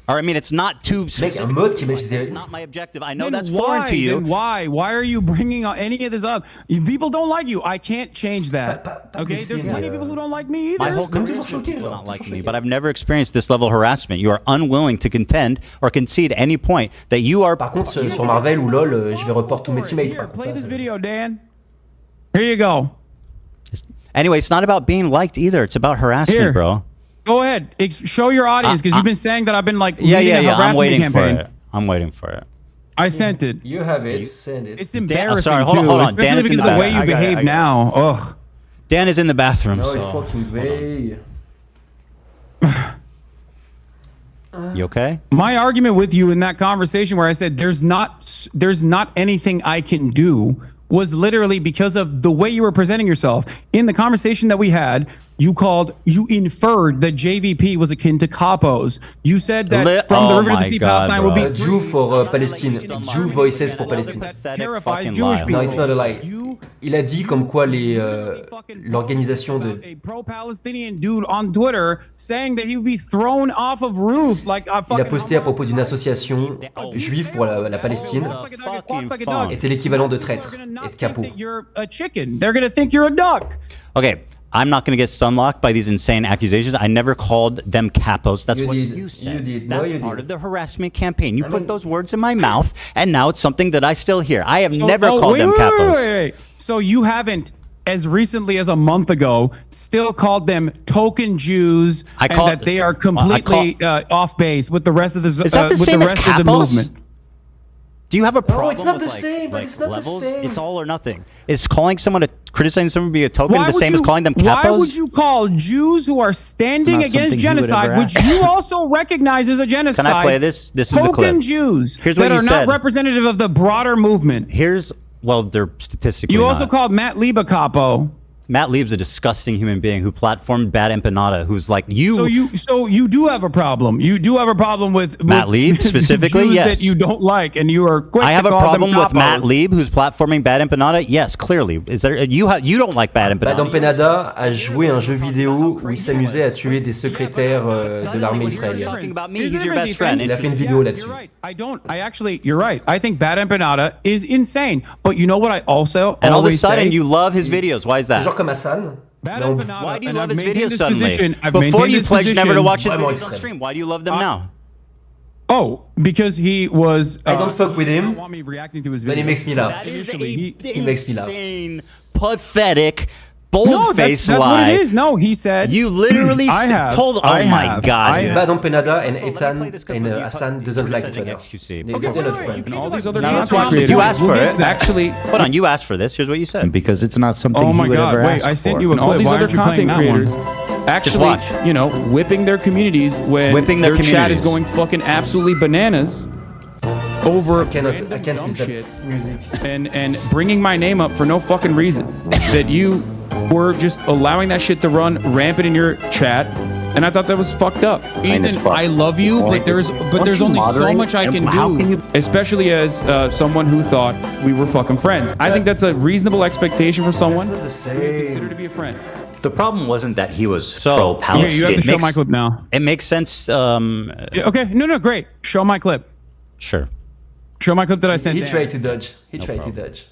Or I mean, it's not too specific. It's not my objective. I know that's foreign to you. Then why? Why are you bringing any of this up? People don't like you. I can't change that. Okay? There's plenty of people who don't like me either. My whole community does not like me, but I've never experienced this level of harassment. You are unwilling to contend or concede any point that you are. Par contre, sur Marvel ou LOL, je vais report tous mes teammates. Play this video, Dan. Here you go. Anyway, it's not about being liked either. It's about harassment, bro. Go ahead. Show your audience, because you've been saying that I've been like yeah. I'm waiting campaign. for it. I'm waiting for it. I sent it. You have it. Send it. It's embarrassing. Sorry, hold on. Dan is in the bathroom. The way you behave now. Ugh. Dan is in the bathroom. No, fucking way. You okay? My argument with you in that conversation where I said there's not anything I can do was literally because of the way you were presenting yourself. In the conversation that we had, You inferred that JVP was akin to capos. You said that from the river to the sea, Palestine will be Jew for Palestine. Jew voices pour Palestine. No, it's not a lie. Il a dit comme quoi l'organisation de a pro-Palestinian dude on Twitter saying that he would be thrown off of roofs like il a posté à propos d'une association juive pour la Palestine était l'équivalent de traître et de capot. You're a chicken. They're gonna think you're a duck. Okay, I'm not going to get sunlocked by these insane accusations. I never called them capos. That's what you said. That's part of the harassment campaign. You put those words in my mouth, and now it's something that I still hear. I have never called them capos. Wait. So you haven't, as recently as a month ago, still called them token Jews that they are completely off base with the rest of the Is that the same as capos? Of the movement. Do you have a problem? No, it's not with the same, but it's not levels? the same. It's all or nothing. Is criticizing someone to be a token the same as calling them capos? Why would you call Jews who are standing against genocide, which you also recognize as a genocide? Can I play this? This is the clip. Token Jews Here's what that you are said. not representative of the broader movement. Well, they're statistically You also not. called Matt Lieb a capo. Matt Lieb's a disgusting human being who platformed Bad Empanada, who's like you. So you do have a problem. You do have a problem with Matt Lieb specifically. Jews Yes, that you don't like, and you are quick I have to a call problem them with Matt capos. Lieb, who's platforming Bad Empanada. Yes, clearly. Is there you don't like Bad Empanada? Bad Empanada a joué un jeu vidéo où il s'amusait à tuer des secrétaires de l'armée israélienne. Il a fait une vidéo là-dessus. You're right. I think Bad Empanada is insane. But you know what I also And all of a always sudden say? you love his videos. Why is that? C'est genre comme Hassan. Why do you love his videos suddenly? Before you pledged never to watch his videos on stream, why do you love them now? Oh, because he was. I don't fuck with him, want me reacting to his but he videos. makes me laugh. That is He makes me laugh. insane, pathetic, No, bold-faced that's lie. what it is. No, he said. You literally told. Oh my god! dude. Bad Empanada and Ethan and Hassan doesn't like each other. They're not friends. all these other Now let's content watch this. You creators. asked for We'll get it. to that. Actually, Hold on. You asked for this. Here's what you said. Because it's not something oh my he would God! ever Wait, ask I sent for. you a And clip. Why aren't you playing that one? Actually, watch. whipping their communities when Whipping their chat is communities. going fucking absolutely bananas over I can't dumb use that shit music. and bringing my name up for no fucking reason. That you were just allowing that shit to run rampant in your chat, and I thought that was fucked up. Ethan, I love you, but there's only so much I can do, especially as someone who thought we were fucking friends. I think that's a reasonable expectation for someone That's not the same. who you consider to be a friend. The problem wasn't that he was Yeah, pro-Palestine. you have to show my clip now. It makes sense. Yeah, okay, no, great. Show my clip. Sure. Show my clip that I sent. He Dan. tried to dodge. He tried to dodge.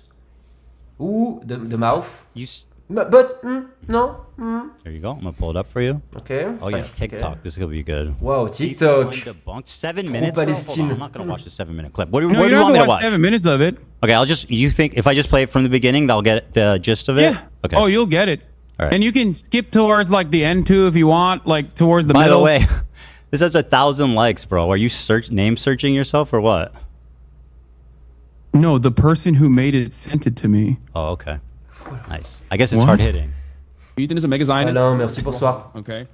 Ooh, the mouth. You. But no. There you go. I'm gonna pull it up for you. Okay. Oh yeah, TikTok. Okay. This is gonna be good. Wow, TikTok. Debunked 7 minutes. Bro? Hold on, Palestine. I'm not gonna watch the 7-minute clip. What do No, you don't want me have to watch? 7 minutes of it. Okay, you think if I just play it from the beginning, they'll get the gist of it? Yeah. Okay. Oh, you'll get it. All right. And you can skip towards like the end too if you want, like towards the By middle. the way, this has 1,000 likes, bro. Are you name searching yourself or what? No, the person who made it sent it to me. Oh, okay. Nice. I guess it's What? hard hitting. Ethan is a mega Zionist. Alain, merci, bonsoir. Okay.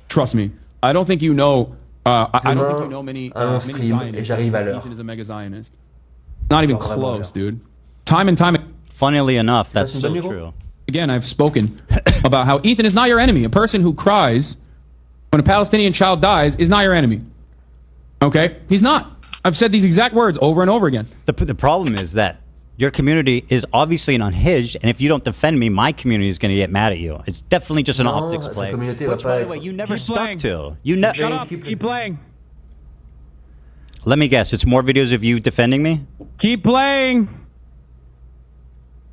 Trust me. I don't think you know. I don't think you know many. Un many stream et Zionists. j'arrive à l'heure. Ethan is a mega Zionist. Not even Vraiment close, l'heure. dude. Time and time. Funnily enough, that's That's still Danilo? true. Again, I've spoken about how Ethan is not your enemy. A person who cries when a Palestinian child dies is not your enemy. Okay? He's not. I've said these exact words over and over again. The problem is that your community is obviously an unhinged, and if you don't defend me, my community is going to get mad at you. It's definitely just an Non, optics sa play. communauté va Which, pas by the être- way, you never Keep stuck playing. to. You never. Shut up. Keep playing. Let me guess. It's more videos of you defending me. Keep playing.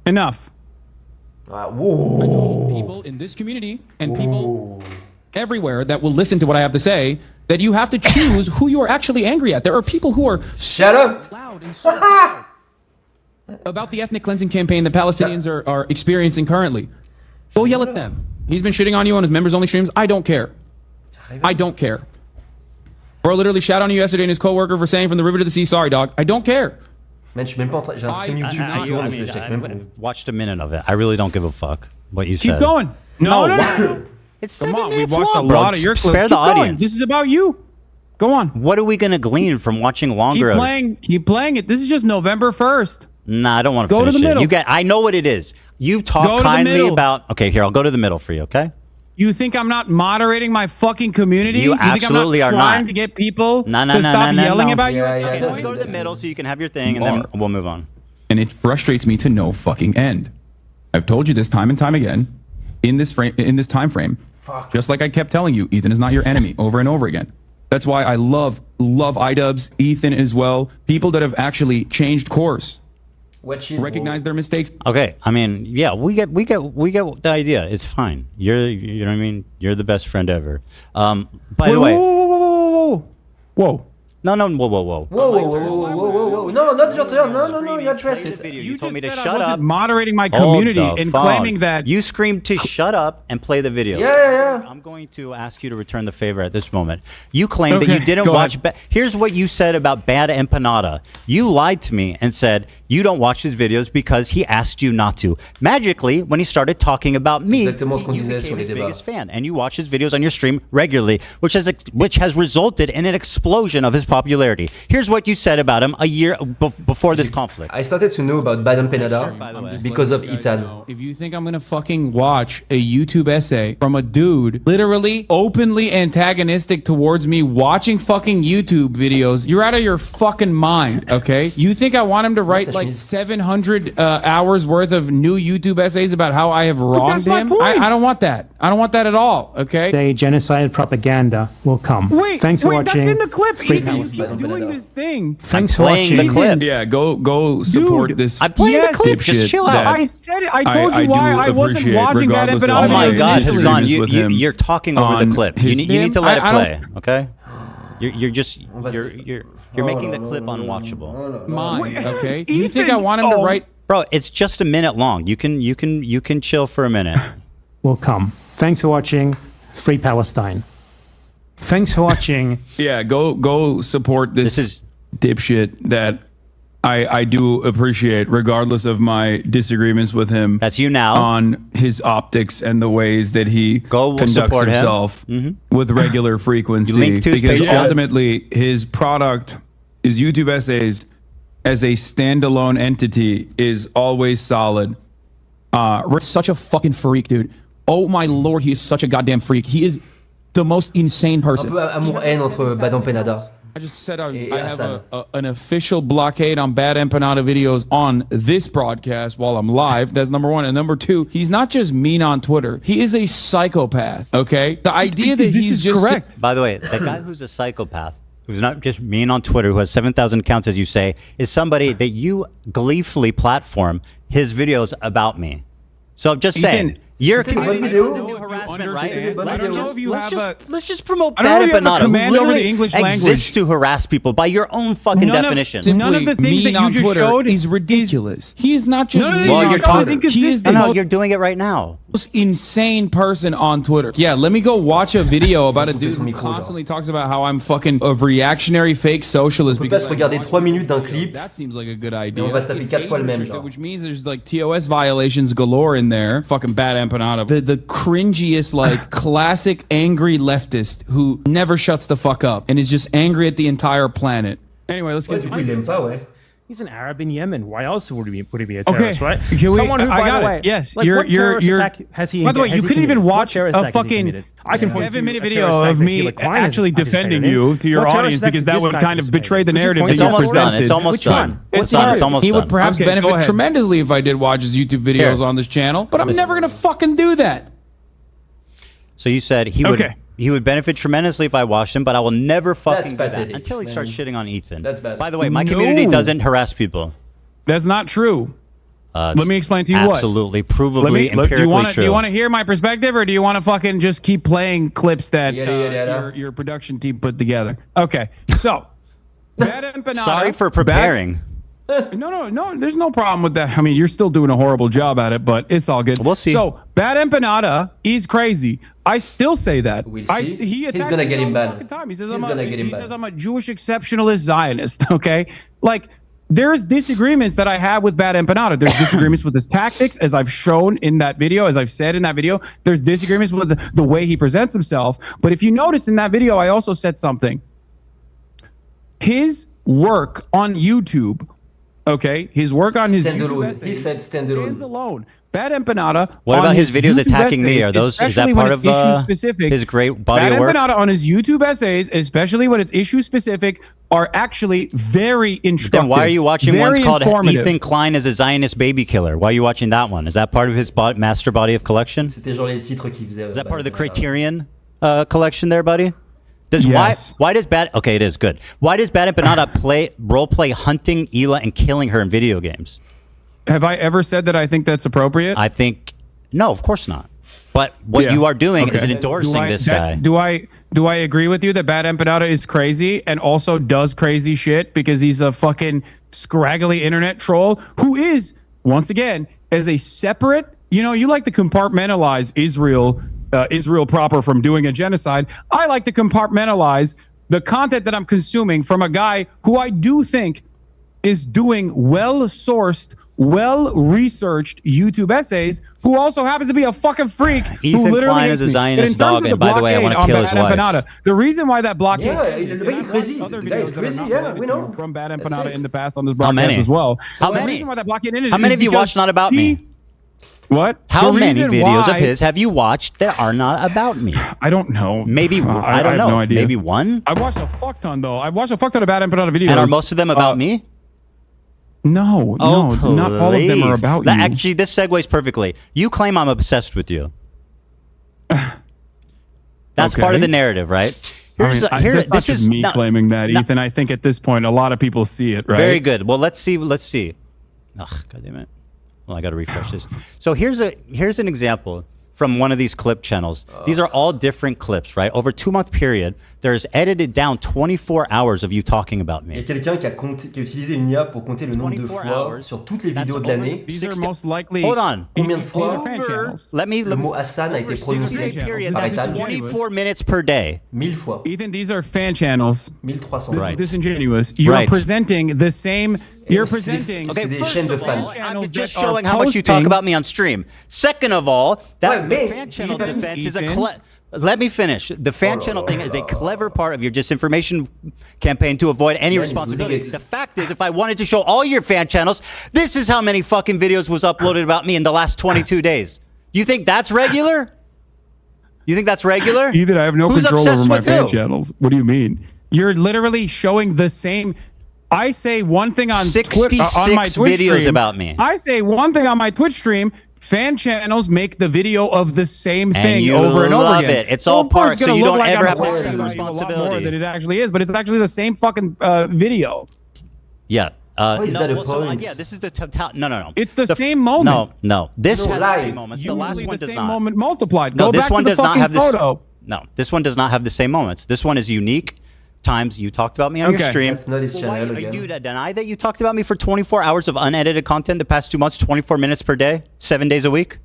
Enough. Whoa. People in this community and people everywhere that will listen to what I have to say that you have to choose who you are actually angry at. There are people who are Shut up. loud and so loud about the ethnic cleansing campaign that Palestinians are experiencing currently. Go yell at them. He's been shitting on you on his members-only streams. I don't care. I don't care. Bro literally shot on you yesterday and his coworker for saying from the river to the sea, sorry dog. I don't care. Man, je suis même pas en train. J'ai un stream YouTube qui tourne et je le check même pas. Watched a minute of it. I really don't give a fuck what you Keep said. going. No. It's Come 7 on, we minutes watched long, a bro. lot of your clips. Spare Keep the going. audience. This is about you. Go on. What are we gonna glean from watching Keep longer? playing. Keep playing it. This is just November 1st. Nah, I don't want to Go to finish the it. middle. I know what it is. You Go talk to the kindly middle. about. Okay, here I'll go to the middle for you. Okay. You think I'm not moderating my fucking community? You absolutely think I'm are not trying not. to get people No, to stop yelling about you? Okay, let's go to the middle so you can have your thing, and then we'll move on. And it frustrates me to no fucking end. I've told you this time and time again in this time frame. Just like I kept telling you, Ethan is not your enemy over and over again. That's why I love iDubbbz, Ethan as well. People that have actually changed course. Recognize their mistakes. Okay, I mean, yeah, we get the idea. It's fine. You know what I mean? You're the best friend ever. By the way, whoa. No, whoa. Whoa. No, not your turn. No, you address it. You told me to said I shut wasn't up. moderating my community and claiming that you screamed to shut up and play the video. Yeah. I'm going to ask you to return the favor at this moment. You claimed that you didn't watch. Here's what you said about Bad Empanada. You lied to me and said you don't watch his videos because he asked you not to. Magically, when he started talking about me, you became his biggest fan, and you watch his videos on your stream regularly, which has resulted in an explosion of his popularity. Here's what you said about him a year before this conflict. I started to know about Bad Empanada because of Ethan. If you think I'm gonna fucking watch a YouTube essay from a dude literally openly antagonistic towards me watching fucking YouTube videos, you're out of your fucking mind, okay? You think I want him to write like 700 hours worth of new YouTube essays about how I have wronged him? I don't want that. I don't want that at all, okay? The genocide propaganda will come. Thanks for watching. That's in the clip. Ethan, you keep doing this thing. Thanks for watching. The clip. Yeah, go support this. I'm playing the clip. Just chill out. I said it. I told you why I wasn't watching that Empanada. Oh my God, Hassan, you're talking over the clip. You need to let it play, okay? You're making the clip unwatchable. Mine, okay? You think I want him to write? Bro, it's just a minute long. You can chill for a minute. Will come. Thanks for watching. Free Palestine. Thanks for watching. Yeah, go support this dipshit that I do appreciate, regardless of my disagreements with him. That's you now. On his optics and the ways that he conducts himself with regular frequency. You link to his because page. ultimately his product, his YouTube essays, as a standalone entity, is always solid. Rick's such a fucking freak, dude. Oh my lord, he is such a goddamn freak. He is the most insane person. Un peu amour-haine entre Bad Empanada. I just said I have an official blockade on Bad Empanada videos on this broadcast while I'm live. That's number one. And number two, he's not just mean on Twitter. He is a psychopath, okay? The idea that he's just... correct. By the way, the guy who's a psychopath, who's not just mean on Twitter, who has 7,000 accounts, as you say, is somebody that you gleefully platform his videos about me. So I'm just saying... You're committing to harassment, right? Let's just promote Bad Empanada, who literally exists to harass people by your own fucking definition. None of the things that you just showed is ridiculous. He is not just you're doing it right now. Most insane person on Twitter. Yeah, let me go watch a video about a dude who constantly talks about how I'm fucking a reactionary fake socialist. On peut pas se regarder 3 minutes d'un clip. That seems like a good idea. On va se taper 4 fois le même genre. Which means there's like TOS violations galore in there. Fucking Bad Empanada. The cringiest, like, classic angry leftist who never shuts the fuck up and is just angry at the entire planet. Anyway, let's get to it. He's an Arab in Yemen. Why else would he be a terrorist, right? Someone who, by the way, yes, like, you're has he? By the way, you couldn't even watch a fucking 7-minute video of me actually defending you to your audience because that would kind of betray the narrative. It's almost done. It's almost done. It's almost done. He would perhaps benefit tremendously if I did watch his YouTube videos on this channel, but I'm never gonna fucking do that. So you said he would benefit tremendously if I watched him, but I will never fucking do that until he starts shitting on Ethan. That's bad. By the way, my community doesn't harass people. That's not true. Let me explain to you absolutely, provably, empirically true. Do you want to hear my perspective, or do you want to fucking just keep playing clips that your production team put together? Okay, so Bad Empanada. Sorry for preparing. No, there's no problem with that. I mean, you're still doing a horrible job at it, but it's all good. We'll see. So, Bad Empanada is crazy. I still say that. We'll see. He's gonna get him banned. He says I'm a Jewish exceptionalist Zionist, okay? Like, there's disagreements that I have with Bad Empanada. There's disagreements with his tactics, as I've shown in that video, as I've said in that video. There's disagreements with the way he presents himself. But if you notice in that video, I also said something. His work on YouTube Okay, his work on his YouTube Standalone. essays He said stands standalone. alone. Bad Empanada. What on about his videos YouTube attacking me? essays, Are those is that especially when part it's of issue-specific, his great body Bad of work? Empanada on his YouTube essays, especially when it's issue specific, are actually very instructive. Then why are you watching very ones called informative. Ethan Klein is a Zionist baby killer? Why are you watching that one? Is that part of his master body of collection? C'était genre les titres qu'il faisait. Is that part of the Criterion collection there, buddy? Does Yes. why does Bad okay, it is good. Why does Bad Empanada role play hunting Hila and killing her in video games? Have I ever said that I think that's appropriate? I think no, of course not. But what you are doing is endorsing this guy. Do I agree with you that Bad Empanada is crazy and also does crazy shit because he's a fucking scraggly internet troll who is, once again, as a separate, you like to compartmentalize Israel proper from doing a genocide. I like to compartmentalize the content that I'm consuming from a guy who I do think is doing well-sourced, well-researched YouTube essays, who also happens to be a fucking freak. Ethan who literally Klein hates is a me. Zionist And in terms dog, of and by the way, I blockade wanna on kill his Bad wife. Empanada, the reason why that blockade... Yeah, the guy is crazy. The guy is crazy, yeah, we know. From Bad That's Empanada it. in the past on this How broadcast many? as well. How The many? reason why that blockade ended How many is have you because watched Not About Me? What? How The many reason videos of why- his have you watched that are not about me? I don't know. Maybe I I don't have know. no idea. Maybe one. I watched a fuck ton though. I watched a fuck ton of Bad Empanada videos. And are most of them about me? No, Oh, no, not all of them are please. about you. Actually, this segues perfectly. You claim I'm obsessed with you. That's part of Okay. the narrative, right? That's not just me claiming that, Ethan. I think at this point, a lot of people see it, right? Very good. Well, let's see. Let's see. Ugh, God damn it. Well, I got to refresh this. So here's an example from one of these clip channels. These are all different clips, right? Over a 2-month period, there's edited down 24 hours of you talking about Il y a me. quelqu'un qui a utilisé une IA pour compter le nombre de 24 fois hours. sur toutes les vidéos de l'année. These are most likely. Hold on. Combien de fois Let me. le mot Hassan a été prononcé Period, par that's Ethan? 24 minutes per day. 1000 fois. Ethan, these are fan channels. 1300. This Right. is disingenuous. You're Right. presenting the same. You're C'est- presenting. c'est des chaînes de fans. I'm just showing how much you talk about me on stream. Second of all, that Ouais, the mais- fan channel Ethan- defense is a Ethan? let me finish. The fan channel thing is a clever part of your disinformation campaign to avoid any Yeah, responsibility. it's- The fact is, if I wanted to show all your fan channels, this is how many fucking videos was uploaded about me in the last 22 days. You think that's regular? You think that's regular? Ethan, I have no Who's control obsessed over my with fan who? channels. What do you mean? You're literally showing the same. I say one thing on 66 on my Twitch videos stream. about me. I say one thing on my Twitch stream. Fan channels make the video of the same And thing you over and over love again. it. It's So all of course part, it's so gonna you look don't like ever I'm have to talking accept about you a lot more responsibility. than it actually is, but it's actually the same fucking video. Yeah. Why is that a well, so, point? yeah, this is the total. No. It's the same moment. No. This No, has the live. same moments. The Usually last one the does same not. moment multiplied. No, Go this back one to the does not fucking have this. photo. No, this one does not have the same moments. This one is unique. Times you talked about me on your Okay. stream. That's not his Why channel are you again. deny that you talked about me for 24 hours of unedited content the past 2 months, 24 minutes per day, 7 days a week?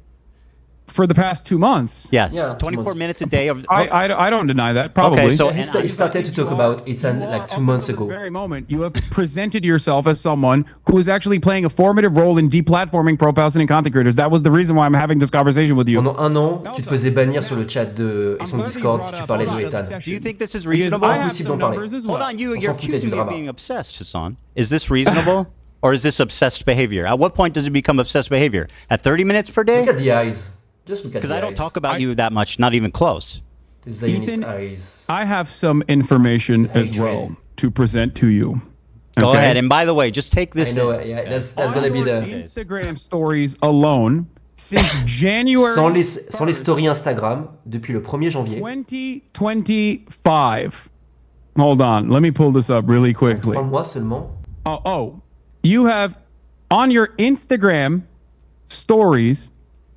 For the past 2 months. Yes, Yeah, 24 minutes a day. Of, I don't deny that. Probably. Okay, so He started to talk about Ethan like 2 months At ago. this very moment, you have presented yourself as someone who is actually playing a formative role in deplatforming pro-Palestinian content creators. That was the reason why I'm having this conversation with you. Pendant un an, tu te faisais bannir sur le chat et son Discord si tu parlais de Ethan. do you think this is Because reasonable? I have Impossible some d'en parler. numbers as Hold well. on, you're s'en foutait accusing du me of drama. being obsessed, Hassan. Is this reasonable? Or is this obsessed behavior? At what point does it become obsessed behavior? At 30 minutes per day? Look at the eyes. Just look at the eyes. Because I don't talk about you that much, not even close. The Zionist Ethan, eyes. I have some information as Hatred. well to present to you. Go Okay? ahead. And by the way, just take I this know, in. yeah, that's On gonna be your the... Instagram stories alone since January Sans les stories Instagram, depuis le 1er janvier. 2025. Hold on, let me pull this up really quickly. 3 mois seulement. You have on your Instagram stories,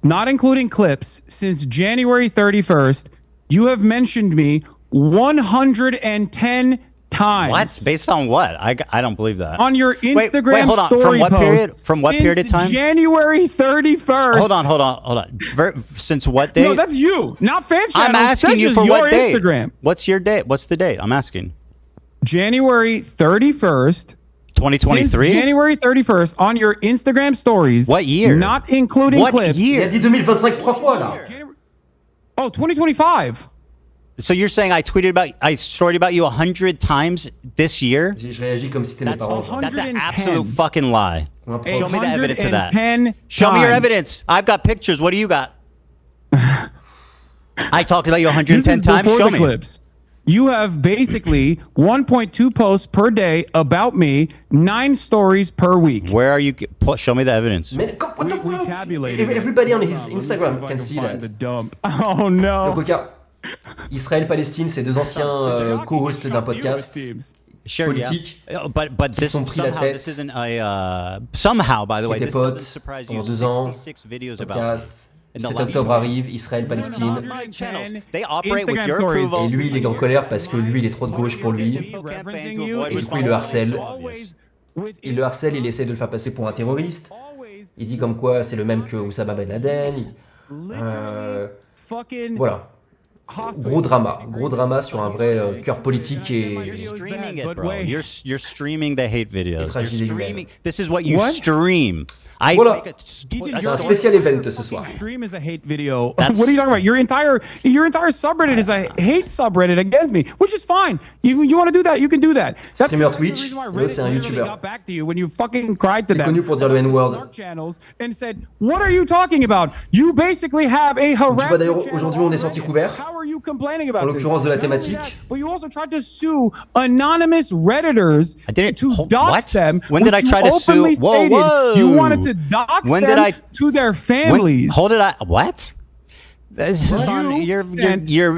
not including clips, since January 31st, you have mentioned me 110 times. What? Based on what? I don't believe that. On your Instagram wait, hold on. story From what period? posts From what period of since time? January 31st. Hold on. Since what date? No, that's you, not fan channels. I'm asking That's you just for your what date? Instagram. What's your date? What's the date? I'm asking. January 31st. 2023? Since January 31st on your Instagram stories. What year? Not including What clips. year? Il a dit 2025 3 fois là. Oh, 2025. So you're saying I storied about you 100 times this year? Je réagis comme si t'es mes parents. That's an absolute fucking lie. Show me the evidence of that. 110 Show me your times. evidence. I've got pictures. What do you got? I talked about you 110 This is times. before Show the me. clips. You have basically 1.2 posts per day about me, 9 stories per week. Where are you? Show me the evidence. Man, what the fuck? Tabulated. Everybody on his Instagram can see that. The dump. Oh no. Donc, regarde, Israël-Palestine, c'est deux anciens co-hosts d'un podcast politique but qui this sont pris la somehow tête. this isn't a somehow by the way Qui this étaient doesn't potes surprise pendant you. 2 ans. 66 videos about Podcast. in the 7 last octobre 2 arrive, Israël-Palestine. They operate with your Et approval. lui, il est en colère parce que lui, il est trop de gauche pour lui. Et du coup, il le harcèle. Il le harcèle, il essaie de le faire passer pour un terroriste. Il dit comme quoi c'est le même que Oussama Ben Laden. Voilà. Gros drama sur un vrai cœur politique et You're streaming it, bro. You're streaming the hate videos. tragédie You're humaine. streaming. This is what you stream. I Voilà. make C'est un spécial event ce soir. Stream is a hate video. What are you talking about? Your entire subreddit is a hate subreddit against me, which is fine. You want to do that, you can do that. That's Streamer the Twitch, reason why l'autre c'est un Reddit YouTuber. got back to you when you fucking cried to C'est them. connu pour dire le N-word. Channels and said, "What are you talking about? You basically have a Tu vois harassment." d'ailleurs, aujourd'hui on est sorti couvert, How are you complaining about en this? l'occurrence de la Not only thématique. that, but you also tried to sue anonymous Redditors to dox what? them. When did I which try you to sue? openly Whoa, stated whoa. You wanted to dox When them did I- to their families. Hold it. What? This is on. You're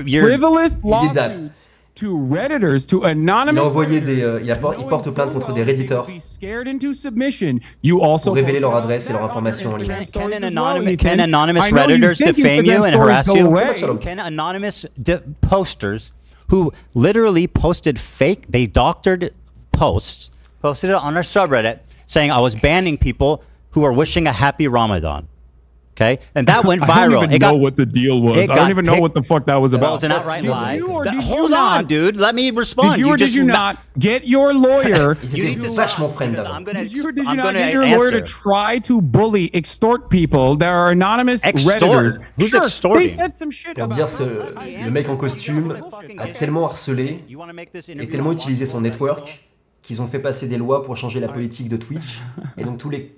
frivolous Il did that. lawsuits to Redditors, to Il a anonymous envoyé il porte plainte contre des Redditors scared into submission. You also pour révéler leur adresse et leur information en ligne. Can anonymous I know you Redditors think defame you Instagram and stories harass go you? away. Can anonymous posters who literally posted fake, they doctored posts, posted it on our subreddit saying I was banning people who are wishing a happy Ramadan. Okay, and that went viral. I don't even know what the deal was. I don't even know what the fuck that was Well, about. it's an outright lie. Did Hold on, dude. Let me respond. Did you or did you not get your lawyer? Ils étaient vachement friends avant. Did you or did you not get your lawyer to try to bully, extort people that are anonymous Redditors? Who's Sure, extorting? They said some shit Pour about dire le mec en costume a tellement harcelé et tellement utilisé son network qu'ils ont fait passer des lois pour changer la politique de Twitch. Et donc tous les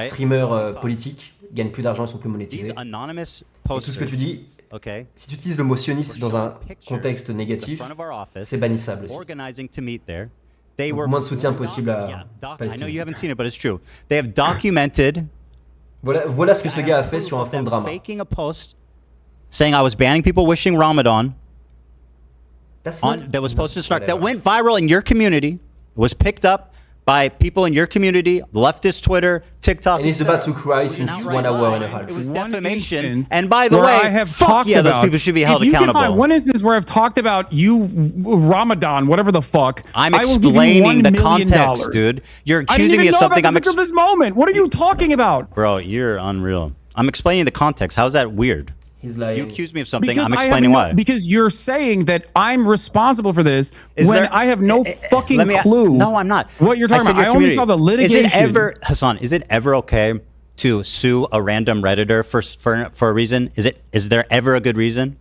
streamers politiques gagnent plus d'argent, ils sont plus monétisés. Et tout ce que tu dis, si tu utilises le mot sioniste dans un contexte négatif, c'est bannissable aussi. Donc, moins de soutien possible à Palestine. Voilà ce que ce gars a fait sur un fond de drama. Saying I was banning people wishing Ramadan. That was posted to start. That went viral in your community. Was picked up by people in your community, leftist Twitter, TikTok. And he's about to cry since 1 hour and a half. It was defamation. And by the way, I have fuck yeah, those people should be held accountable. One instance where I've talked about you, Ramadan, whatever the fuck. I'm I will give you explaining $1 the million. context, dude. You're I didn't accusing me even of know something about I'm this until this moment. What are you talking about? Bro, you're unreal. I'm explaining the context. How's that weird? He's lying. You accuse me of something. Because I'm explaining why. Because you're saying that I'm responsible for this when I have no fucking clue. No, I'm not. What you're talking about. I only saw the litigation. Is it ever, Hassan? Is it ever okay to sue a random Redditor for a reason? Is there ever a good reason?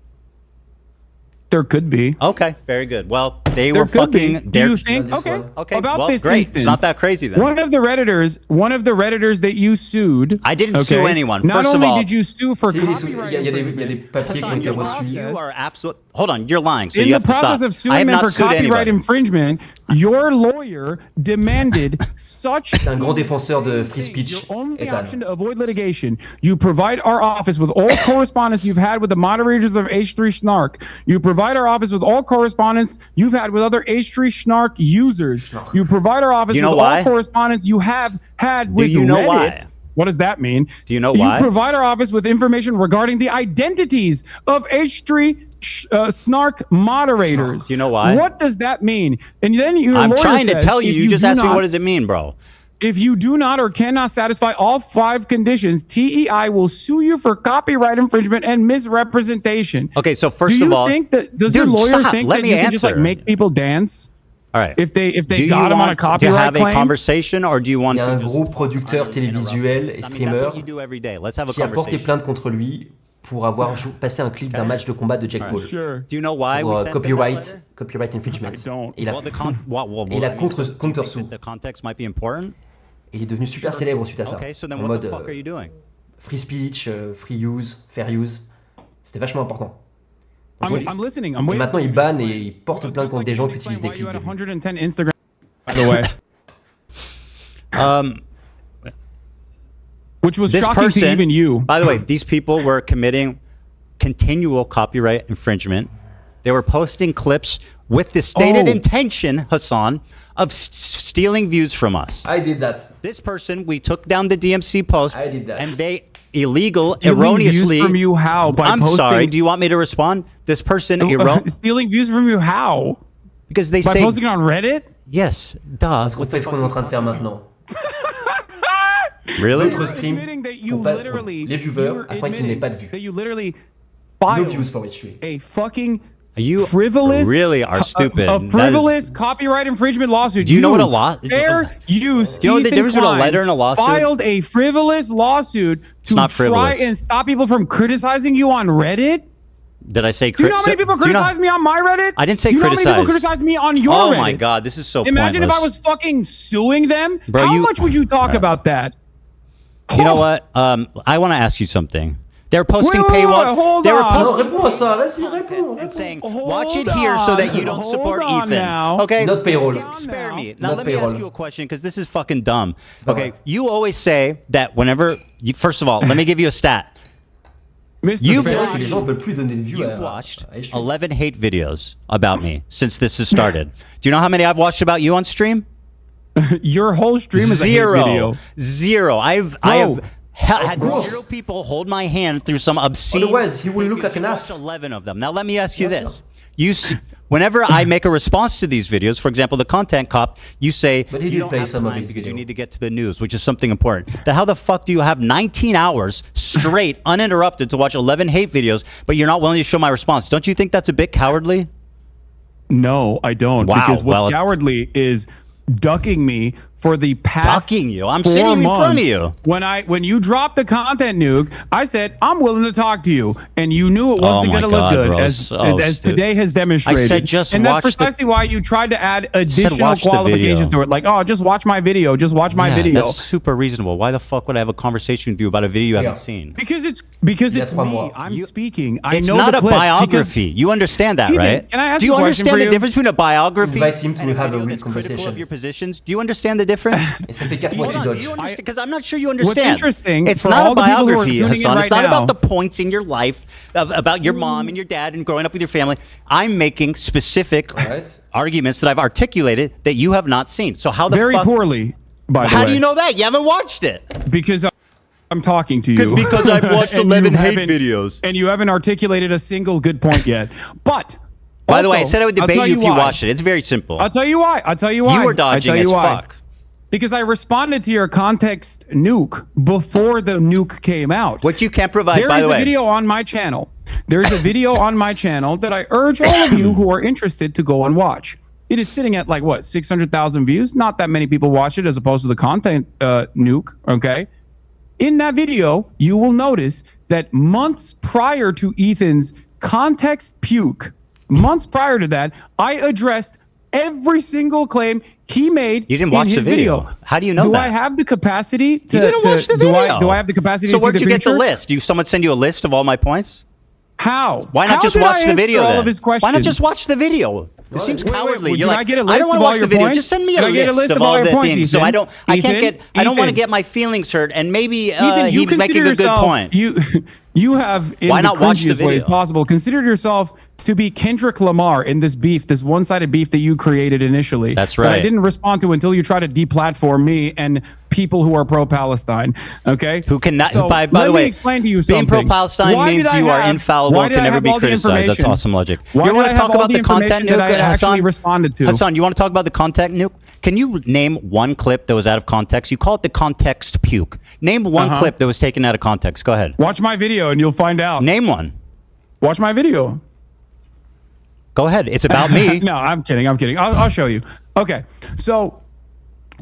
There could be. Okay, very good. Well, they There were could be. fucking. Do you think? Okay. Okay. About well, this great. instance, It's not that crazy then. One of the redditors that you sued. I didn't sue anyone. Not First only of all, did you sue for Il y copyright a des papiers qui ont été reçus. You are absolute. Hold on, you're lying. So in you the have to process stop. of I suing have them not for sued copyright anybody. infringement, your lawyer demanded such. C'est un grand défenseur de free speech. Only option to avoid litigation. You provide our office with all correspondence you've had with the moderators of H3H3. You provide our office with all correspondence you've had with other H3H3 users. You provide our office with all correspondence you have had with Reddit. Why? What does that mean? Do you know why? You provide our office with information regarding the identities of H3H3 moderators. Do you know why? What does that mean? And then I'm trying to tell you. You just asked me what does it mean, bro. If you do not or cannot satisfy all 5 conditions, TEI will sue you for copyright infringement and misrepresentation. Okay, so first of all, does your lawyer think that you can just like make people dance? All right. If they got him on a copyright claim? Do you have a claim? conversation or do you want Il y a to un just... gros producteur télévisuel et streamer That's what you do every day. Let's have a qui a porté conversation. plainte contre lui pour avoir passé un clip d'un match de combat de Jake Paul. Do you know why pour, we sent copyright infringement. Et il a contre-sous. The context might be important. Et il est devenu super célèbre suite à ça. Okay, so then en what mode the fuck are you doing? free speech, free use, fair use. C'était vachement important. I'm listening. Et maintenant, il banne et il porte plainte contre des gens qui utilisent des clips. 110 Instagram, by the way. Which was shocking to even you. By the way, these people were committing continual copyright infringement. They were posting clips with the stated intention, Hassan, of stealing views from us. I did that. This person, we took down the DMC post. I did that. And they erroneously. Views from you how? By I'm sorry. Do you want me to respond? This person stealing views from you how? Because they by say posting on Reddit. Yes, duh. Parce qu'on fait ce qu'on est en train de faire maintenant. Really? D'autres streams pour les viewers afin qu'ils n'aient pas de vues. That you literally no views for H3. A fucking you frivolous, really are stupid. A frivolous copyright infringement lawsuit. Do you know what a lawsuit? Fair use. Do you know the difference between a letter and a lawsuit? Filed a frivolous lawsuit to try and stop people from criticizing you on Reddit. Did I say Do you know how many people criticize me on my Reddit? I didn't say Do you know criticize. how many people criticize me on your Reddit? Oh my god, this is so Imagine pointless. if I was fucking suing them. Bro, how much would you talk about that? You know what? I want to ask you something. They're posting paywall. They were and saying, watch it here so that you don't support Ethan. Now. Okay? Not payroll. Spare me. Now let me ask you a question because this is fucking dumb. Okay, you always say that whenever first of all, let me give you a stat. You've watched 11 hate videos about me since this has started. Do you know how many I've watched about you on stream? Your whole stream is a hate video. Zero. I have had 0 people hold my hand through some obscene. Otherwise, he will look like an ass. 11 of them. Now let me ask you this: you see, whenever I make a response to these videos, for example, the content cop, you say, but he did pay some of these videos. You need to get to the news, which is something important. Then how the fuck do you have 19 hours straight, uninterrupted, to watch 11 hate videos, but you're not willing to show my response? Don't you think that's a bit cowardly? No, I don't. Wow, because what's cowardly is ducking me for the past ducking you. I'm sitting in front of you. When you dropped the content nuke, I said I'm willing to talk to you, and you knew it wasn't going to look good, bro. as today has demonstrated. I said just and watch that's precisely why you tried to add additional the qualifications to it, like just watch my video, just watch my video. That's super reasonable. Why the fuck would I have a conversation with you about a video you haven't seen? Because it's me. I'm speaking. I it's know not the a clips biography. You understand that, Ethan, right? can I ask Do you a question understand for the you? difference between a biography Invite him to and a have a video real that's critical conversation. of your positions? Do you understand the difference? Because I'm not sure you understand. What's interesting, it's for not all a the people who are biography, tuning in Hassan. right It's not now- about the points in your life, about your mom and your dad and growing up with your family. I'm making specific arguments that I've articulated that you have not seen. So how the Very fuck? poorly, by the way. How do you know that? You haven't watched it. Because I'm talking to you. Because I've watched And 11 you hate haven't- videos. And you haven't articulated a single good point yet. But By the way, I also, said I would I'll debate tell you if you why. watched it. It's very simple. I'll tell you why. You were dodging I'll tell as you why. fuck. Because I responded to your context nuke before the nuke came out. What you can't provide, by the way. There is a video on my channel. There's a video on my channel that I urge all of you who are interested to go and watch. It is sitting at 600,000 views. Not that many people watch it as opposed to the content nuke, okay? In that video, you will notice that months prior to Ethan's context puke, months prior to that, I addressed every single claim he made. You didn't watch in the his video. How do you know do that? I have the capacity to... You didn't watch the video. Do I have the capacity so to see where'd the you get the future? list? Do someone send you a list of all my points? How? Why not How just did watch I the answer video all then? of his Why not questions? just watch the video? It seems cowardly. Wait, You're did like, I get a I list don't want of to all watch your the video. points? Just send me a Did I get a list list of of all all your the points, things. So Ethan? I don't want to Ethan? get my feelings hurt. And maybe Ethan, you he's making consider a good yourself- point. You have, in Why the not watch the cringiest ways video? possible, considered yourself to be Kendrick Lamar in this beef, this one-sided beef that you created initially. That's That I right. didn't respond to until you tried to deplatform me and people who are pro-Palestine. Okay? Who cannot? So, by let the me way, explain to you being something. pro-Palestine Why means did I you are have- infallible why and did can I never have be all the criticized. That's information? awesome logic. Why You did want I to have talk all about the the content information that nuke, I actually Hassan? responded to? Hassan, you want to talk about the content nuke? Can you name one clip that was out of context? You call it the context puke. Name one clip that was taken out of context. Go ahead. Watch my video and you'll find out. Name one. Watch my video. Go ahead. It's about me. No, I'm kidding. I'll show you. Okay. So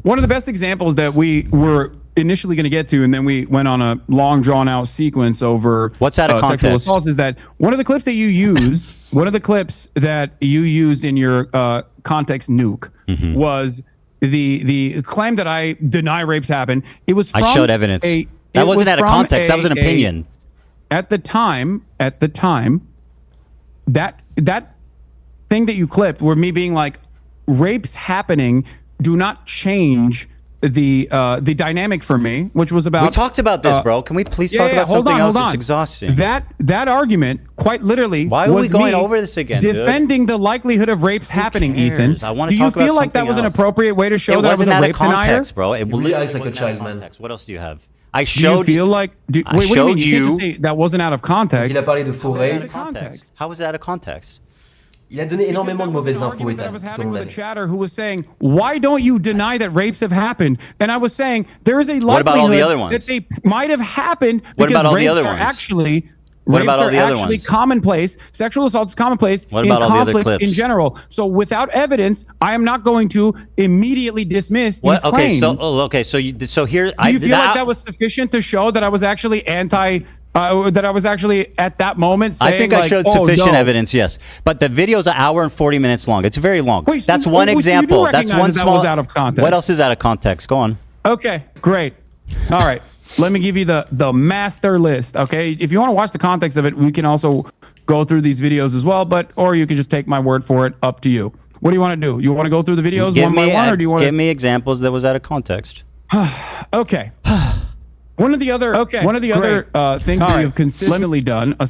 one of the best examples that we were initially going to get to, and then we went on a long, drawn-out sequence over what's out of sexual context assaults, is that one of the clips that you used, in your context nuke was the claim that I deny rapes happen. It was from I showed evidence. That wasn't out of context. That was an opinion. At the time, that thing that you clipped were me being like, rapes happening do not change the dynamic for me, which was about. We talked about this, bro. Can we please talk about something else? It's exhausting. That argument, quite literally, why are we going over this again? Defending the likelihood of rapes happening, Ethan. I want do to you talk about feel like that was an appropriate way to show that I was a rape denier? Bro. It really acts like a child, man. What else do you have? I showed. Do you feel like? Wait, what do you mean? You can't just say that wasn't out of context. Il a parlé de faux rapes. How was that out of context? Il a donné énormément de mauvaises infos, Ethan. I was having with a chatter who was saying, "Why don't you deny that rapes have happened?" And I was saying there is a likelihood that they might have happened because rapes are actually. Rapes are actually commonplace. Sexual assault is commonplace in conflicts in general. So without evidence, I am not going to immediately dismiss these claims. So here, do you feel like that was sufficient to show that I was actually that I was actually at that moment saying, I think I showed sufficient evidence, yes. But the video's an hour and 40 minutes long. It's very long. Wait, that's one example. That's one small. Was out of context. What else is out of context? Go on. Okay, great. All right. Let me give you the master list, okay? If you want to watch the context of it, we can also go through these videos as well, or you can just take my word for it, up to you. What do you want to do? You want to go through the videos one by one, or do you want to... Give me examples that was out of context. Okay. One of the other things that you've consistently done,